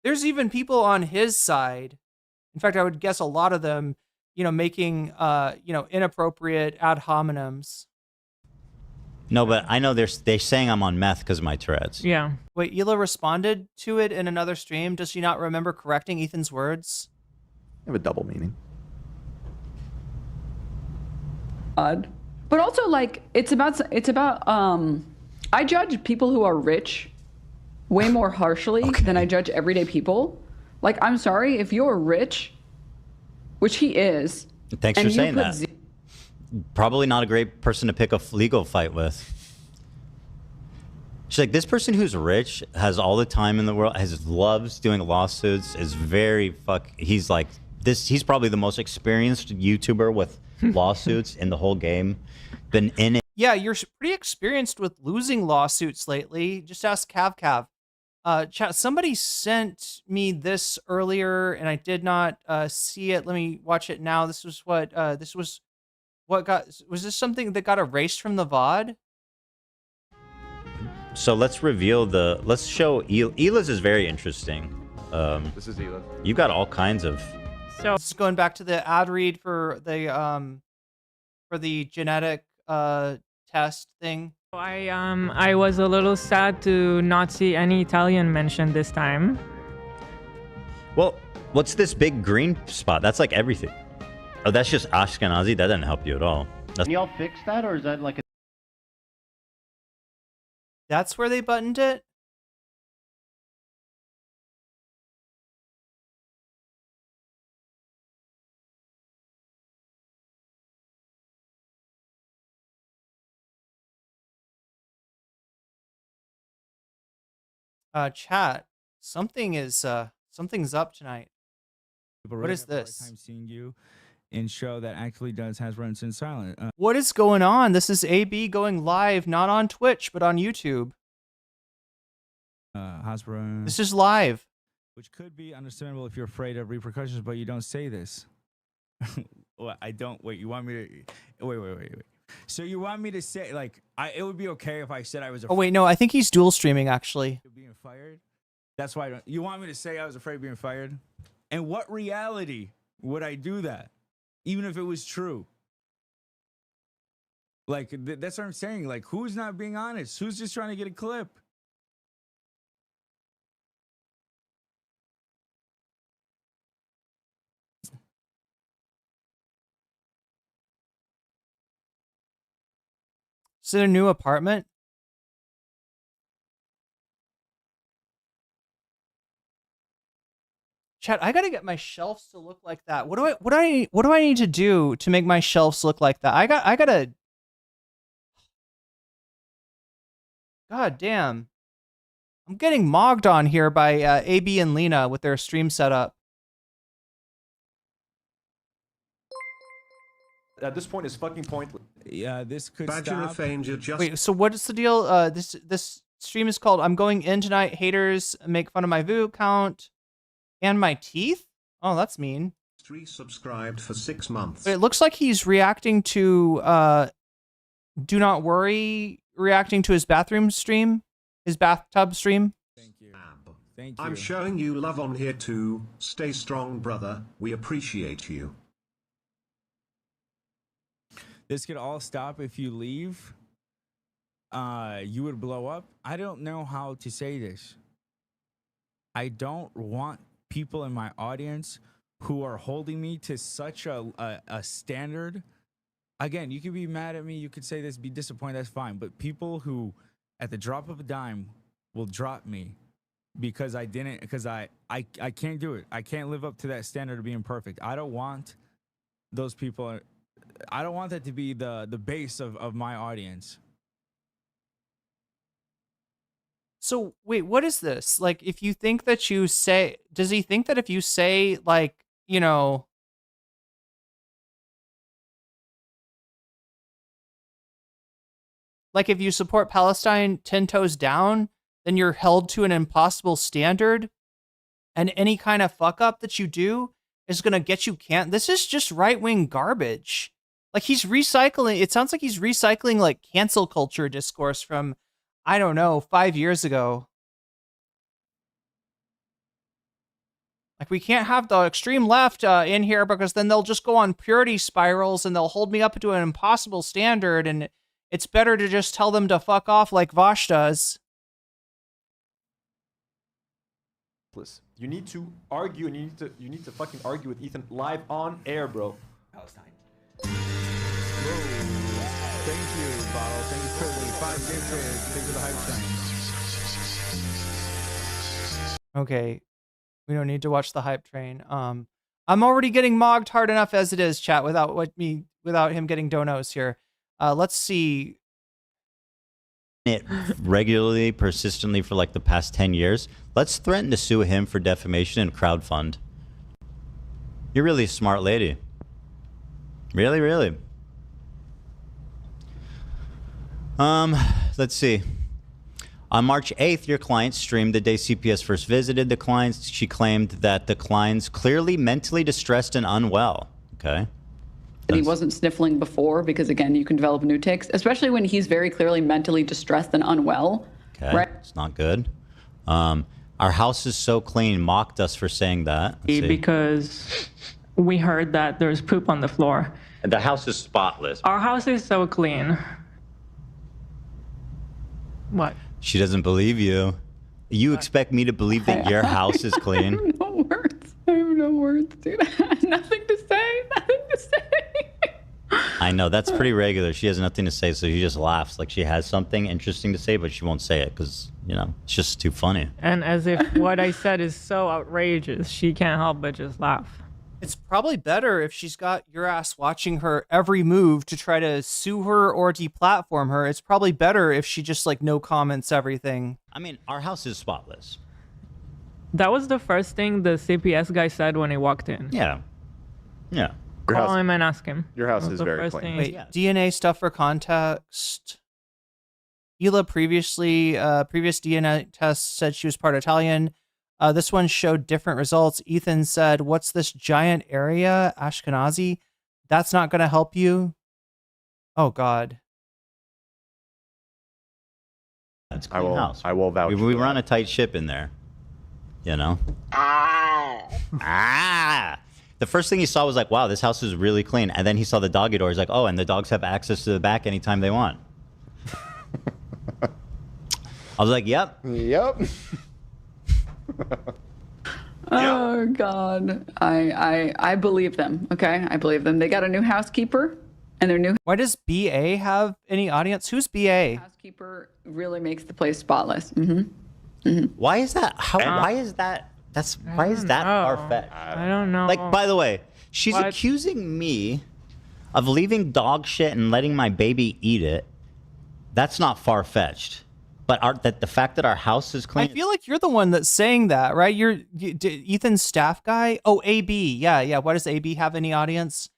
There's even people on his side. In fact, I would guess a lot of them, making, inappropriate ad hominems. No, but I know they're saying I'm on meth because of my Tourette's. Yeah. Wait, Hila responded to it in another stream. Does she not remember correcting Ethan's words? They have a double meaning. Odd. But also, it's about I judge people who are rich way more harshly than I judge everyday people. Like, I'm sorry, if you're rich, which he is. Thanks for saying that. Probably not a great person to pick a legal fight with. She's like, this person who's rich has all the time in the world, loves doing lawsuits, is very he's like this. He's probably the most experienced YouTuber with lawsuits in the whole game. Been in it. Yeah, you're pretty experienced with losing lawsuits lately. Just ask Cav. Chat, somebody sent me this earlier and I did not see it. Let me watch it now. Was this something that got erased from the VOD? So let's show Hila's is very interesting. This is Hila. You got all kinds of. So this is going back to the ad read for the genetic test thing. I was a little sad to not see any Italian mentioned this time. Well, What's this big green spot? That's like everything. Oh, that's just Ashkenazi? That doesn't help you at all. Can y'all fix that, or is that like a... That's where they buttoned it? Chat. Something's up tonight. What is this? Time seeing you in show that actually has runs in silent. What is going on? This is AB going live, not on Twitch, but on YouTube. Hasbro. This is live. Which could be understandable if you're afraid of repercussions, but you don't say this. Well, I don't. Wait, you want me to... Wait. So you want me to say, like, it would be okay if I said I was afraid... Oh, wait, no, I think he's dual streaming, actually. ...of being fired? That's why I don't... You want me to say I was afraid of being fired? And what reality would I do that? Even if it was true? Like, that's what I'm saying. Like, who's not being honest? Who's just trying to get a clip? Is it a new apartment? Chat, I gotta get my shelves to look like that. What do I need to do to make my shelves look like that? I gotta. God damn. I'm getting mogged on here by AB and Lena with their stream setup. At this point, it's fucking pointless. Yeah, this could stop. Wait, so what is the deal? This stream is called "I'm Going In Tonight." Haters make fun of my VU count and my teeth. Oh, that's mean. Subscribed for 6 months. It looks like he's reacting to "Do Not Worry," reacting to his bathroom stream, his bathtub stream. Thank you. Thank you. I'm showing you love on here too. Stay strong, brother. We appreciate you. This could all stop if you leave. You would blow up. I don't know how to say this. I don't want people in my audience who are holding me to such a standard. Again, you could be mad at me. You could say this, be disappointed. That's fine. But people who, at the drop of a dime, will drop me because I can't do it. I can't live up to that standard of being perfect. I don't want those people. I don't want that to be the base of my audience. So wait, what is this? Like, if you think that you say, does he think that if you say, like, you know, like if you support Palestine 10 toes down, then you're held to an impossible standard, and any kind of fuck up that you do is gonna get you This is just right-wing garbage. Like, he's recycling, it sounds like he's recycling, like, cancel culture discourse from, I don't know, 5 years ago. Like, we can't have the extreme left in here because then they'll just go on purity spirals and they'll hold me up to an impossible standard, and it's better to just tell them to fuck off like Vosh does. You need to argue, and you need to fucking argue with Ethan live on air, bro. Palestine. Thank you, Bottle. Thank you, Courtney. 5 days later. Thanks for the hype train. Okay. We don't need to watch the hype train. I'm already getting mogged hard enough as it is, chat, without him getting donos here. Let's see. It regularly, persistently for like the past 10 years. Let's threaten to sue him for defamation and crowdfund. You're really a smart lady. Really, really. Let's see. On March 8th, your client streamed the day CPS first visited the clients. She claimed that the clients clearly mentally distressed and unwell. Okay. And he wasn't sniffling before because, again, you can develop new tics, especially when he's very clearly mentally distressed and unwell. Okay. Right? It's not good. Our house is so clean. Mocked us for saying that. Because we heard that there's poop on the floor. And the house is spotless. Our house is so clean. What? She doesn't believe you. You expect me to believe that your house is clean? I have no words. I have no words, dude. Nothing to say. Nothing to say. I know, that's pretty regular. She has nothing to say, so she just laughs like she has something interesting to say, but she won't say it because, you know, it's just too funny. And as if what I said is so outrageous, she can't help but just laugh. It's probably better if she's got your ass watching her every move to try to sue her or deplatform her. It's probably better if she just like no comments everything. I mean, our house is spotless. That was the first thing the CPS guy said when he walked in. Yeah. Yeah. Call him and ask him. Your house is very clean. Wait, DNA stuff for context. Hila previous DNA tests said she was part Italian. This one showed different results. Ethan said, "What's this giant area, Ashkenazi? That's not going to help you." Oh God. That's clean house. I will vouch. We run a tight ship in there. You know. The first thing he saw was like, "Wow, this house is really clean." And then he saw the doggy door. He's like, "Oh, and the dogs have access to the back anytime they want." I was like, "Yep." Yep. Oh God, I believe them. Okay, I believe them. They got a new housekeeper, and their new. Why does BA have any audience? Who's BA? Housekeeper really makes the place spotless. Why is that? Why is that? Why is that far-fetched? I don't know. Like, by the way, she's accusing me of leaving dog shit and letting my baby eat it. That's not far-fetched. But the fact that our house is clean. I feel like you're the one that's saying that, right? You're Ethan's staff guy. Oh, AB. Yeah. Why does AB have any audience?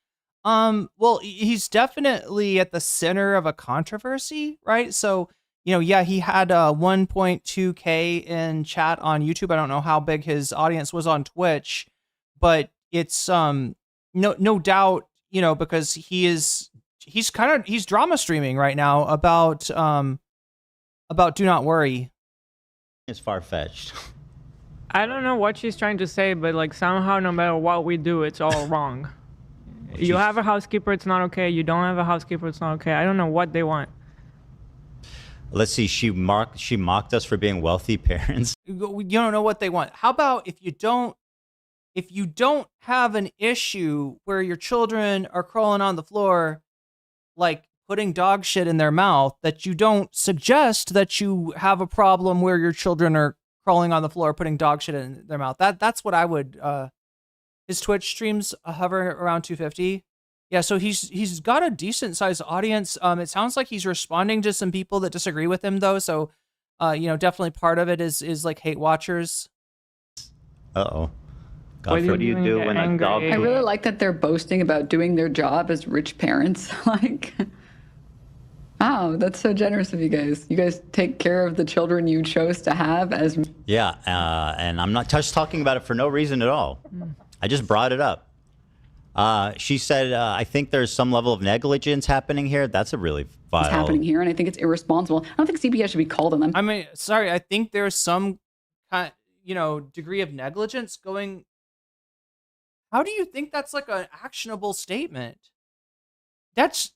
Well, he's definitely at the center of a controversy, right? So, you know, yeah, he had 1.2K in chat on YouTube. I don't know how big his audience was on Twitch, but it's no doubt, you know, because he's drama streaming right now about Do Not Worry. It's far-fetched. I don't know what she's trying to say, but like somehow no matter what we do, it's all wrong. You have a housekeeper, it's not okay. You don't have a housekeeper, it's not okay. I don't know what they want. Let's see, she mocked us for being wealthy parents. You don't know what they want. How about if you don't have an issue where your children are crawling on the floor, like putting dog shit in their mouth, that you don't suggest that you have a problem where your children are crawling on the floor, putting dog shit in their mouth. That's what I would, his Twitch streams hover around 250. Yeah, so he's got a decent sized audience. It sounds like he's responding to some people that disagree with him though. So, you know, definitely part of it is like hate watchers. Uh-oh. What do you do when a dog... I really like that they're boasting about doing their job as rich parents. Like, wow, that's so generous of you guys. You guys take care of the children you chose to have as... Yeah, and I'm not just talking about it for no reason at all. I just brought it up. She said, I think there's some level of negligence happening here. That's a really vile... It's happening here, and I think it's irresponsible. I don't think CPS should be called on them. I mean, sorry, I think there's some kind, you know, degree of negligence going... How do you think that's like an actionable statement? That's...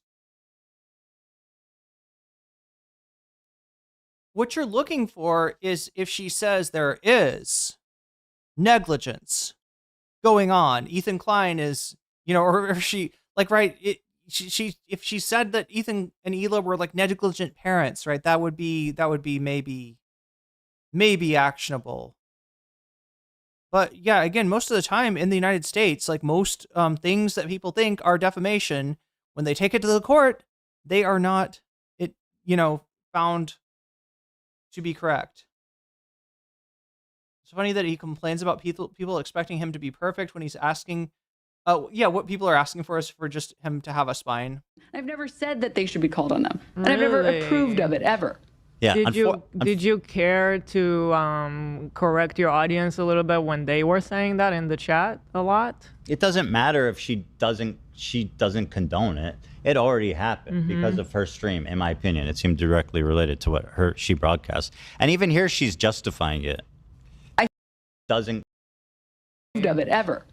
What you're looking for is if she says there is negligence going on. Ethan Klein is, you know, or she, like, right, she if she said that Ethan and Hila were like negligent parents, right, that would be maybe actionable. But yeah, again, most of the time in the United States, like most things that people think are defamation, when they take it to the court, they are not, found to be correct. It's funny that he complains about people expecting him to be perfect when he's asking, what people are asking for is for just him to have a spine. I've never said that they should be called on them, and I've never approved of it ever. Yeah. Did you care to correct your audience a little bit when they were saying that in the chat a lot? It doesn't matter if she doesn't condone it. It already happened because of her stream, in my opinion. It seemed directly related to what she broadcast. And even here, she's justifying it. Doesn't of it ever.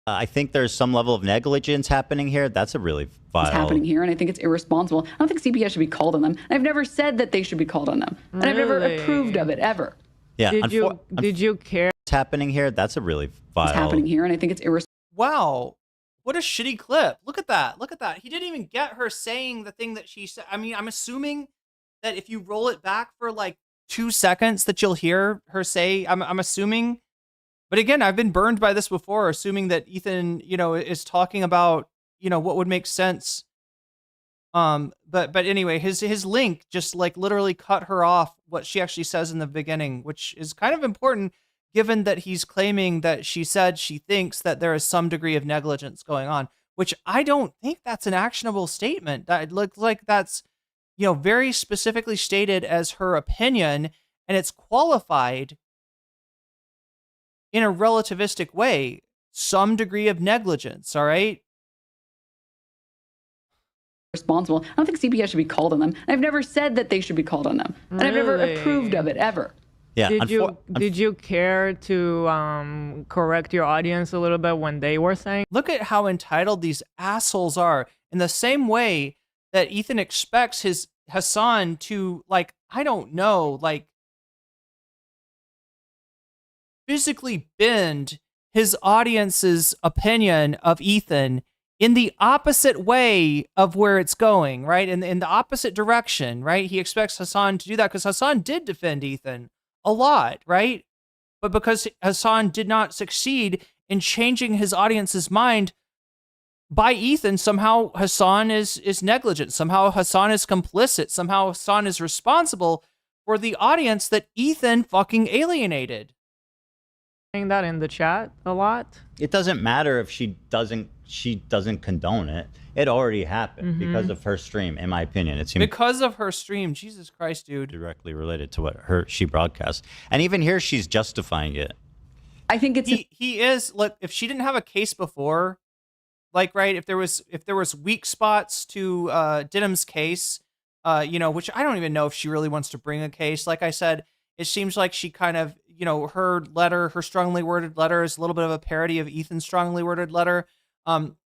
I think there's some level of negligence happening here. That's a really vile... It's happening here, and I think it's irresponsible. I don't think CPS should be called on them. I've never said that they should be called on them. And I've never approved of it, ever. Yeah. Did you care? It's happening here. That's a really vile... It's happening here, and I think it's irresponsible. wow, what a shitty clip. Look at that. Look at that. He didn't even get her saying the thing that she said. I mean, I'm assuming that if you roll it back for like 2 seconds that you'll hear her say, I'm assuming. But again, I've been burned by this before, assuming that Ethan, is talking about, what would make sense. But anyway, his link just like literally cut her off what she actually says in the beginning, which is kind of important given that he's claiming that she said she thinks that there is some degree of negligence going on, which I don't think that's an actionable statement. That it looks like that's, very specifically stated as her opinion, and it's qualified in a relativistic way, some degree of negligence, all right? Responsible. I don't think CPS should be called on them. I've never said that they should be called on them. And I've never approved of it, ever. Yeah. Did you care to correct your audience a little bit when they were saying? Look at how entitled these assholes are. In the same way that Ethan expects his Hasan to, like, I don't know, like, physically bend his audience's opinion of Ethan in the opposite way of where it's going, right? In the opposite direction, right? He expects Hasan to do that because Hasan did defend Ethan a lot, right? But because Hasan did not succeed in changing his audience's mind by Ethan, somehow Hasan is negligent. Somehow Hasan is complicit. Somehow Hasan is responsible for the audience that Ethan fucking alienated. Saying that in the chat a lot. It doesn't matter if she doesn't condone it. It already happened because of her stream, in my opinion. It seems because of her stream. Jesus Christ, dude. Directly related to what she broadcast. And even here, she's justifying it. I think it's he is. Look, if she didn't have a case before, like, right, if there was weak spots to Denims' case, which I don't even know if she really wants to bring a case. Like I said, it seems like she kind of, her strongly worded letter is a little bit of a parody of Ethan's strongly worded letter.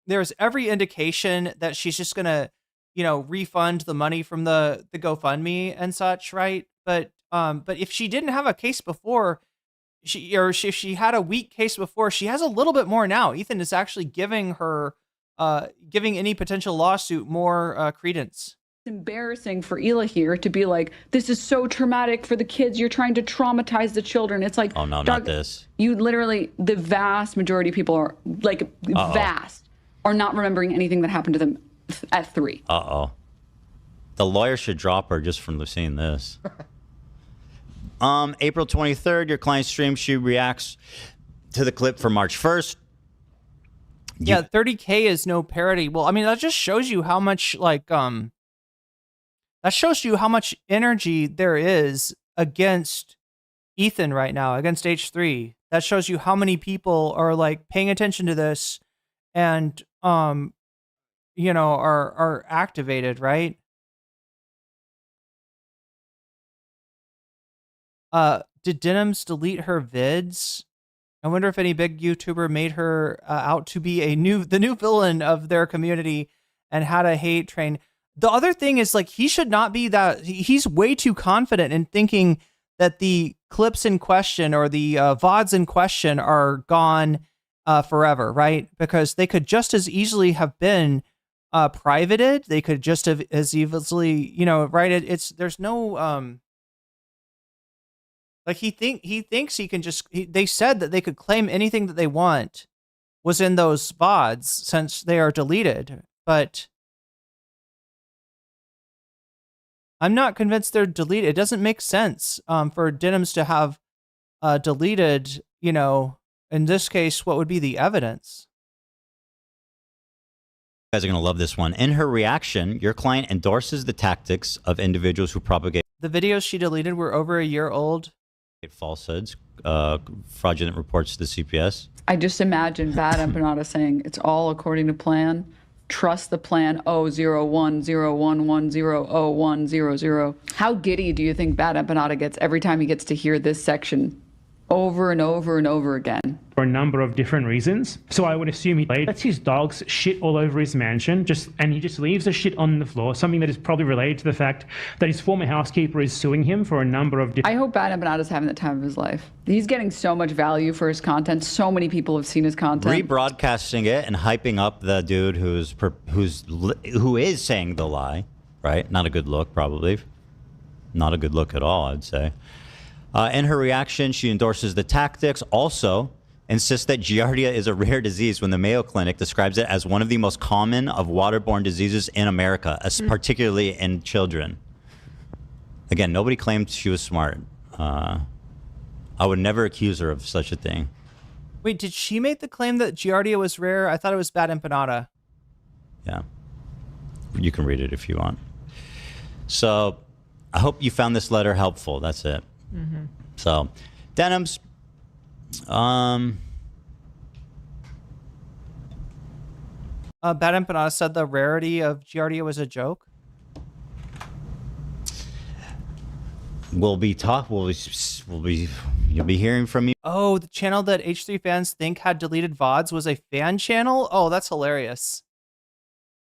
There's every indication that she's just gonna, refund the money from the GoFundMe and such, right? But if she didn't have a case before, if she had a weak case before, she has a little bit more now. Ethan is actually giving her, giving any potential lawsuit more credence. Embarrassing for Hila here to be like, this is so traumatic for the kids. You're trying to traumatize the children. It's like, oh no, not this. You literally, the vast majority of people are like are not remembering anything that happened to them at 3. The lawyer should drop her just from seeing this. April 23rd, your client stream. She reacts to the clip for March 1st. Yeah, 30K is no parody. Well, I mean, that just shows you how much that shows you how much energy there is against Ethan right now, against H3. That shows you how many people are like paying attention to this and, are activated, right? Did Denims delete her vids? I wonder if any big YouTuber made her out to be the new villain of their community and had a hate train. The other thing is, like, he should not be that. He's way too confident in thinking that the clips in question or the VODs in question are gone forever, right? Because they could just as easily have been privated. They could just have as easily, right? There's no like he thinks he can just. They said that they could claim anything that they want was in those VODs since they are deleted, but I'm not convinced they're deleted. It doesn't make sense for Denims to have deleted, in this case, what would be the evidence. You guys are going to love this one. In her reaction, your client endorses the tactics of individuals who propagate the videos she deleted were over a year old. Falsehoods, fraudulent reports to the CPS. I just imagine Bad Empanada saying, it's all according to plan. Trust the plan 00101100100. How giddy do you think Bad Empanada gets every time he gets to hear this section over and over and over again. For a number of different reasons. So I would assume he lets his dogs shit all over his mansion, and he just leaves the shit on the floor, something that is probably related to the fact that his former housekeeper is suing him for a number of different... I hope Bad Empanada's having the time of his life. He's getting so much value for his content. So many people have seen his content. Rebroadcasting it and hyping up the dude who is saying the lie, right? Not a good look, probably. Not a good look at all, I'd say. In her reaction, she endorses the tactics. Also, insists that Giardia is a rare disease when the Mayo Clinic describes it as one of the most common of waterborne diseases in America, particularly in children. Again, nobody claimed she was smart. I would never accuse her of such a thing. Wait, did she make the claim that Giardia was rare? I thought it was Bad Empanada. Yeah. You can read it if you want. So, I hope you found this letter helpful. That's it. So, Denims. Bad Empanada said the rarity of Giardia was a joke. You'll be hearing from me. Oh, the channel that H3 fans think had deleted VODs was a fan channel? Oh, that's hilarious.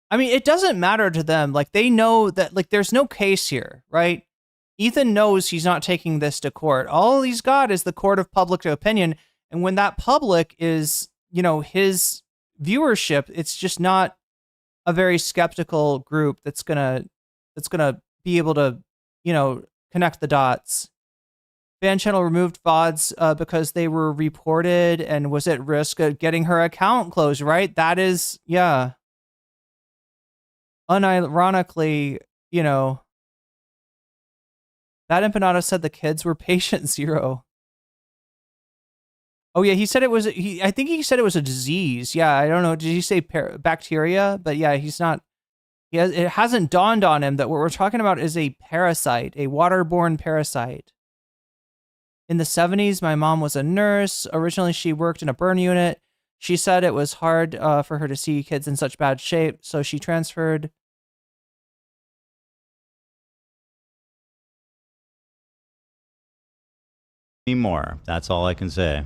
I mean, it doesn't matter to them. Like, they know that, like, there's no case here, right? Ethan knows he's not taking this to court. All he's got is the court of public opinion. And when that public is, you know, his viewership, it's just not a very skeptical group that's gonna be able to, you know, connect the dots. Fan channel removed VODs because they were reported and was at risk of getting her account closed, right? That is, yeah. Unironically, you know, Bad Empanada said the kids were patient zero. Oh yeah, he said it was. I think he said it was a disease. Yeah, I don't know. Did he say bacteria? But yeah, he's not. It hasn't dawned on him that what we're talking about is a parasite, a waterborne parasite. In the 70s, my mom was a nurse. Originally, she worked in a burn unit. She said it was hard for her to see kids in such bad shape, so she transferred. More. That's all I can say.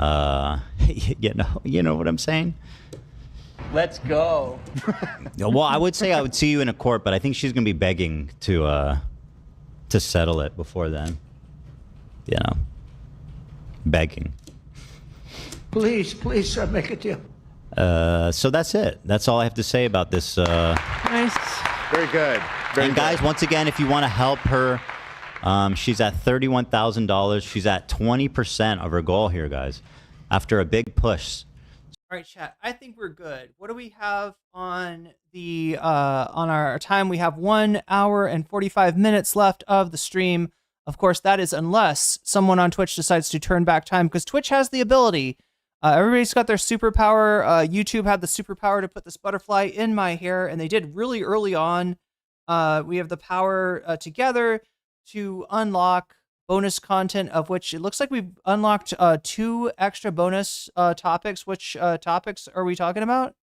You know what I'm saying? Let's go. Well, I would say I would see you in a court, but I think she's gonna be begging to settle it before then. You know, begging. Please, sir, make a deal. So that's it. That's all I have to say about this. Nice. Very good. And guys, once again, if you want to help her, she's at $31,000. She's at 20% of her goal here, guys. After a big push. All right, chat. I think we're good. What do we have on the on our time? We have 1 hour and 45 minutes left of the stream. Of course, that is unless someone on Twitch decides to turn back time, because Twitch has the ability. Everybody's got their superpower. YouTube had the superpower to put this butterfly in my hair, and they did really early on. We have the power together to unlock bonus content, of which it looks like we've unlocked 2 extra bonus topics. Which topics are we talking about?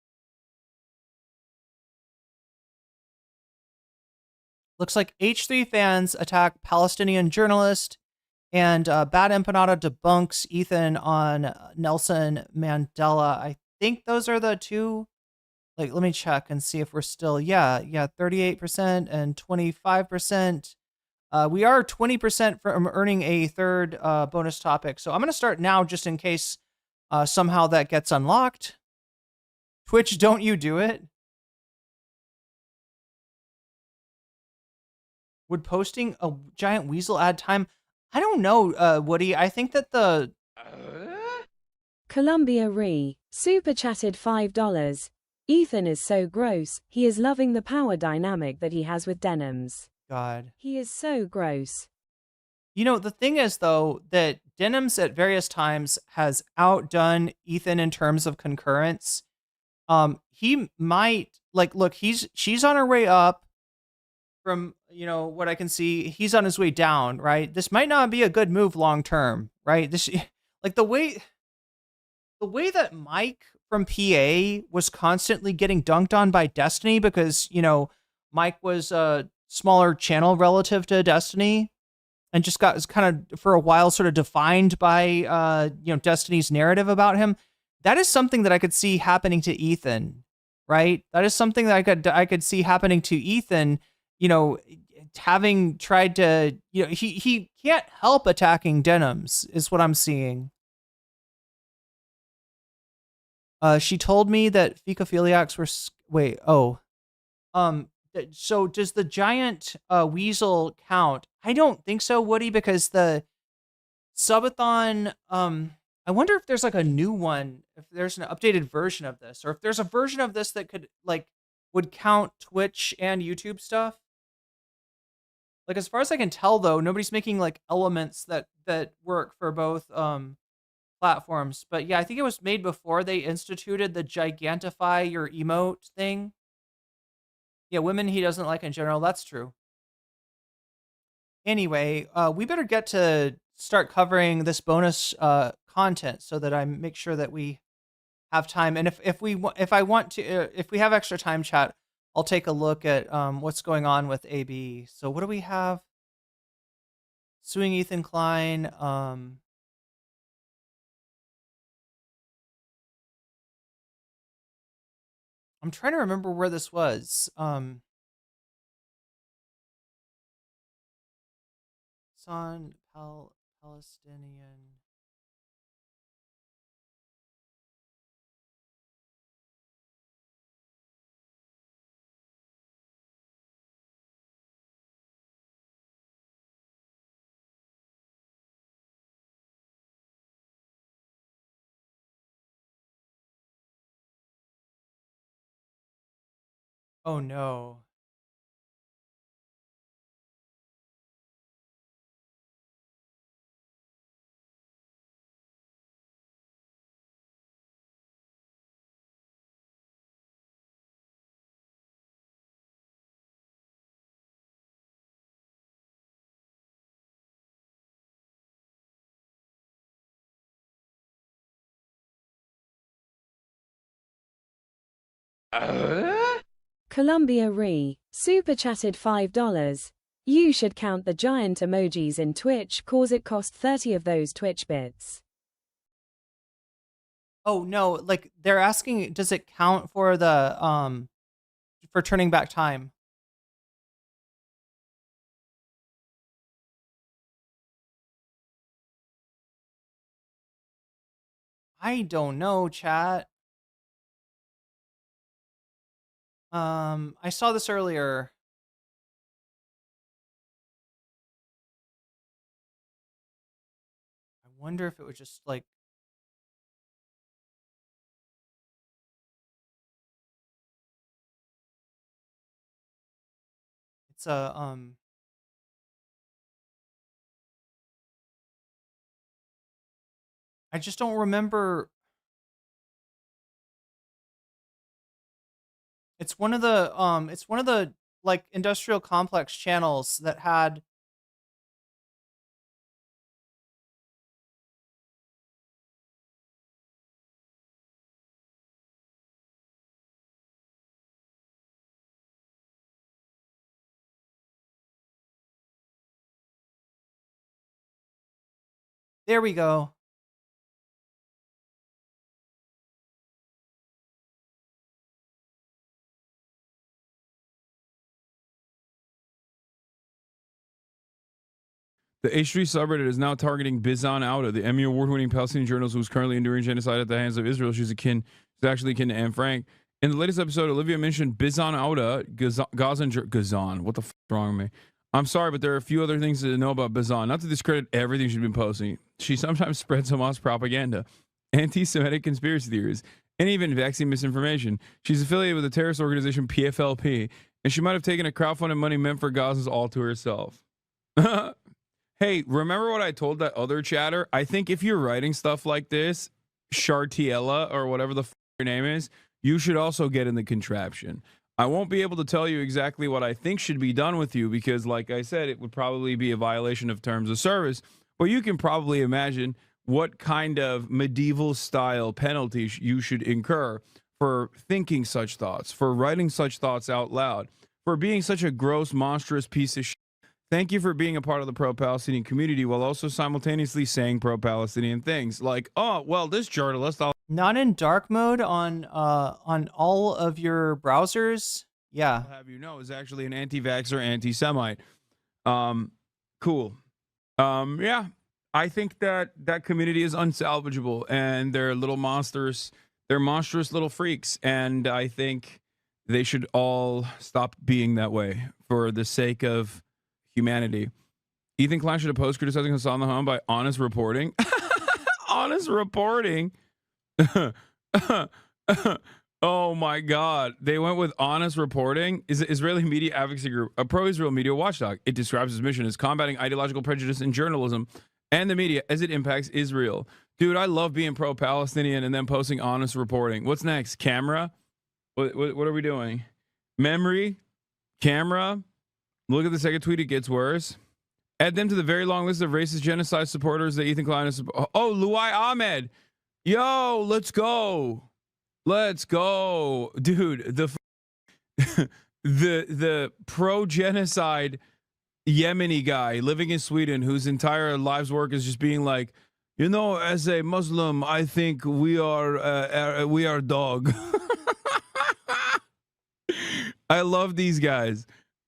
Looks like H3 fans attack Palestinian journalist, and Bad Empanada debunks Ethan on Nelson Mandela. I think those are the 2. Like, let me check and see if we're still, yeah, 38% and 25%. We are 20% from earning a 3rd bonus topic. So I'm going to start now just in case somehow that gets unlocked. Twitch, don't you do it. Would posting a giant weasel add time? I don't know, Woody. I think that the... Columbia Re, super chatted $5. Ethan is so gross. He is loving the power dynamic that he has with Denims. God. He is so gross. You know, the thing is, though, that Denims at various times has outdone Ethan in terms of concurrence. He might, like, look, she's on her way up from, you know, what I can see. He's on his way down, right? This might not be a good move long term, right? This, like, the way that Mike from PA was constantly getting dunked on by Destiny because, you know, Mike was a smaller channel relative to Destiny. and just got kind of for a while sort of defined by Destiny's narrative about him. That is something that I could see happening to Ethan, right? That is something that I could see happening to Ethan, having tried to, he can't help attacking Denims is what I'm seeing. She told me that fecophiliacs were so does the giant weasel count? I don't think so, Woody, because the Subathon, I wonder if there's like a new one, if there's an updated version of this, or if there's a version of this that would count Twitch and YouTube stuff. Like, as far as I can tell, though, nobody's making like elements that work for both platforms. But yeah, I think it was made before they instituted the gigantify your emote thing. Yeah, women he doesn't like in general. That's true. Anyway, we better get to start covering this bonus content so that I make sure that we have time. And if we have extra time, chat, I'll take a look at what's going on with AB. So what do we have? Suing Ethan Klein. I'm trying to remember where this was. Hasan, Palestinian. Oh no. Columbia Re, super chatted $5. You should count the giant emojis in Twitch cause it cost 30 of those Twitch bits. Oh no, like they're asking, does it count for the for turning back time? I don't know, chat. I saw this earlier. I wonder if it was just like it's a I just don't remember. It's one of the like industrial complex channels that had There we go. The H3 subreddit is now targeting Bizan Auda, the Emmy Award-winning Palestinian journalist who is currently enduring genocide at the hands of Israel. She's actually akin to Anne Frank. In the latest episode, Olivia mentioned Bizan Auda, Gazan. What the f*** is wrong with me? I'm sorry, but there are a few other things to know about Bizan. Not to discredit everything she's been posting. She sometimes spreads Hamas propaganda, anti-Semitic conspiracy theories, and even vaccine misinformation. She's affiliated with the terrorist organization PFLP, and she might have taken a crowdfunded money meant for Gazans all to herself. Hey, remember what I told that other chatter? I think if you're writing stuff like this, Shartiella or whatever the f your name is, you should also get in the contraption. I won't be able to tell you exactly what I think should be done with you because, like I said, it would probably be a violation of terms of service. But you can probably imagine what kind of medieval style penalty you should incur for thinking such thoughts, for writing such thoughts out loud, for being such a gross, monstrous piece of shit Thank you for being a part of the pro-Palestinian community while also simultaneously saying pro-Palestinian things. Like, oh, well, this journalist... Not in dark mode on all of your browsers. Yeah. I'll have you know, is actually an anti-vaxxer, anti-Semite. Cool. Yeah, I think that community is unsalvageable, and they're little monsters. They're monstrous little freaks, and I think they should all stop being that way for the sake of humanity. Ethan Klein should have post criticizing Hasan the Hum by honest reporting. Honest reporting. Oh my God. They went with honest reporting. Is Israeli media advocacy group, a pro-Israel media watchdog. It describes its mission as combating ideological prejudice in journalism and the media as it impacts Israel. Dude, I love being pro-Palestinian and then posting honest reporting. What's next? Camera? What are we doing? Memory? Camera? Look at the second tweet. It gets worse. Add them to the very long list of racist genocide supporters that Ethan Klein is. Oh, Luai Ahmed. Yo, let's go. Let's go. Dude, the pro-genocide Yemeni guy living in Sweden whose entire life's work is just being like, you know, as a Muslim, I think we are dog. I love these guys.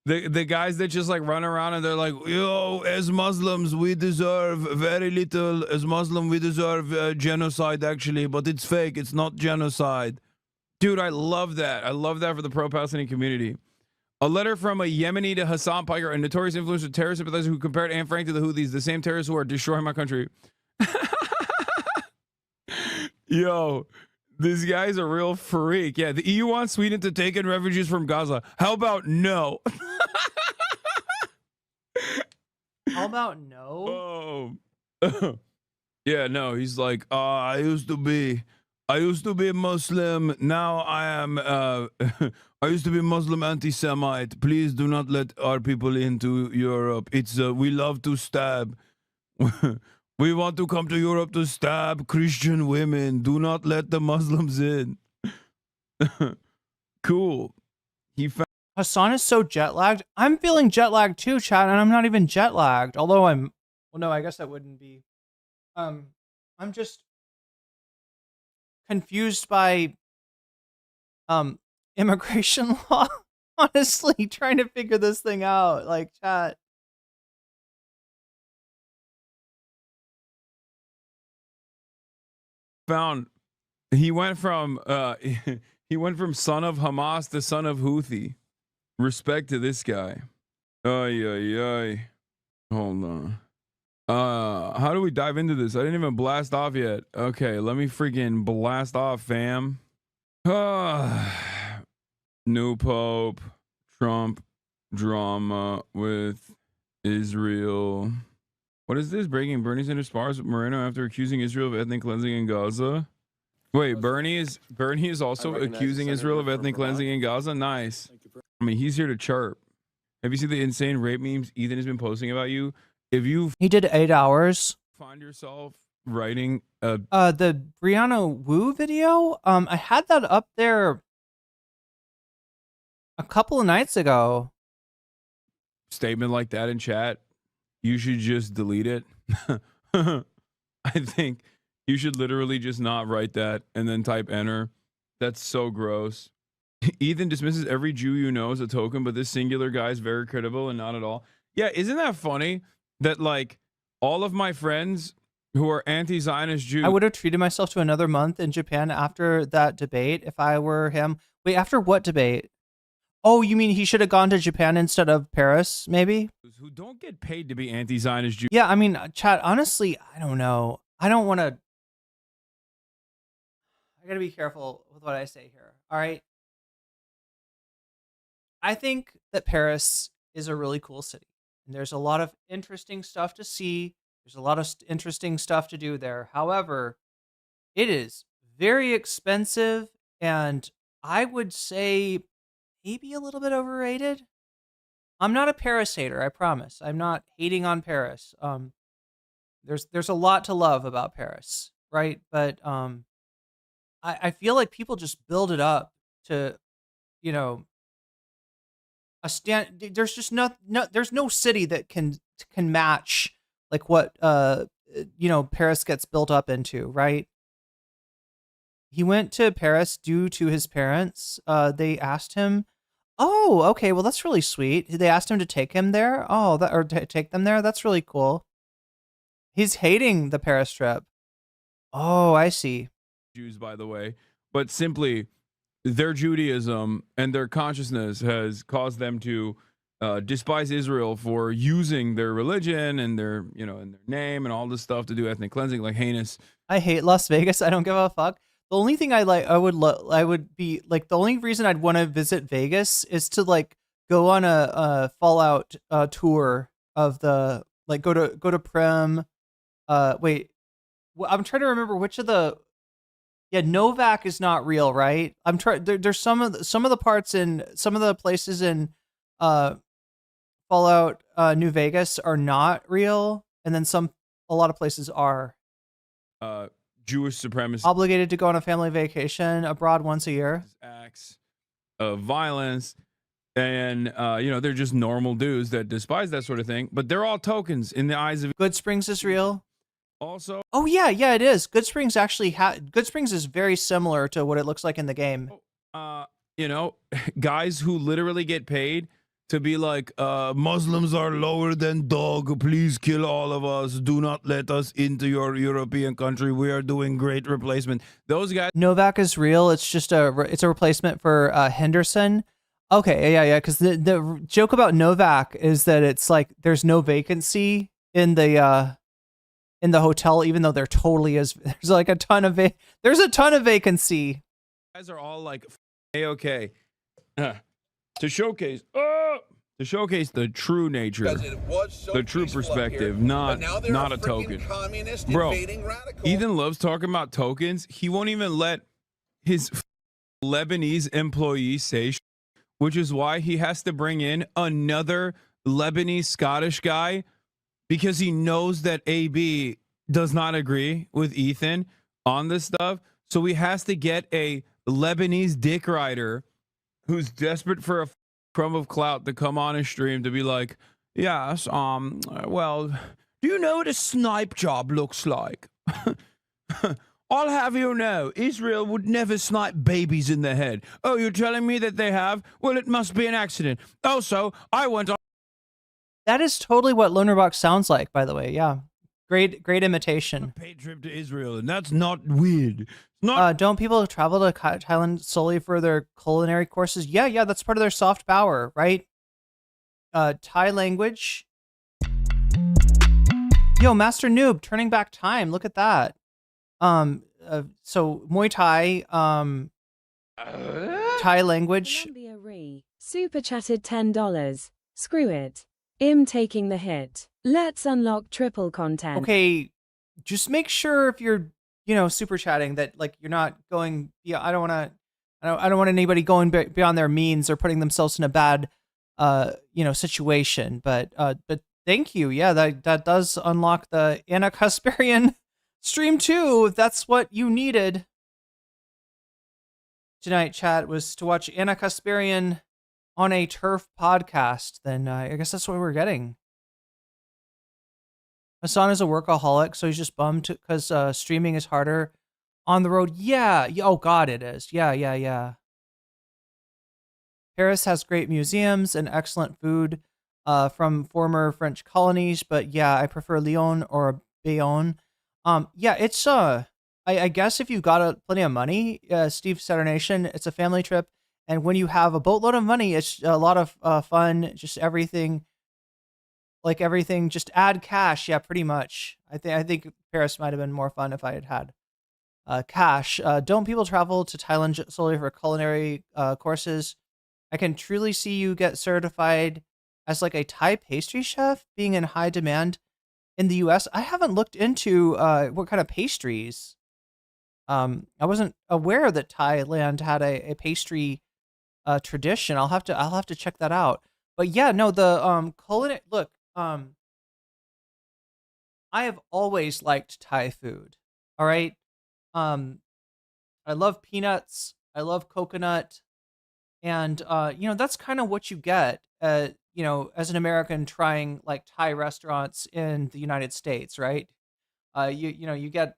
The guys that just like run around and they're like, yo, as Muslims, we deserve very little. As Muslim, we deserve genocide, actually, but it's fake. It's not genocide. Dude, I love that. I love that for the pro-Palestinian community. A letter from a Yemeni to Hasan Piker, a notorious influencer terrorist sympathizer who compared Anne Frank to the Houthis, the same terrorists who are destroying my country. Yo, this guy's a real freak. Yeah, the EU wants Sweden to take in refugees from Gaza. How about no? How about no? Oh. Yeah, no, he's like, I used to be Muslim. Now I am, I used to be Muslim anti-Semite. Please do not let our people into Europe. It's, we love to stab. We want to come to Europe to stab Christian women. Do not let the Muslims in. Cool. Hasan is so jet lagged. I'm feeling jet lagged too, chat, and I'm not even jet lagged. Although well, no, I guess that wouldn't be. I'm just confused by immigration law. Honestly, trying to figure this thing out. Like, chat. Found he went from son of Hamas to son of Houthi. Respect to this guy. Ay. Hold on. How do we dive into this? I didn't even blast off yet. Okay, let me freaking blast off, fam. New Pope, Trump drama with Israel. What is this? Breaking Bernie Sanders spars with Moreno after accusing Israel of ethnic cleansing in Gaza. Wait, Bernie is also accusing Israel of ethnic cleansing in Gaza? Nice. I mean, he's here to chirp. Have you seen the insane rape memes Ethan has been posting about you? He did 8 hours. Find yourself writing a the Brianna Wu video. I had that up there a couple of nights ago. Statement like that in chat, you should just delete it. I think you should literally just not write that and then type enter. That's so gross. Ethan dismisses every Jew you know as a token, but this singular guy is very credible and not at all. Yeah, isn't that funny that like all of my friends who are anti-Zionist Jews... I would have treated myself to another month in Japan after that debate if I were him. Wait, after what debate? Oh, you mean he should have gone to Japan instead of Paris, maybe? Who don't get paid to be anti-Zionist Jews. Yeah, I mean, chat, honestly, I don't know. I don't want to... I gotta be careful with what I say here, all right? I think that Paris is a really cool city. And there's a lot of interesting stuff to see. There's a lot of interesting stuff to do there. However, it is very expensive, and I would say maybe a little bit overrated. I'm not a Paris hater, I promise. I'm not hating on Paris. There's a lot to love about Paris, right? But I feel like people just build it up to, you know, there's just there's no city that can match like what Paris gets built up into, right? He went to Paris due to his parents. They asked him, oh, okay, well that's really sweet. They asked him to take him there. Oh, take them there. That's really cool. He's hating the Paris trip. Oh, I see. Jews, by the way, but simply their Judaism and their consciousness has caused them to despise Israel for using their religion and their, and their name and all this stuff to do ethnic cleansing, like heinous. I hate Las Vegas. I don't give a fuck. The only thing the only reason I'd want to visit Vegas is to like go on a Fallout tour of the go to Prim. Wait, I'm trying to remember which of the. Yeah, Novak is not real, right? I'm trying. There's some of the parts in some of the places in Fallout New Vegas are not real, and then a lot of places are. Jewish supremacy. Obligated to go on a family vacation abroad once a year. Acts of violence, and they're just normal dudes that despise that sort of thing, but they're all tokens in the eyes of. Good Springs is real. Also, oh yeah, it is. Good Springs actually Good Springs is very similar to what it looks like in the game. Guys who literally get paid to be like, Muslims are lower than dog. Please kill all of us. Do not let us into your European country. We are doing great replacement. Those guys. Novak is real. It's just a replacement for Henderson. Okay, yeah. Because the joke about Novak is that it's like there's no vacancy in the hotel, even though there totally is. There's like a ton of vacancy. Guys are all like, okay, to showcase the true nature, the true perspective, not a token. Bro, Ethan loves talking about tokens. He won't even let his Lebanese employees say shit, which is why he has to bring in another Lebanese Scottish guy, because he knows that AB does not agree with Ethan on this stuff. So he has to get a Lebanese dick rider who's desperate for a crumb of clout to come on his stream to be like, yes, well, do you know what a snipe job looks like? I'll have you know, Israel would never snipe babies in the head. Oh, you're telling me that they have? Well, it must be an accident. Also, I went on. That is totally what Lonerbox sounds like, by the way. Yeah. Great imitation. A paid trip to Israel, and that's not weird. Don't people travel to Thailand solely for their culinary courses? Yeah, that's part of their soft power, right? Thai language. Yo, Master Noob, turning back time. Look at that. So Muay Thai, Thai language. Super chatted $10. Screw it. Taking the hit. Let's unlock triple content. Okay, just make sure if you're, super chatting that like you're not going. Yeah, I don't want anybody going beyond their means or putting themselves in a bad, situation. But thank you. Yeah, that does unlock the Anna Kasparian stream too. If that's what you needed tonight, chat, was to watch Anna Kasparian on a turf podcast. Then I guess that's what we're getting. Hasan is a workaholic, so he's just bummed because streaming is harder on the road. Yeah. Oh God, it is. Yeah. Paris has great museums and excellent food from former French colonies, but yeah, I prefer Lyon or Bayonne. Yeah, it's I guess if you got plenty of money, Steve Saturnation, it's a family trip, and when you have a boatload of money, it's a lot of fun. Just everything. Like everything, just add cash. Yeah, pretty much. I think Paris might have been more fun if I had cash. Don't people travel to Thailand solely for culinary courses? I can truly see you get certified as like a Thai pastry chef, being in high demand in the U.S. I haven't looked into what kind of pastries. I wasn't aware that Thailand had a pastry tradition. I'll have to check that out. But yeah, no, the culinary look. I have always liked Thai food. All right. I love peanuts. I love coconut. And that's kind of what you get, as an American trying like Thai restaurants in the United States, right? You get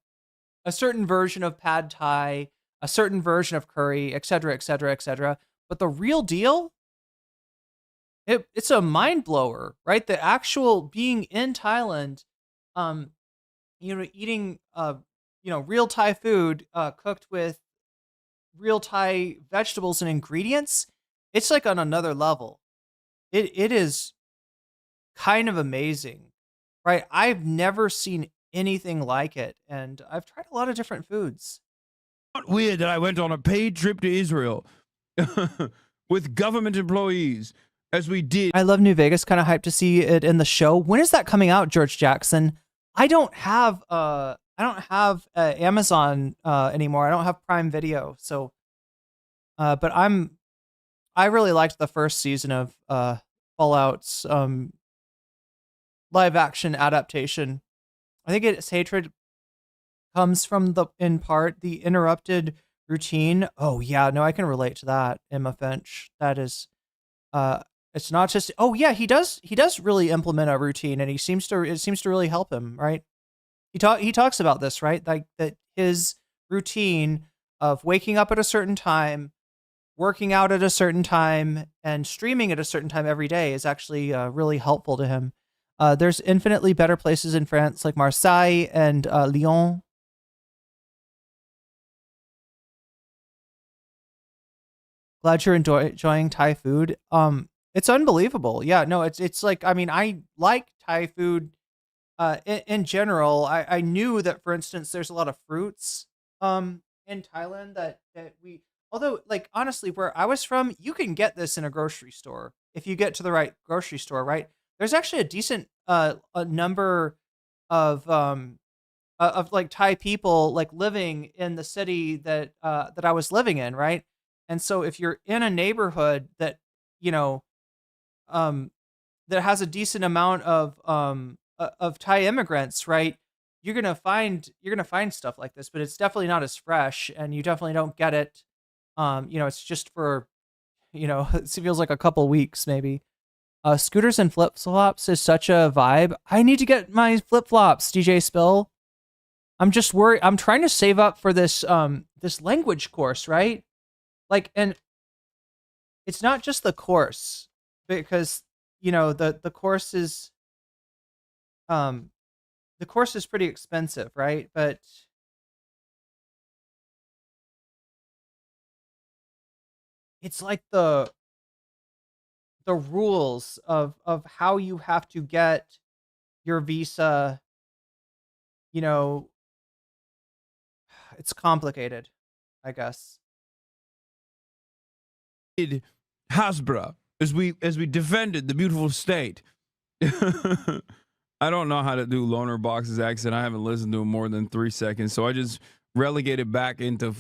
a certain version of pad Thai, a certain version of curry, et cetera, et cetera, et cetera. But the real deal, it's a mind blower, right? The actual being in Thailand, eating, real Thai food cooked with real Thai vegetables and ingredients, it's like on another level. It is kind of amazing, right? I've never seen anything like it, and I've tried a lot of different foods. Not weird that I went on a paid trip to Israel with government employees, as we did. I love New Vegas. Kind of hyped to see it in the show. When is that coming out, George Jackson? I don't have Amazon anymore. I don't have Prime Video, so but I really liked the first season of Fallout's live action adaptation. I think its hatred comes from in part the interrupted routine. Oh yeah, no, I can relate to that, Emma Finch. That is it's not just, oh yeah, he does really implement a routine, and it seems to really help him, right? He talks about this, right? Like that his routine of waking up at a certain time, working out at a certain time, and streaming at a certain time every day is actually really helpful to him. There's infinitely better places in France like Marseille and Lyon. Glad you're enjoying Thai food. It's unbelievable. Yeah, no, it's like, I mean, I like Thai food in general. I knew that, for instance, there's a lot of fruits in Thailand that we, although, like, honestly, where I was from, you can get this in a grocery store if you get to the right grocery store, right? There's actually a decent a number of like Thai people like living in the city that I was living in, right? And so if you're in a neighborhood that that has a decent amount of Thai immigrants, right? You're gonna find stuff like this, but it's definitely not as fresh, and you definitely don't get it. It's just for, it feels like a couple weeks maybe. Scooters and flip-flops is such a vibe. I need to get my flip-flops, DJ Spill. I'm just worried. I'm trying to save up for this this language course, right? Like, and it's not just the course, because the course is pretty expensive, right? But it's like the rules of how you have to get your visa, it's complicated, I guess. Hasbra, as we defended the beautiful state. I don't know how to do Lonerbox's accent. I haven't listened to him more than 3 seconds, so I just relegated back into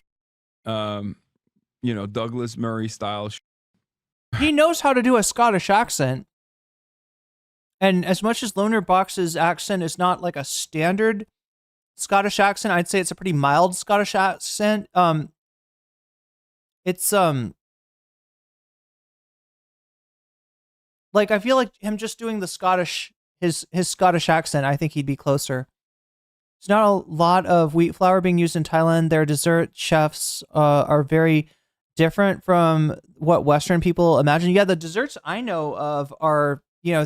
Douglas Murray style. He knows how to do a Scottish accent. And as much as Lonerbox's accent is not like a standard Scottish accent, I'd say it's a pretty mild Scottish accent. It's like, I feel like him just doing the Scottish, his Scottish accent, I think he'd be closer. There's not a lot of wheat flour being used in Thailand. Their dessert chefs are very different from what Western people imagine. Yeah, the desserts I know of are,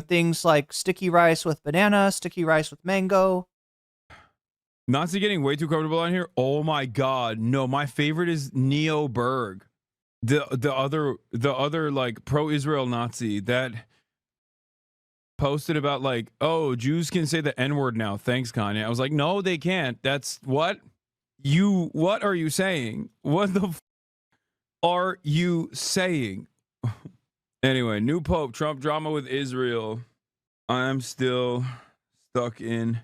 things like sticky rice with banana, sticky rice with mango. Nazi getting way too comfortable on here. Oh my God. No, my favorite is Neo Berg. The other like pro-Israel Nazi that posted about like, oh, Jews can say the N-word now. Thanks, Kanye. I was like, no, they can't. That's what are you saying? What the are you saying? Anyway, new Pope, Trump drama with Israel. I'm still stuck in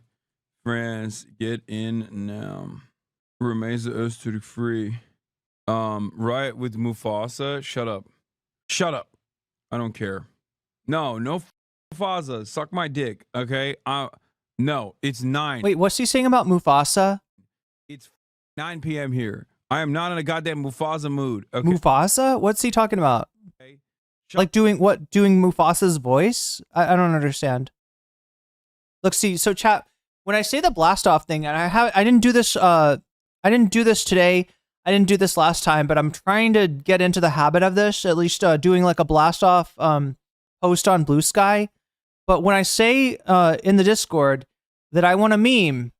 France. Get in now. Remeza Öztürk free. Riot with Mufasa. Shut up. Shut up. I don't care. No Mufasa. Suck my dick. Okay. No, it's 9. Wait, what's he saying about Mufasa? It's 9 p.m. here. I am not in a goddamn Mufasa mood. Okay? Mufasa? What's he talking about? Like doing what? Doing Mufasa's voice? I don't understand. Look, see, so chat, when I say the blast off thing, and I didn't do this today, I didn't do this last time, but I'm trying to get into the habit of this, at least doing like a blast off post on Blue Sky. But when I say in the Discord that I want a meme,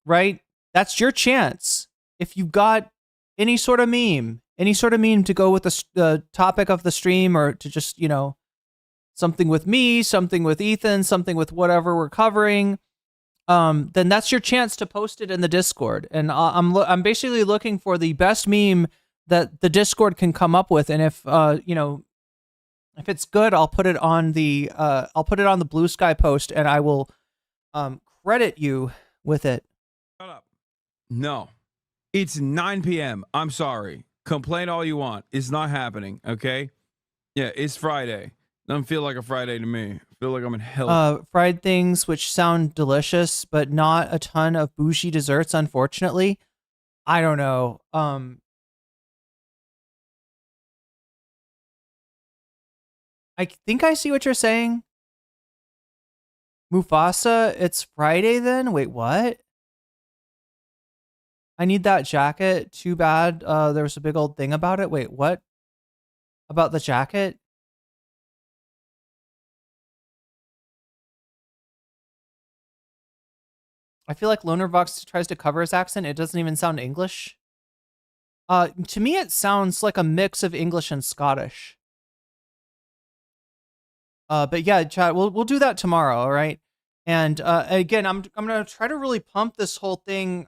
right? That's your chance. If you got any sort of meme to go with the topic of the stream, or to just, you know, something with me, something with Ethan, something with whatever we're covering, then that's your chance to post it in the Discord. And I'm basically looking for the best meme that the Discord can come up with. And if you know, if it's good, I'll put it on the Blue Sky post, and I will credit you with it. Shut up. No, it's 9 p.m. I'm sorry. Complain all you want. It's not happening. Okay. Yeah, it's Friday. Doesn't feel like a Friday to me. I feel like I'm in hell. Fried things which sound delicious, but not a ton of bougie desserts, unfortunately. I don't know. I think I see what you're saying. Mufasa, it's Friday then? Wait, what? I need that jacket. Too bad there was a big old thing about it. Wait, what? About the jacket? I feel like Lonerbox tries to cover his accent. It doesn't even sound English. To me, it sounds like a mix of English and Scottish. But yeah, chat, we'll do that tomorrow, all right? And again, I'm gonna try to really pump this whole thing.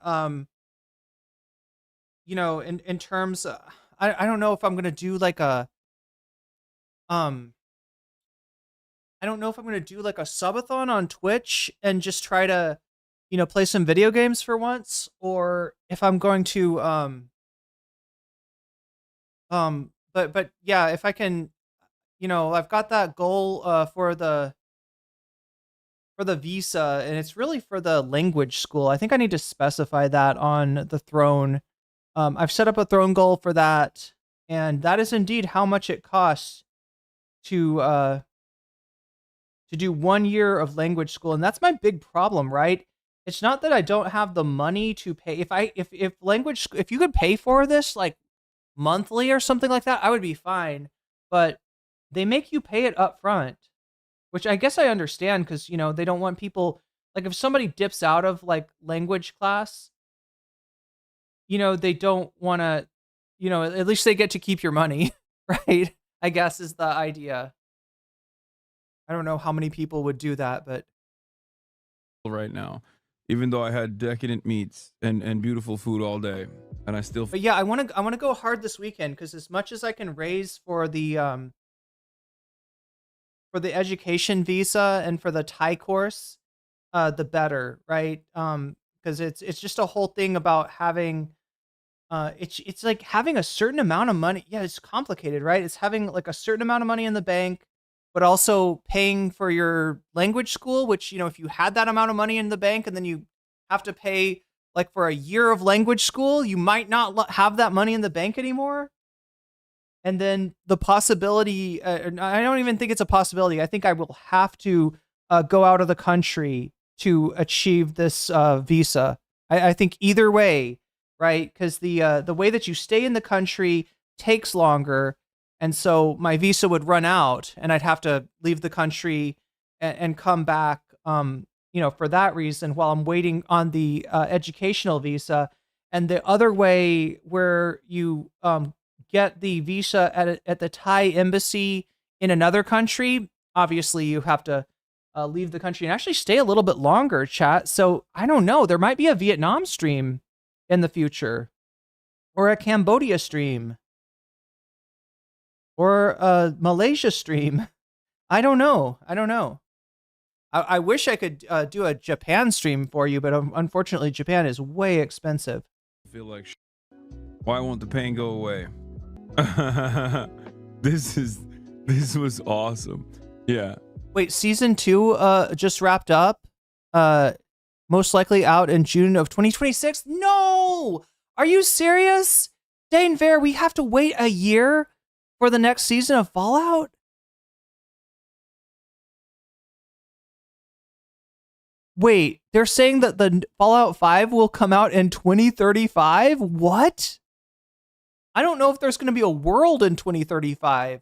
You know, in terms, I don't know if I'm gonna do like a I don't know if I'm gonna do like a subathon on Twitch and just try to, you know, play some video games for once, or if I'm going to but yeah, if I can, you know, I've got that goal for the visa, and it's really for the language school. I think I need to specify that on the throne. I've set up a throne goal for that, and that is indeed how much it costs to do 1 year of language school, and that's my big problem, right? It's not that I don't have the money to pay. If you could pay for this like monthly or something like that, I would be fine. But they make you pay it up front, which I guess I understand, because, you know, they don't want people, like, if somebody dips out of like language class, you know, they don't want to, you know, at least they get to keep your money, right? I guess is the idea. I don't know how many people would do that, but right now, even though I had decadent meats and beautiful food all day, and I still. But yeah, I want to go hard this weekend, because as much as I can raise for the education visa and for the Thai course, the better, right? Because it's just a whole thing about having, it's like having a certain amount of money. Yeah, it's complicated, right? It's having like a certain amount of money in the bank, but also paying for your language school, which, you know, if you had that amount of money in the bank and then you have to pay like for a year of language school, you might not have that money in the bank anymore. And then the possibility, I don't even think it's a possibility. I think I will have to go out of the country to achieve this visa. I think either way, right? Because the way that you stay in the country takes longer. And so my visa would run out and I'd have to leave the country and come back, you know, for that reason, while I'm waiting on the educational visa. And the other way, where you get the visa at the Thai embassy in another country, obviously you have to leave the country and actually stay a little bit longer, chat. So I don't know, there might be a Vietnam stream in the future, or a Cambodia stream, or a Malaysia stream. I don't know. I wish I could do a Japan stream for you, but unfortunately Japan is way expensive. I feel like why won't the pain go away? This was awesome. Yeah. Wait, season 2 just wrapped up. Most likely out in June of 2026. No! Are you serious? Dane Fair, we have to wait a year for the next season of Fallout? Wait, they're saying that the Fallout 5 will come out in 2035? What? I don't know if there's going to be a world in 2035.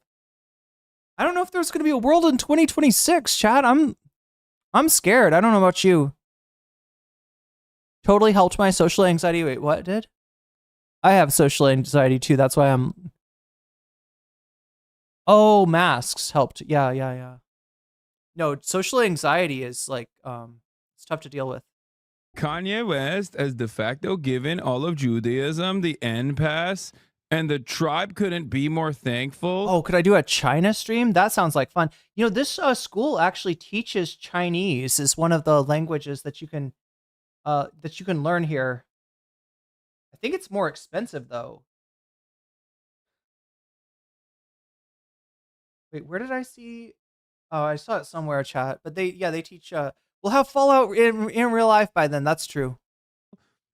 I don't know if there's going to be a world in 2026, Chad. I'm scared. I don't know about you. Totally helped my social anxiety. Wait, what did? I have social anxiety too. That's why I'm... Oh, masks helped. Yeah. No, social anxiety is like, it's tough to deal with. Kanye West has de facto given all of Judaism the end pass, and the tribe couldn't be more thankful. Oh, could I do a China stream? That sounds like fun. You know, this school actually teaches Chinese is one of the languages that you can learn here. I think it's more expensive though. Wait, where did I see? Oh, I saw it somewhere, chat. But they teach. We'll have Fallout in real life by then. That's true.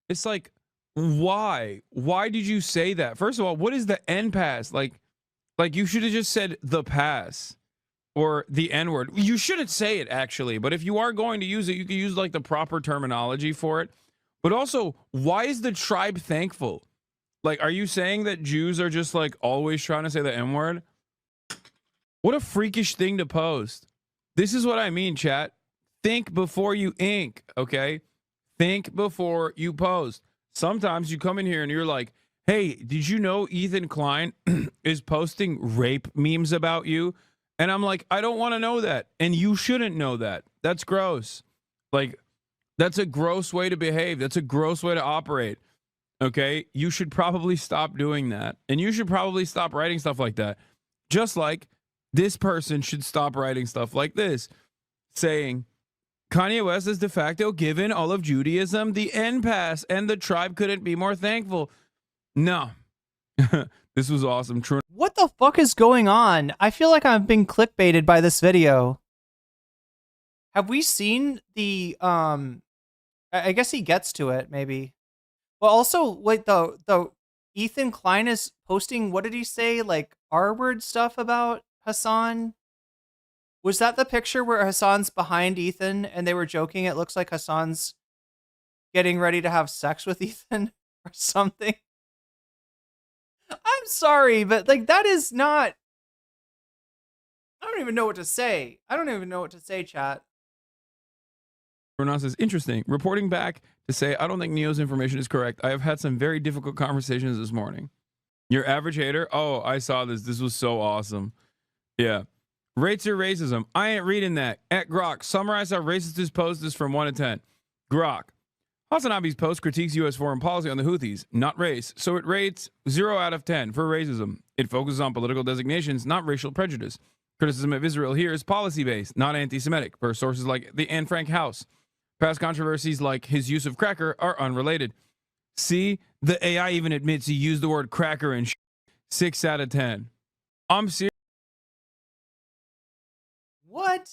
It's like, why? Why did you say that? First of all, what is the N pass? Like you should have just said the pass or the N word. You shouldn't say it actually, but if you are going to use it, you can use like the proper terminology for it. But also, why is the tribe thankful? Like, are you saying that Jews are just like always trying to say the N word? What a freakish thing to post. This is what I mean, chat. Think before you ink, okay? Think before you post. Sometimes you come in here and you're like, hey, did you know Ethan Klein is posting rape memes about you? And I'm like, I don't want to know that. And you shouldn't know that. That's gross. Like, that's a gross way to behave. That's a gross way to operate. Okay? You should probably stop doing that. And you should probably stop writing stuff like that. Just like this person should stop writing stuff like this, saying, Kanye West is de facto given all of Judaism the end pass, and the tribe couldn't be more thankful. No. This was awesome. True. What the fuck is going on? I feel like I'm being clickbaited by this video. Have we seen the I guess he gets to it maybe. Well, also wait, the Ethan Klein is posting, what did he say, like R-word stuff about Hasan? Was that the picture where Hasan's behind Ethan and they were joking? It looks like Hasan's getting ready to have sex with Ethan or something. I'm sorry, but like that is not... I don't even know what to say. I don't even know what to say, chat. Renan says, interesting. Reporting back to say, I don't think Neo's information is correct. I have had some very difficult conversations this morning. Your average hater? Oh, I saw this. This was so awesome. Yeah. Rates or racism? I ain't reading that. At Grok, summarize how racist his post is from 1 to 10. Grok. Hasan Abi's post critiques U.S. foreign policy on the Houthis, not race, so it rates 0 out of 10 for racism. It focuses on political designations, not racial prejudice. Criticism of Israel here is policy-based, not anti-Semitic, per sources like the Anne Frank House. Past controversies like his use of cracker are unrelated. See, the AI even admits he used the word cracker and 6 out of 10. I'm serious. What?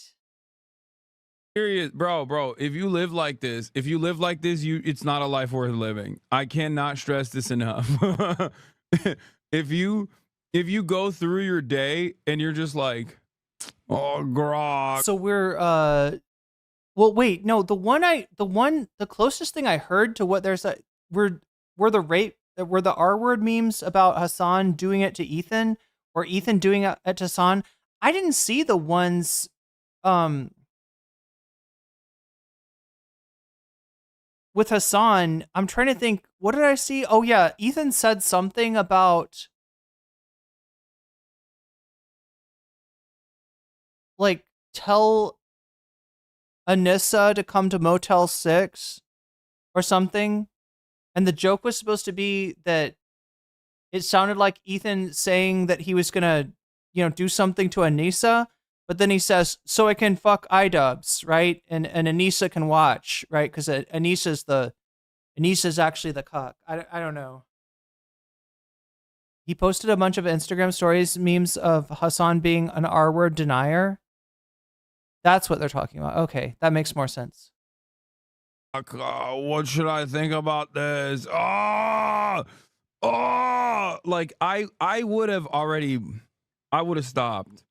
Serious, bro. If you live like this, it's not a life worth living. I cannot stress this enough. If you go through your day and you're just like, oh, grog. So we're well, wait, no, the closest thing I heard to what there's were the R-word memes about Hasan doing it to Ethan or Ethan doing it to Hasan. I didn't see the ones with Hasan. I'm trying to think, what did I see? Oh yeah, Ethan said something about like tell Anissa to come to Motel 6 or something. And the joke was supposed to be that it sounded like Ethan saying that he was gonna, do something to Anissa, but then he says, so I can fuck iDubbbz, right? And Anissa can watch, right? Because Anissa's actually the cuck. I don't know. He posted a bunch of Instagram stories, memes of Hasan being an R-word denier. That's what they're talking about. Okay, that makes more sense. What should I think about this? Like I would have already, I would have stopped.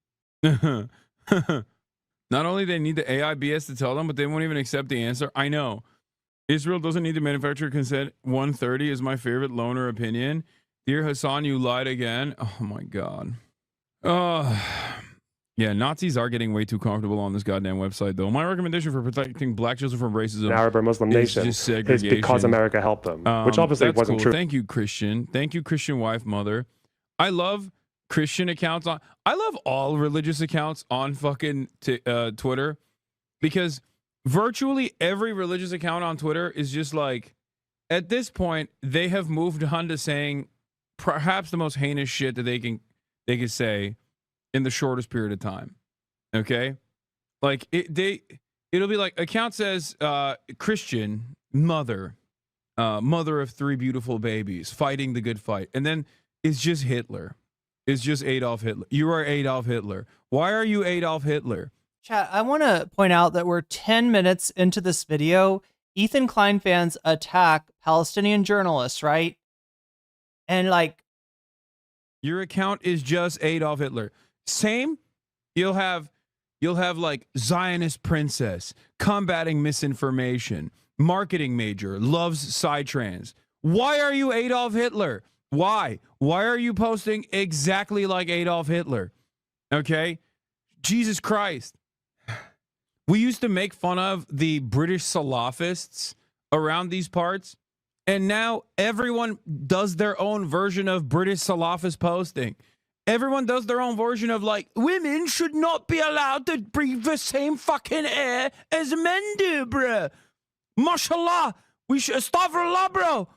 Not only they need the AI BS to tell them, but they won't even accept the answer. I know. Israel doesn't need to manufacture consent. 130 is my favorite loner opinion. Dear Hasan, you lied again. Oh my God. Yeah, Nazis are getting way too comfortable on this goddamn website, though. My recommendation for protecting black children from racism, an Arab or Muslim nation, is because America helped them, which obviously that's wasn't cool. true. Thank you, Christian. Thank you, Christian wife, mother. I love Christian accounts on. I love all religious accounts on fucking Twitter, because virtually every religious account on Twitter is just like, at this point, they have moved on to saying perhaps the most heinous shit that they can say in the shortest period of time. Okay, like it'll be like, account says Christian mother of 3 beautiful babies fighting the good fight, and then it's just Hitler. It's just Adolf Hitler. You are Adolf Hitler. Why are you Adolf Hitler? Chat, I want to point out that we're 10 minutes into this video. Ethan Klein fans attack Palestinian journalists, right? And like, your account is just Adolf Hitler. Same. You'll have like Zionist princess combating misinformation, marketing major loves psytrance. Why are you Adolf Hitler? Why are you posting exactly like Adolf Hitler? Okay, Jesus Christ. We used to make fun of the British Salafists around these parts, and now everyone does their own version of British Salafist posting. Everyone does their own version of, like, women should not be allowed to breathe the same fucking air as men do, bruh. Mashallah. We should, astaghfirullah, bro.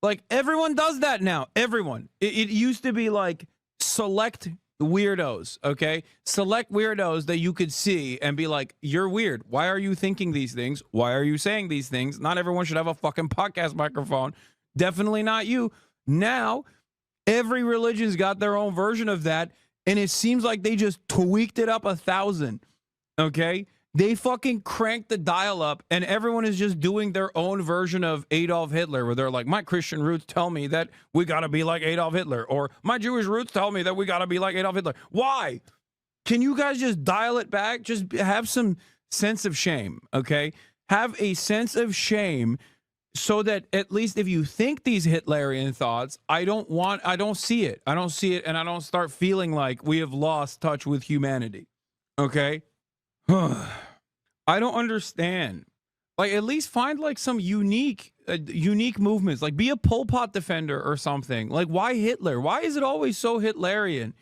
Like, everyone does that now. Everyone. It used to be like select weirdos, okay? Select weirdos that you could see and be like, you're weird. Why are you thinking these things? Why are you saying these things? Not everyone should have a fucking podcast microphone. Definitely not you. Now, every religion's got their own version of that, and it seems like they just tweaked it up 1,000, okay? They fucking cranked the dial up, and everyone is just doing their own version of Adolf Hitler, where they're like, my Christian roots tell me that we gotta be like Adolf Hitler, or my Jewish roots tell me that we gotta be like Adolf Hitler. Why? Can you guys just dial it back? Just have some sense of shame, okay? Have a sense of shame, so that at least if you think these Hitlerian thoughts, I don't see it. I don't see it, and I don't start feeling like we have lost touch with humanity, okay? I don't understand. Like, at least find like some unique movements. Like, be a Pol Pot defender or something. Like, why Hitler? Why is it always so Hitlerian?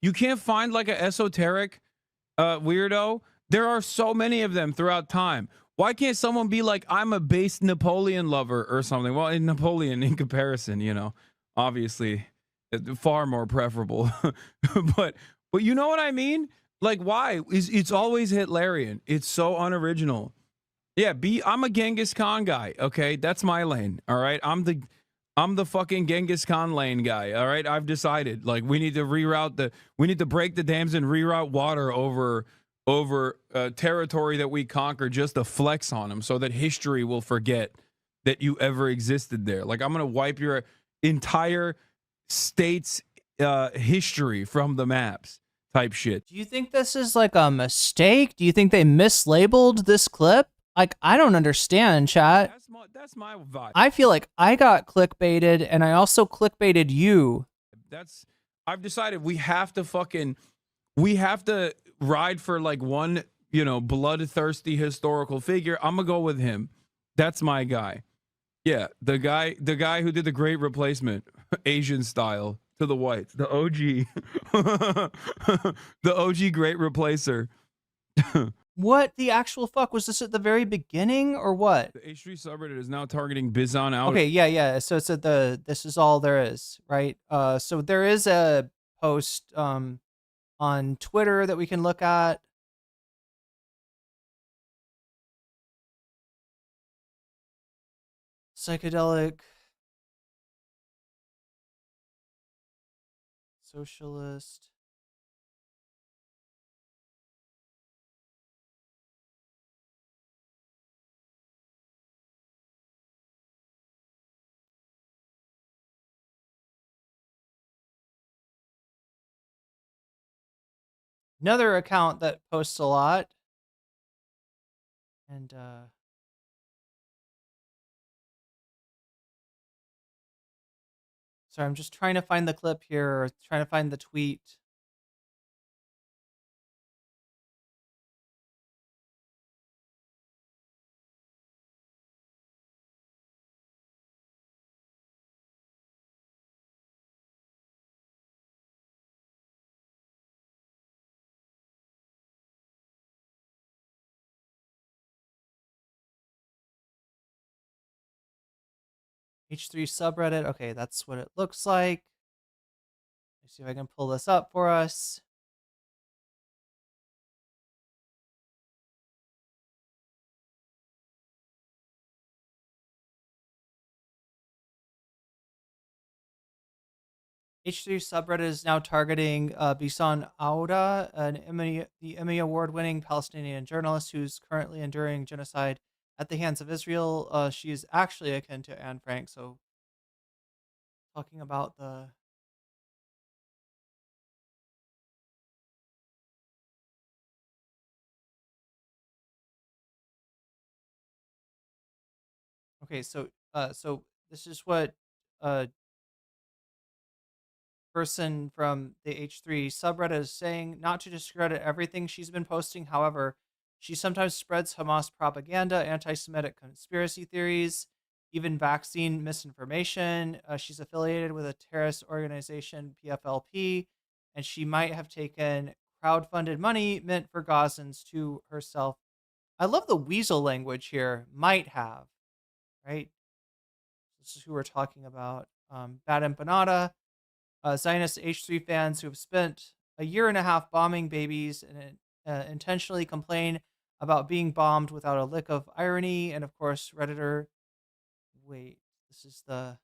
You can't find like an esoteric weirdo. There are so many of them throughout time. Why can't someone be like, I'm a base Napoleon lover or something? Well, in Napoleon, in comparison, you know, obviously, far more preferable. but you know what I mean? Like, why? It's always Hitlerian. It's so unoriginal. Yeah, I'm a Genghis Khan guy, okay? That's my lane, all right? I'm the fucking Genghis Khan lane guy, all right? I've decided, like, we need to break the dams and reroute water over territory that we conquer just to flex on them, so that history will forget that you ever existed there. Like, I'm going to wipe your entire state's history from the maps. Type shit. Do you think this is like a mistake? Do you think they mislabeled this clip? Like, I don't understand, chat. That's my vibe. I feel like I got clickbaited, and I also clickbaited you. I've decided we have to ride for like one, you know, bloodthirsty historical figure. I'm gonna go with him. That's my guy. Yeah, the guy who did the Great Replacement, Asian style. To the whites, the OG, the OG Great Replacer. What the actual fuck? Was this at the very beginning or what? The H3 subreddit is now targeting Bizon out. Okay, yeah. So it's at this is all there is, right? So there is a post on Twitter that we can look at. Psychedelic socialist. another account that posts a lot. And sorry, I'm just trying to find the clip here, trying to find the tweet. H3 subreddit. Okay, that's what it looks like. Let's see if I can pull this up for us. H3 subreddit is now targeting Bisan Auda, the Emmy Award-winning Palestinian journalist who's currently enduring genocide at the hands of Israel. She is actually akin to Anne Frank, so talking about the... Okay, so this is what person from the H3 subreddit is saying. Not to discredit everything she's been posting, however, she sometimes spreads Hamas propaganda, anti-Semitic conspiracy theories, even vaccine misinformation. She's affiliated with a terrorist organization, PFLP, and she might have taken crowdfunded money meant for Gazans to herself. I love the weasel language here. Might have, right? This is who we're talking about. Bad Empanada. Zionist H3 fans who have spent a year and a half bombing babies and intentionally complain about being bombed without a lick of irony. And of course, Redditor. Wait, this is the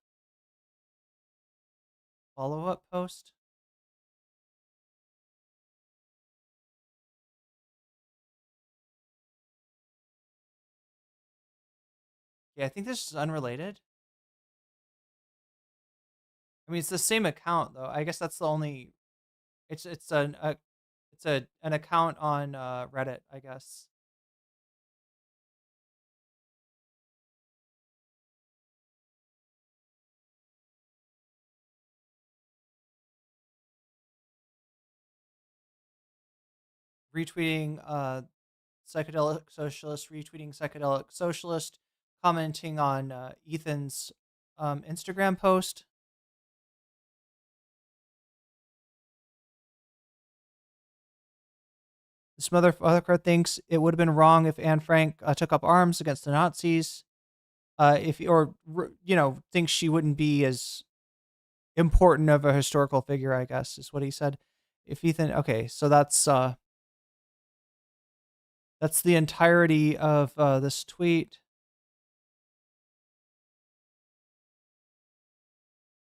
follow-up post. Yeah, I think this is unrelated. I mean, it's the same account though. I guess that's the only. It's an account on Reddit, I guess. Retweeting psychedelic socialist, retweeting psychedelic socialist, commenting on Ethan's Instagram post. This motherfucker thinks it would have been wrong if Anne Frank took up arms against the Nazis. Thinks she wouldn't be as important of a historical figure, I guess, is what he said. If Ethan, okay, so that's the entirety of this tweet.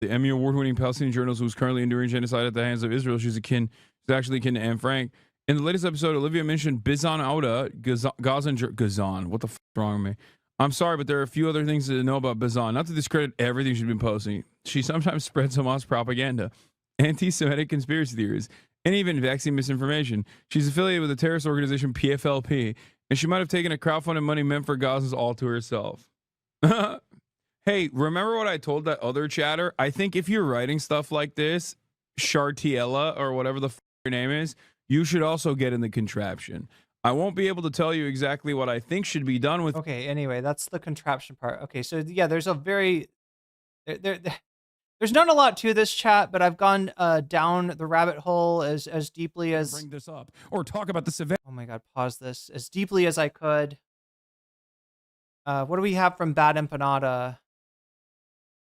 The Emmy Award-winning Palestinian journalist who's currently enduring genocide at the hands of Israel. She's actually akin to Anne Frank. In the latest episode, Olivia mentioned Bizan Auda, Gazan. What the f*** is wrong with me? I'm sorry, but there are a few other things to know about Bizan. Not to discredit everything she's been posting. She sometimes spreads Hamas propaganda, anti-Semitic conspiracy theories, and even vaccine misinformation. She's affiliated with the terrorist organization PFLP, and she might have taken a crowdfunded money meant for Gazans all to herself. Hey, remember what I told that other chatter? I think if you're writing stuff like this, Shartiella or whatever the f*** your name is, you should also get in the contraption. I won't be able to tell you exactly what I think should be done with. Okay, anyway, that's the contraption part. Okay, so yeah, there's a very there's not a lot to this chat, but I've gone down the rabbit hole as deeply as bring this up or talk about the event. Oh my god, pause this as deeply as I could. What do we have from Bad Empanada?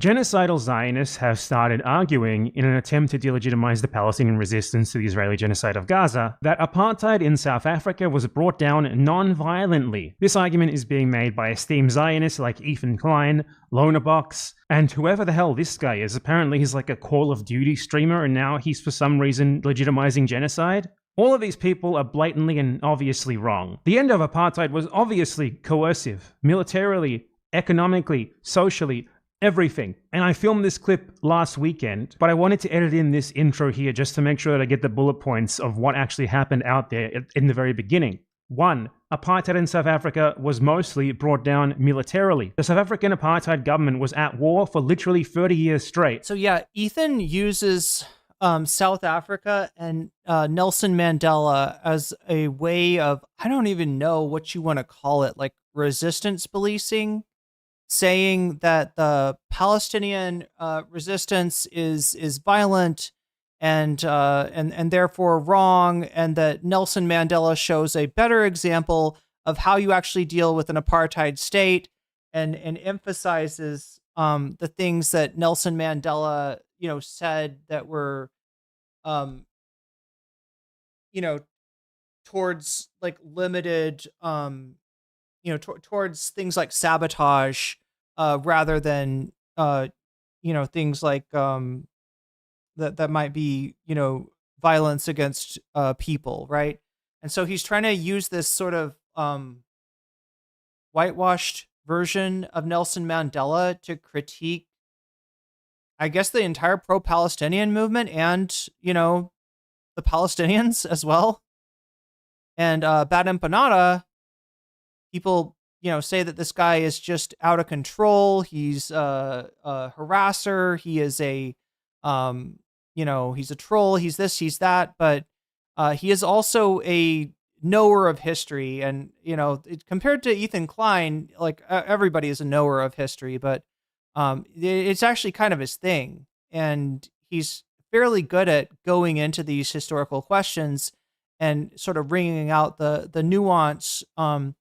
Genocidal Zionists have started arguing, in an attempt to delegitimize the Palestinian resistance to the Israeli genocide of Gaza, that apartheid in South Africa was brought down non-violently. This argument is being made by esteemed Zionists like Ethan Klein Lonerbox, and whoever the hell this guy is. Apparently he's like a Call of Duty streamer, and now he's for some reason legitimizing genocide. All of these people are blatantly and obviously wrong. The end of apartheid was obviously coercive, militarily, economically, socially, everything. And I filmed this clip last weekend, but I wanted to edit in this intro here just to make sure that I get the bullet points of what actually happened out there in the very beginning. 1. Apartheid in South Africa was mostly brought down militarily. The South African apartheid government was at war for literally 30 years straight. So yeah, Ethan uses South Africa and Nelson Mandela as a way of, I don't even know what you want to call it, like resistance policing, saying that the Palestinian resistance is violent and therefore wrong, and that Nelson Mandela shows a better example of how you actually deal with an apartheid state, and emphasizes the things that Nelson Mandela, said that were, towards like limited, towards things like sabotage, rather than, things like that might be, violence against people, right? And so he's trying to use this sort of whitewashed version of Nelson Mandela to critique, I guess, the entire pro-Palestinian movement and, the Palestinians as well. And Bad Empanada, people, say that this guy is just out of control. He's a harasser. He is a, he's a troll. He's this, he's that. But he is also a knower of history. And, compared to Ethan Klein, like everybody is a knower of history, but it's actually kind of his thing. And he's fairly good at going into these historical questions and sort of bringing out the nuance, and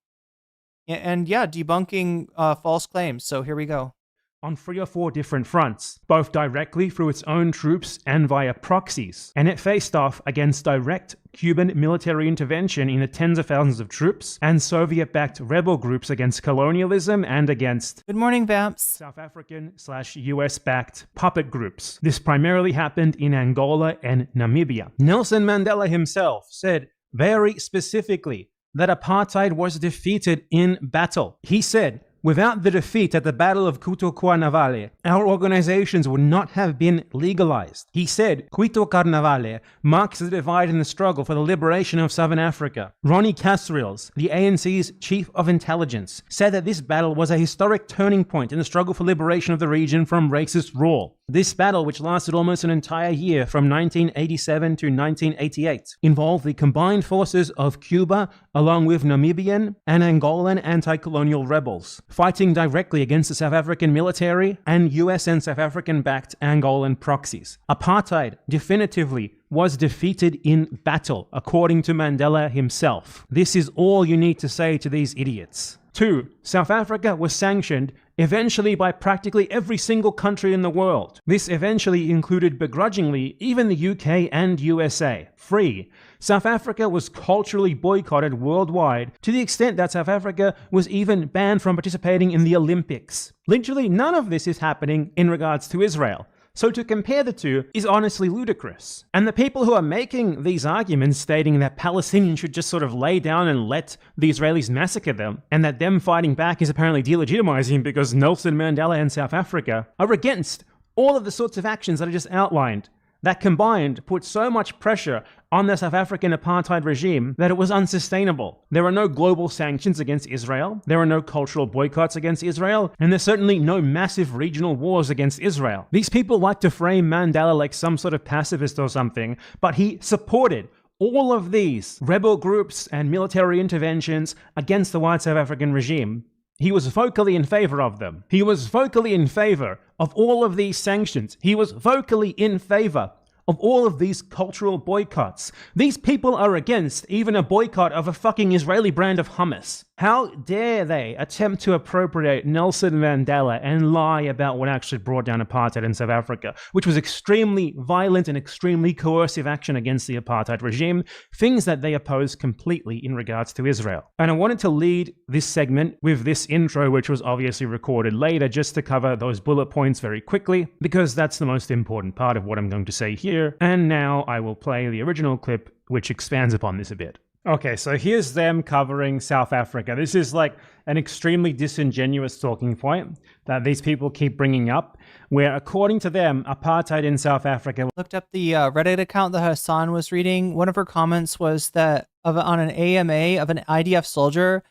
debunking false claims. So here we go. On 3 or 4 different fronts, both directly through its own troops and via proxies. And it faced off against direct Cuban military intervention in the tens of thousands of troops, and Soviet-backed rebel groups against colonialism and against, good morning, Vamps, South African/US-backed puppet groups. This primarily happened in Angola and Namibia. Nelson Mandela himself said very specifically that apartheid was defeated in battle. He said, without the defeat at the Battle of Cuito Cuanavale, our organizations would not have been legalized. He said, Cuito Carnavale marks the divide in the struggle for the liberation of Southern Africa. Ronnie Casriels, the ANC's chief of intelligence, said that this battle was a historic turning point in the struggle for liberation of the region from racist rule. This battle, which lasted almost an entire year from 1987 to 1988, involved the combined forces of Cuba along with Namibian and Angolan anti-colonial rebels, fighting directly against the South African military and US and South African-backed Angolan proxies. Apartheid definitively was defeated in battle, according to Mandela himself. This is all you need to say to these idiots. 2. South Africa was sanctioned eventually by practically every single country in the world. This eventually included begrudgingly even the UK and USA. 3. South Africa was culturally boycotted worldwide to the extent that South Africa was even banned from participating in the Olympics. Literally none of this is happening in regards to Israel. So to compare the two is honestly ludicrous. And the people who are making these arguments stating that Palestinians should just sort of lay down and let the Israelis massacre them, and that them fighting back is apparently delegitimizing because Nelson Mandela and South Africa are against all of the sorts of actions that I just outlined, that combined put so much pressure on the South African apartheid regime that it was unsustainable. There are no global sanctions against Israel, there are no cultural boycotts against Israel, and there's certainly no massive regional wars against Israel. These people like to frame Mandela like some sort of pacifist or something, but he supported all of these rebel groups and military interventions against the white South African regime. He was vocally in favor of them. He was vocally in favor of all of these sanctions. He was vocally in favor of all of these cultural boycotts. These people are against even a boycott of a fucking Israeli brand of hummus. How dare they attempt to appropriate Nelson Mandela and lie about what actually brought down apartheid in South Africa, which was extremely violent and extremely coercive action against the apartheid regime, things that they oppose completely in regards to Israel. And I wanted to lead this segment with this intro, which was obviously recorded later, just to cover those bullet points very quickly, because that's the most important part of what I'm going to say here. And now I will play the original clip, which expands upon this a bit. Okay, so here's them covering South Africa. This is like an extremely disingenuous talking point that these people keep bringing up, where according to them, apartheid in South Africa. Looked up the Reddit account that Hasan was reading. One of her comments was that on an AMA of an IDF soldier,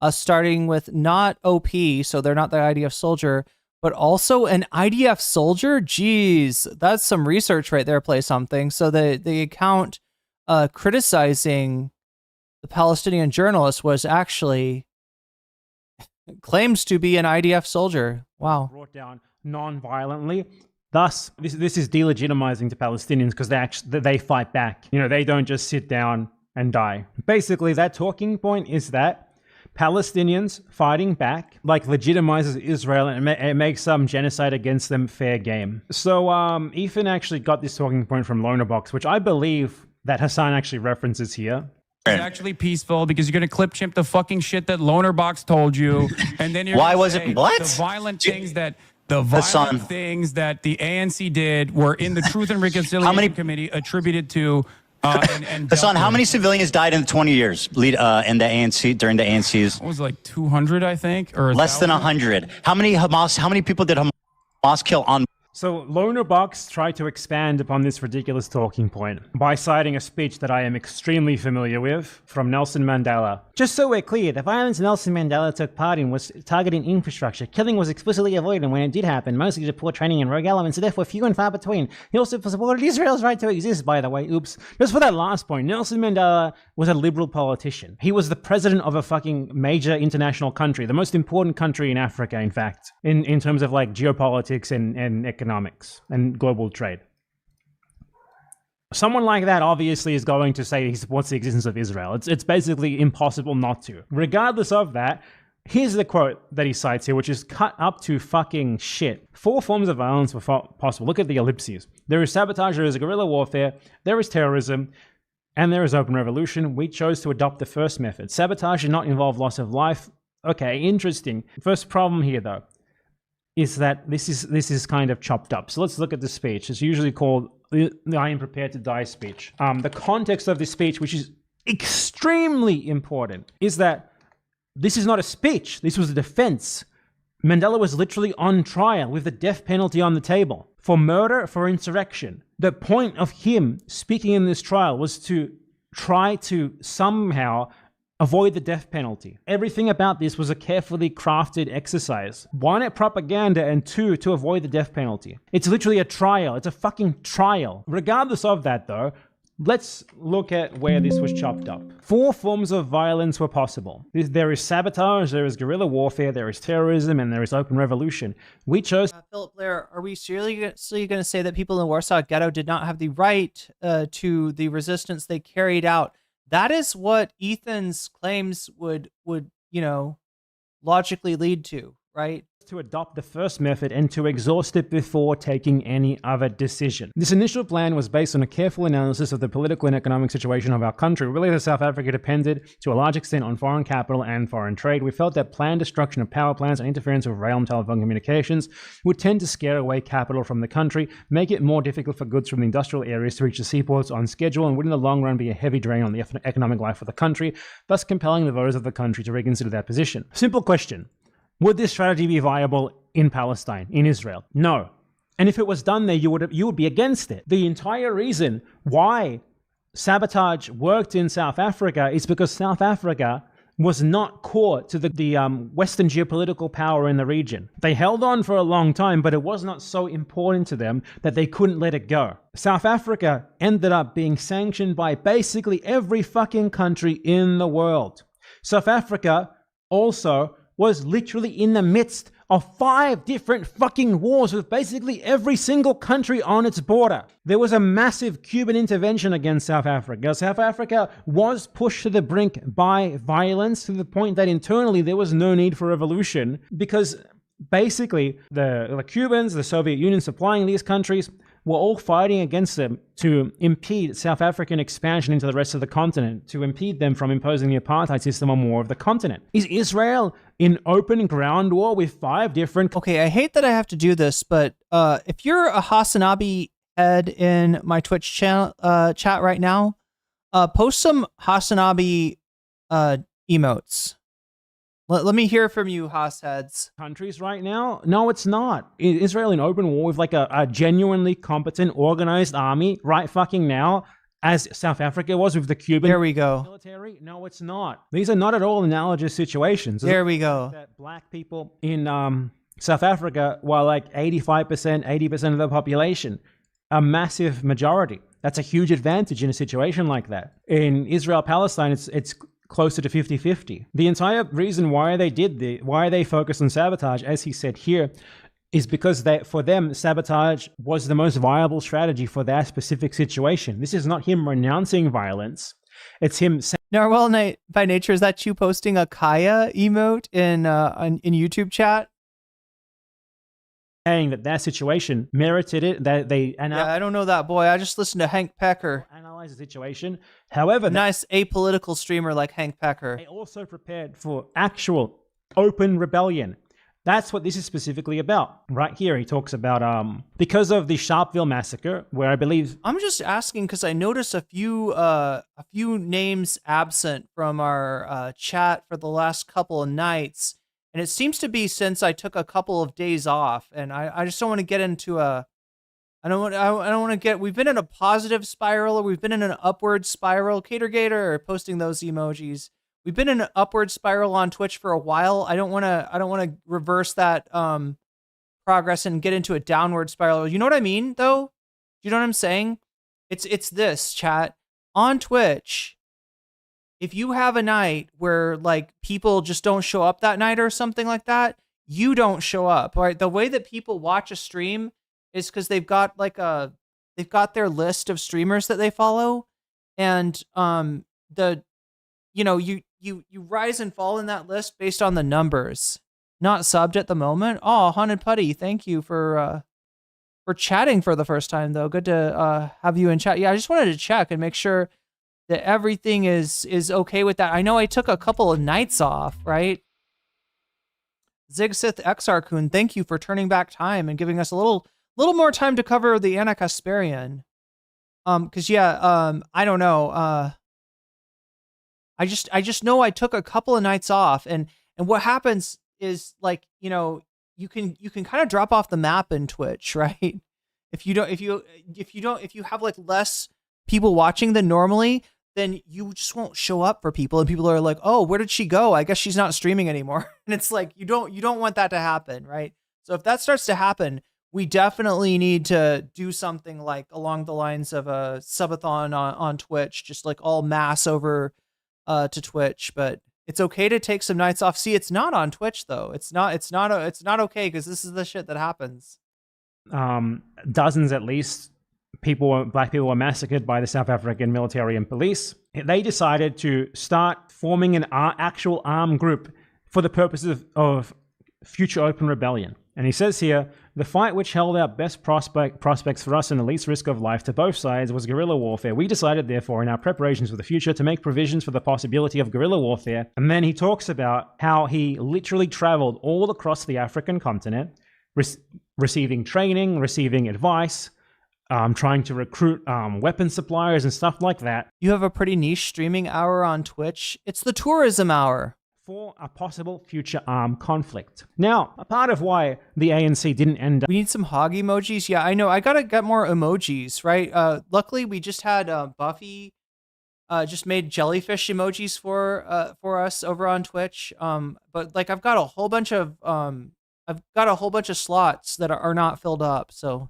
starting with not OP, so they're not the IDF soldier, but also an IDF soldier. Jeez, that's some research right there. Play something. So the account criticizing the Palestinian journalist was actually claims to be an IDF soldier. Wow. Brought down non-violently. Thus, this is delegitimizing to Palestinians because they fight back. You know, they don't just sit down and die. Basically, that talking point is that Palestinians fighting back like legitimizes Israel and it makes some genocide against them fair game. So Ethan actually got this talking point from Lonerbox, which I believe that Hasan actually references here. It's actually peaceful because you're going to clip chimp the fucking shit that Lonerbox told you, and then you're Why gonna was say it what? the violent things that the the ANC did were in the Truth and Reconciliation Committee attributed to. Hasan, how many civilians died in the 20 years in the ANC during the ANC's? It was like 200, I think, or less than 100. How many people did Hamas kill on? So Lonerbox tried to expand upon this ridiculous talking point by citing a speech that I am extremely familiar with from Nelson Mandela. Just so we're clear, the violence Nelson Mandela took part in was targeting infrastructure. Killing was explicitly avoided when it did happen, mostly due to poor training and rogue elements, and therefore few and far between. He also supported Israel's right to exist, by the way. Oops. Just for that last point, Nelson Mandela was a liberal politician. He was the president of a fucking major international country, the most important country in Africa, in fact, in terms of like geopolitics and economics and global trade. Someone like that obviously is going to say he supports the existence of Israel. It's basically impossible not to. Regardless of that, here's the quote that he cites here, which is cut up to fucking shit. 4 forms of violence were possible. Look at the ellipses. There is sabotage, there is guerrilla warfare, there is terrorism, and there is open revolution. We chose to adopt the first method. Sabotage did not involve loss of life. Okay, interesting. First problem here, though, is that this is kind of chopped up. So let's look at the speech. It's usually called the I am prepared to die speech. The context of this speech, which is extremely important, is that this is not a speech. This was a defense. Mandela was literally on trial with the death penalty on the table for murder, for insurrection. The point of him speaking in this trial was to try to somehow avoid the death penalty. Everything about this was a carefully crafted exercise. 1, at propaganda, and 2, to avoid the death penalty. It's literally a trial. It's a fucking trial. Regardless of that, though, let's look at where this was chopped up. 4 forms of violence were possible. There is sabotage, there is guerrilla warfare, there is terrorism, and there is open revolution. We chose... Philip Blair, are we seriously going to say that people in the Warsaw Ghetto did not have the right to the resistance they carried out? That is what Ethan's claims would logically lead to, right? To adopt the first method and to exhaust it before taking any other decision. This initial plan was based on a careful analysis of the political and economic situation of our country. We believe that South Africa depended to a large extent on foreign capital and foreign trade. We felt that planned destruction of power plants and interference with rail and telephone communications would tend to scare away capital from the country, make it more difficult for goods from the industrial areas to reach the seaports on schedule, and would in the long run be a heavy drain on the economic life of the country, thus compelling the voters of the country to reconsider their position. Simple question. Would this strategy be viable in Palestine, in Israel? No. And if it was done there, you would be against it. The entire reason why sabotage worked in South Africa is because South Africa was not core to the Western geopolitical power in the region. They held on for a long time, but it was not so important to them that they couldn't let it go. South Africa ended up being sanctioned by basically every fucking country in the world. South Africa also was literally in the midst of 5 different fucking wars with basically every single country on its border. There was a massive Cuban intervention against South Africa. South Africa was pushed to the brink by violence to the point that internally there was no need for revolution because basically the Cubans, the Soviet Union supplying these countries, were all fighting against them to impede South African expansion into the rest of the continent, to impede them from imposing the apartheid system on more of the continent. Is Israel in open ground war with 5 different... Okay, I hate that I have to do this, but if you're a Hasanabi head in my Twitch channel, chat right now, Post some Hasanabi emotes. Let me hear from you, Haas heads. Countries right now? No, it's not. Israel in open war with like a genuinely competent, organized army right fucking now, as South Africa was with the Cuban military. No, it's not. These are not at all analogous situations. There we go. That black people in South Africa were like 85%, 80% of the population, a massive majority. That's a huge advantage in a situation like that. In Israel-Palestine, it's closer to 50-50. The entire reason why they focused on sabotage, as he said here, is because for them, sabotage was the most viable strategy for that specific situation. This is not him renouncing violence. It's him saying... Narwhal by nature, is that you posting a Kaya emote in YouTube chat? Saying that situation merited it, that they... I don't know that boy. I just listened to Hank Pecker. Analyze the situation. However... Nice apolitical streamer like Hank Pecker. They also prepared for actual open rebellion. That's what this is specifically about. Right here, he talks about because of the Sharpeville massacre, where I believe... I'm just asking because I noticed a few names absent from our chat for the last couple of nights. And it seems to be since I took a couple of days off, and I just don't want to get into I don't want to get, we've been in a positive spiral, or we've been in an upward spiral. Catergator posting those emojis. We've been in an upward spiral on Twitch for a while. I don't want to reverse that progress and get into a downward spiral. You know what I mean, though? You know what I'm saying? It's this, chat. On Twitch, if you have a night where like people just don't show up that night or something like that, you don't show up, right? The way that people watch a stream is because they've got their list of streamers that they follow, and you rise and fall in that list based on the numbers, not subbed at the moment. Oh, Haunted Putty, thank you for chatting for the first time though. Good to have you in chat. Yeah, I just wanted to check and make sure that everything is okay with that. I know I took a couple of nights off, right? Zigsith Exarchun, thank you for turning back time and giving us a little more time to cover the Anna-Kasparian. Cause I don't know. I just know I took a couple of nights off, and what happens is, like, you can kind of drop off the map in Twitch, right? If you have like less people watching than normally, then you just won't show up for people, and people are like, oh, where did she go? I guess she's not streaming anymore. And it's like, you don't want that to happen, right? So if that starts to happen, we definitely need to do something like along the lines of a subathon on Twitch, just like all mass over to Twitch. But it's okay to take some nights off. See, it's not on Twitch though. It's not okay, because this is the shit that happens. Dozens at least black people were massacred by the South African military and police. They decided to start forming an actual armed group for the purposes of future open rebellion. And he says here, the fight which held out best prospects for us and the least risk of life to both sides was guerrilla warfare. We decided, therefore, in our preparations for the future to make provisions for the possibility of guerrilla warfare. And then he talks about how he literally traveled all across the African continent, receiving training, receiving advice, trying to recruit weapon suppliers and stuff like that. You have a pretty niche streaming hour on Twitch. It's the tourism hour. For a possible future armed conflict. Now, a part of why the ANC didn't end up... We need some hog emojis. Yeah, I know. I gotta get more emojis, right? Luckily, we just had Buffy just made jellyfish emojis for us over on Twitch. But like, I've got a whole bunch of slots that are not filled up. So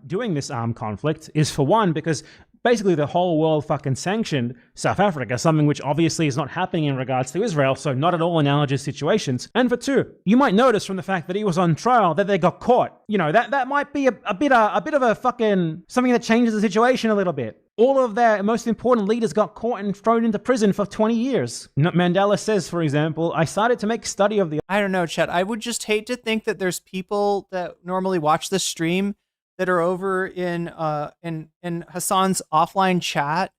doing this armed conflict is, for one, because basically the whole world fucking sanctioned South Africa, something which obviously is not happening in regards to Israel, so not at all analogous situations. And for two, you might notice from the fact that he was on trial that they got caught. You know, that might be a bit of a fucking something that changes the situation a little bit. All of their most important leaders got caught and thrown into prison for 20 years. Mandela says, for example, I started to make study of the... I don't know, Chet. I would just hate to think that there's people that normally watch this stream that are over in Hasan's offline chat,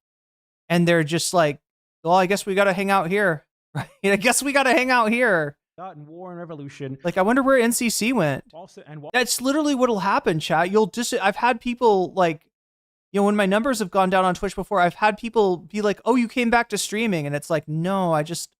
and they're just like, well, I guess we got to hang out here, right? I guess we got to hang out here. In War and Revolution. Like, I wonder where NCC went. That's literally what'll happen, chat. I've had people like when my numbers have gone down on Twitch before, I've had people be like, "Oh, you came back to streaming," and it's like, "No, I just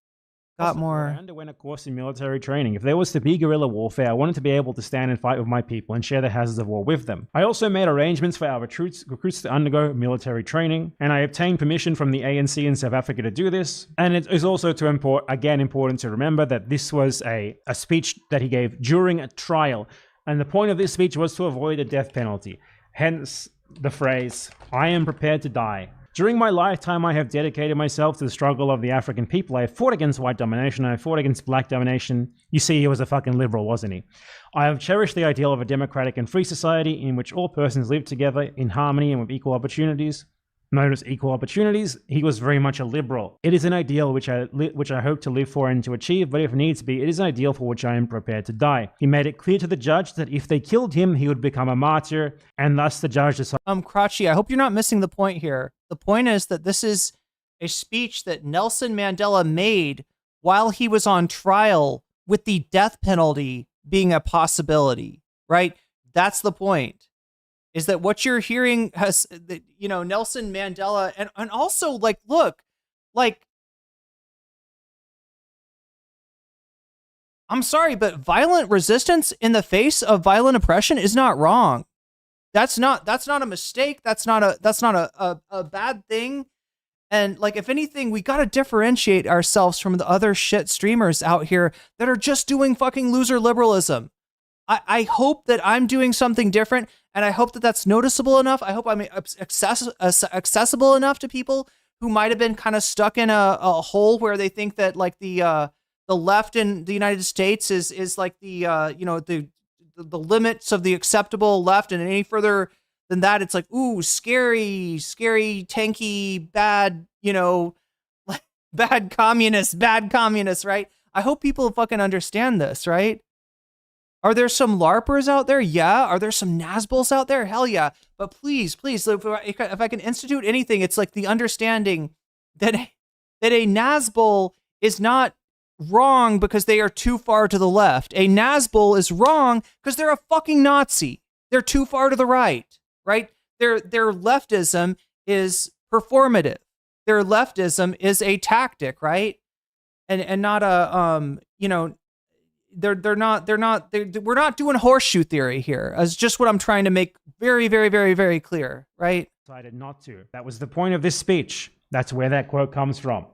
got more." I underwent a course in military training. If there was to be guerrilla warfare, I wanted to be able to stand and fight with my people and share the hazards of war with them. I also made arrangements for our recruits to undergo military training, and I obtained permission from the ANC in South Africa to do this. And it is also important to remember that this was a speech that he gave during a trial, and the point of this speech was to avoid a death penalty. Hence the phrase, "I am prepared to die." During my lifetime, I have dedicated myself to the struggle of the African people. I have fought against white domination. I have fought against black domination. You see, he was a fucking liberal, wasn't he? I have cherished the ideal of a democratic and free society in which all persons live together in harmony and with equal opportunities. Known as equal opportunities, he was very much a liberal. It is an ideal which I hope to live for and to achieve, but if needs be, it is an ideal for which I am prepared to die. He made it clear to the judge that if they killed him, he would become a martyr, and thus the judge decided... Crotchy, I hope you're not missing the point here. The point is that this is a speech that Nelson Mandela made while he was on trial with the death penalty being a possibility, right? That's the point. Is that what you're hearing has, Nelson Mandela, and also, look, I'm sorry, but violent resistance in the face of violent oppression is not wrong. That's not a mistake. That's not a bad thing. And if anything, we got to differentiate ourselves from the other shit streamers out here that are just doing fucking loser liberalism. I hope that I'm doing something different, and I hope that that's noticeable enough. I hope I'm accessible enough to people who might have been kind of stuck in a hole where they think that the left in the United States is like the limits of the acceptable left, and any further than that, it's like, ooh, scary, tanky, bad, bad communists, right? I hope people fucking understand this, right? Are there some LARPers out there? Yeah. Are there some Nazbuls out there? Hell yeah. But please, if I can institute anything, it's like the understanding that a Nazbul is not wrong because they are too far to the left. A Nazbul is wrong because they're a fucking Nazi. They're too far to the right, right? Their leftism is performative. Their leftism is a tactic, right? And not a we're not doing horseshoe theory here. As just what I'm trying to make very, very, very, very clear, right? Decided not to. That was the point of this speech. That's where that quote comes from.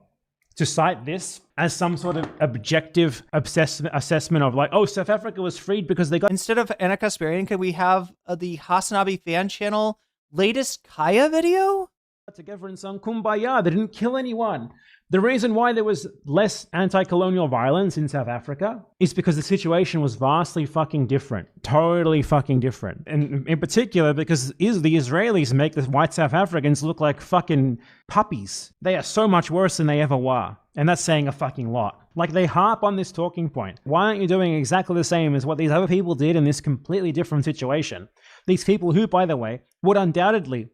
To cite this as some sort of objective assessment of South Africa was freed because they got... Instead of Anna Kasparian, could we have the Hasanabi fan channel latest Kaya video? Together and sung Kumbaya. They didn't kill anyone. The reason why there was less anti-colonial violence in South Africa is because the situation was vastly fucking different. Totally fucking different. And in particular, because the Israelis make the white South Africans look like fucking puppies. They are so much worse than they ever were. And that's saying a fucking lot. They harp on this talking point. Why aren't you doing exactly the same as what these other people did in this completely different situation? These people who, by the way, would undoubtedly,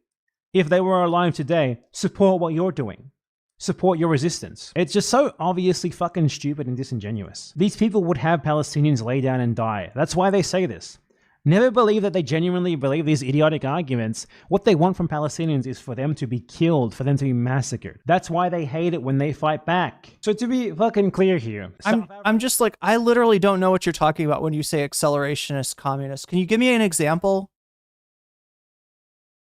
if they were alive today, support what you're doing. Support your resistance. It's just so obviously fucking stupid and disingenuous. These people would have Palestinians lay down and die. That's why they say this. Never believe that they genuinely believe these idiotic arguments. What they want from Palestinians is for them to be killed, for them to be massacred. That's why they hate it when they fight back. So to be fucking clear here, I'm just I literally don't know what you're talking about when you say accelerationist communist. Can you give me an example?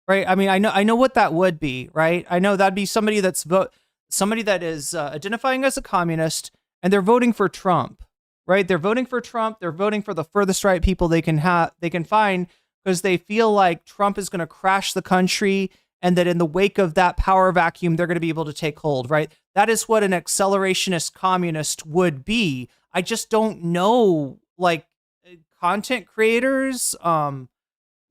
Right? I mean, I know what that would be, right? I know that'd be somebody that is identifying as a communist, and they're voting for Trump, right? They're voting for Trump. They're voting for the furthest right people they can find because they feel like Trump is going to crash the country, and that in the wake of that power vacuum, they're going to be able to take hold, right? That is what an accelerationist communist would be. I just don't know, content creators,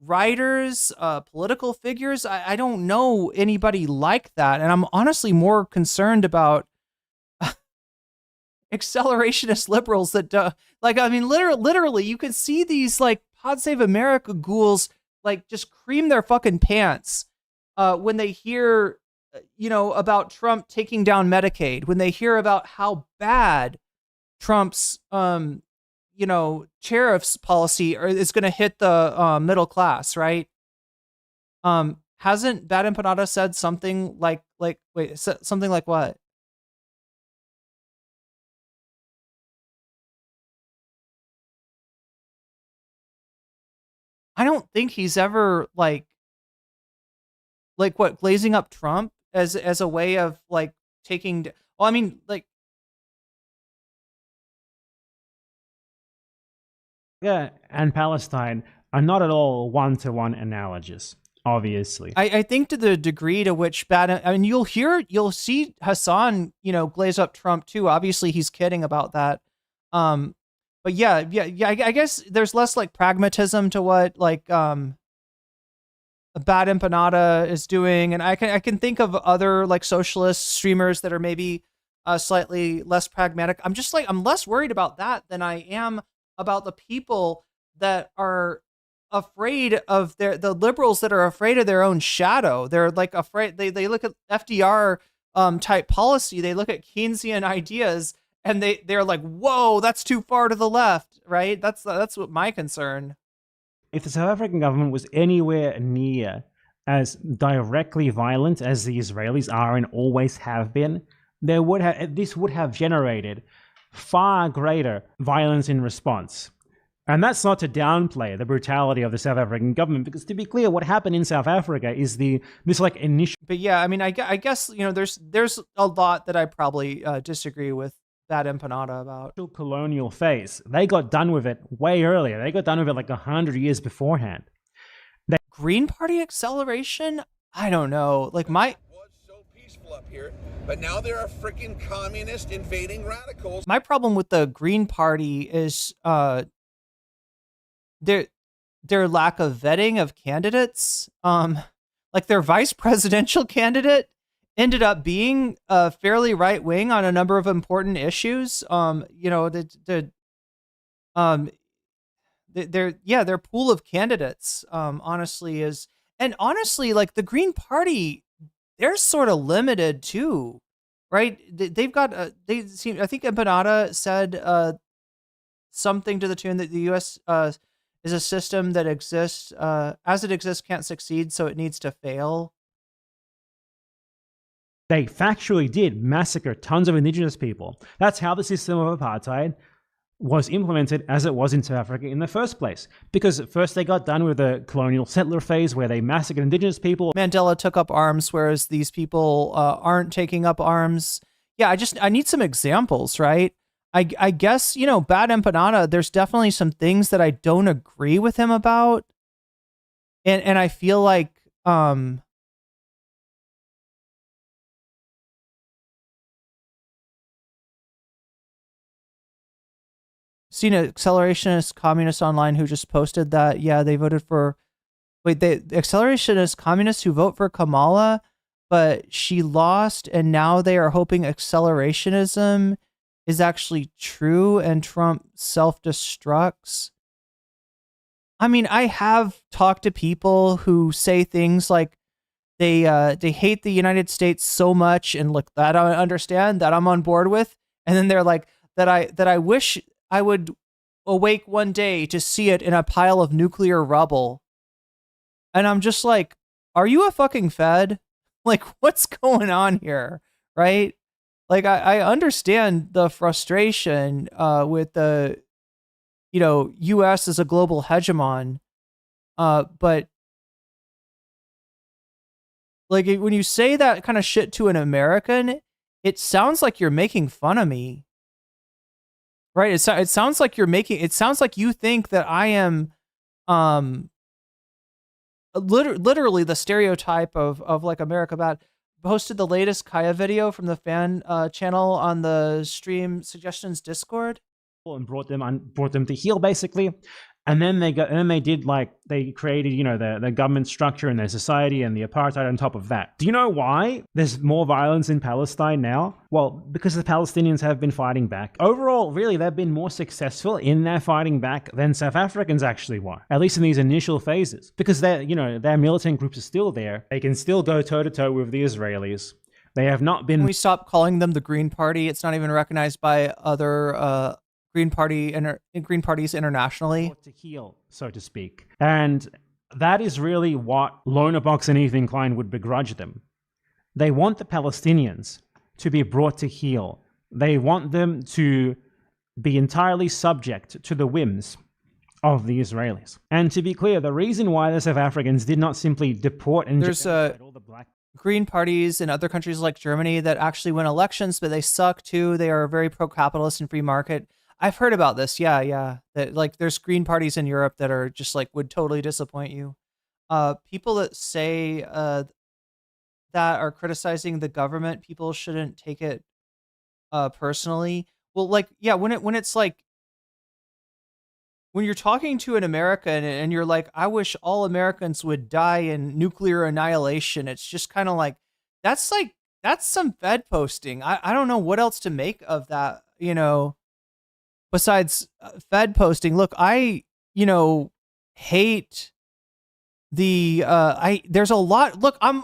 writers, political figures. I don't know anybody like that. And I'm honestly more concerned about accelerationist liberals that, literally, you can see these, Pod Save America ghouls, just cream their fucking pants when they hear, about Trump taking down Medicaid, when they hear about how bad Trump's, tariffs policy is going to hit the middle class, right? hasn't Bad Empanada said something like something like what? I don't think he's ever like what, glazing up Trump as a way of like taking. Well, I mean, like. Yeah, and Palestine are not at all one-to-one analogous, obviously. I think to the degree to which I mean, you'll see Hasan, glaze up Trump too. Obviously, he's kidding about that. But yeah. I guess there's less like pragmatism to what like Bad Empanada is doing, and I can think of other like socialist streamers that are maybe slightly less pragmatic. I'm less worried about that than I am about the people that are afraid of the liberals that are afraid of their own shadow. They're like afraid. They look at FDR type policy. They look at Keynesian ideas and they're like, whoa, that's too far to the left, right? That's what my concern. If the South African government was anywhere near as directly violent as the Israelis are and always have been, this would have generated far greater violence in response. And that's not to downplay the brutality of the South African government, because to be clear, what happened in South Africa is this like initial. But yeah, I mean, I guess there's a lot that I probably disagree with Bad Empanada about. Colonial phase. They got done with it way earlier. They got done with it like 100 years beforehand. Green Party acceleration? I don't know. Like up here, but now there are freaking communist invading radicals. My problem with the Green Party is their lack of vetting of candidates. Like their vice presidential candidate ended up being fairly right wing on a number of important issues. Their pool of candidates honestly is, and honestly, like the Green Party, they're sort of limited too, right? They've got I think Empanada said something to the tune that the U.S. Is a system that exists as it exists can't succeed, so it needs to fail. They factually did massacre tons of indigenous people. That's how the system of apartheid was implemented as it was in South Africa in the first place. Because at first they got done with the colonial settler phase where they massacred indigenous people. Mandela took up arms, whereas these people aren't taking up arms. Yeah, I need some examples, right? I guess, Bad Empanada, there's definitely some things that I don't agree with him about. And I feel like, seen an accelerationist communist online who just posted that, yeah, they voted for, the accelerationist communists who vote for Kamala, but she lost, and now they are hoping accelerationism is actually true and Trump self-destructs. I mean, I have talked to people who say things like they hate the United States so much, and look, that I understand, that I'm on board with, and then they're like, that I wish I would awake one day to see it in a pile of nuclear rubble. And I'm just like, are you a fucking Fed? Like, what's going on here? Right? Like, I understand the frustration with the, U.S. as a global hegemon. But like, when you say that kind of shit to an American, it sounds like you're making fun of me. Right? It sounds like it sounds like you think that I am literally the stereotype of like America Bad. Posted the latest Kaya video from the fan channel on the Stream Suggestions Discord. And brought them to heel basically. And then they created, the government structure and their society and the apartheid on top of that. Do you know why there's more violence in Palestine now? Well, because the Palestinians have been fighting back. Overall, really, they've been more successful in their fighting back than South Africans actually were, at least in these initial phases. Because their militant groups are still there. They can still go toe-to-toe with the Israelis. They have not been... Can we stop calling them the Green Party? It's not even recognized by other... Green parties internationally to heel, so to speak. And That is really what Lonerbox and Ethan Klein would begrudge them. They want the Palestinians to be brought to heel. They want them to be entirely subject to the whims of the Israelis. And to be clear, the reason why the South Africans did not simply deport and genocide all the black green parties in other countries like Germany that actually win elections, but they suck too. They are very pro-capitalist and free market. I've heard about this. Yeah. That like there's green parties in Europe that are just like would totally disappoint you. People that say that are criticizing the government, people shouldn't take it personally. Well, like, yeah, when it's like when you're talking to an American and you're like, I wish all Americans would die in nuclear annihilation. It's just kind of like, that's some Fed posting. I don't know what else to make of that, you know, besides Fed posting. Look, I, you know, hate the, there's a lot, look, I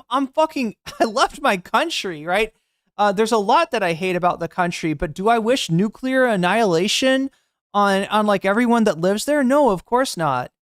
left my country, right? There's a lot that I hate about the country, but do I wish nuclear annihilation on like everyone that lives there? No, of course not.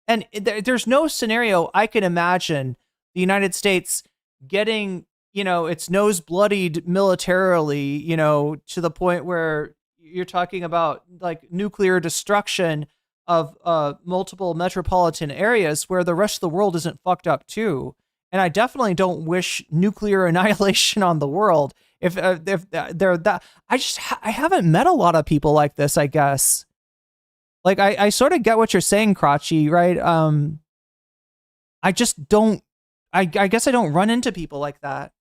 And there's no scenario I can imagine the United States getting, you know, its nose bloodied militarily, you know, to the point where you're talking about like nuclear destruction of multiple metropolitan areas where the rest of the world isn't fucked up too. And I definitely don't wish nuclear annihilation on the world. If they're that, I haven't met a lot of people like this, I guess. Like, I sort of get what you're saying, Crotchy, right? I just don't, I guess I don't run into people like that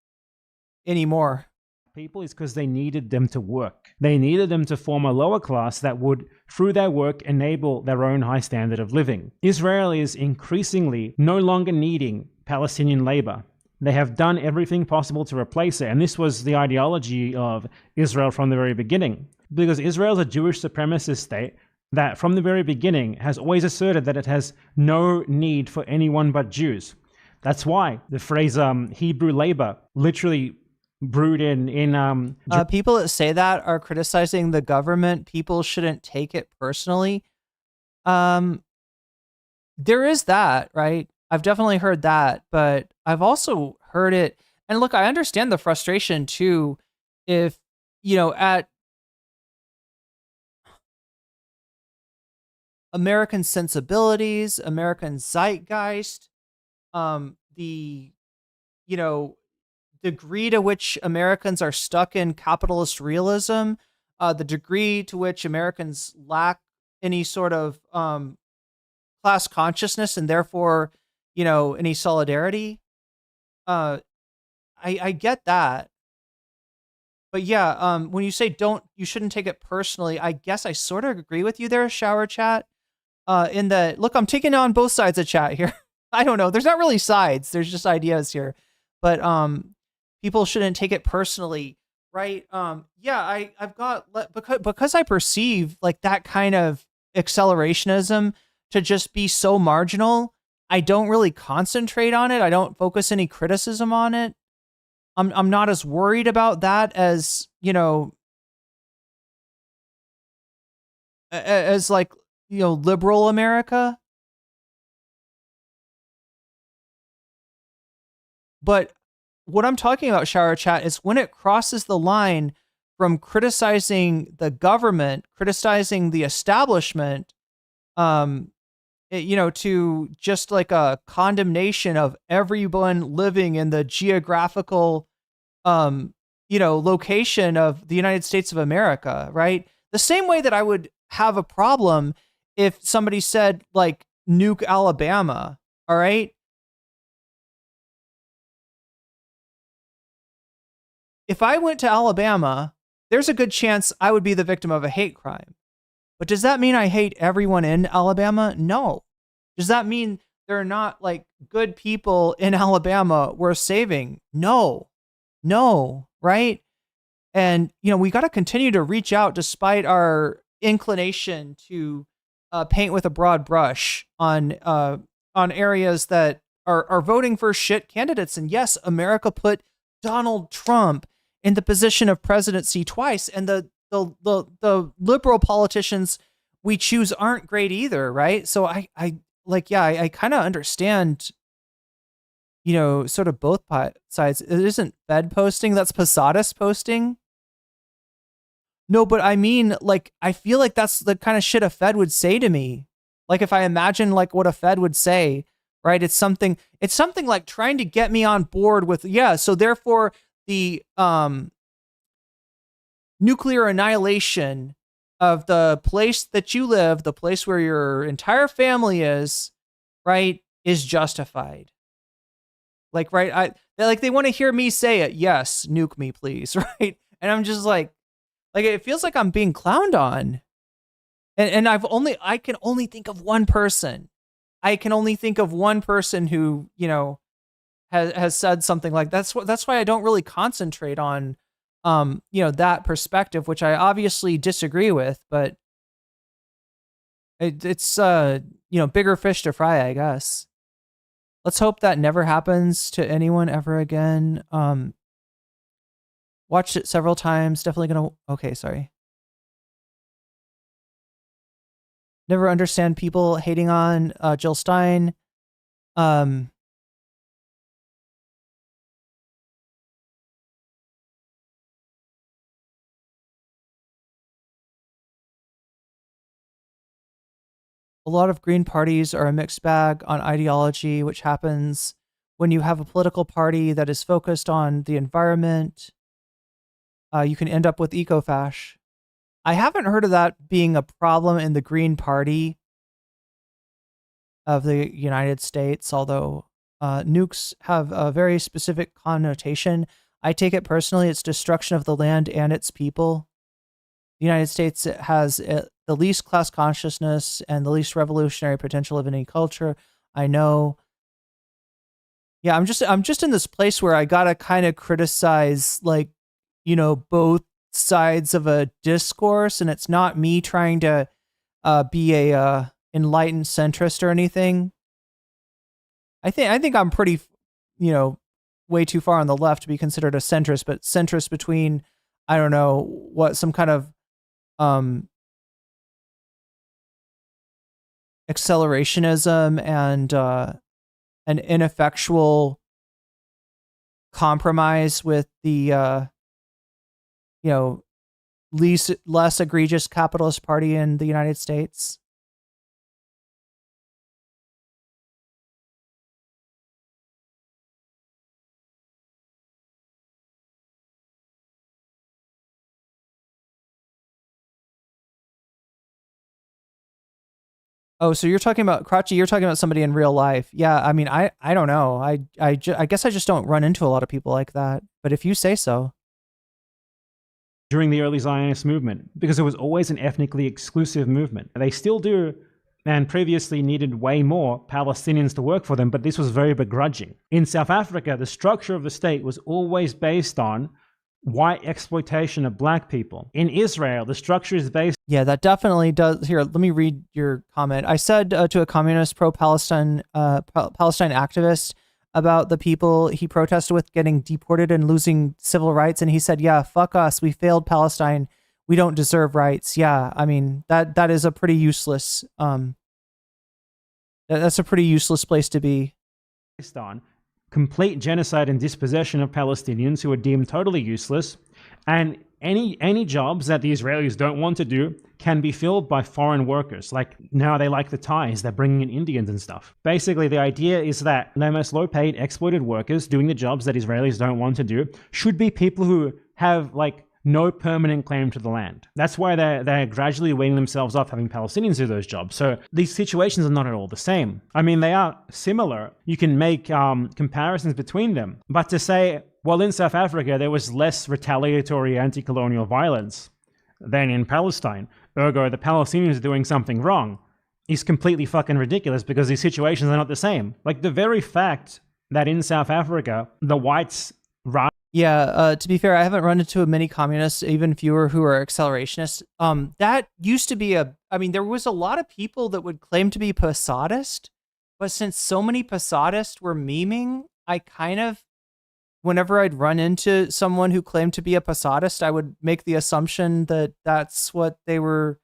anymore. People is because they needed them to work. They needed them to form a lower class that would, through their work, enable their own high standard of living. Israel is increasingly no longer needing Palestinian labor. They have done everything possible to replace it. And this was the ideology of Israel from the very beginning. Because Israel is a Jewish supremacist state that from the very beginning has always asserted that it has no need for anyone but Jews. That's why the phrase Hebrew labor literally brewed in people that say that are criticizing the government. People shouldn't take it personally. There is that, right? I've definitely heard that, but I've also heard it. And look, I understand the frustration too. If, you know, at American sensibilities, American zeitgeist, the, you know, degree to which Americans are stuck in capitalist realism, the degree to which Americans lack any sort of class consciousness and therefore, you know, any solidarity. I get that. But yeah, when you say you shouldn't take it personally, I guess I sort of agree with you there, Shower Chat. In that, look, I'm taking on both sides of chat here. I don't know. There's not really sides. There's just ideas here. But people shouldn't take it personally, right? Yeah, I've got, because I perceive like that kind of accelerationism to just be so marginal, I don't really concentrate on it. I don't focus any criticism on it. I'm not as worried about that as, you know, as like, you know, liberal America. But what I'm talking about, Shower Chat, is when it crosses the line from criticizing the government, criticizing the establishment, you know, to just like a condemnation of everyone living in the geographical, you know, location of the United States of America, right? The same way that I would have a problem if somebody said like nuke Alabama, all right? If I went to Alabama, there's a good chance I would be the victim of a hate crime. But does that mean I hate everyone in Alabama? No. Does that mean there are not like good people in Alabama worth saving? No, right? And, you know, we got to continue to reach out despite our inclination to paint with a broad brush on areas that are voting for shit candidates. And yes, America put Donald Trump in the position of presidency twice, and the liberal politicians we choose aren't great either, right? So I like, yeah, I kind of understand, sort of both sides. It isn't Fed posting, that's Posadas posting. No, but I mean, like, I feel like that's the kind of shit a Fed would say to me. Like, if I imagine like what a Fed would say, right? It's something like trying to get me on board with, so therefore the nuclear annihilation of the place that you live, the place where your entire family is, right, is justified. Like, right, they want to hear me say it. Yes, nuke me, please, right? And I'm just like it feels like I'm being clowned on. And I can only think of one person. I can only think of one person who, has said something like that's why I don't really concentrate on that perspective, which I obviously disagree with, but it's bigger fish to fry, I guess. Let's hope that never happens to anyone ever again. Watched it several times. Definitely gonna. Okay, sorry. Never understand people hating on Jill Stein. A lot of green parties are a mixed bag on ideology, which happens when you have a political party that is focused on the environment. You can end up with eco-fash. I haven't heard of that being a problem in the Green Party of the United States, although nukes have a very specific connotation. I take it personally, it's destruction of the land and its people. The United States has the least class consciousness and the least revolutionary potential of any culture. I know. Yeah, I'm just in this place where I gotta kind of criticize, like, both sides of a discourse, and it's not me trying to be a enlightened centrist or anything. I think I'm pretty, way too far on the left to be considered a centrist, but centrist between, I don't know, what, some kind of accelerationism and an ineffectual compromise with the less egregious capitalist party in the United States. Oh, so you're talking about Crotchy, you're talking about somebody in real life. Yeah, I mean, I don't know. I guess I just don't run into a lot of people like that. But if you say so. During the early Zionist movement, because it was always an ethnically exclusive movement. They still do, and previously needed way more Palestinians to work for them, but this was very begrudging. In South Africa, the structure of the state was always based on white exploitation of black people. In Israel, the structure is based... Yeah, that definitely does... Here, let me read your comment. I said to a communist pro-Palestine Palestine activist about the people he protested with getting deported and losing civil rights, and he said, yeah, fuck us, we failed Palestine, we don't deserve rights. Yeah, I mean, that is a pretty useless that's a pretty useless place to be. Based on complete genocide and dispossession of Palestinians who are deemed totally useless, and any jobs that the Israelis don't want to do can be filled by foreign workers. Like now they like the Thais, they're bringing in Indians and stuff. Basically, the idea is that the most low-paid exploited workers doing the jobs that Israelis don't want to do should be people who have like no permanent claim to the land. That's why they're gradually weaning themselves off having Palestinians do those jobs. So these situations are not at all the same. I mean, they are similar. You can make comparisons between them. But to say, well, in South Africa, there was less retaliatory anti-colonial violence than in Palestine, ergo the Palestinians are doing something wrong, is completely fucking ridiculous because these situations are not the same. Like the very fact that in South Africa, the whites... Yeah, to be fair, I haven't run into many communists, even fewer who are accelerationists. That used to be there was a lot of people that would claim to be Posadist, but since so many Posadists were memeing, I kind of, whenever I'd run into someone who claimed to be a Posadist, I would make the assumption that that's what they were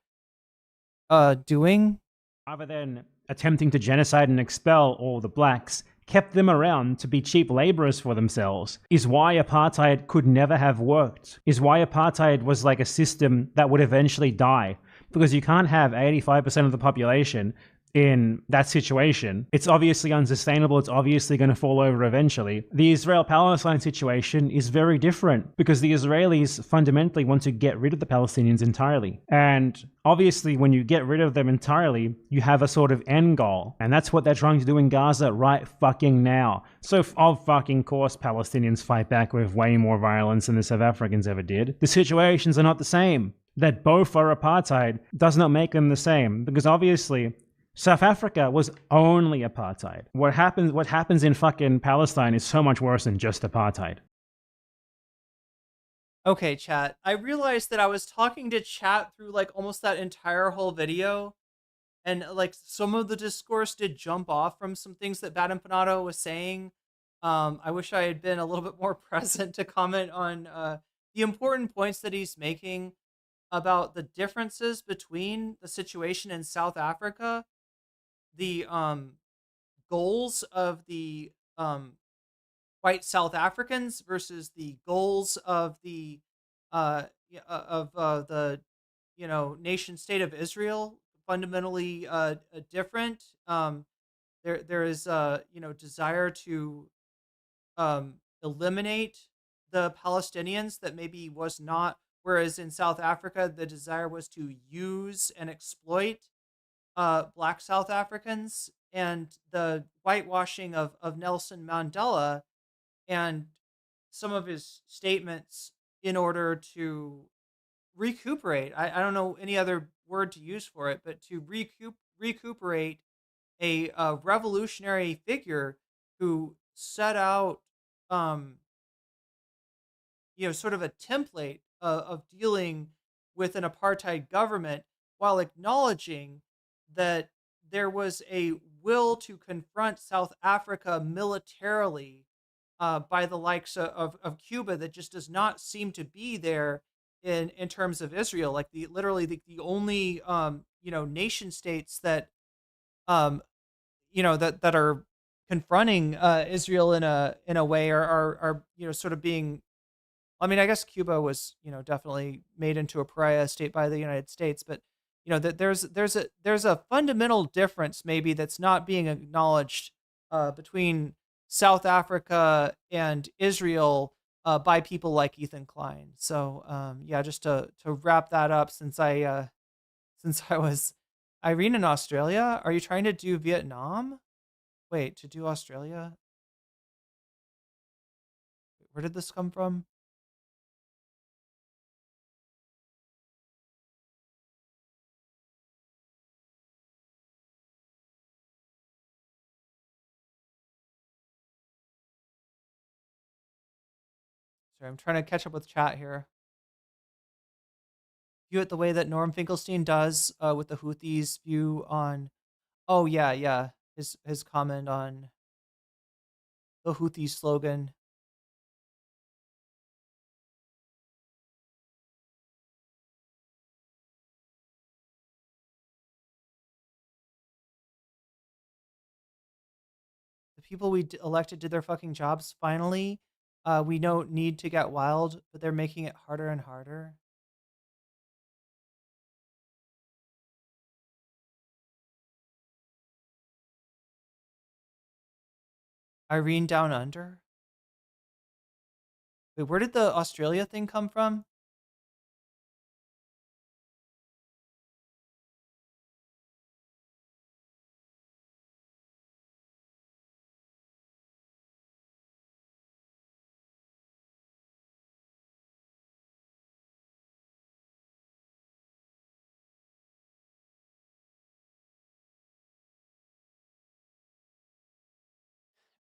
doing. Rather than attempting to genocide and expel all the blacks kept them around to be cheap laborers for themselves, is why apartheid could never have worked, is why apartheid was like a system that would eventually die, because you can't have 85% of the population in that situation. It's obviously unsustainable. It's obviously going to fall over eventually. The Israel-Palestine situation is very different because the Israelis fundamentally want to get rid of the Palestinians entirely. And obviously, when you get rid of them entirely, you have a sort of end goal. And that's what they're trying to do in Gaza right fucking now. So of fucking course, Palestinians fight back with way more violence than the South Africans ever did. The situations are not the same. That both are apartheid does not make them the same, because obviously South Africa was only apartheid. What happens in fucking Palestine is so much worse than just apartheid. Okay, chat. I realized that I was talking to chat through like almost that entire whole video, and like some of the discourse did jump off from some things that Bad Empanada was saying. I wish I had been a little bit more present to comment on the important points that he's making about the differences between the situation in South Africa, the goals of the white South Africans versus the goals of the nation state of Israel, fundamentally different. There is desire to eliminate the Palestinians that maybe was not, whereas in South Africa the desire was to use and exploit black South Africans, and the whitewashing of Nelson Mandela and some of his statements in order to recuperate. I don't know any other word to use for it, but to recuperate a revolutionary figure who set out, sort of a template of dealing with an apartheid government, while acknowledging that there was a will to confront South Africa militarily by the likes of Cuba that just does not seem to be there in terms of Israel. Like the only nation states that that are confronting Israel in a way are sort of being. I mean, I guess Cuba was definitely made into a pariah state by the United States, but that there's a fundamental difference maybe that's not being acknowledged between South Africa and Israel by people like Ethan Klein. So just to wrap that up, since I was Irene in Australia, are you trying to do Vietnam? Wait, to do Australia? Where did this come from? Sorry, I'm trying to catch up with chat here. View it the way that Norm Finkelstein does with the Houthis' view on. Oh yeah, his comment on the Houthi slogan. The people we elected did their fucking jobs finally. We don't need to get wild, but they're making it harder and harder. Irene Down Under? Wait, where did the Australia thing come from?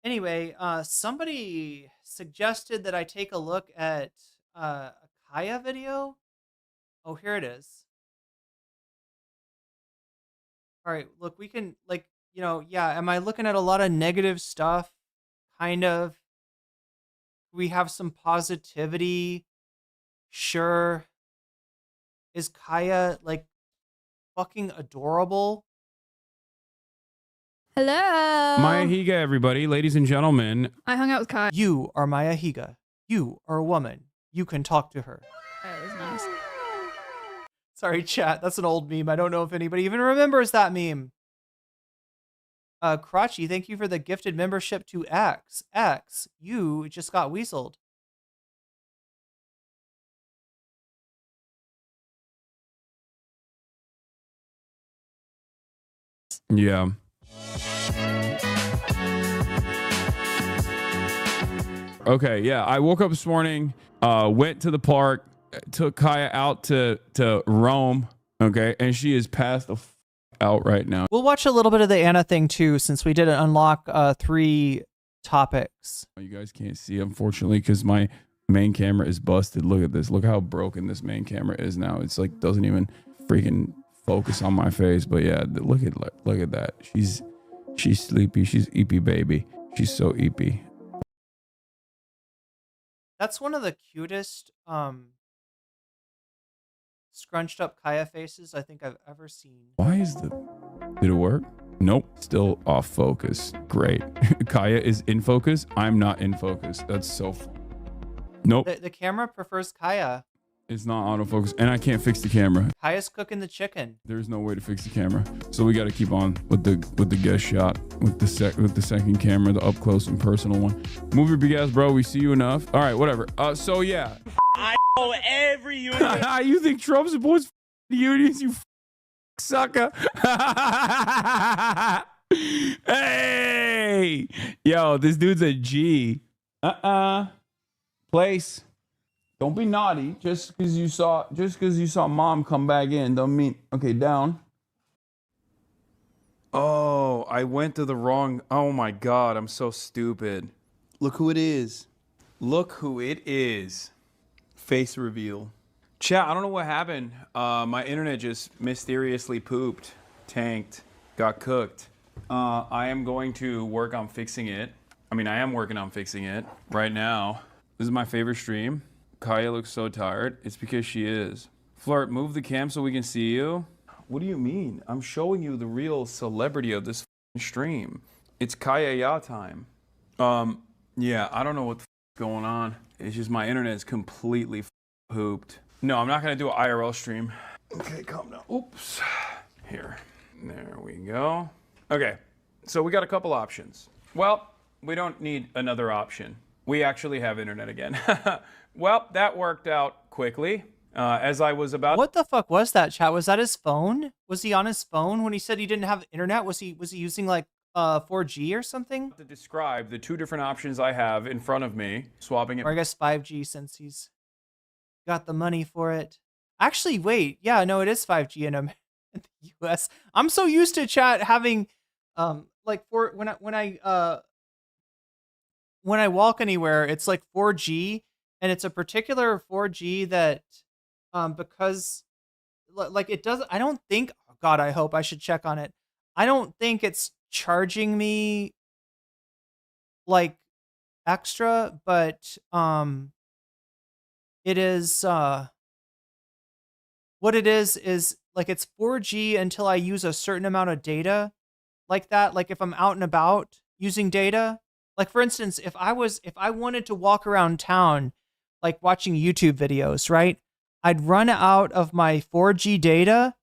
Anyway, somebody suggested that I take a look at a Kaya video. Oh, here it is. All right, look, we can, am I looking at a lot of negative stuff? Kind of. We have some positivity. Sure. Is Kaya, fucking adorable? Hello. Maya Higa, everybody, ladies and gentlemen. I hung out with Kai. You are Maya Higa. You are a woman. You can talk to her. That was nice. Sorry, chat. That's an old meme. I don't know if anybody even remembers that meme. Crotchy, thank you for the gifted membership to X. X, you just got weaseled. Yeah. Okay, yeah. I woke up this morning, went to the park, took Kaya out to Rome, okay, and she is passed the out right now. We'll watch a little bit of the Anna thing too, since we didn't unlock 3 topics. You guys can't see, unfortunately, because my main camera is busted. Look at this. Look how broken this main camera is now. It's like doesn't even freaking focus on my face. But yeah, look at that. She's sleepy. She's eepy baby. She's so eepy. That's one of the cutest scrunched up Kaya faces I think I've ever seen. Why is did it work? Nope, still off focus. Great. Kaya is in focus. I'm not in focus. That's so fun. Nope. The camera prefers Kaya. It's not autofocus, and I can't fix the camera. Kaya's cooking the chicken. There's no way to fix the camera, so we got to keep on with the guest shot with the second camera, the up close and personal one. Move your big ass, bro. We see you enough. All right, whatever. So yeah. I know every union. You think Trump supports unions? You sucker. Hey, yo, this dude's a G. Place. Don't be naughty. Just because you saw mom come back in, don't mean okay. Down. Oh, I went to the wrong. Oh my God, I'm so stupid. Look who it is. Look who it is. Face reveal. Chat, I don't know what happened. My internet just mysteriously pooped, tanked, got cooked. I am going to work on fixing it. I mean, I am working on fixing it right now. This is my favorite stream. Kaya looks so tired. It's because she is. Flirt, move the cam so we can see you. What do you mean? I'm showing you the real celebrity of this stream. It's Kaya Ya time. Yeah, I don't know what's going on. It's just my internet is completely pooped. No, I'm not gonna do an IRL stream. Okay, calm down. Oops. Here. There we go. Okay, so we got a couple options. Well, we don't need another option. We actually have internet again. Well, that worked out quickly. As I was about. What the fuck was that, chat? Was that his phone? Was he on his phone when he said he didn't have internet? Was he using like 4G or something? To describe the 2 different options I have in front of me, swapping it. Or I guess 5G since he's got the money for it. Actually, wait. Yeah, no, it is 5G in the US. I'm so used to chat having like when I walk anywhere, it's like 4G. And it's a particular 4G that, because, like, it doesn't, I don't think, oh God, I hope I should check on it. I don't think it's charging me, like, extra, but, it is, what it is, like, it's 4G until I use a certain amount of data, like that. Like, if I'm out and about using data, like, for instance, if I wanted to walk around town, like watching YouTube videos, right? I'd run out of my 4G data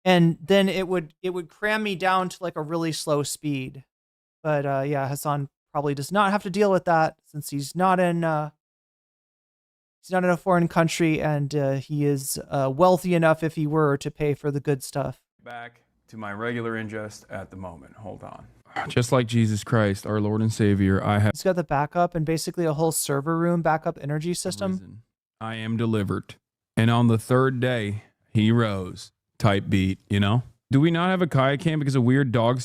and then it would cram me down to like a really slow speed. But yeah, Hasan probably does not have to deal with that since he's not in a foreign country and he is wealthy enough if he were to pay for the good stuff. Back to my regular ingest at the moment. Hold on. Just like Jesus Christ, our Lord and Savior, I have. He's got the backup and basically a whole server room backup energy system. I am delivered. And on the 3rd day, he rose. Type beat, you know? Do we not have a Kaya cam because of weird weird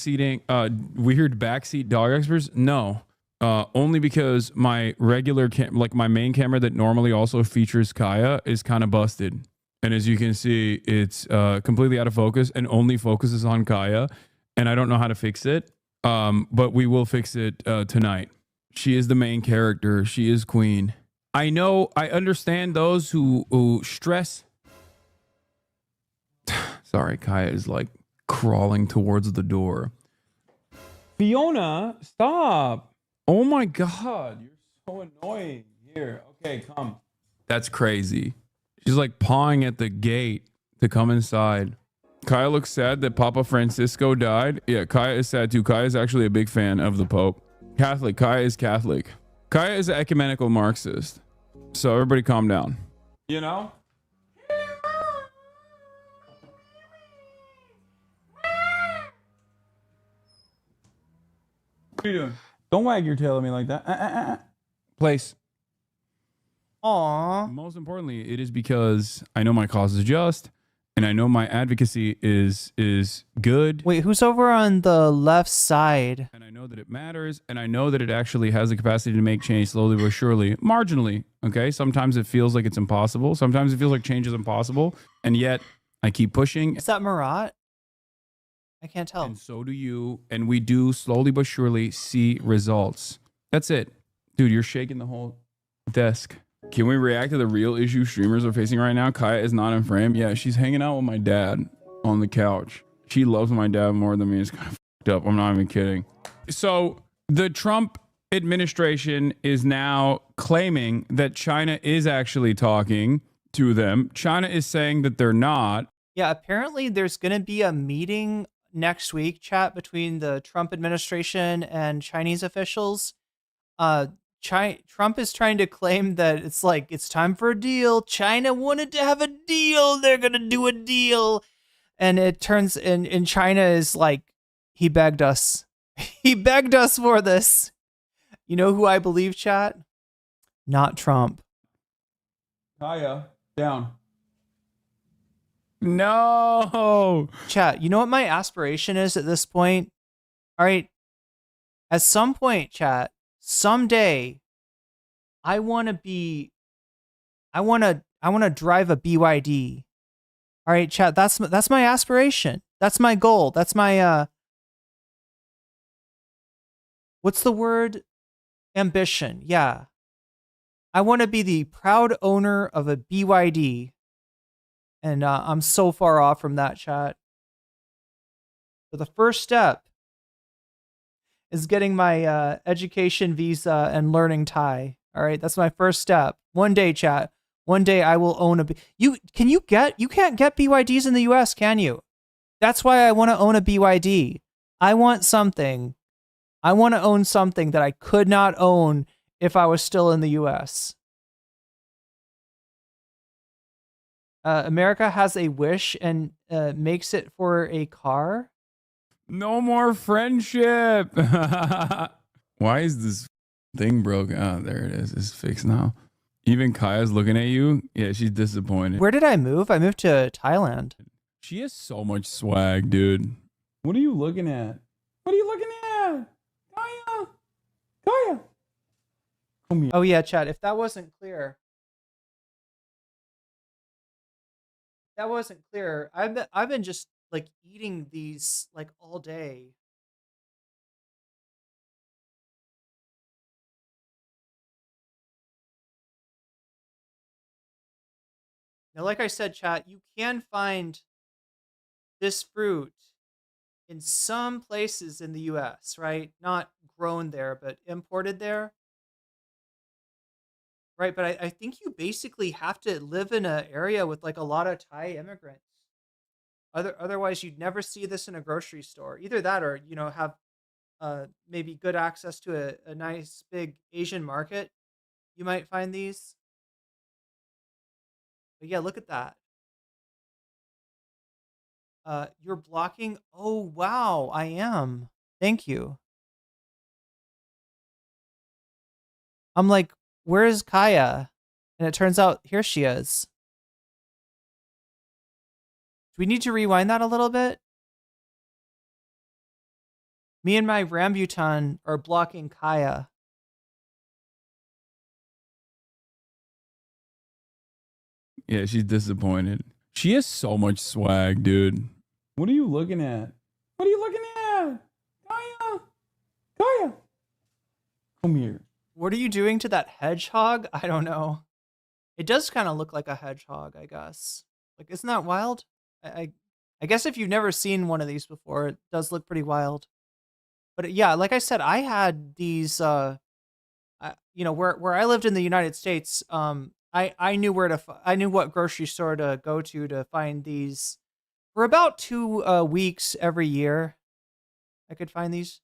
backseat dog experts? No. Only because my regular like my main camera that normally also features Kaya is kind of busted. And as you can see, it's completely out of focus and only focuses on Kaya. And I don't know how to fix it. But we will fix it tonight. She is the main character. She is queen. I understand those who stress. Sorry, Kaya is like crawling towards the door. Fiona, stop. Oh my God. You're so annoying. Here. Okay, come. That's crazy. She's like pawing at the gate to come inside. Kaya looks sad that Papa Francisco died. Yeah, Kaya is sad too. Kaya is actually a big fan of the Pope. Catholic. Kaya is Catholic. Kaya is an ecumenical Marxist. So everybody calm down. You know? What are you doing? Don't wag your tail at me like that. Place. Aww. Most importantly, it is because I know my cause is just, and I know my advocacy is good. Wait, who's over on the left side? And I know that it matters, and I know that it actually has the capacity to make change slowly but surely, marginally. Okay, sometimes it feels like it's impossible. Sometimes it feels like change is impossible, and yet I keep pushing. Is that Marat? I can't tell. And so do you, and we do slowly but surely see results. That's it, dude. You're shaking the whole desk. Can we react to the real issue streamers are facing right now? Kaya is not in frame. Yeah, she's hanging out with my dad on the couch. She loves my dad more than me. It's kind of fucked up. I'm not even kidding. So the Trump administration is now claiming that China is actually talking to them. China is saying that they're not. Yeah, apparently there's going to be a meeting next week, chat, between the Trump administration and Chinese officials. Trump is trying to claim that it's time for a deal. China wanted to have a deal. They're going to do a deal. And it turns in China is like, he begged us. He begged us for this. You know who I believe, chat? Not Trump. Kaya, down. No. Chat, you know what my aspiration is at this point? All right. At some point, chat, someday, I want to drive a BYD. All right, chat, that's my aspiration. That's my goal. That's my what's the word? Ambition. Yeah. I want to be the proud owner of a BYD. And I'm so far off from that, chat. So the first step is getting my education visa and learning Thai. All right, that's my first step. One day, chat. One day I will own you can't get BYDs in the US, can you? That's why I want to own a BYD. I want to own something that I could not own if I was still in the US. America has a wish and makes it for a car. No more friendship. Why is this thing broke? Oh, there it is. It's fixed now. Even Kaya's looking at you. Yeah, she's disappointed. Where did I move? I moved to Thailand. She has so much swag, dude. What are you looking at? What are you looking at? Kaya. Kaya. Come here. Oh yeah, chat. If that wasn't clear. I've been just like eating these like all day. Now, like I said, chat, you can find this fruit in some places in the US, right? Not grown there, but imported there. Right, but I think you basically have to live in an area with like a lot of Thai immigrants. Otherwise, you'd never see this in a grocery store. Either that, or have maybe good access to a nice big Asian market. You might find these. But yeah, look at that. You're blocking. Oh wow, I am. Thank you. I'm like, where is Kaya? And it turns out here she is. Do we need to rewind that a little bit? Me and my rambutan are blocking Kaya. Yeah, she's disappointed. She has so much swag, dude. What are you looking at? What are you looking at? Kaya! Kaya! Come here. What are you doing to that hedgehog? I don't know. It does kind of look like a hedgehog, I guess. Like, isn't that wild? I guess if you've never seen one of these before, it does look pretty wild. But yeah, like I said, I had these, you know, where I lived in the United States, I knew I knew what grocery store to go to find these. For about 2 weeks every year, I could find these.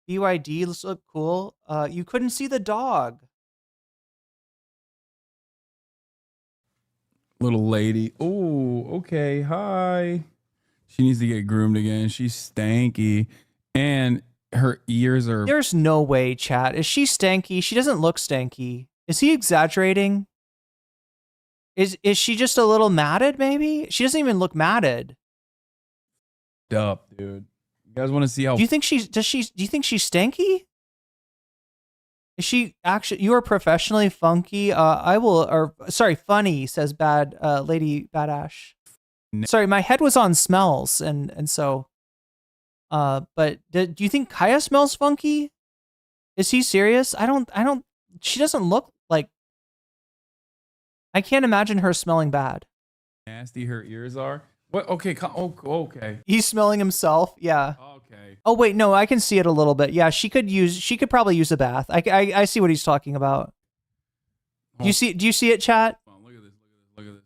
BYD look cool. You couldn't see the dog. Little lady. Oh, okay. Hi. She needs to get groomed again. She's stanky. And her ears are. There's no way, chat. Is she stanky? She doesn't look stanky. Is he exaggerating? Is she just a little matted, maybe? She doesn't even look matted. Up, dude. You guys want to see how. Do you think she's stanky? Is she actually? You are professionally funky. Funny, says bad lady Badash. Sorry, my head was on smells, and so. But do you think Kaya smells funky? Is he serious? I don't. She doesn't look like. I can't imagine her smelling bad. Nasty her ears are. What? Okay. Okay. He's smelling himself. Yeah. Okay. Oh wait, no, I can see it a little bit. Yeah, she could probably use a bath. I see what he's talking about. Do you see it, chat? Look at this. Look at this.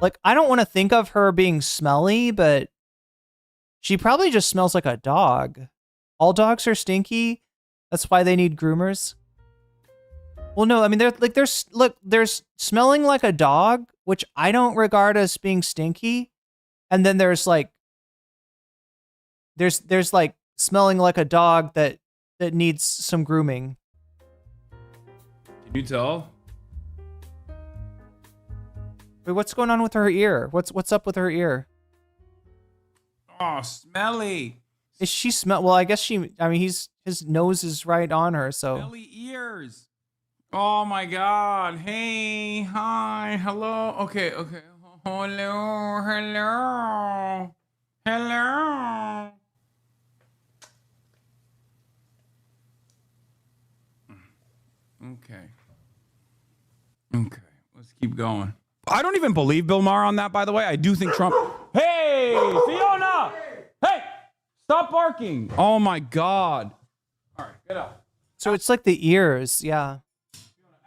Like, I don't want to think of her being smelly, but she probably just smells like a dog. All dogs are stinky. That's why they need groomers. Well, no, I mean, there's smelling like a dog, which I don't regard as being stinky. And then there's like smelling like a dog that needs some grooming. Can you tell? Wait, what's going on with her ear? What's up with her ear? Oh, smelly. Is she smell? Well, I guess his nose is right on her, so. Smelly ears. Oh my God. Hey, hi, hello. Okay. Hello. Okay. Let's keep going. I don't even believe Bill Maher on that, by the way. I do think Trump. Hey, Fiona! Hey, stop barking. Oh my God. All right, get out. So it's like the ears, yeah.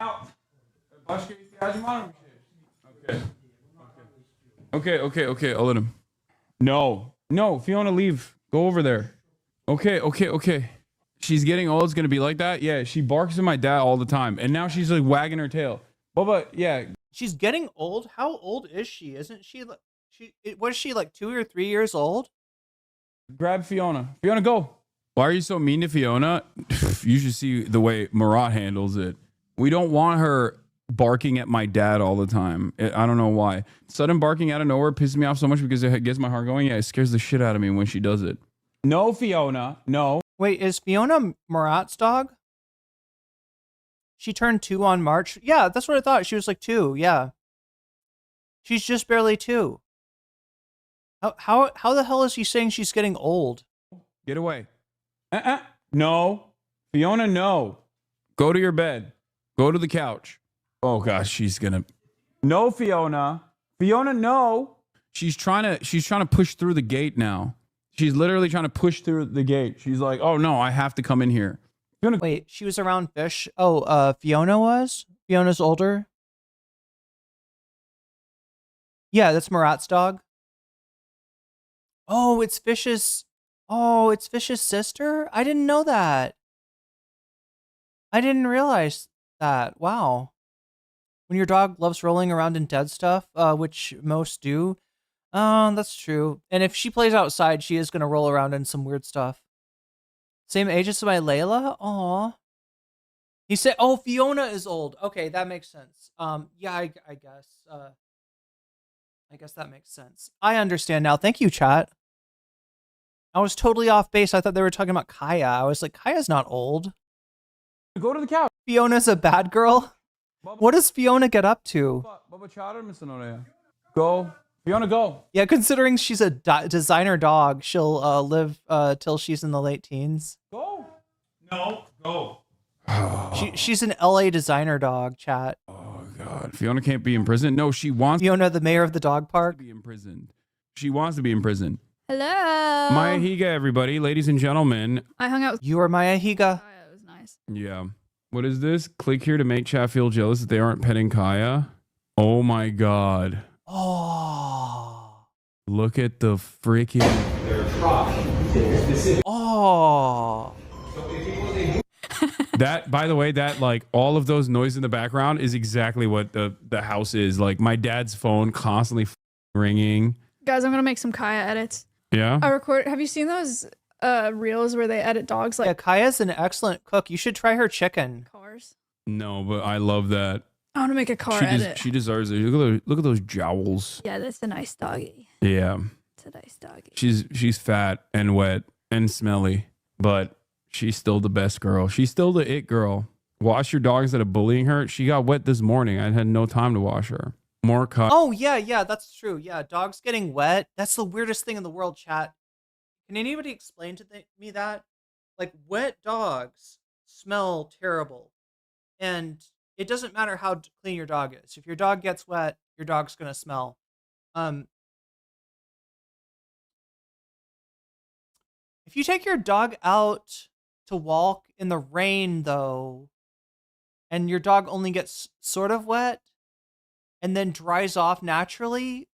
Out. Okay. I'll let him. No, Fiona, leave. Go over there. Okay. She's getting old. It's gonna be like that. Yeah, she barks at my dad all the time, and now she's like wagging her tail. Bubba, yeah. She's getting old. How old is she? Isn't she? Was she like 2 or 3 years old? Grab Fiona. Fiona, go. Why are you so mean to Fiona? You should see the way Marat handles it. We don't want her barking at my dad all the time. I don't know why. Sudden barking out of nowhere pisses me off so much because it gets my heart going. Yeah, it scares the shit out of me when she does it. No, Fiona. No. Wait, is Fiona Marat's dog? She turned 2 on March. Yeah, that's what I thought. She was like 2. Yeah. She's just barely 2. How the hell is he saying she's getting old? Get away. No. Fiona, no. Go to your bed. Go to the couch. Oh gosh, she's gonna. No, Fiona. Fiona, no. She's trying to push through the gate now. She's literally trying to push through the gate. She's like, oh no, I have to come in here. Fiona. Wait, she was around Fish. Oh, Fiona was? Fiona's older? Yeah, that's Marat's dog. Oh, it's Fish's sister? I didn't know that. I didn't realize that. Wow. When your dog loves rolling around in dead stuff, which most do. That's true. And if she plays outside, she is going to roll around in some weird stuff. Same age as my Layla? Aw. He said, oh, Fiona is old. Okay, that makes sense. Yeah, I guess. I guess that makes sense. I understand now. Thank you, chat. I was totally off base. I thought they were talking about Kaya. I was like, Kaya's not old. Go to the couch. Fiona's a bad girl? What does Fiona get up to? Go. Fiona, go. Yeah, considering she's a designer dog, she'll live till she's in the late teens. Go. No, go. She's an LA designer dog, chat. Oh, God. Fiona can't be imprisoned. No, she wants Fiona, the mayor of the dog park. to be imprisoned. She wants to be in prison. Hello. Maya Higa, everybody, ladies and gentlemen. I hung out with You are Maya Higa. It was nice. Yeah. What is this? Click here to make chat feel jealous that they aren't petting Kaya. Oh my god. Oh. Look at the freaking. Oh. That, by the way, that like all of those noise in the background is exactly what the house is. Like my dad's phone constantly ringing. Guys, I'm gonna make some Kaya edits. Yeah. I record. Have you seen those reels where they edit dogs like Kaya's an excellent cook. You should try her chicken. cars? No, but I love that. I want to make a car edit. She deserves it. Look at those jowls. Yeah, that's a nice doggy. Yeah. It's a nice doggy. She's fat and wet and smelly, but she's still the best girl. She's still the it girl. Wash your dog instead of bullying her. She got wet this morning. I had no time to wash her. More cut. Oh, yeah, that's true. Yeah, dogs getting wet. That's the weirdest thing in the world, chat. Can anybody explain to me that? Like, wet dogs smell terrible. And it doesn't matter how clean your dog is. If your dog gets wet, your dog's going to smell. If you take your dog out to walk in the rain, though, and your dog only gets sort of wet and then dries off naturally,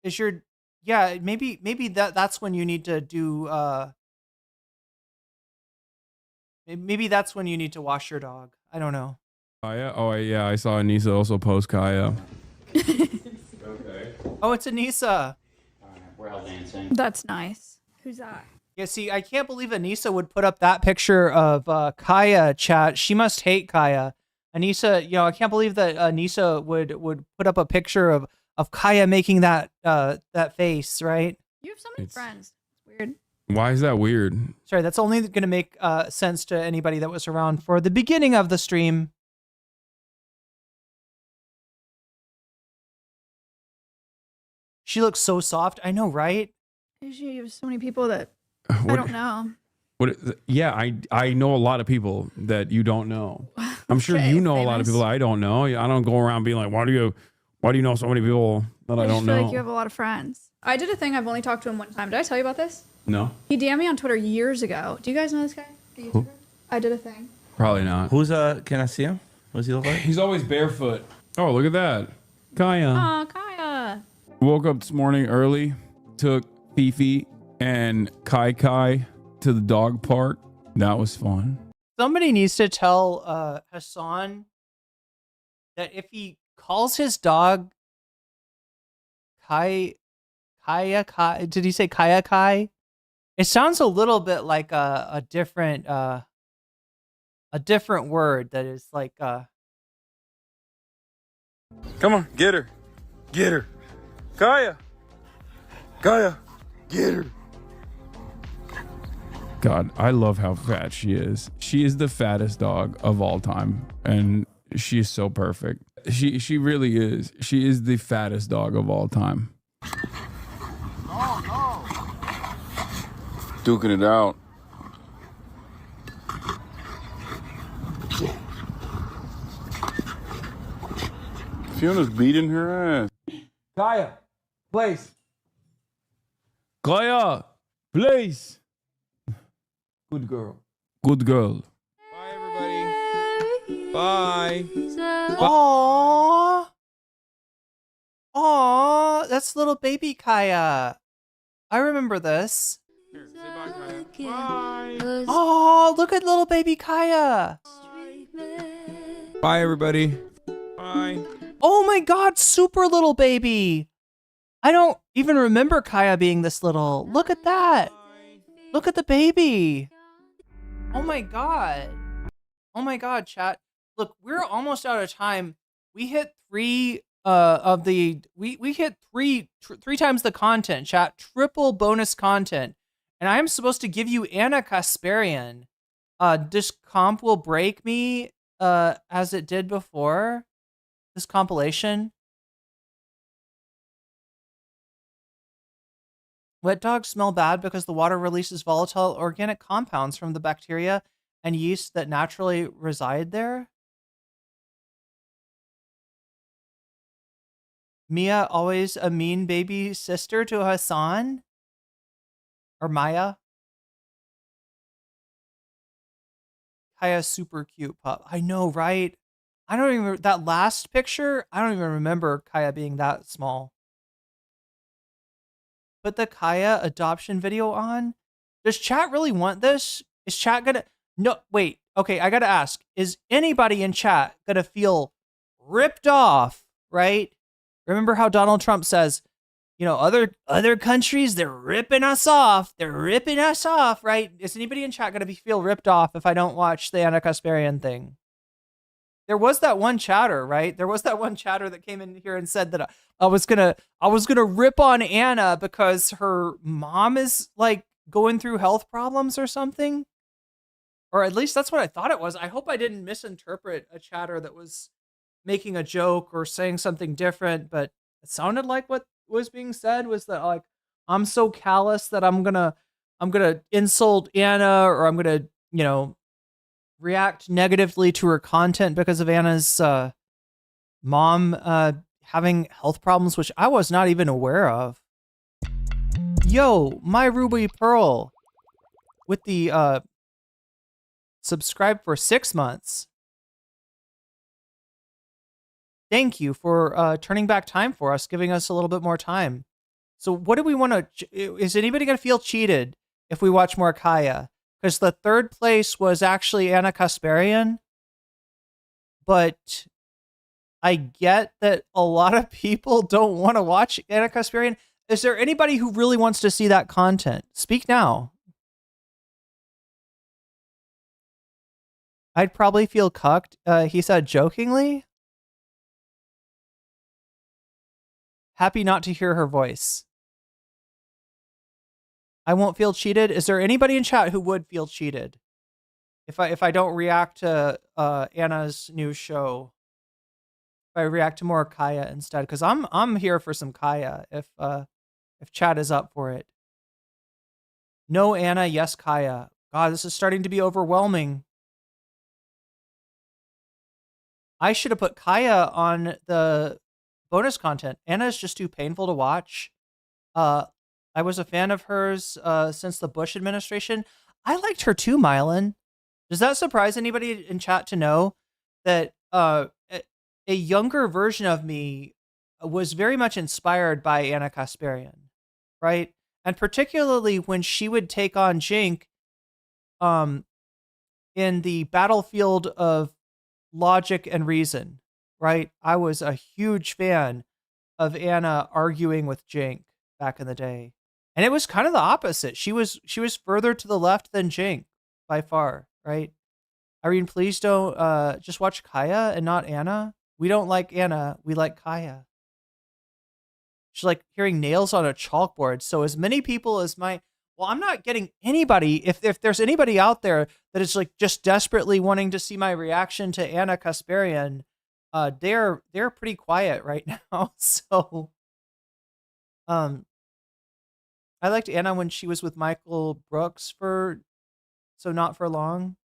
maybe that's when you need to do maybe that's when you need to wash your dog. I don't know. Kaya? Oh yeah, I saw Anissa also post Kaya. Okay. Oh, it's Anissa. We're all dancing. That's nice. Who's that? Yeah, see, I can't believe Anissa would put up that picture of Kaya, chat. She must hate Kaya. Anissa, I can't believe that Anissa would put up a picture of Kaya making that face, right? You have so many friends. It's weird. Why is that weird? Sorry, that's only going to make sense to anybody that was around for the beginning of the stream. She looks so soft. I know, right? You have so many people that I don't know. Yeah, I know a lot of people that you don't know. I'm sure you know a lot of people I don't know. I don't go around being like, why do you know so many people that I don't know? I feel like you have a lot of friends. I did a thing. I've only talked to him one time. Did I tell you about this? No. He DM'd me on Twitter years ago. Do you guys know this guy? The YouTuber? I did a thing. Probably not. Who's can I see him? What does he look like? He's always barefoot. Oh, look at that. Kaya. Oh, Kaya. Woke up this morning early, took Fifi and Kai to the dog park. That was fun. Somebody needs to tell Hasan that if he calls his dog Kaya, did he say Kaya? It sounds a little bit like a different word that is like Come on, get her. Get her. Kaya, get her. God, I love how fat she is. She is the fattest dog of all time, and she is so perfect. She really is. She is the fattest dog of all time. Duking it out. Fiona's beating her ass. Kaya, place. Kaya, place. Good girl. Good girl. Bye, everybody. Bye. Aww. Aww, that's little baby Kaya. I remember this. Here, say bye, Kaya. Bye. Oh, look at little baby Kaya. Bye, everybody. Bye. Oh my God, super little baby. I don't even remember Kaya being this little. Look at that. Look at the baby. Oh my God. Oh my God, chat. Look, we're almost out of time. We hit three we hit three times the content, chat. Triple bonus content. And I am supposed to give you Anna Kasparian. This comp will break me as it did before. This compilation. Wet dogs smell bad because the water releases volatile organic compounds from the bacteria and yeast that naturally reside there. Mia always a mean baby sister to Hasan? Or Maya? Kaya's super cute pup. I know, right? I don't even, that last picture, I don't even remember Kaya being that small. Put the Kaya adoption video on? Does chat really want this? Is chat gonna, no, wait, okay, I gotta ask, is anybody in chat gonna feel ripped off, right? Remember how Donald Trump says, you know, other countries, they're ripping us off. They're ripping us off, right? Is anybody in chat gonna feel ripped off if I don't watch the Anna Kasparian thing? There was that one chatter, right? There was that one chatter that came in here and said that I was gonna rip on Anna because her mom is like going through health problems or something. Or at least that's what I thought it was. I hope I didn't misinterpret a chatter that was making a joke or saying something different, but it sounded like what was being said was that like I'm so callous that I'm gonna insult Anna, or I'm gonna, you know, react negatively to her content because of Anna's mom having health problems, which I was not even aware of. Yo, my Ruby Pearl with the subscribe for 6 months. Thank you for turning back time for us, giving us a little bit more time. So what do we want to, is anybody going to feel cheated if we watch more Kaya? Because the third place was actually Anna Kasparian. But I get that a lot of people don't want to watch Anna Kasparian. Is there anybody who really wants to see that content? Speak now. I'd probably feel cucked, he said jokingly. Happy not to hear her voice. I won't feel cheated. Is there anybody in chat who would feel cheated if I don't react to Anna's new show? If I react to more Kaya instead, because I'm here for some Kaya if chat is up for it. No Anna, yes Kaya. God, this is starting to be overwhelming. I should have put Kaya on the bonus content. Anna is just too painful to watch. I was a fan of hers since the Bush administration. I liked her too, Mylan. Does that surprise anybody in chat to know that a younger version of me was very much inspired by Anna Kasparian, right? And particularly when she would take on Jink in the battlefield of logic and reason, right? I was a huge fan of Anna arguing with Jink back in the day. And it was kind of the opposite. She was further to the left than Jink by far, right? Irene, please don't just watch Kaya and not Anna. We don't like Anna. We like Kaya. She's like hearing nails on a chalkboard. So as many people as well, I'm not getting anybody. If there's anybody out there that is like just desperately wanting to see my reaction to Anna Kasparian, they're pretty quiet right now. So, I liked Anna when she was with Michael Brooks so not for long.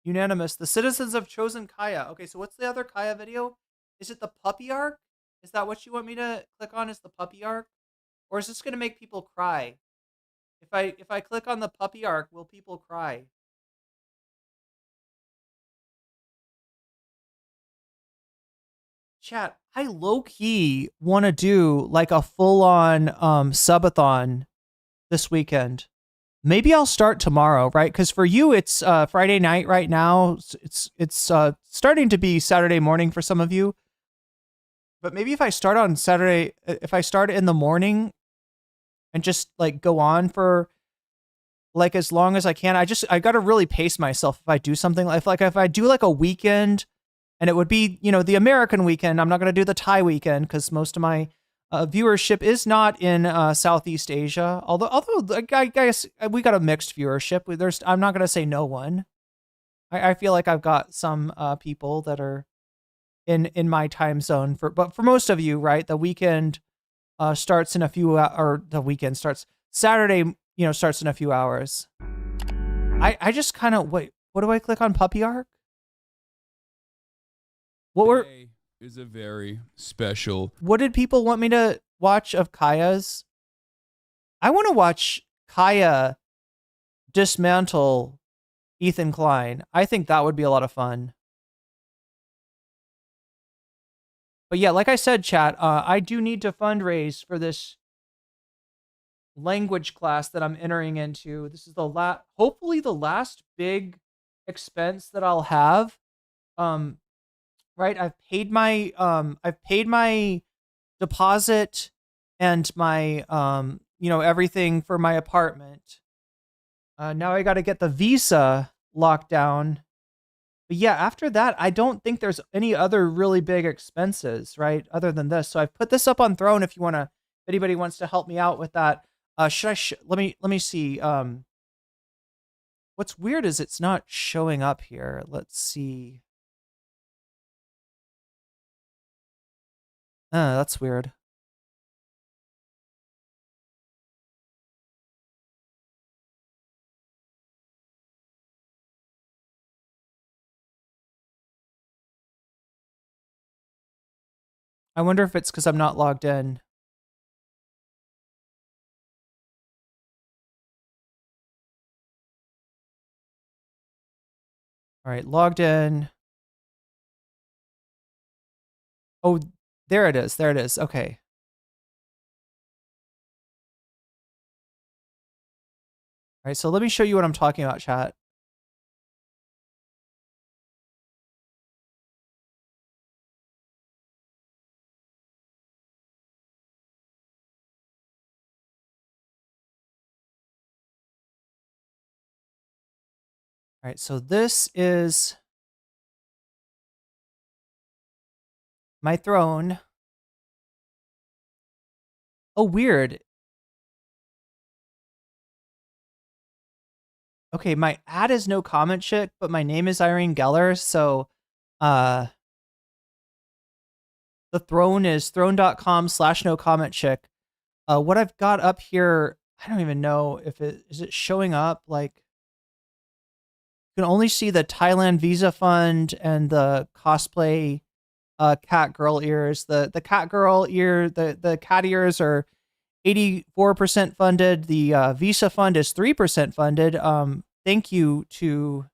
Unanimous. The citizens have chosen Kaya. Okay, so what's the other Kaya video? Is it the puppy arc? Is that what you want me to click on? Is the puppy arc? Or is this going to make people cry? If I click on the puppy arc, will people cry? Chat, I low-key want to do like a full-on subathon this weekend. Maybe I'll start tomorrow, right? Because for you, it's Friday night right now. It's starting to be Saturday morning for some of you. But maybe if I start on Saturday, if I start in the morning and just like go on for like as long as I can, I got to really pace myself if I do something if I do like a weekend. And it would be, you know, the American weekend. I'm not going to do the Thai weekend because most of my viewership is not in Southeast Asia. Although I guess we got a mixed viewership. I'm not going to say no one. I feel like I've got some people that are in my time zone. But for most of you, right, the weekend starts in a few or the weekend starts Saturday. You know, starts in a few hours. I just kind of wait. What do I click on? Puppy arc? What were is a very special. What did people want me to watch of Kaya's? I want to watch Kaya dismantle Ethan Klein. I think that would be a lot of fun. But yeah, like I said, chat, I do need to fundraise for this language class that I'm entering into. This is the hopefully the last big expense that I'll have. Right, I've paid my deposit and my everything for my apartment. Now I got to get the visa locked down. But yeah, after that, I don't think there's any other really big expenses, right? Other than this. So I've put this up on Throne if anybody wants to help me out with that. Let me see. What's weird is it's not showing up here. Let's see. That's weird. I wonder if it's because I'm not logged in. All right, logged in. Oh, there it is. There it is. Okay. All right, so let me show you what I'm talking about, chat. All right, so this is my throne. Oh, weird. Okay, my ad is nocommentchick, but my name is Irene Geller, so the throne is throne.com/nocommentchick. What I've got up here, I don't even know if is it showing up. Like, you can only see the Thailand Visa Fund and the cosplay cat girl ears. The cat girl ear, the cat ears are 84% funded. The Visa Fund is 3% funded. Thank you to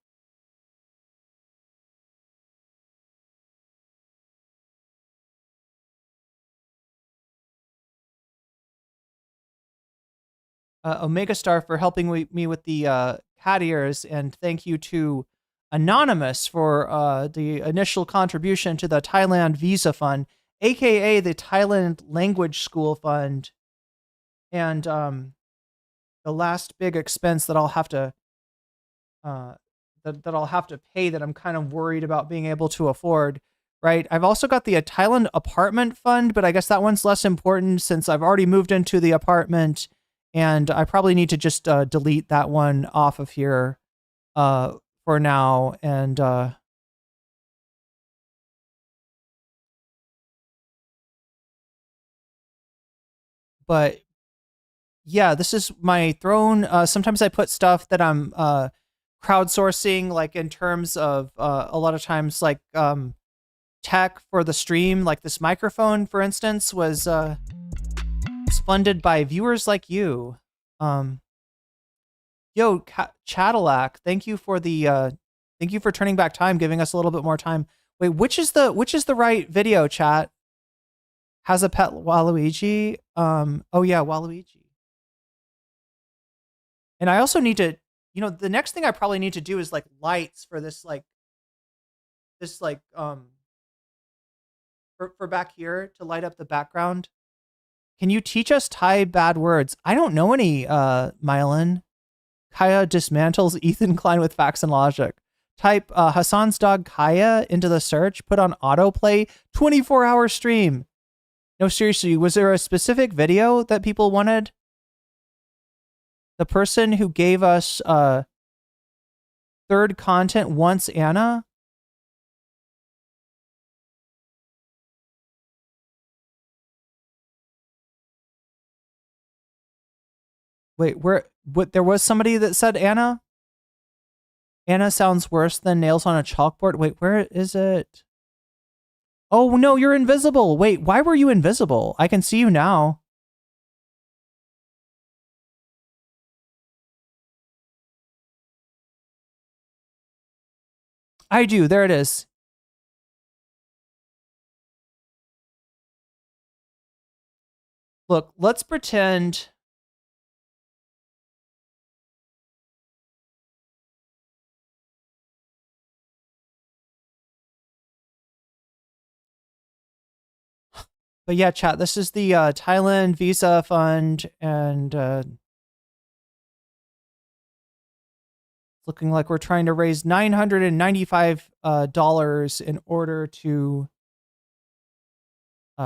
Omega Star for helping me with the cat ears, and thank you to Anonymous for the initial contribution to the Thailand Visa Fund, aka the Thailand Language School Fund, and the last big expense that I'll have to that I'll have to pay that I'm kind of worried about being able to afford. Right. I've also got the Thailand Apartment Fund, but I guess that one's less important since I've already moved into the apartment. And I probably need to just delete that one off of here for now. And but yeah, this is my throne. Sometimes I put stuff that I'm crowdsourcing, like in terms of a lot of times like tech for the stream. Like this microphone, for instance, was funded by viewers like you. Yo, Cadillac, thank you for turning back time, giving us a little bit more time. Wait, which is the right video, chat? Has a pet Waluigi? Oh yeah, Waluigi. And I also need to, the next thing I probably need to do is like lights for this for back here to light up the background. Can you teach us Thai bad words? I don't know any, Mylan. Kaya dismantles Ethan Klein with facts and logic. Type Hasan's dog Kaya into the search, put on autoplay, 24-hour stream. No, seriously, was there a specific video that people wanted? The person who gave us third content wants Anna? Wait, there was somebody that said Anna? Anna sounds worse than nails on a chalkboard. Wait, where is it? Oh, no, you're invisible. Wait, why were you invisible? I can see you now. I do. There it is. Look, let's pretend. But yeah, chat, this is the Thailand Visa Fund, and looking like we're trying to raise $995 in order to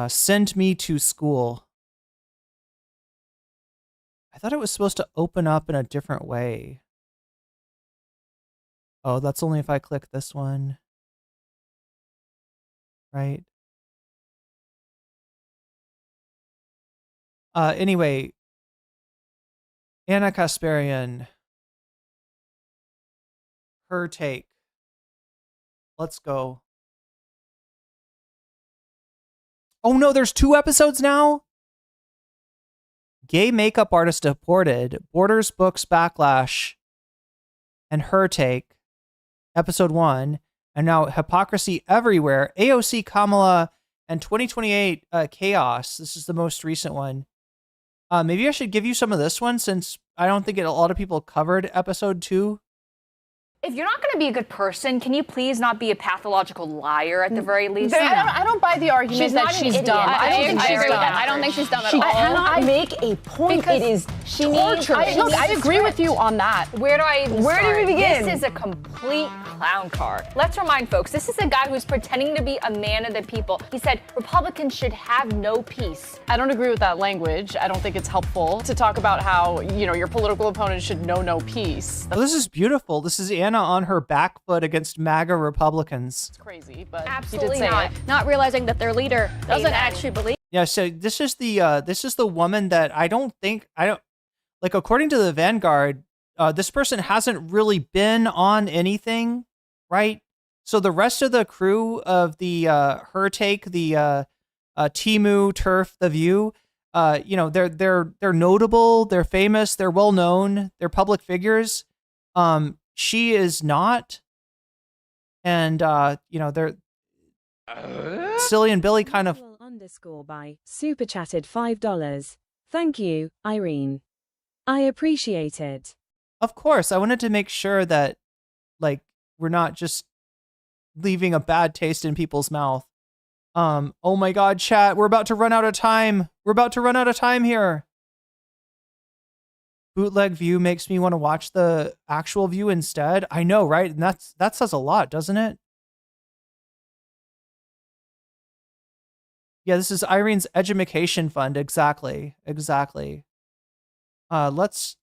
send me to school. I thought it was supposed to open up in a different way. Oh, that's only if I click this one. Right? Anyway, Anna Kasparian, her take. Let's go. Oh no, there's 2 episodes now? Gay makeup artist deported, Borders Books Backlash, and her take, episode 1, and now Hypocrisy Everywhere, AOC Kamala, and 2028 Chaos. This is the most recent one. Maybe I should give you some of this one, since I don't think a lot of people covered episode 2. If you're not going to be a good person, can you please not be a pathological liar at the very least? I don't buy the argument that she's dumb. I don't think she's dumb. I don't think she's dumb at She all. cannot make a point. It is torture. I agree with you on that. Where do I even Where start? do we begin? This is a complete clown car. Let's remind folks, this is a guy who's pretending to be a man of the people. He said Republicans should have no peace. I don't agree with that language. I don't think it's helpful to talk about how, your political opponent should know no peace. Well, this is beautiful. This is Anna on her back foot against MAGA Republicans. It's crazy, but Absolutely he did say not. it. Not realizing that their leader doesn't actually believe. Yeah, so this is the woman that I don't like, according to the Vanguard, this person hasn't really been on anything, right? So the rest of the crew of the her take, the Timu, Turf, The View, they're notable, they're famous, they're well known, they're public figures. She is not, and they're Silly and Billy kind of underscore by super chatted $5. Thank you, Irene. I appreciate it. Of course, I wanted to make sure that, like, we're not just leaving a bad taste in people's mouth. Oh my God, chat, we're about to run out of time. We're about to run out of time here. Bootleg View makes me want to watch the actual View instead. I know, right? And that says a lot, doesn't it? Yeah, this is Irene's edumacation fund. Exactly. Let's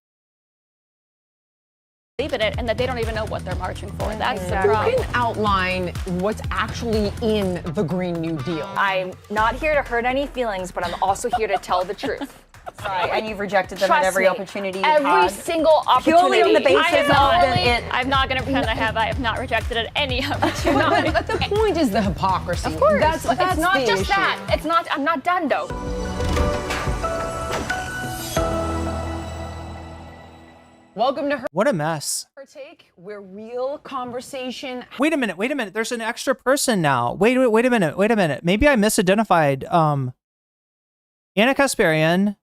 Believe in it, and that they don't even know what they're marching for. That's the Who problem. can outline what's actually in the Green New Deal? I'm not here to hurt any feelings, but I'm also here to tell the truth. Sorry, and you've rejected them Trust at every me, opportunity you've every had. single opportunity. Purely on the basis I'm not going to pretend I have not rejected it any opportunity. But the point is the hypocrisy. Of course. That's It's not the just issue. that. It's not. I'm not done though. Welcome to her. What a mess. Her take, where real conversation. Wait a minute. There's an extra person now. Wait a minute. Maybe I misidentified. Anna Kasparian.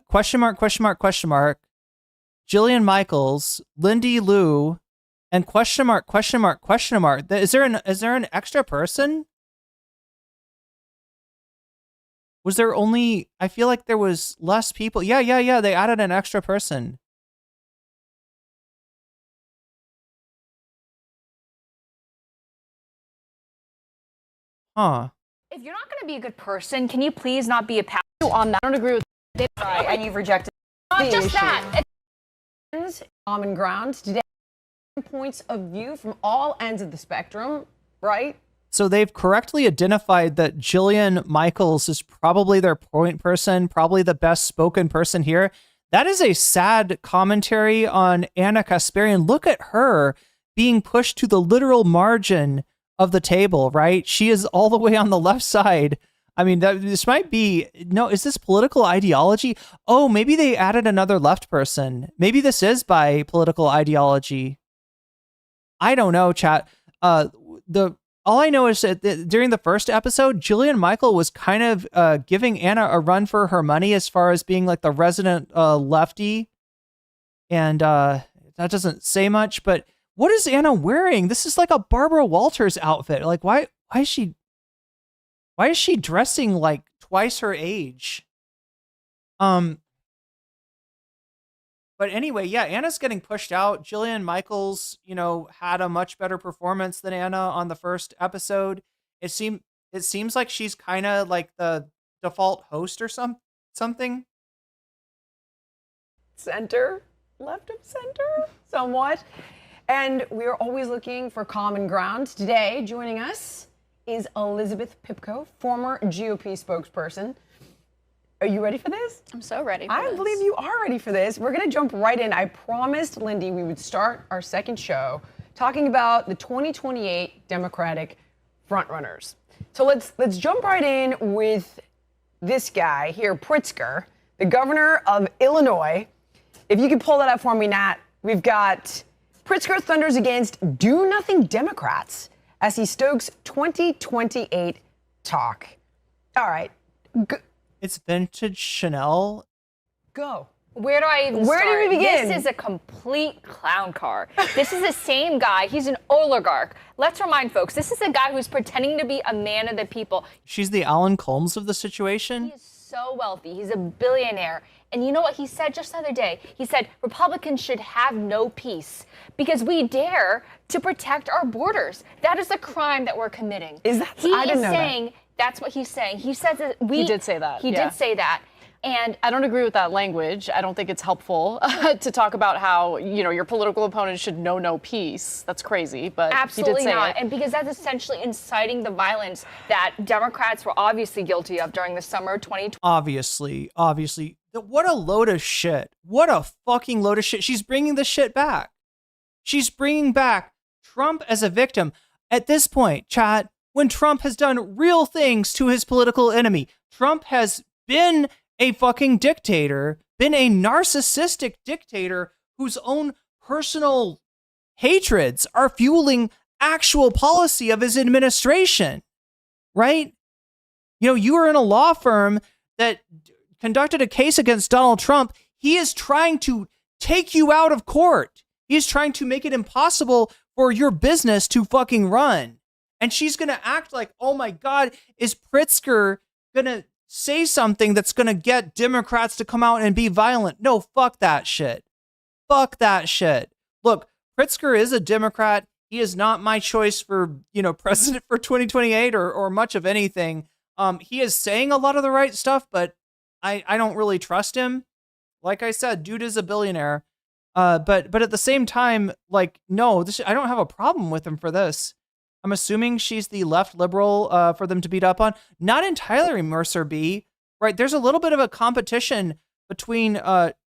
Question mark. Jillian Michaels, Lindy Liu, and question mark. Is there an extra person? Was there only, I feel like there was less people. Yeah. They added an extra person. Huh. If you're not going to be a good person, can you please not be a path on that? I don't agree with that. Sorry, and you've rejected not the just issue. that. Common ground today. Points of view from all ends of the spectrum, right? So they've correctly identified that Jillian Michaels is probably their point person, probably the best spoken person here. That is a sad commentary on Anna Kasparian. Look at her being pushed to the literal margin of the table, right? She is all the way on the left side. I mean, this might be, no, is this political ideology? Oh, maybe they added another left person. Maybe this is by political ideology. I don't know, chat. All I know is that during the first episode, Jillian Michael was kind of giving Anna a run for her money as far as being like the resident lefty. And that doesn't say much, but what is Anna wearing? This is like a Barbara Walters outfit. Like, why is she dressing like twice her age? But anyway, yeah, Anna's getting pushed out. Jillian Michaels, had a much better performance than Anna on the first episode. It seems like she's kind of like the default host or something. Center, left of center, somewhat. And we're always looking for common ground. Today, joining us is Elizabeth Pipko, former GOP spokesperson. Are you ready for this? I'm so ready for this. I believe you are ready for this. We're going to jump right in. I promised Lindy we would start our second show talking about the 2028 Democratic frontrunners. So let's jump right in with this guy here, Pritzker, the governor of Illinois. If you could pull that up for me, Nat, we've got Pritzker thunders against do-nothing Democrats as he stokes 2028 talk. All right. It's vintage Chanel. Go. Where do I even Where start? do we begin? This is a complete clown car. This is the same guy. He's an oligarch. Let's remind folks, this is a guy who's pretending to be a man of the people. She's the Alan Colmes of the situation. He is so wealthy. He's a billionaire. And you know what he said just the other day? He said Republicans should have no peace because we dare to protect our borders. That is a crime that we're committing. Is that? I didn't know that. That's what he's saying. He says that He did say that. He did say that. And I don't agree with that language. I don't think it's helpful to talk about how, your political opponent should know no peace. That's crazy, but absolutely he did say not. it. And because that's essentially inciting the violence that Democrats were obviously guilty of during the summer 2020. Obviously. What a load of shit. What a fucking load of shit. She's bringing the shit back. She's bringing back Trump as a victim. At this point, chat, when Trump has done real things to his political enemy, Trump has been a fucking dictator, been a narcissistic dictator whose own personal hatreds are fueling actual policy of his administration, right? You were in a law firm that conducted a case against Donald Trump. He is trying to take you out of court. He is trying to make it impossible for your business to fucking run. And she's going to act like, oh my God, is Pritzker going to say something that's going to get Democrats to come out and be violent? No, fuck that shit. Fuck that shit. Look, Pritzker is a Democrat. He is not my choice for, president for 2028 or much of anything. He is saying a lot of the right stuff, but I don't really trust him. Like I said, dude is a billionaire. But at the same time, no, I don't have a problem with him for this. I'm assuming she's the left liberal for them to beat up on. Not entirely, Mercer B. Right? There's a little bit of a competition between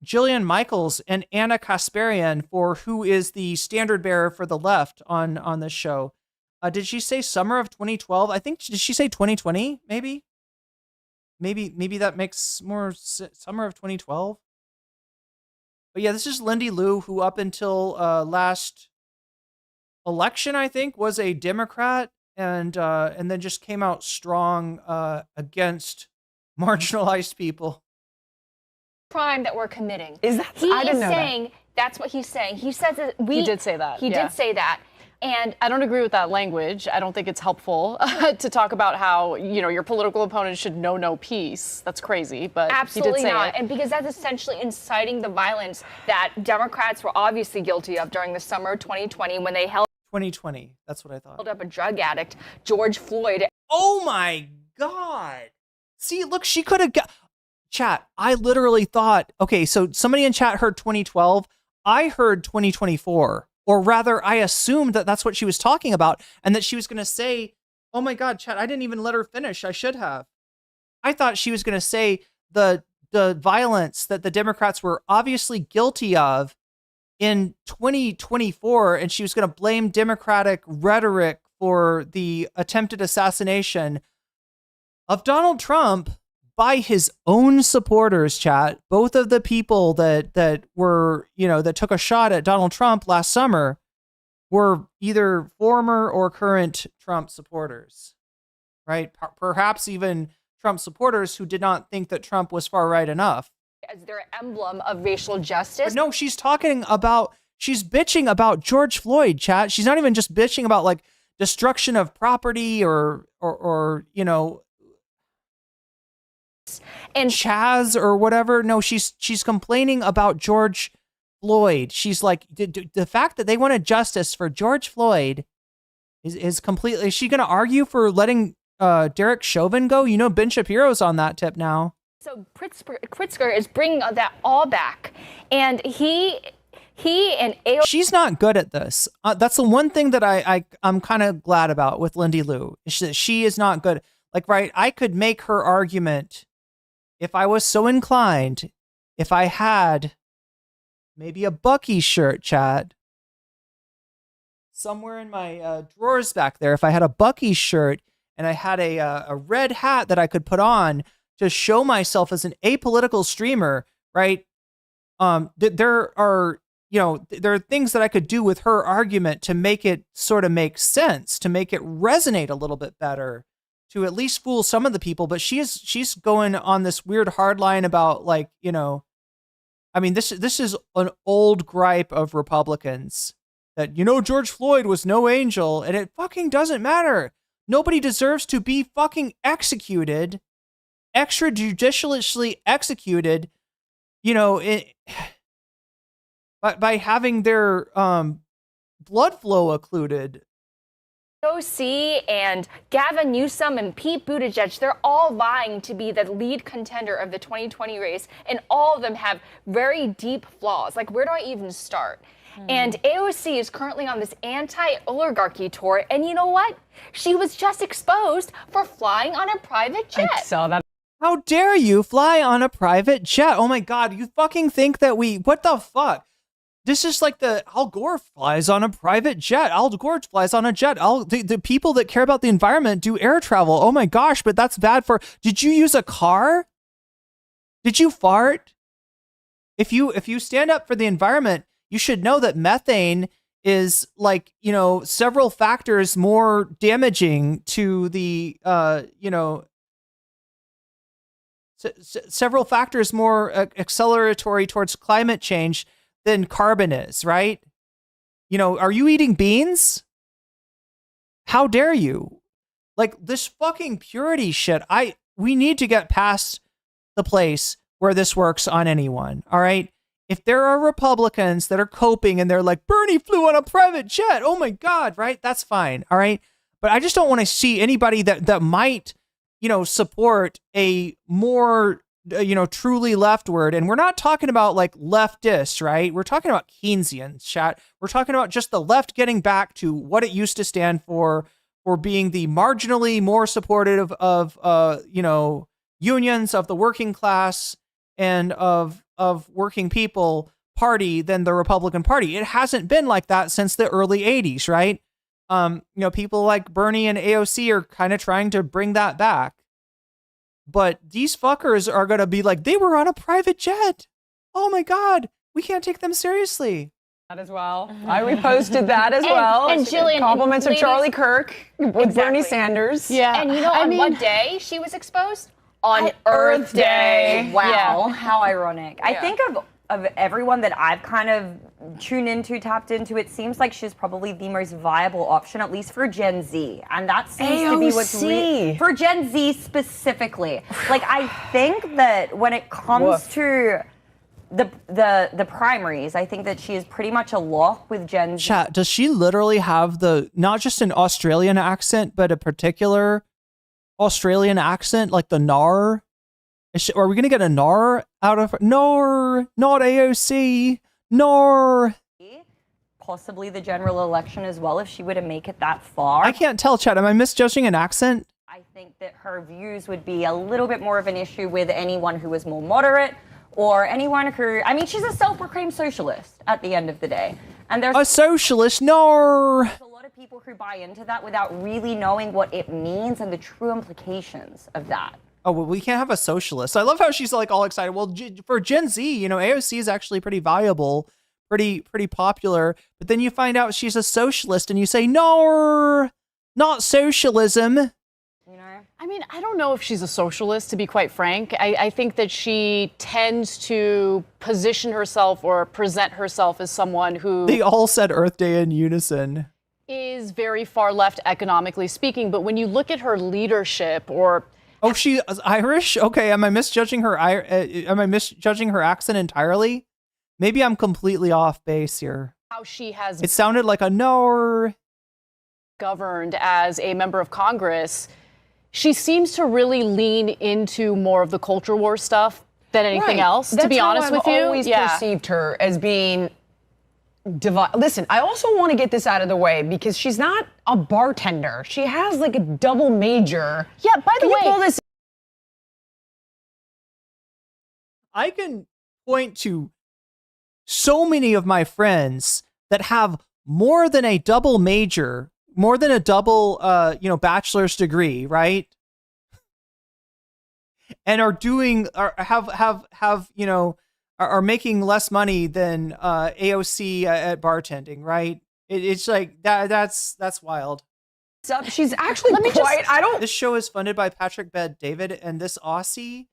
Jillian Michaels and Anna Kasparian for who is the standard bearer for the left on this show. Did she say summer of 2012? I think, did she say 2020? Maybe that makes more summer of 2012. But yeah, this is Lindy Lou, who up until last election, I think, was a Democrat and then just came out strong against marginalized people. Crime that we're committing. Is that? I didn't know that. That's what he's saying. He says that He did say that. He did say that. And I don't agree with that language. I don't think it's helpful to talk about how, your political opponent should know no peace. That's crazy, but absolutely he did say not. it. And because that's essentially inciting the violence that Democrats were obviously guilty of during the summer 2020 when they held 2020. That's what I thought. Up a drug addict, George Floyd. Oh my God. See, look, she could have got chat. I literally thought, okay, so somebody in chat heard 2012. I heard 2024, or rather I assumed that that's what she was talking about and that she was going to say, oh my God, chat, I didn't even let her finish. I should have. I thought she was going to say the violence that the Democrats were obviously guilty of in 2024, and she was going to blame Democratic rhetoric for the attempted assassination of Donald Trump by his own supporters, chat. Both of the people that were, that took a shot at Donald Trump last summer were either former or current Trump supporters, right? Perhaps even Trump supporters who did not think that Trump was far right enough. As their emblem of racial justice. But no, she's bitching about George Floyd, chat. She's not even just bitching about like destruction of property or and Chaz or whatever. No, she's complaining about George Floyd. She's like, the fact that they wanted justice for George Floyd is completely. Is she going to argue for letting Derek Chauvin go? Ben Shapiro's on that tip now. So Pritzker is bringing that all back, and he and AOC. She's not good at this. That's the one thing that I'm kind of glad about with Lindy Lou. Is that she is not good. Like, right, I could make her argument if I was so inclined, if I had maybe a Bucky shirt, chat, somewhere in my drawers back there, if I had a Bucky shirt and I had a red hat that I could put on to show myself as an apolitical streamer, right? There are things that I could do with her argument to make it sort of make sense, to make it resonate a little bit better, to at least fool some of the people. But she's going on this weird hard line about this is an old gripe of Republicans that, George Floyd was no angel, and it fucking doesn't matter. Nobody deserves to be fucking executed, extrajudicially executed, by having their blood flow occluded. AOC and Gavin Newsom and Pete Buttigieg, they're all vying to be the lead contender of the 2020 race, and all of them have very deep flaws. Like, where do I even start? And AOC is currently on this anti-oligarchy tour, and you know what? She was just exposed for flying on a private jet. I saw that. How dare you fly on a private jet? Oh my God, you fucking think that what the fuck? This is like Al Gore flies on a private jet. Al Gore flies on a jet. The people that care about the environment do air travel. Oh my gosh, but that's bad for. Did you use a car? Did you fart? If you stand up for the environment, you should know that methane is several factors more damaging to the several factors more acceleratory towards climate change than carbon is, right? Are you eating beans? How dare you? Like, this fucking purity shit. We need to get past the place where this works on anyone, all right? If there are Republicans that are coping and they're like, Bernie flew on a private jet, oh my God, right? That's fine, all right? But I just don't want to see anybody that might, support a more truly leftward. And we're not talking about like leftists, right? We're talking about Keynesians, chat. We're talking about just the left getting back to what it used to stand for being the marginally more supportive of, unions, of the working class, and of working people party than the Republican Party. It hasn't been like that since the early 80s, right? People like Bernie and AOC are kind of trying to bring that back. But these fuckers are going to be like, they were on a private jet. Oh my God, we can't take them seriously. That as well. I reposted that as well. And Jillian, compliments of ladies, Charlie Kirk with Bernie Sanders. Yeah. And on what day she was exposed? On Earth Day. Wow, how ironic. I think of everyone that I've kind of tapped into, it seems like she's probably the most viable option, at least for Gen Z. And that seems to be what's for Gen Z specifically. Like, I think that when it comes to the primaries, I think that she is pretty much a lock with Gen Z. Chat, does she literally have not just an Australian accent, but a particular Australian accent, like the Nar? Are we going to get a Nar out of her? Nar, not AOC. Nar. Possibly the general election as well, if she were to make it that far. I can't tell, chat. Am I misjudging an accent? I think that her views would be a little bit more of an issue with anyone who is more moderate, or anyone who, she's a self-proclaimed socialist at the end of the day. And there's a socialist, no. A lot of people who buy into that without really knowing what it means and the true implications of that. Oh, well, we can't have a socialist. I love how she's like all excited. Well, for Gen Z, you know, AOC is actually pretty viable, pretty popular. But then you find out she's a socialist and you say, no, not socialism. You know? I mean, I don't know if she's a socialist, to be quite frank. I think that she tends to position herself or present herself as someone who... They all said Earth Day in unison. ...is very far left economically speaking. But when you look at her leadership or... Oh, she is Irish? Okay, am I misjudging her accent entirely? Maybe I'm completely off base here. How she has... It sounded like a no. ...governed as a member of Congress... She seems to really lean into more of the culture war stuff than anything else, to be honest with you. I've always perceived her as being Listen, I also want to get this out of the way because she's not a bartender. She has like a double major. Yeah, by the way, I can point to so many of my friends that have more than a double major, more than a double, bachelor's degree, right? And are doing, are making less money than AOC at bartending, right? It's like that's wild. She's actually This show is funded by Patrick Bet David, and this Aussie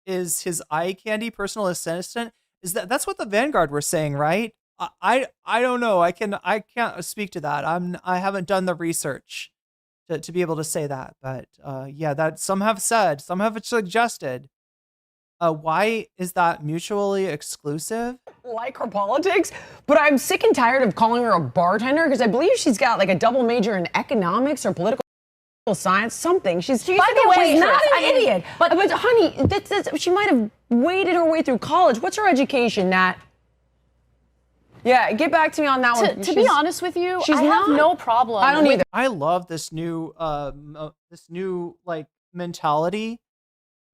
is his eye candy personal assistant. That's what the Vanguard were saying, right? I don't know. I can't speak to that. I haven't done the research to be able to say that, but that some have said, some have suggested. Why is that mutually exclusive? Like her politics, but I'm sick and tired of calling her a bartender because I believe she's got like a double major in economics or political science, something. She's not an idiot. But honey, she might have waded her way through college. What's her education, Nat? Yeah, get back to me on that one. To be honest with you, I have no problem. I don't either. I love this new like mentality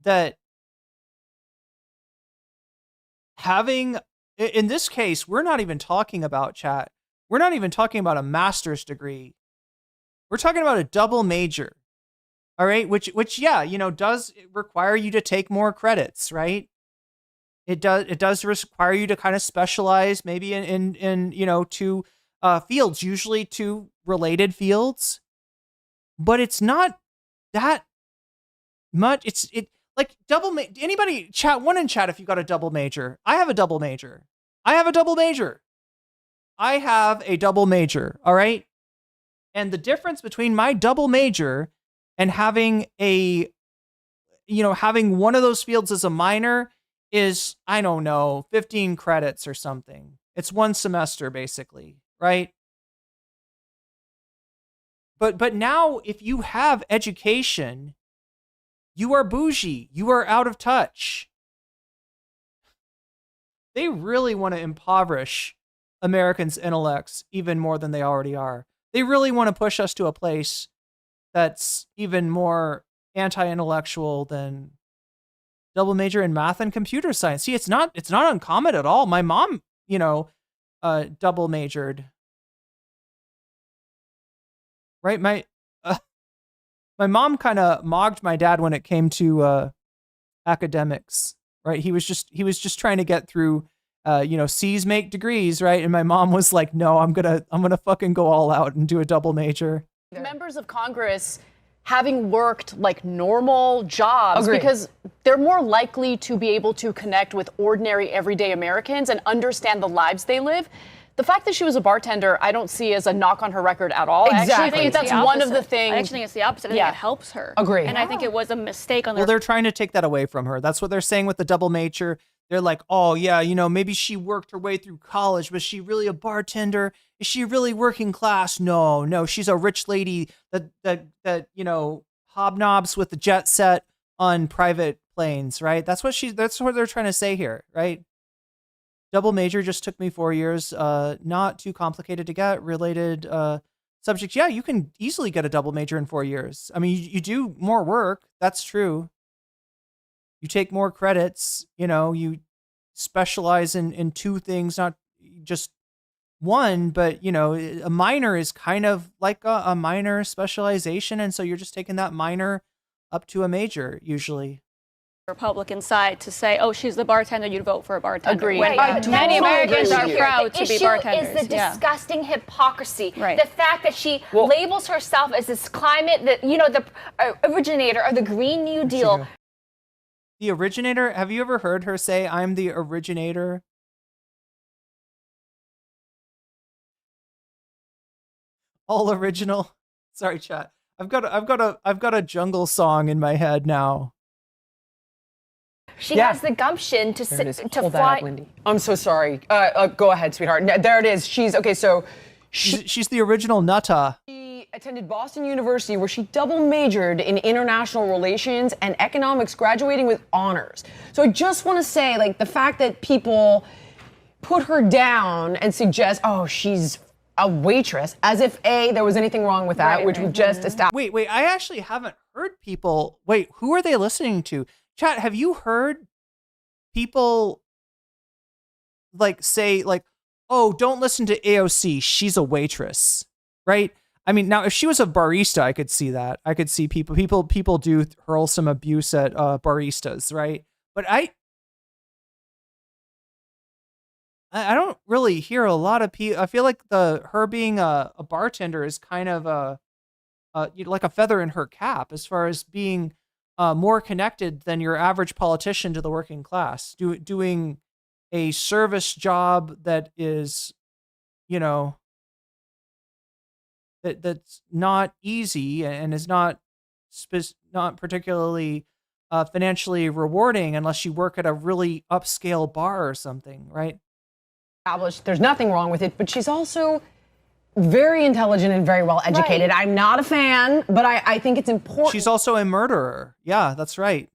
that having, in this case, we're not even talking about chat. We're not even talking about a master's degree. We're talking about a double major. All right, which does require you to take more credits, right? It does require you to kind of specialize maybe in two fields, usually two related fields. But it's not that much. It like double anybody chat one in chat if you got a double major. I have a double major. All right. And the difference between my double major and having having one of those fields as a minor is, I don't know, 15 credits or something. It's one semester basically, right? But now if you have education, you are bougie. You are out of touch. They really want to impoverish Americans' intellects even more than they already are. They really want to push us to a place that's even more anti-intellectual than double major in math and computer science. See, it's not uncommon at all. My mom, double majored. Right? My mom kind of mocked my dad when it came to academics, right? He was just trying to get through C's make degrees, right? And my mom was like, "No, I'm going to fucking go all out and do a double major." Members of Congress having worked like normal jobs because they're more likely to be able to connect with ordinary everyday Americans and understand the lives they live. The fact that she was a bartender, I don't see as a knock on her record at all. Exactly. Actually, I think that's one of the things. I actually think it's the opposite. I think it helps her. Agree. And I think it was a mistake on Well, they're trying to take that away from her. That's what they're saying with the double major. They're like, oh, yeah, maybe she worked her way through college. Was she really a bartender? Is she really working class? No, she's a rich lady that hobnobs with the jet set on private planes, right? That's what they're trying to say here, right? Double major just took me 4 years. Not too complicated to get. Related subjects. Yeah, you can easily get a double major in 4 years. I mean, you do more work. That's true. You take more credits. You specialize in two things, not just one, but you know, a minor is kind of like a minor specialization, and so you're just taking that minor up to a major usually. Republican side to say, oh, she's the bartender, you'd vote for a bartender. Agreed. When many Americans are proud to be bartenders. The issue is the disgusting hypocrisy. Right. The fact that she labels herself as this climate, the originator of the Green New Deal. The originator? Have you ever heard her say, "I'm the originator"? All original. Sorry, chat. I've got a jungle song in my head now. She has the gumption to Hold that fly. up, Lindy. I'm so sorry. Go ahead, sweetheart. There it is. She's the original Nutta. She attended Boston University, where she double majored in international relations and economics, graduating with honors. So I just want to say, like, the fact that people put her down and suggest, oh, she's a waitress, as if there was anything wrong with that, which we've just established. Wait, I actually haven't heard people. Wait, who are they listening to? Chat, have you heard people like say like, oh, don't listen to AOC, she's a waitress, right? I mean, now if she was a barista, I could see that. I could see people do hurl some abuse at baristas, right? But I don't really hear a lot of people. I feel like her being a bartender is kind of like a feather in her cap as far as being more connected than your average politician to the working class, doing a service job that is, you know, that's not easy and is not particularly financially rewarding unless you work at a really upscale bar or something, right? There's nothing wrong with it, but she's also very intelligent and very well educated. I'm not a fan, but I think it's important. She's also a murderer. Yeah, that's right.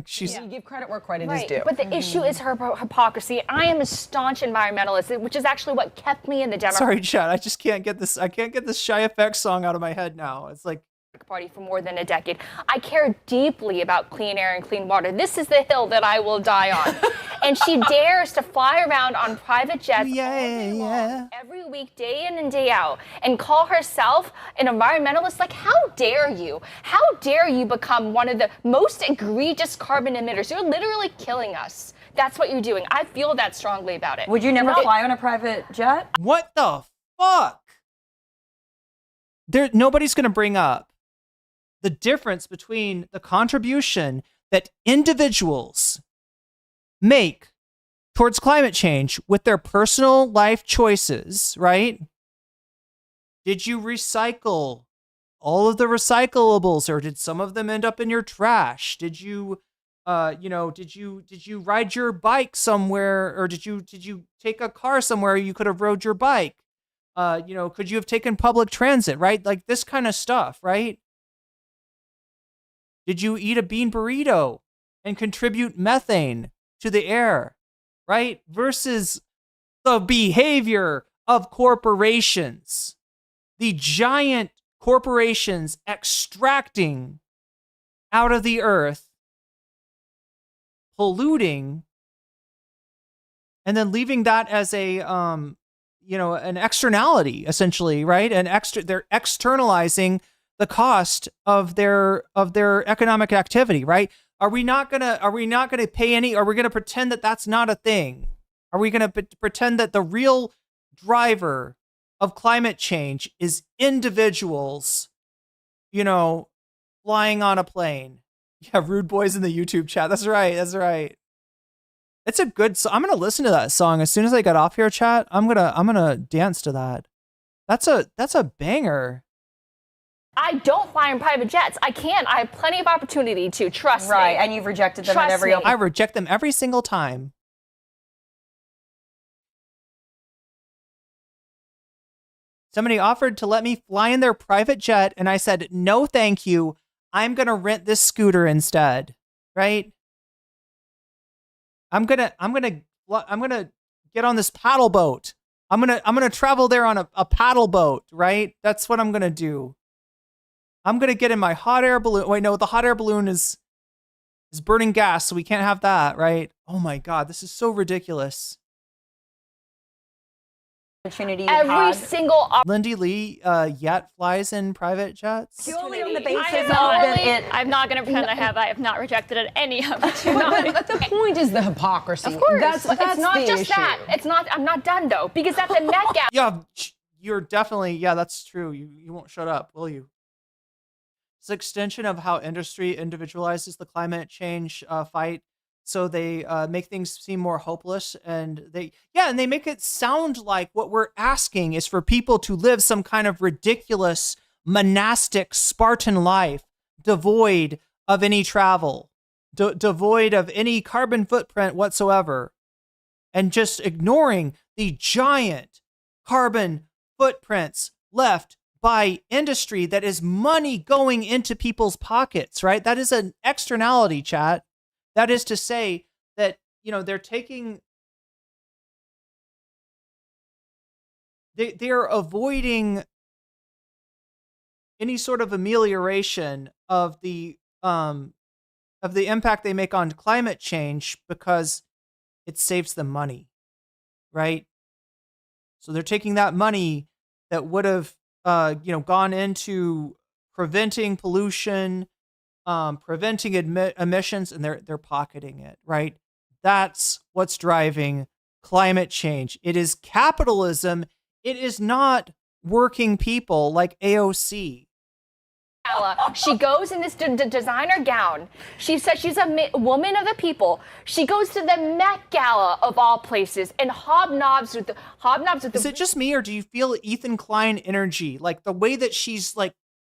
She's you give credit where credit is due. But the issue is her hypocrisy. I am a staunch environmentalist, which is actually what kept me in the Democratic Sorry, Chad. I just can't get this. I can't get this Shy FX song out of my head now. It's like Party for more than a decade. I care deeply about clean air and clean water. This is the hill that I will die on. And she dares to fly around on private jets all day long, every week, day in and day out, and call herself an environmentalist. Like, how dare you? How dare you become one of the most egregious carbon emitters? You're literally killing us. That's what you're doing. I feel that strongly about it. Would you never fly on a private jet? What the fuck? Nobody's going to bring up the difference between the contribution that individuals make towards climate change with their personal life choices, right? Did you recycle all of the recyclables, or did some of them end up in your trash? Did you, did you ride your bike somewhere, or did you take a car somewhere you could have rode your bike? Could you have taken public transit, right? Like this kind of stuff, right? Did you eat a bean burrito and contribute methane to the air, right? Versus the behavior of corporations, the giant corporations extracting out of the earth, polluting, and then leaving that as a, an externality, essentially, right? They're externalizing the cost of their economic activity, right? Are we not gonna pay any? Are we gonna pretend that that's not a thing? Are we gonna pretend that the real driver of climate change is individuals, flying on a plane? Yeah, rude boys in the YouTube chat. That's right. It's a good song. I'm gonna listen to that song as soon as I get off here, chat. I'm gonna dance to that. That's a banger. I don't fly in private jets. I can't. I have plenty of opportunity to. Trust me. Right, and you've rejected them at every. I reject them every single time. Somebody offered to let me fly in their private jet, and I said, no, thank you. I'm gonna rent this scooter instead. Right? I'm gonna get on this paddle boat. I'm gonna travel there on a paddle boat. Right? That's what I'm gonna do. I'm going to get in my hot air balloon. Wait, no, the hot air balloon is burning gas, so we can't have that, right? Oh my God, this is so ridiculous. opportunity Every single Lindy Lee yet flies in private jets. Purely on the basis I'm not going to pretend I have not rejected it any opportunity. But the point is the hypocrisy. Of course, that's it's not the just issue. that. It's not. I'm not done though, because that's a net gap. Yeah, you're definitely, yeah, that's true. You won't shut up, will you? It's an extension of how industry individualizes the climate change fight. So they make things seem more hopeless, and they make it sound like what we're asking is for people to live some kind of ridiculous monastic Spartan life, devoid of any travel, devoid of any carbon footprint whatsoever, and just ignoring the giant carbon footprints left by industry that is money going into people's pockets, right? That is an externality, chat. That is to say that, they're taking, they're avoiding any sort of amelioration of the impact they make on climate change because it saves them money, right? So they're taking that money that would have, gone into preventing pollution, preventing emissions, and they're pocketing it, right? That's what's driving climate change. It is capitalism. It is not working people like AOC. She goes in this designer gown. She says she's a woman of the people. She goes to the Met Gala of all places and hobnobs with the. Is it just me, or do you feel Ethan Klein energy, like the way that she's like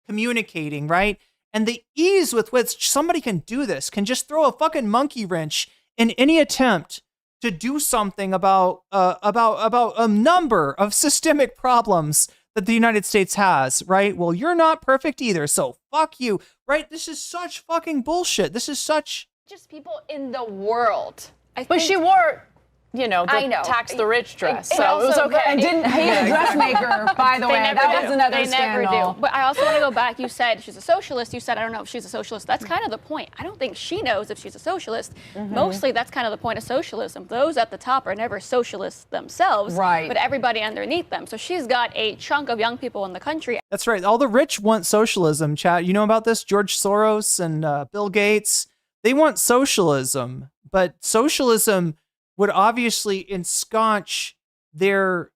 communicating, right? And the ease with which somebody can do this, can just throw a fucking monkey wrench in any attempt to do something about a number of systemic problems that the United States has, right? Well, you're not perfect either, so fuck you, right? This is such fucking bullshit. This is such... Just people in the world. But she wore, the tax the rich dress, so it was okay. And didn't hate a dressmaker, by the way. That was another scandal. They never do. But I also want to go back. You said she's a socialist. You said, I don't know if she's a socialist. That's kind of the point. I don't think she knows if she's a socialist. Mostly, that's kind of the point of socialism. Those at the top are never socialists themselves, right? But everybody underneath them. So she's got a chunk of young people in the country. That's right. All the rich want socialism, chat. You know about this? George Soros and Bill Gates. They want socialism, but socialism would obviously ensconce their,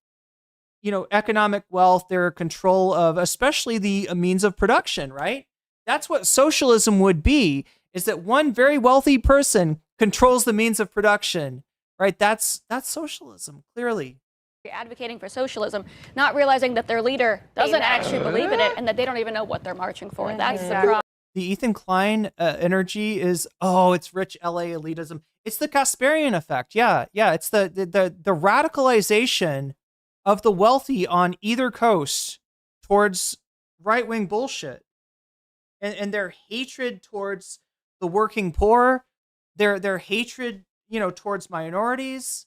economic wealth, their control of, especially the means of production, right? That's what socialism would be, is that one very wealthy person controls the means of production, right? That's socialism, clearly. Advocating for socialism, not realizing that their leader doesn't actually believe in it and that they don't even know what they're marching for. That's the problem. The Ethan Klein energy is, it's rich LA elitism. It's the Kasperian effect. Yeah. It's the radicalization of the wealthy on either coast towards right-wing bullshit. And their hatred towards the working poor, their hatred, towards minorities,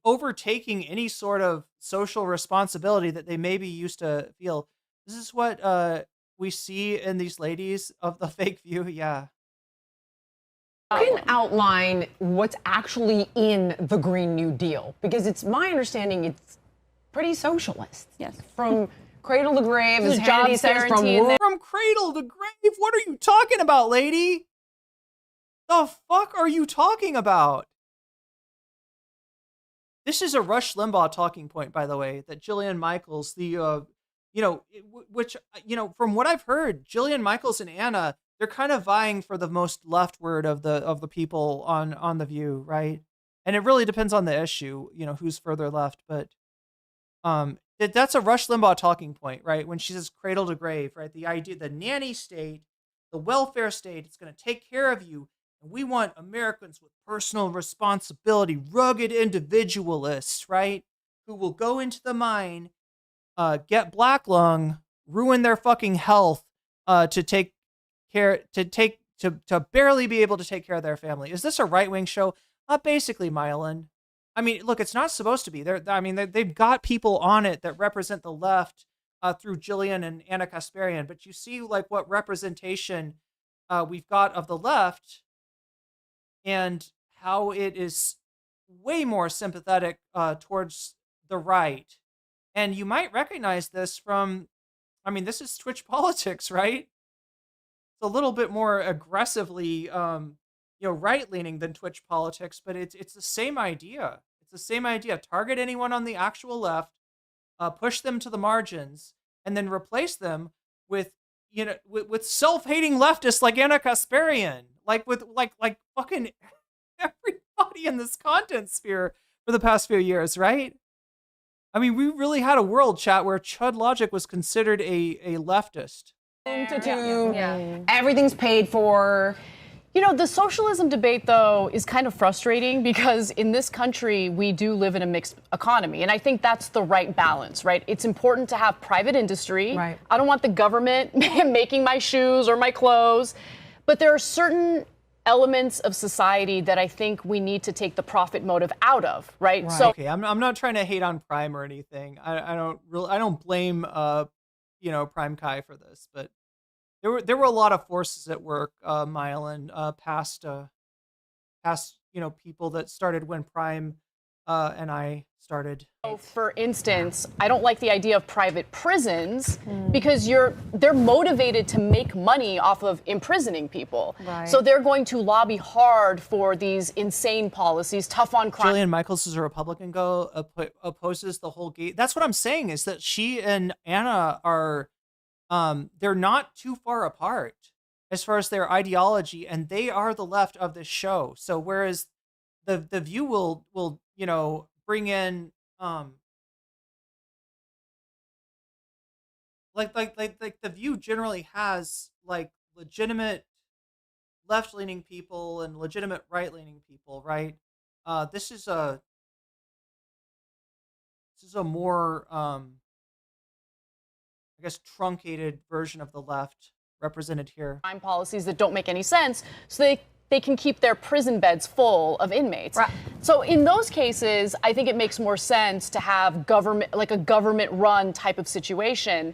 overtaking any sort of social responsibility that they maybe used to feel. This is what we see in these ladies of the fake view. Yeah. You can outline what's actually in the Green New Deal, because it's my understanding it's pretty socialist. Yes. From cradle to grave, as job Hannity says, from cradle to grave. What are you talking about, lady? The fuck are you talking about? This is a Rush Limbaugh talking point, by the way, that Jillian Michaels, from what I've heard, Jillian Michaels and Anna, they're kind of vying for the most leftward of the people on The View, right? And it really depends on the issue, who's further left. But that's a Rush Limbaugh talking point, right? When she says cradle to grave, right? The idea, the nanny state, the welfare state, it's going to take care of you. And we want Americans with personal responsibility, rugged individualists, right? Who will go into the mine, get black lung, ruin their fucking health, to barely be able to take care of their family. Is this a right-wing show? Basically, Mylan. I mean, look, it's not supposed to be. They've got people on it that represent the left through Jillian and Anna Kasperian, but you see like what representation we've got of the left and how it is way more sympathetic towards the right. And you might recognize this from, I mean, this is Twitch politics, right? It's a little bit more aggressively, right-leaning than Twitch politics, but it's the same idea. It's the same idea. Target anyone on the actual left, push them to the margins, and then replace them with, with self-hating leftists like Anna Kasparian, like fucking everybody in this content sphere for the past few years, right? I mean, we really had a world, chat, where Chud Logic was considered a leftist. Everything's paid for. The socialism debate, though, is kind of frustrating because in this country, we do live in a mixed economy. And I think that's the right balance, right? It's important to have private industry. Right. I don't want the government making my shoes or my clothes. But there are certain elements of society that I think we need to take the profit motive out of, right? So, okay, I'm not trying to hate on Prime or anything. I don't blame Prime Kai for this, but there were a lot of forces at work, Mylan, past people that started when Prime and I started. So for instance, I don't like the idea of private prisons because they're motivated to make money off of imprisoning people. Right. So they're going to lobby hard for these insane policies, tough on crime. Jillian Michaels is a Republican, opposes the whole gate. That's what I'm saying, is that she and Anna are, they're not too far apart as far as their ideology, and they are the left of this show. So whereas the View will bring in like the View generally has like legitimate left-leaning people and legitimate right-leaning people, right? This is a more I guess truncated version of the left represented here. Crime policies that don't make any sense, so they can keep their prison beds full of inmates. Right. So in those cases, I think it makes more sense to have government, like a government-run type of situation.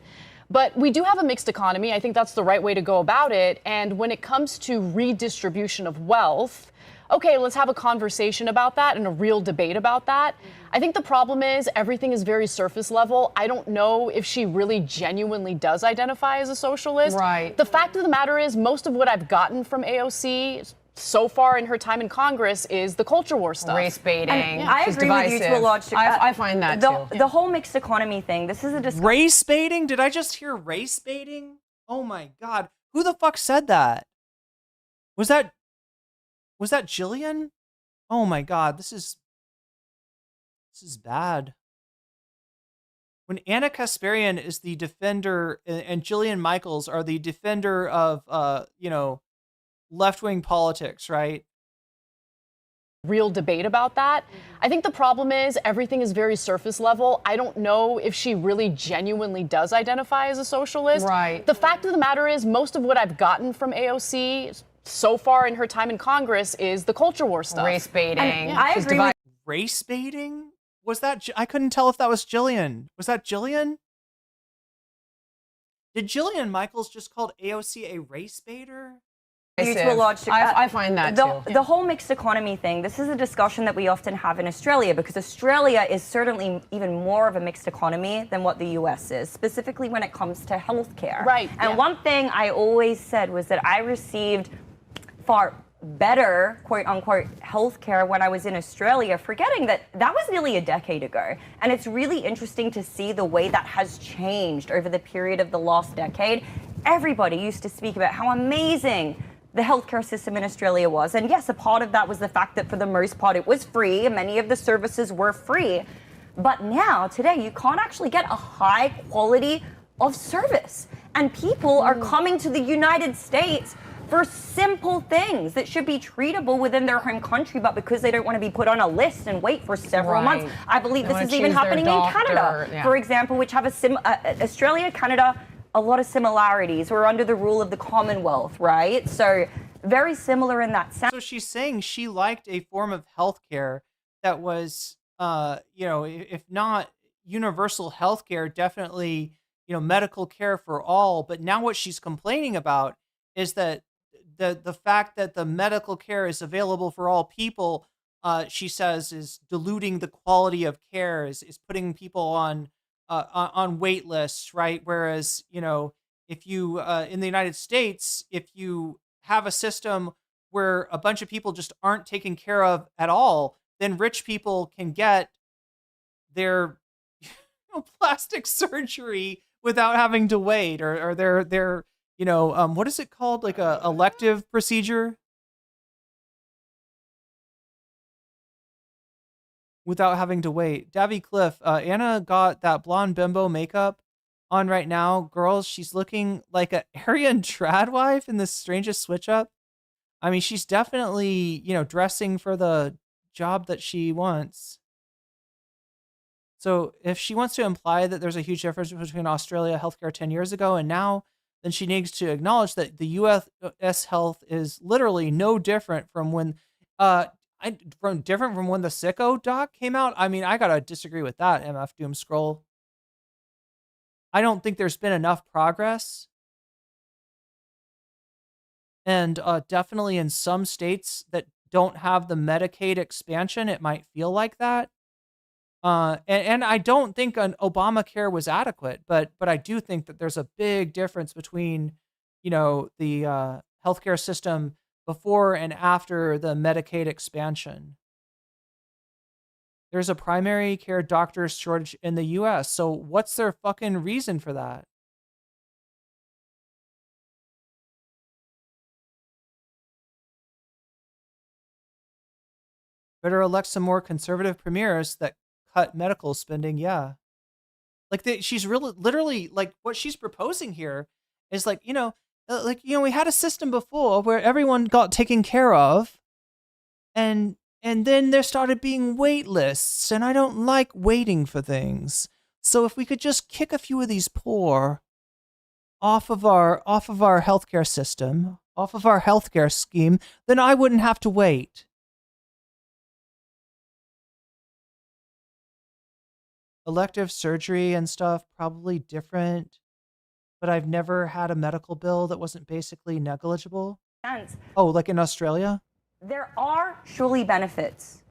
But we do have a mixed economy. I think that's the right way to go about it. And when it comes to redistribution of wealth, okay, let's have a conversation about that and a real debate about that. I think the problem is everything is very surface level. I don't know if she really genuinely does identify as a socialist. Right. The fact of the matter is most of what I've gotten from AOC so far in her time in Congress is the culture war stuff. Race baiting. I agree with you to a large degree. I find that too. The whole mixed economy thing, this is a discussion. Race baiting? Did I just hear race baiting? Oh my God. Who the fuck said that? Was that Jillian? Oh my God, this is bad. When Anna Kasparian is the defender and Jillian Michaels are the defender of left-wing politics, right? Real debate about that. I think the problem is everything is very surface level. I don't know if she really genuinely does identify as a socialist. Right. The fact of the matter is most of what I've gotten from AOC so far in her time in Congress is the culture war stuff. Race baiting. I agree with race baiting? Was that? I couldn't tell if that was Jillian. Was that Jillian? Did Jillian Michaels just called AOC a race baiter? I find that too. The whole mixed economy thing, this is a discussion that we often have in Australia because Australia is certainly even more of a mixed economy than what the US is, specifically when it comes to healthcare. Right. And one thing I always said was that I received far better, quote unquote, healthcare when I was in Australia, forgetting that was nearly a decade ago. And it's really interesting to see the way that has changed over the period of the last decade. Everybody used to speak about how amazing the healthcare system in Australia was. And yes, a part of that was the fact that for the most part it was free and many of the services were free. But now, today, you can't actually get a high quality of service. And people are coming to the United States for simple things that should be treatable within their home country, but because they don't want to be put on a list and wait for several months. I believe this is even happening in Canada, for example, which have Australia, Canada, a lot of similarities. We're under the rule of the Commonwealth, right? So very similar in that sense. So she's saying she liked a form of healthcare that was, if not universal healthcare, definitely, medical care for all. But now what she's complaining about is that the fact that the medical care is available for all people she says, is diluting the quality of care, is putting people on wait lists, right? Whereas, you know, if you in the United States, if you have a system where a bunch of people just aren't taken care of at all, then rich people can get their plastic surgery without having to wait, or their what is it called, like a elective procedure, without having to wait. Davy Cliff, Anna got that blonde bimbo makeup on right now. Girls, she's looking like a Aryan trad wife in the strangest switch up. I mean, she's definitely, dressing for the job that she wants. So if she wants to imply that there's a huge difference between Australia healthcare 10 years ago and now, then she needs to acknowledge that the U.S. health is literally no different from when the Sicko doc came out. I mean, I gotta disagree with that, MF Doom Scroll. I don't think there's been enough progress. And definitely in some states that don't have the Medicaid expansion, it might feel like that. And I don't think an Obamacare was adequate, but I do think that there's a big difference between, the healthcare system before and after the Medicaid expansion. There's a primary care doctor shortage in the U.S., so what's their fucking reason for that? Better elect some more conservative premiers that cut medical spending, yeah. Like, she's really, literally, like, what she's proposing here is like, we had a system before where everyone got taken care of, and then there started being wait lists, and I don't like waiting for things. So if we could just kick a few of these poor off of our healthcare system, off of our healthcare scheme, then I wouldn't have to wait. Elective surgery and stuff, probably different, but I've never had a medical bill that wasn't basically negligible. Oh, like in Australia? There are surely benefits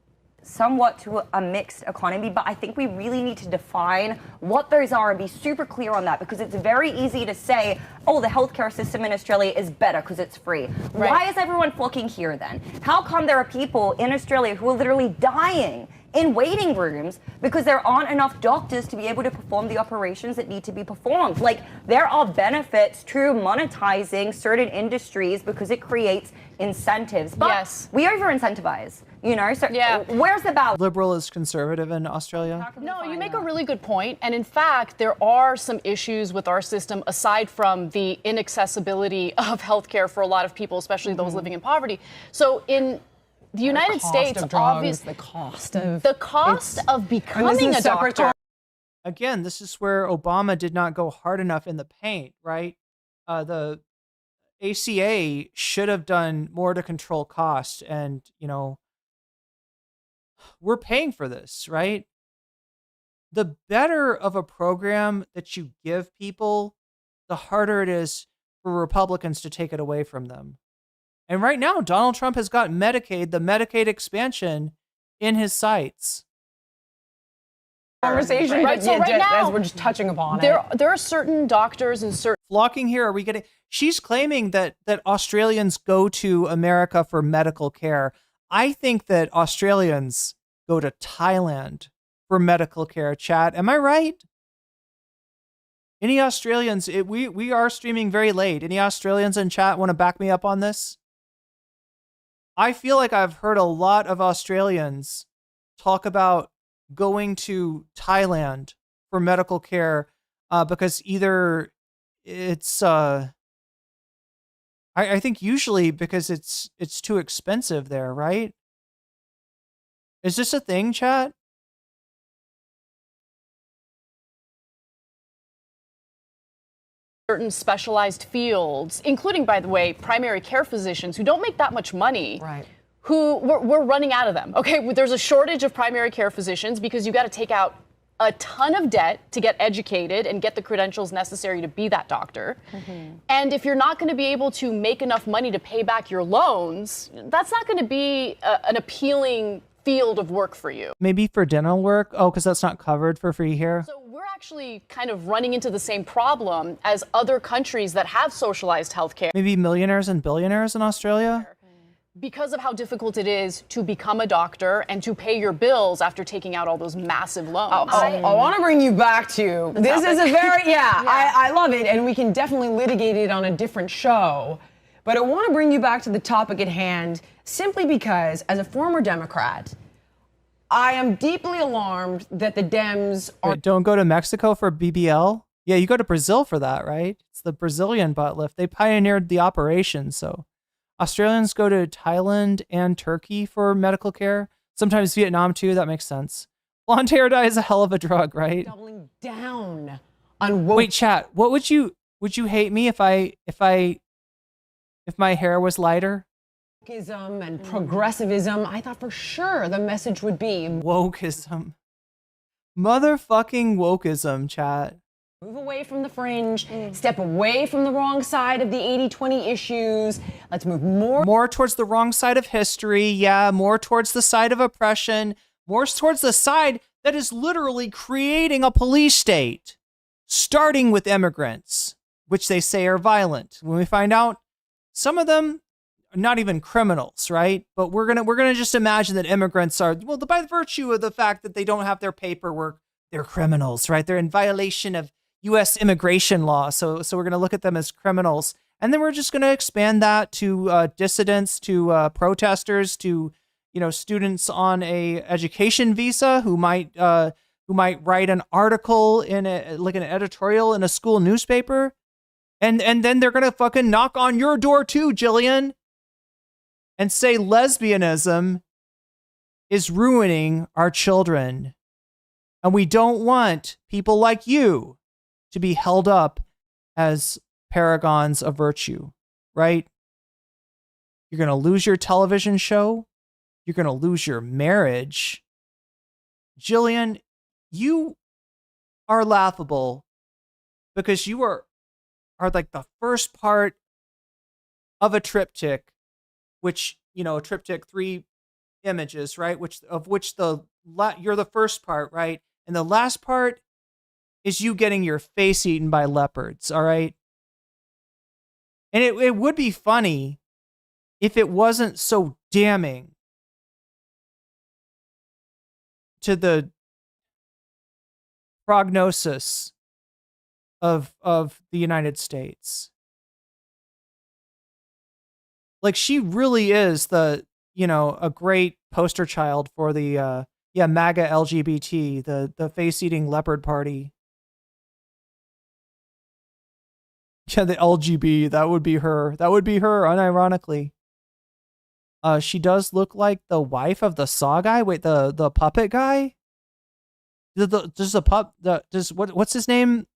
somewhat to a mixed economy, but I think we really need to define what those are and be super clear on that, because it's very easy to say, oh, the healthcare system in Australia is better because it's free. Right. Why is everyone flocking here then? How come there are people in Australia who are literally dying in waiting rooms because there aren't enough doctors to be able to perform the operations that need to be performed? Like, there are benefits to monetizing certain industries because it creates incentives. But yes, we over-incentivize, So yeah, where's the balance? Liberal is conservative in Australia? No, you make a really good point. And in fact, there are some issues with our system aside from the inaccessibility of healthcare for a lot of people, especially those living in poverty. So in the United States, obviously, the cost of becoming a doctor. Again, this is where Obama did not go hard enough in the paint, right? The ACA should have done more to control costs, and we're paying for this, right? The better of a program that you give people, the harder it is for Republicans to take it away from them. And right now, Donald Trump has got Medicaid, the Medicaid expansion, in his sights. Conversation, right? So right now, as we're just touching upon there are certain doctors and certain flocking here. Are we getting? She's claiming that Australians go to America for medical care. I think that Australians go to Thailand for medical care. Chat, am I right? Any Australians? We are streaming very late. Any Australians in chat want to back me up on this? I feel like I've heard a lot of Australians talk about going to Thailand for medical care because either it's I think usually because it's too expensive there, right? Is this a thing, chat? certain specialized fields, including, by the way, primary care physicians who don't make that much money. Right. Who we're running out of them. Okay, there's a shortage of primary care physicians because you got to take out a ton of debt to get educated and get the credentials necessary to be that doctor. Mm-hmm. And if you're not going to be able to make enough money to pay back your loans, that's not going to be an appealing field of work for you. Maybe for dental work? Oh, because that's not covered for free here? So we're actually kind of running into the same problem as other countries that have socialized healthcare. Maybe millionaires and billionaires in Australia? Because of how difficult it is to become a doctor and to pay your bills after taking out all those massive loans. I want to bring you back to this is a very I love it, and we can definitely litigate it on a different show. But I want to bring you back to the topic at hand simply because, as a former Democrat, I am deeply alarmed that the Dems are. Wait, don't go to Mexico for BBL? Yeah, you go to Brazil for that, right? It's the Brazilian butt lift. They pioneered the operation, so. Australians go to Thailand and Turkey for medical care. Sometimes Vietnam too. That makes sense. Blonde hair dye is a hell of a drug, right? Doubling down on woke. Wait, chat. What would you hate me if my hair was lighter? Wokeism and progressivism. I thought for sure the message would be wokeism. Motherfucking wokeism, chat. Move away from the fringe, step away from the wrong side of the 80-20 issues. Let's move more towards the wrong side of history. Yeah, more towards the side of oppression, more towards the side that is literally creating a police state, starting with immigrants, which they say are violent. When we find out some of them are not even criminals, right? But we're gonna just imagine that immigrants are, well, by virtue of the fact that they don't have their paperwork, they're criminals, right? They're in violation of U.S. immigration law, so we're going to look at them as criminals, and then we're just going to expand that to dissidents, to protesters, to students on a education visa who might write an article in an editorial in a school newspaper, and then they're going to fucking knock on your door too, Jillian, and say lesbianism is ruining our children, and we don't want people like you to be held up as paragons of virtue, right? You're going to lose your television show. You're going to lose your marriage. Jillian, you are laughable because you are like the first part of a triptych, which, a triptych, 3 images, right? You're the first part, right? And the last part is you getting your face eaten by leopards, all right? And it would be funny if it wasn't so damning to the prognosis of the United States. Like, she really is a great poster child for the MAGA LGBT, the face-eating leopard party. Yeah, the LGB, that would be her. That would be her, unironically. She does look like the wife of the Saw guy. Wait, the puppet guy? What's his name?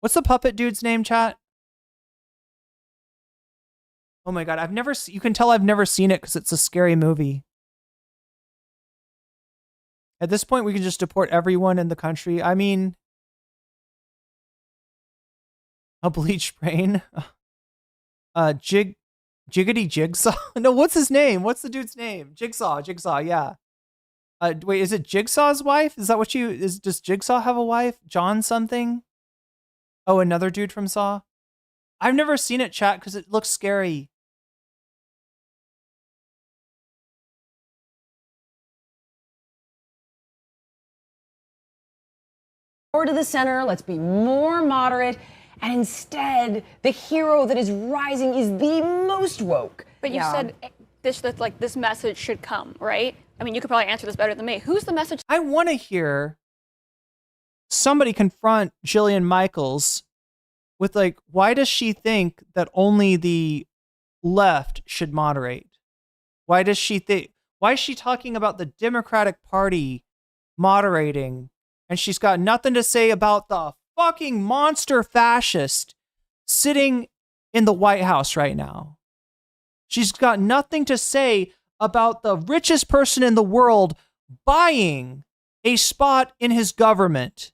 What's the puppet dude's name, chat? Oh my god, you can tell I've never seen it because it's a scary movie. At this point, we can just deport everyone in the country. I mean, a bleach brain. Jiggity Jigsaw? No, what's his name? What's the dude's name? Jigsaw, yeah. Wait, is it Jigsaw's wife? Is that what does Jigsaw have a wife? John something? Oh, another dude from Saw? I've never seen it, chat, because it looks scary. More to the center, let's be more moderate, and instead, the hero that is rising is the most woke. But you said this message should come, right? I mean, you could probably answer this better than me. Who's the message? I want to hear somebody confront Jillian Michaels with, why does she think that only the left should moderate? Why is she talking about the Democratic Party moderating, and she's got nothing to say about the fucking monster fascist sitting in the White House right now? She's got nothing to say about the richest person in the world buying a spot in his government.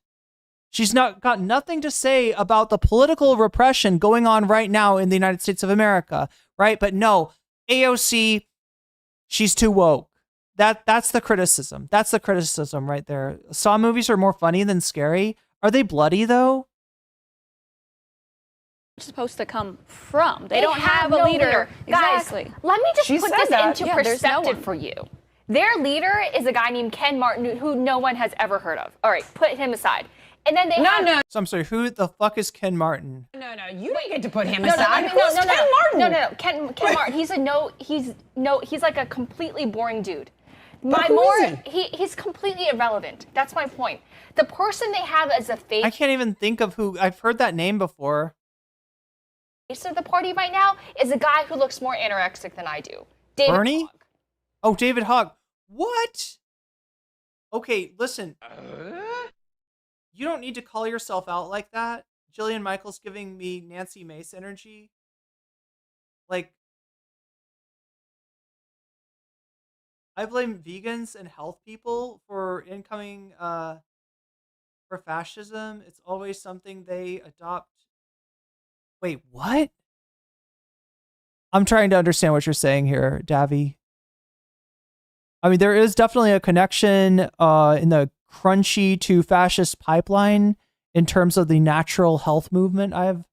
She's got nothing to say about the political repression going on right now in the United States of America, right? But no, AOC, she's too woke. that's the criticism. That's the criticism right there. Saw movies are more funny than scary. Are they bloody though? Supposed to come from. They don't have a no leader. Guys, let me just put this into there's no perspective one. for you. Their leader is a guy named Ken Martin, who no one has ever heard of. All right, put him aside. And then they have... So I'm sorry, who the fuck is Ken Martin? No, you don't get to put him No, aside. no, Who's Ken Martin? No. Ken Martin. He's like a completely boring dude. But who is He's completely irrelevant. That's my point. The person they have as a face I can't even think of who. I've heard that name before. of the party right now is a guy who looks more anorexic than I do. David Bernie? Hogg. Oh, David Hogg. What? Okay, listen. You don't need to call yourself out like that. Jillian Michaels giving me Nancy Mace energy. Like, I blame vegans and health people for incoming for fascism. It's always something they adopt. Wait, what? I'm trying to understand what you're saying here, Davy. I mean, there is definitely a connection in the crunchy to fascist pipeline in terms of the natural health movement I've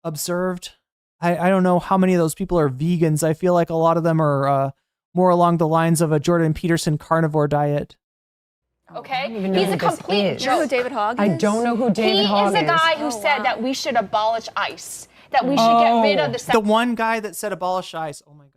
observed. I don't know how many of those people are vegans. I feel like a lot of them are more along the lines of a Jordan Peterson carnivore diet. Okay? even know He's who a this complete is. joke. You know who David Hogg I is? don't know who David Hogg is. He is a guy who said that we should abolish ICE, that we should get rid of the The one guy that said abolish ICE. Oh my God.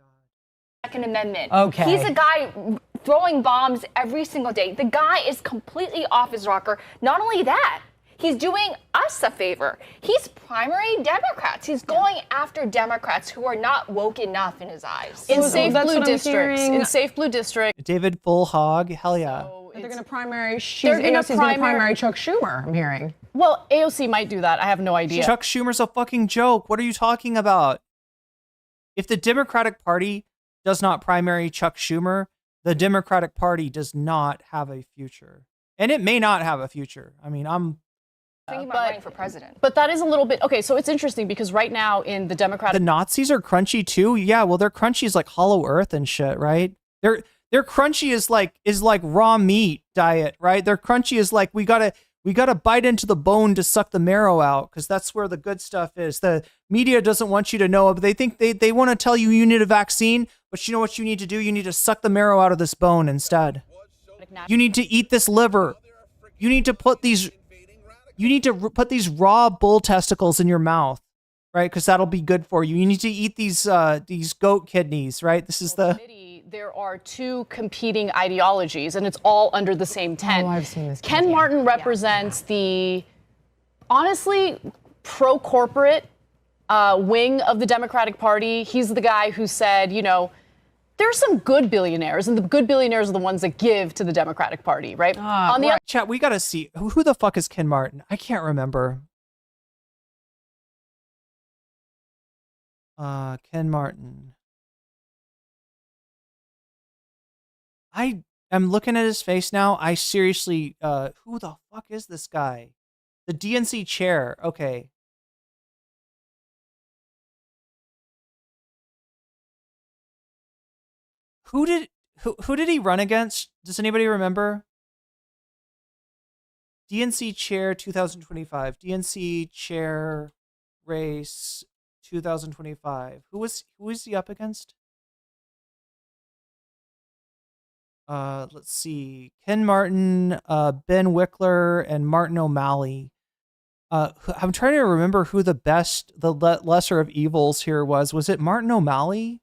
Second Amendment. Okay. He's a guy throwing bombs every single day. The guy is completely off his rocker. Not only that, he's doing us a favor. He's primary Democrats. He's going after Democrats who are not woke enough in his eyes. In So safe that's blue what I'm districts. hearing. In safe blue districts. David Full Hog. Hell yeah. They're going to primary. They're gonna AOC's going to primary Chuck Schumer, I'm hearing. Well, AOC might do that. I have no idea. Chuck Schumer's a fucking joke. What are you talking about? If the Democratic Party does not primary Chuck Schumer, the Democratic Party does not have a future. And it may not have a future. I mean, I'm thinking about running for president. But that is a little bit okay. So it's interesting because right now in the Democratic, the Nazis are crunchy too. Yeah, well, their crunchy is like Hollow Earth and shit, right? Their crunchy is like raw meat diet, right? Their crunchy is like we gotta bite into the bone to suck the marrow out because that's where the good stuff is. The media doesn't want you to know, but they think they want to tell you you need a vaccine, but you know what you need to do? You need to suck the marrow out of this bone instead. You need to eat this liver. You need to put these raw bull testicles in your mouth, right? Because that'll be good for you. You need to eat these goat kidneys, right? This is the. there are two competing ideologies, and it's all under the same tent. Oh, I've seen this. Ken Martin represents the, honestly, pro-corporate wing of the Democratic Party. He's the guy who said, you know, there's some good billionaires, and the good billionaires are the ones that give to the Democratic Party, right? On the other Chat, we gotta see who the fuck is Ken Martin. I can't remember. Ken Martin. I am looking at his face now. I seriously, who the fuck is this guy? The DNC chair. Okay. Who did he run against? Does anybody remember? DNC chair 2025. DNC chair race 2025. Who was he up against? Let's see. Ken Martin, Ben Wickler, and Martin O'Malley. I'm trying to remember who the lesser of evils here was. Was it Martin O'Malley?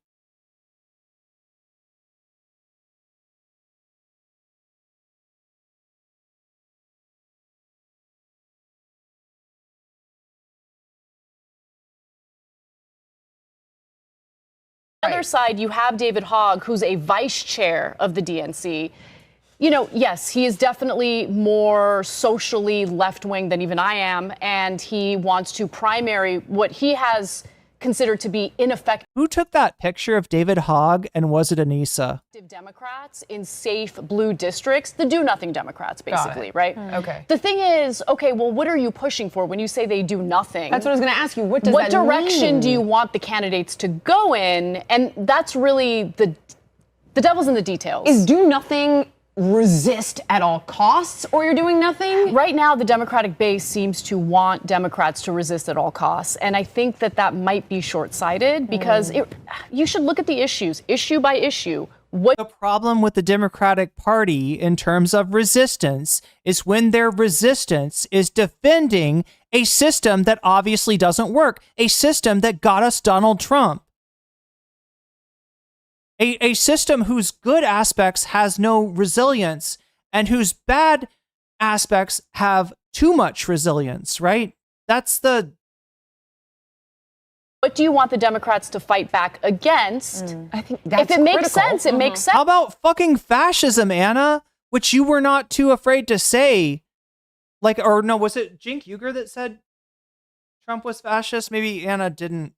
On the other side, you have David Hogg, who's a vice chair of the DNC. You know, yes, he is definitely more socially left-wing than even I am, and he wants to primary what he has considered to be ineffective Who took that picture of David Hogg, and was it Anissa? Democrats in safe blue districts, the do-nothing Democrats, basically, right? Okay. The thing is, okay, well, what are you pushing for when you say they do nothing? That's what I was going to ask you. What does What that direction mean? do you want the candidates to go in? And that's really The devil's in the details. Is do nothing resist at all costs, or you're doing nothing? Right now, the Democratic base seems to want Democrats to resist at all costs. And I think that that might be short-sighted because you should look at the issues, issue by issue. What the problem with the Democratic Party in terms of resistance is when their resistance is defending a system that obviously doesn't work, a system that got us Donald Trump. A system whose good aspects has no resilience and whose bad aspects have too much resilience, right? That's the... What do you want the Democrats to fight back against? I think if it makes sense, it makes sense. How about fucking fascism, Anna? Which you were not too afraid to say. Like, or no, was it Cenk Uygur that said Trump was fascist? Maybe Anna didn't.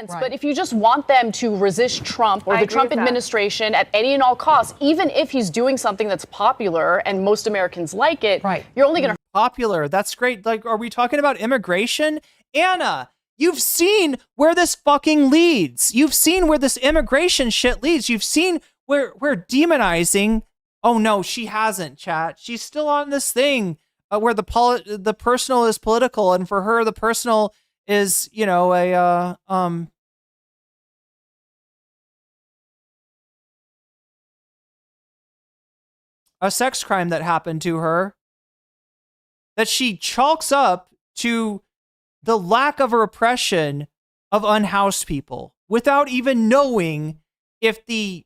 But if you just want them to resist Trump or the Trump administration at any and all costs, even if he's doing something that's popular and most Americans like it, you're only going to... Popular, that's great. Like, are we talking about immigration? Anna, you've seen where this fucking leads. You've seen where this immigration shit leads. You've seen where we're demonizing... Oh no, she hasn't, chat. She's still on this thing where the personal is political, and for her, the personal is, you know, a sex crime that happened to her that she chalks up to the lack of repression of unhoused people without even knowing if the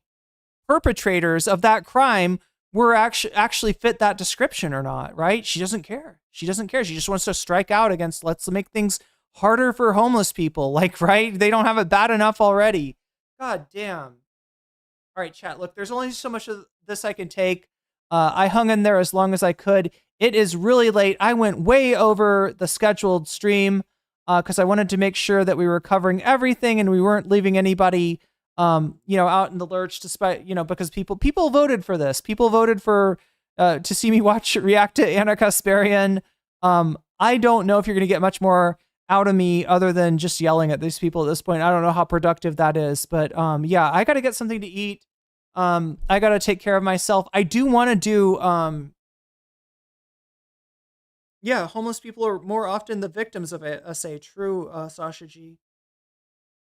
perpetrators of that crime were actually fit that description or not, right? She doesn't care. She doesn't care. She just wants to strike out against, let's make things harder for homeless people. Like, right? They don't have it bad enough already. God damn. All right, chat. Look, there's only so much of this I can take. I hung in there as long as I could. It is really late. I went way over the scheduled stream because I wanted to make sure that we were covering everything and we weren't leaving anybody, you know, out in the lurch, despite, you know, because people voted for this. People voted for to see me react to Anna Kasparian. I don't know if you're going to get much more out of me other than just yelling at these people at this point. I don't know how productive that is, but yeah, I got to get something to eat. I got to take care of myself. I do want to do, yeah, homeless people are more often the victims of it, say true, Sasha G.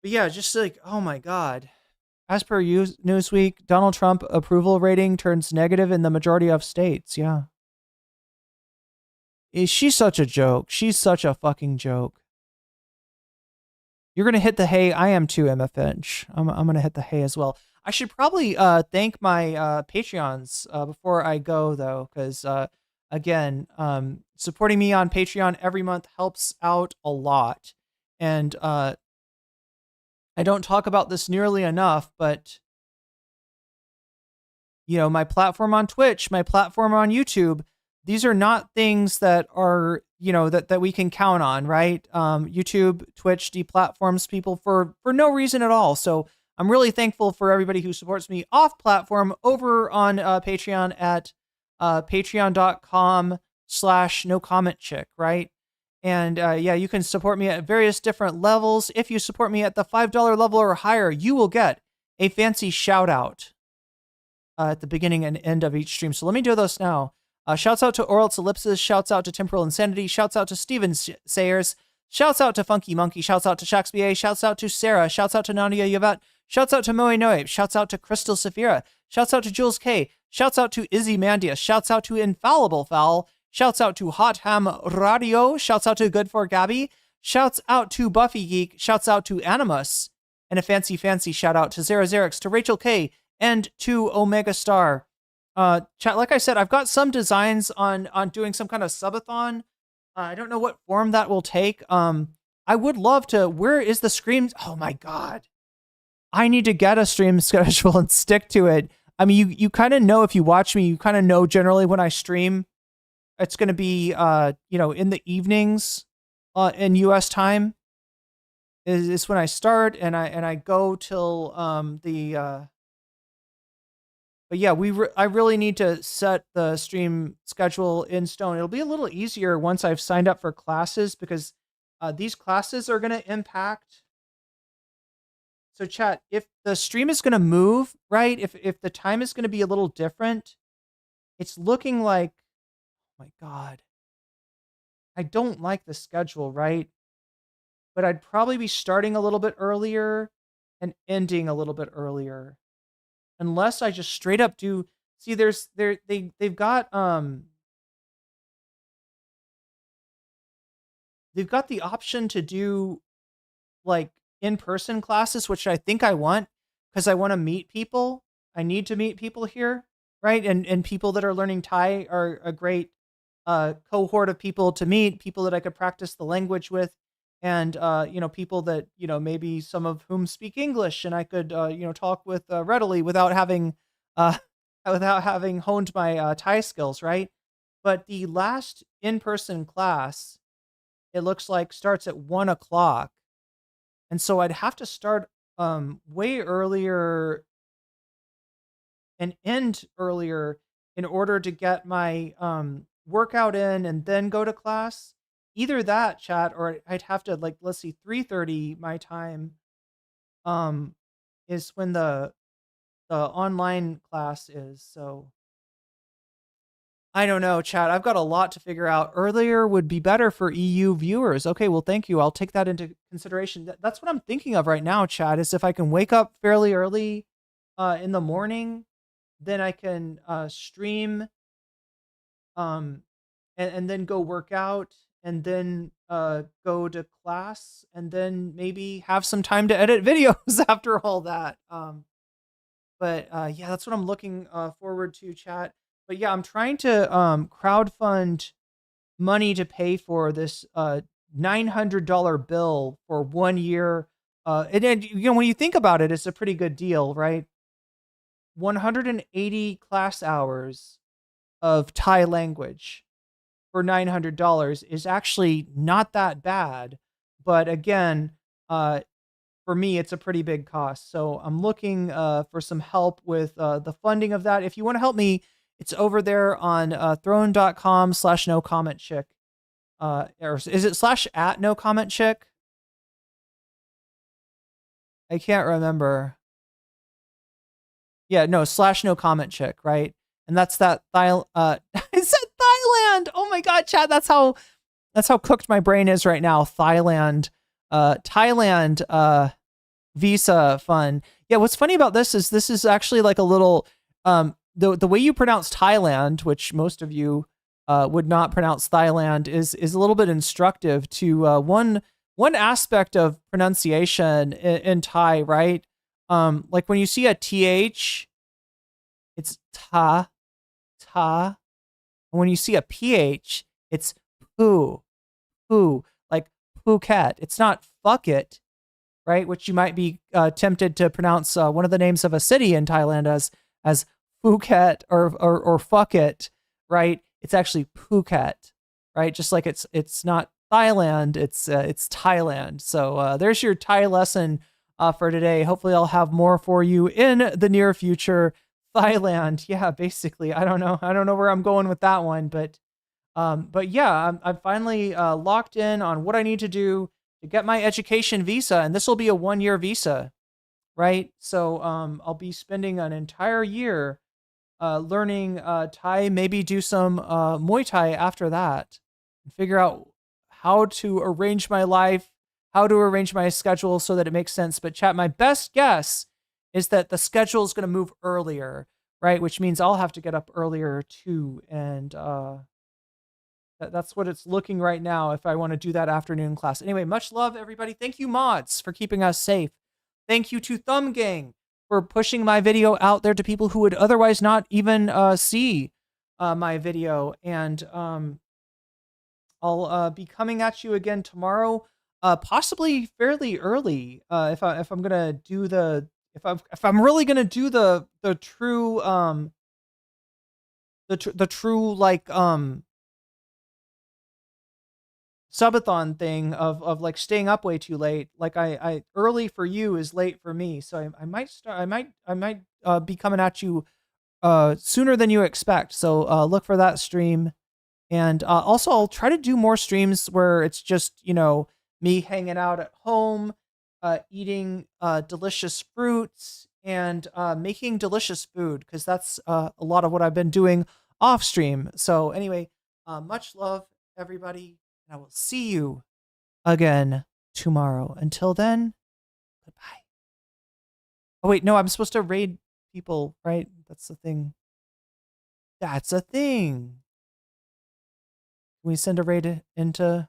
But yeah, just like, oh my God. As per Newsweek, Donald Trump approval rating turns negative in the majority of states. Yeah. She's such a joke. She's such a fucking joke. You're going to hit the hay. I am too, Emma Finch. I'm going to hit the hay as well. I should probably thank my Patreons before I go, though, because, again, supporting me on Patreon every month helps out a lot. And I don't talk about this nearly enough, but, you know, my platform on Twitch, my platform on YouTube, these are not things that are, you know, that we can count on, right? YouTube, Twitch deplatforms people for no reason at all. So I'm really thankful for everybody who supports me off platform over on Patreon at patreon.com/nocommentchick, right? And yeah, you can support me at various different levels. If you support me at the $5 level or higher, you will get a fancy shout out at the beginning and end of each stream. So let me do those now. Shouts out to Oral's Ellipsis, shouts out to Temporal Insanity, shouts out to Steven Sayers, shouts out to Funky Monkey, shouts out to Shaxba, shouts out to Sarah, shouts out to Nadia Yvette, shouts out to Moe Noe, shouts out to Crystal Safira, shouts out to Jules K, shouts out to Izzy Mandia, shouts out to Infallible Fowl, shouts out to Hot Ham Radio, shouts out to Good for Gabby, shouts out to Buffy Geek, shouts out to Animus, and a fancy shout out to Zarazerix, to Rachel K, and to Omega Star. Chat, like I said, I've got some designs on doing some kind of subathon. I don't know what form that will take. I would love to. Where is the stream? Oh my God. I need to get a stream schedule and stick to it. I mean, you kind of know if you watch me, you kind of know generally when I stream, it's going to be, you know, in the evenings in US time is when I start and I go till but yeah, I really need to set the stream schedule in stone. It'll be a little easier once I've signed up for classes because these classes are going to impact So chat, if the stream is going to move, right? If the time is going to be a little different, it's looking like, oh my God, I don't like the schedule, right? But I'd probably be starting a little bit earlier and ending a little bit earlier. Unless I just straight up do, see they've got the option to do like in-person classes, which I think I want because I want to meet people. I need to meet people here, right? And people that are learning Thai are a great cohort of people to meet, people that I could practice the language with, and people that maybe some of whom speak English, and I could talk with readily without having honed my Thai skills, right? But the last in-person class, it looks like, starts at 1 o'clock. And so I'd have to start way earlier and end earlier in order to get my workout in and then go to class. Either that, chat, or I'd have to, like, let's see, 3:30 my time is when the online class is. So I don't know, chat. I've got a lot to figure out. Earlier would be better for EU viewers. Okay, well, thank you. I'll take that into consideration. That's what I'm thinking of right now, chat, is if I can wake up fairly early in the morning, then I can stream and then go work out and then go to class and then maybe have some time to edit videos after all that. But yeah, that's what I'm looking forward to, chat. But yeah, I'm trying to crowdfund money to pay for this $900 bill for 1 year. And when you think about it, it's a pretty good deal, right? 180 class hours of Thai language for $900 is actually not that bad. But again, for me, it's a pretty big cost. So I'm looking for some help with the funding of that. If you want to help me, it's over there on throne.com/nocommentchick. Or is it /@ nocommentchick? I can't remember. Yeah, no, /nocommentchick, right? And that's that I said Thailand. Oh my God, chat. That's how cooked my brain is right now. Thailand visa fun. Yeah, what's funny about this is actually like a little the way you pronounce Thailand, which most of you would not pronounce Thailand, is a little bit instructive to one aspect of pronunciation in Thai, right? Like when you see a TH, it's ta. And when you see a PH, it's poo, like Phuket. It's not fuck it, right? Which you might be tempted to pronounce one of the names of a city in Thailand as Phuket or fuck it, right? It's actually Phuket, right? Just like it's not Thailand, it's Thailand. So there's your Thai lesson for today. Hopefully I'll have more for you in the near future. Thailand, yeah, basically. I don't know where I'm going with that one, but yeah, I'm finally locked in on what I need to do to get my education visa, and this will be a 1-year visa, right? So I'll be spending an entire year learning Thai, maybe do some Muay Thai after that, and figure out how to arrange my life, how to arrange my schedule so that it makes sense. But chat, my best guess is that the schedule is going to move earlier, right? Which means I'll have to get up earlier too. And that's what it's looking right now if I want to do that afternoon class. Anyway, much love, everybody. Thank you, mods, for keeping us safe. Thank you to Thumb Gang for pushing my video out there to people who would otherwise not even see my video. And I'll be coming at you again tomorrow, possibly fairly early, if I'm gonna do the if I'm really gonna do the true the true like subathon thing of like staying up way too late. Like I early for you is late for me, so I might be coming at you sooner than you expect. So look for that stream, and also I'll try to do more streams where it's just me hanging out at home, eating delicious fruits and making delicious food, because that's a lot of what I've been doing off stream. So anyway, much love, everybody, and I will see you again tomorrow. Until then, goodbye. Oh wait, no, I'm supposed to raid people, right? That's the thing. That's a thing. Can we send a raid into...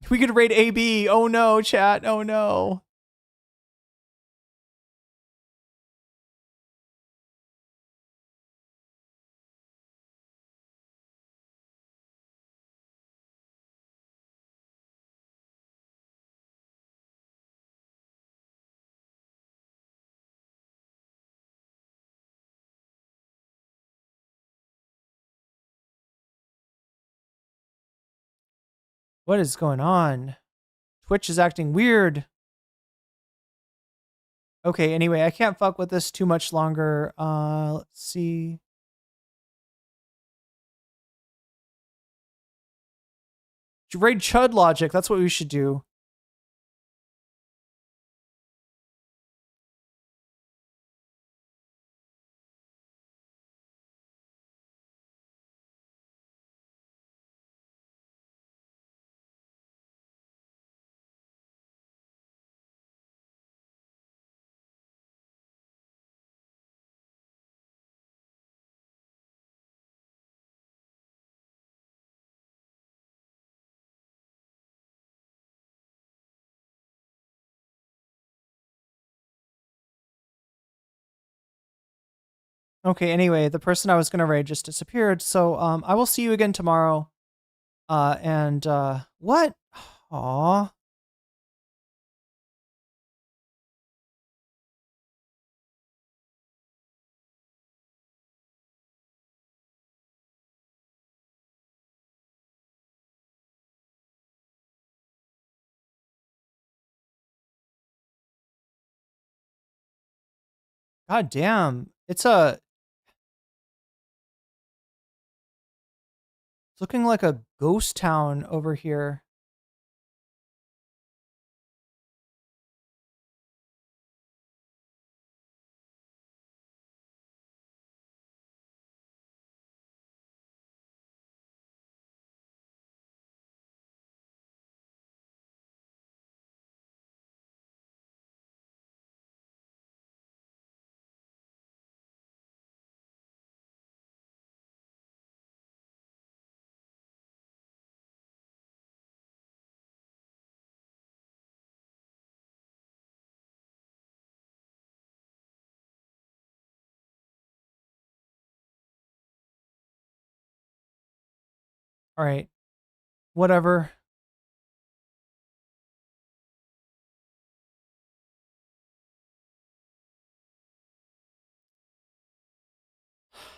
We could raid AB. Oh no, chat. Oh no. What is going on? Twitch is acting weird. Okay, anyway, I can't fuck with this too much longer. Let's see. Raid Chud Logic. That's what we should do. Okay, anyway, the person I was gonna raid just disappeared, so I will see you again tomorrow. What? Aw. God damn. It's looking like a ghost town over here. All right. Whatever.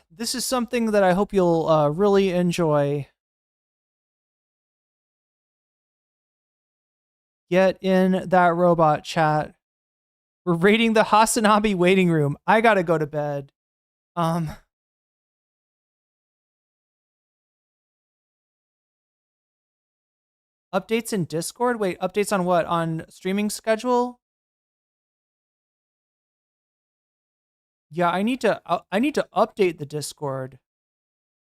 This is something that I hope you'll really enjoy. Get in that robot, chat. We're raiding the Hasanabi waiting room. I gotta go to bed. Updates in Discord? Wait, updates on what? On streaming schedule? Yeah, I need to update the Discord.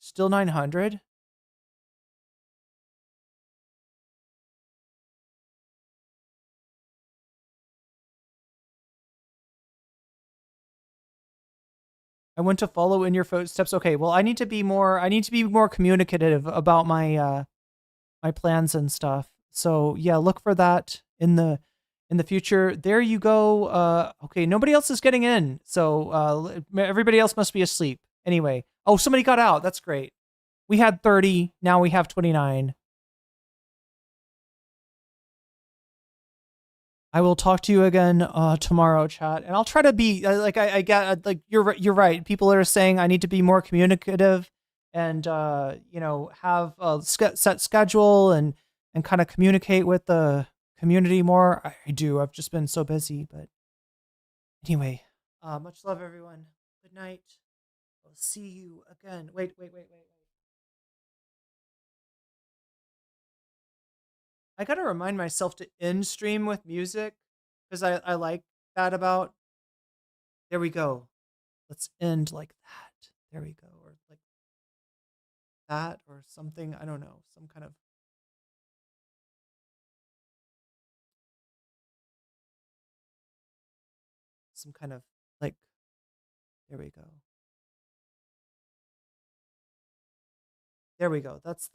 Still 900? I want to follow in your footsteps. Okay, well, I need to be more communicative about my my plans and stuff. So, yeah, look for that in the future. There you go. Okay, nobody else is getting in. So, everybody else must be asleep. Anyway, oh, somebody got out. That's great. We had 30, now we have 29. I will talk to you again tomorrow, chat, and I'll try to be like I get like you're right. People are saying I need to be more communicative and you know, have a set schedule and kind of communicate with the community more. I do. I've just been so busy, but anyway, much love, everyone. Good night. see you again. Wait. I gotta remind myself to end stream with music because I like that about. There we go. Let's end like that. There we go. Or like that or something. I don't know. Some kind of. Like, there we go. There we go. That's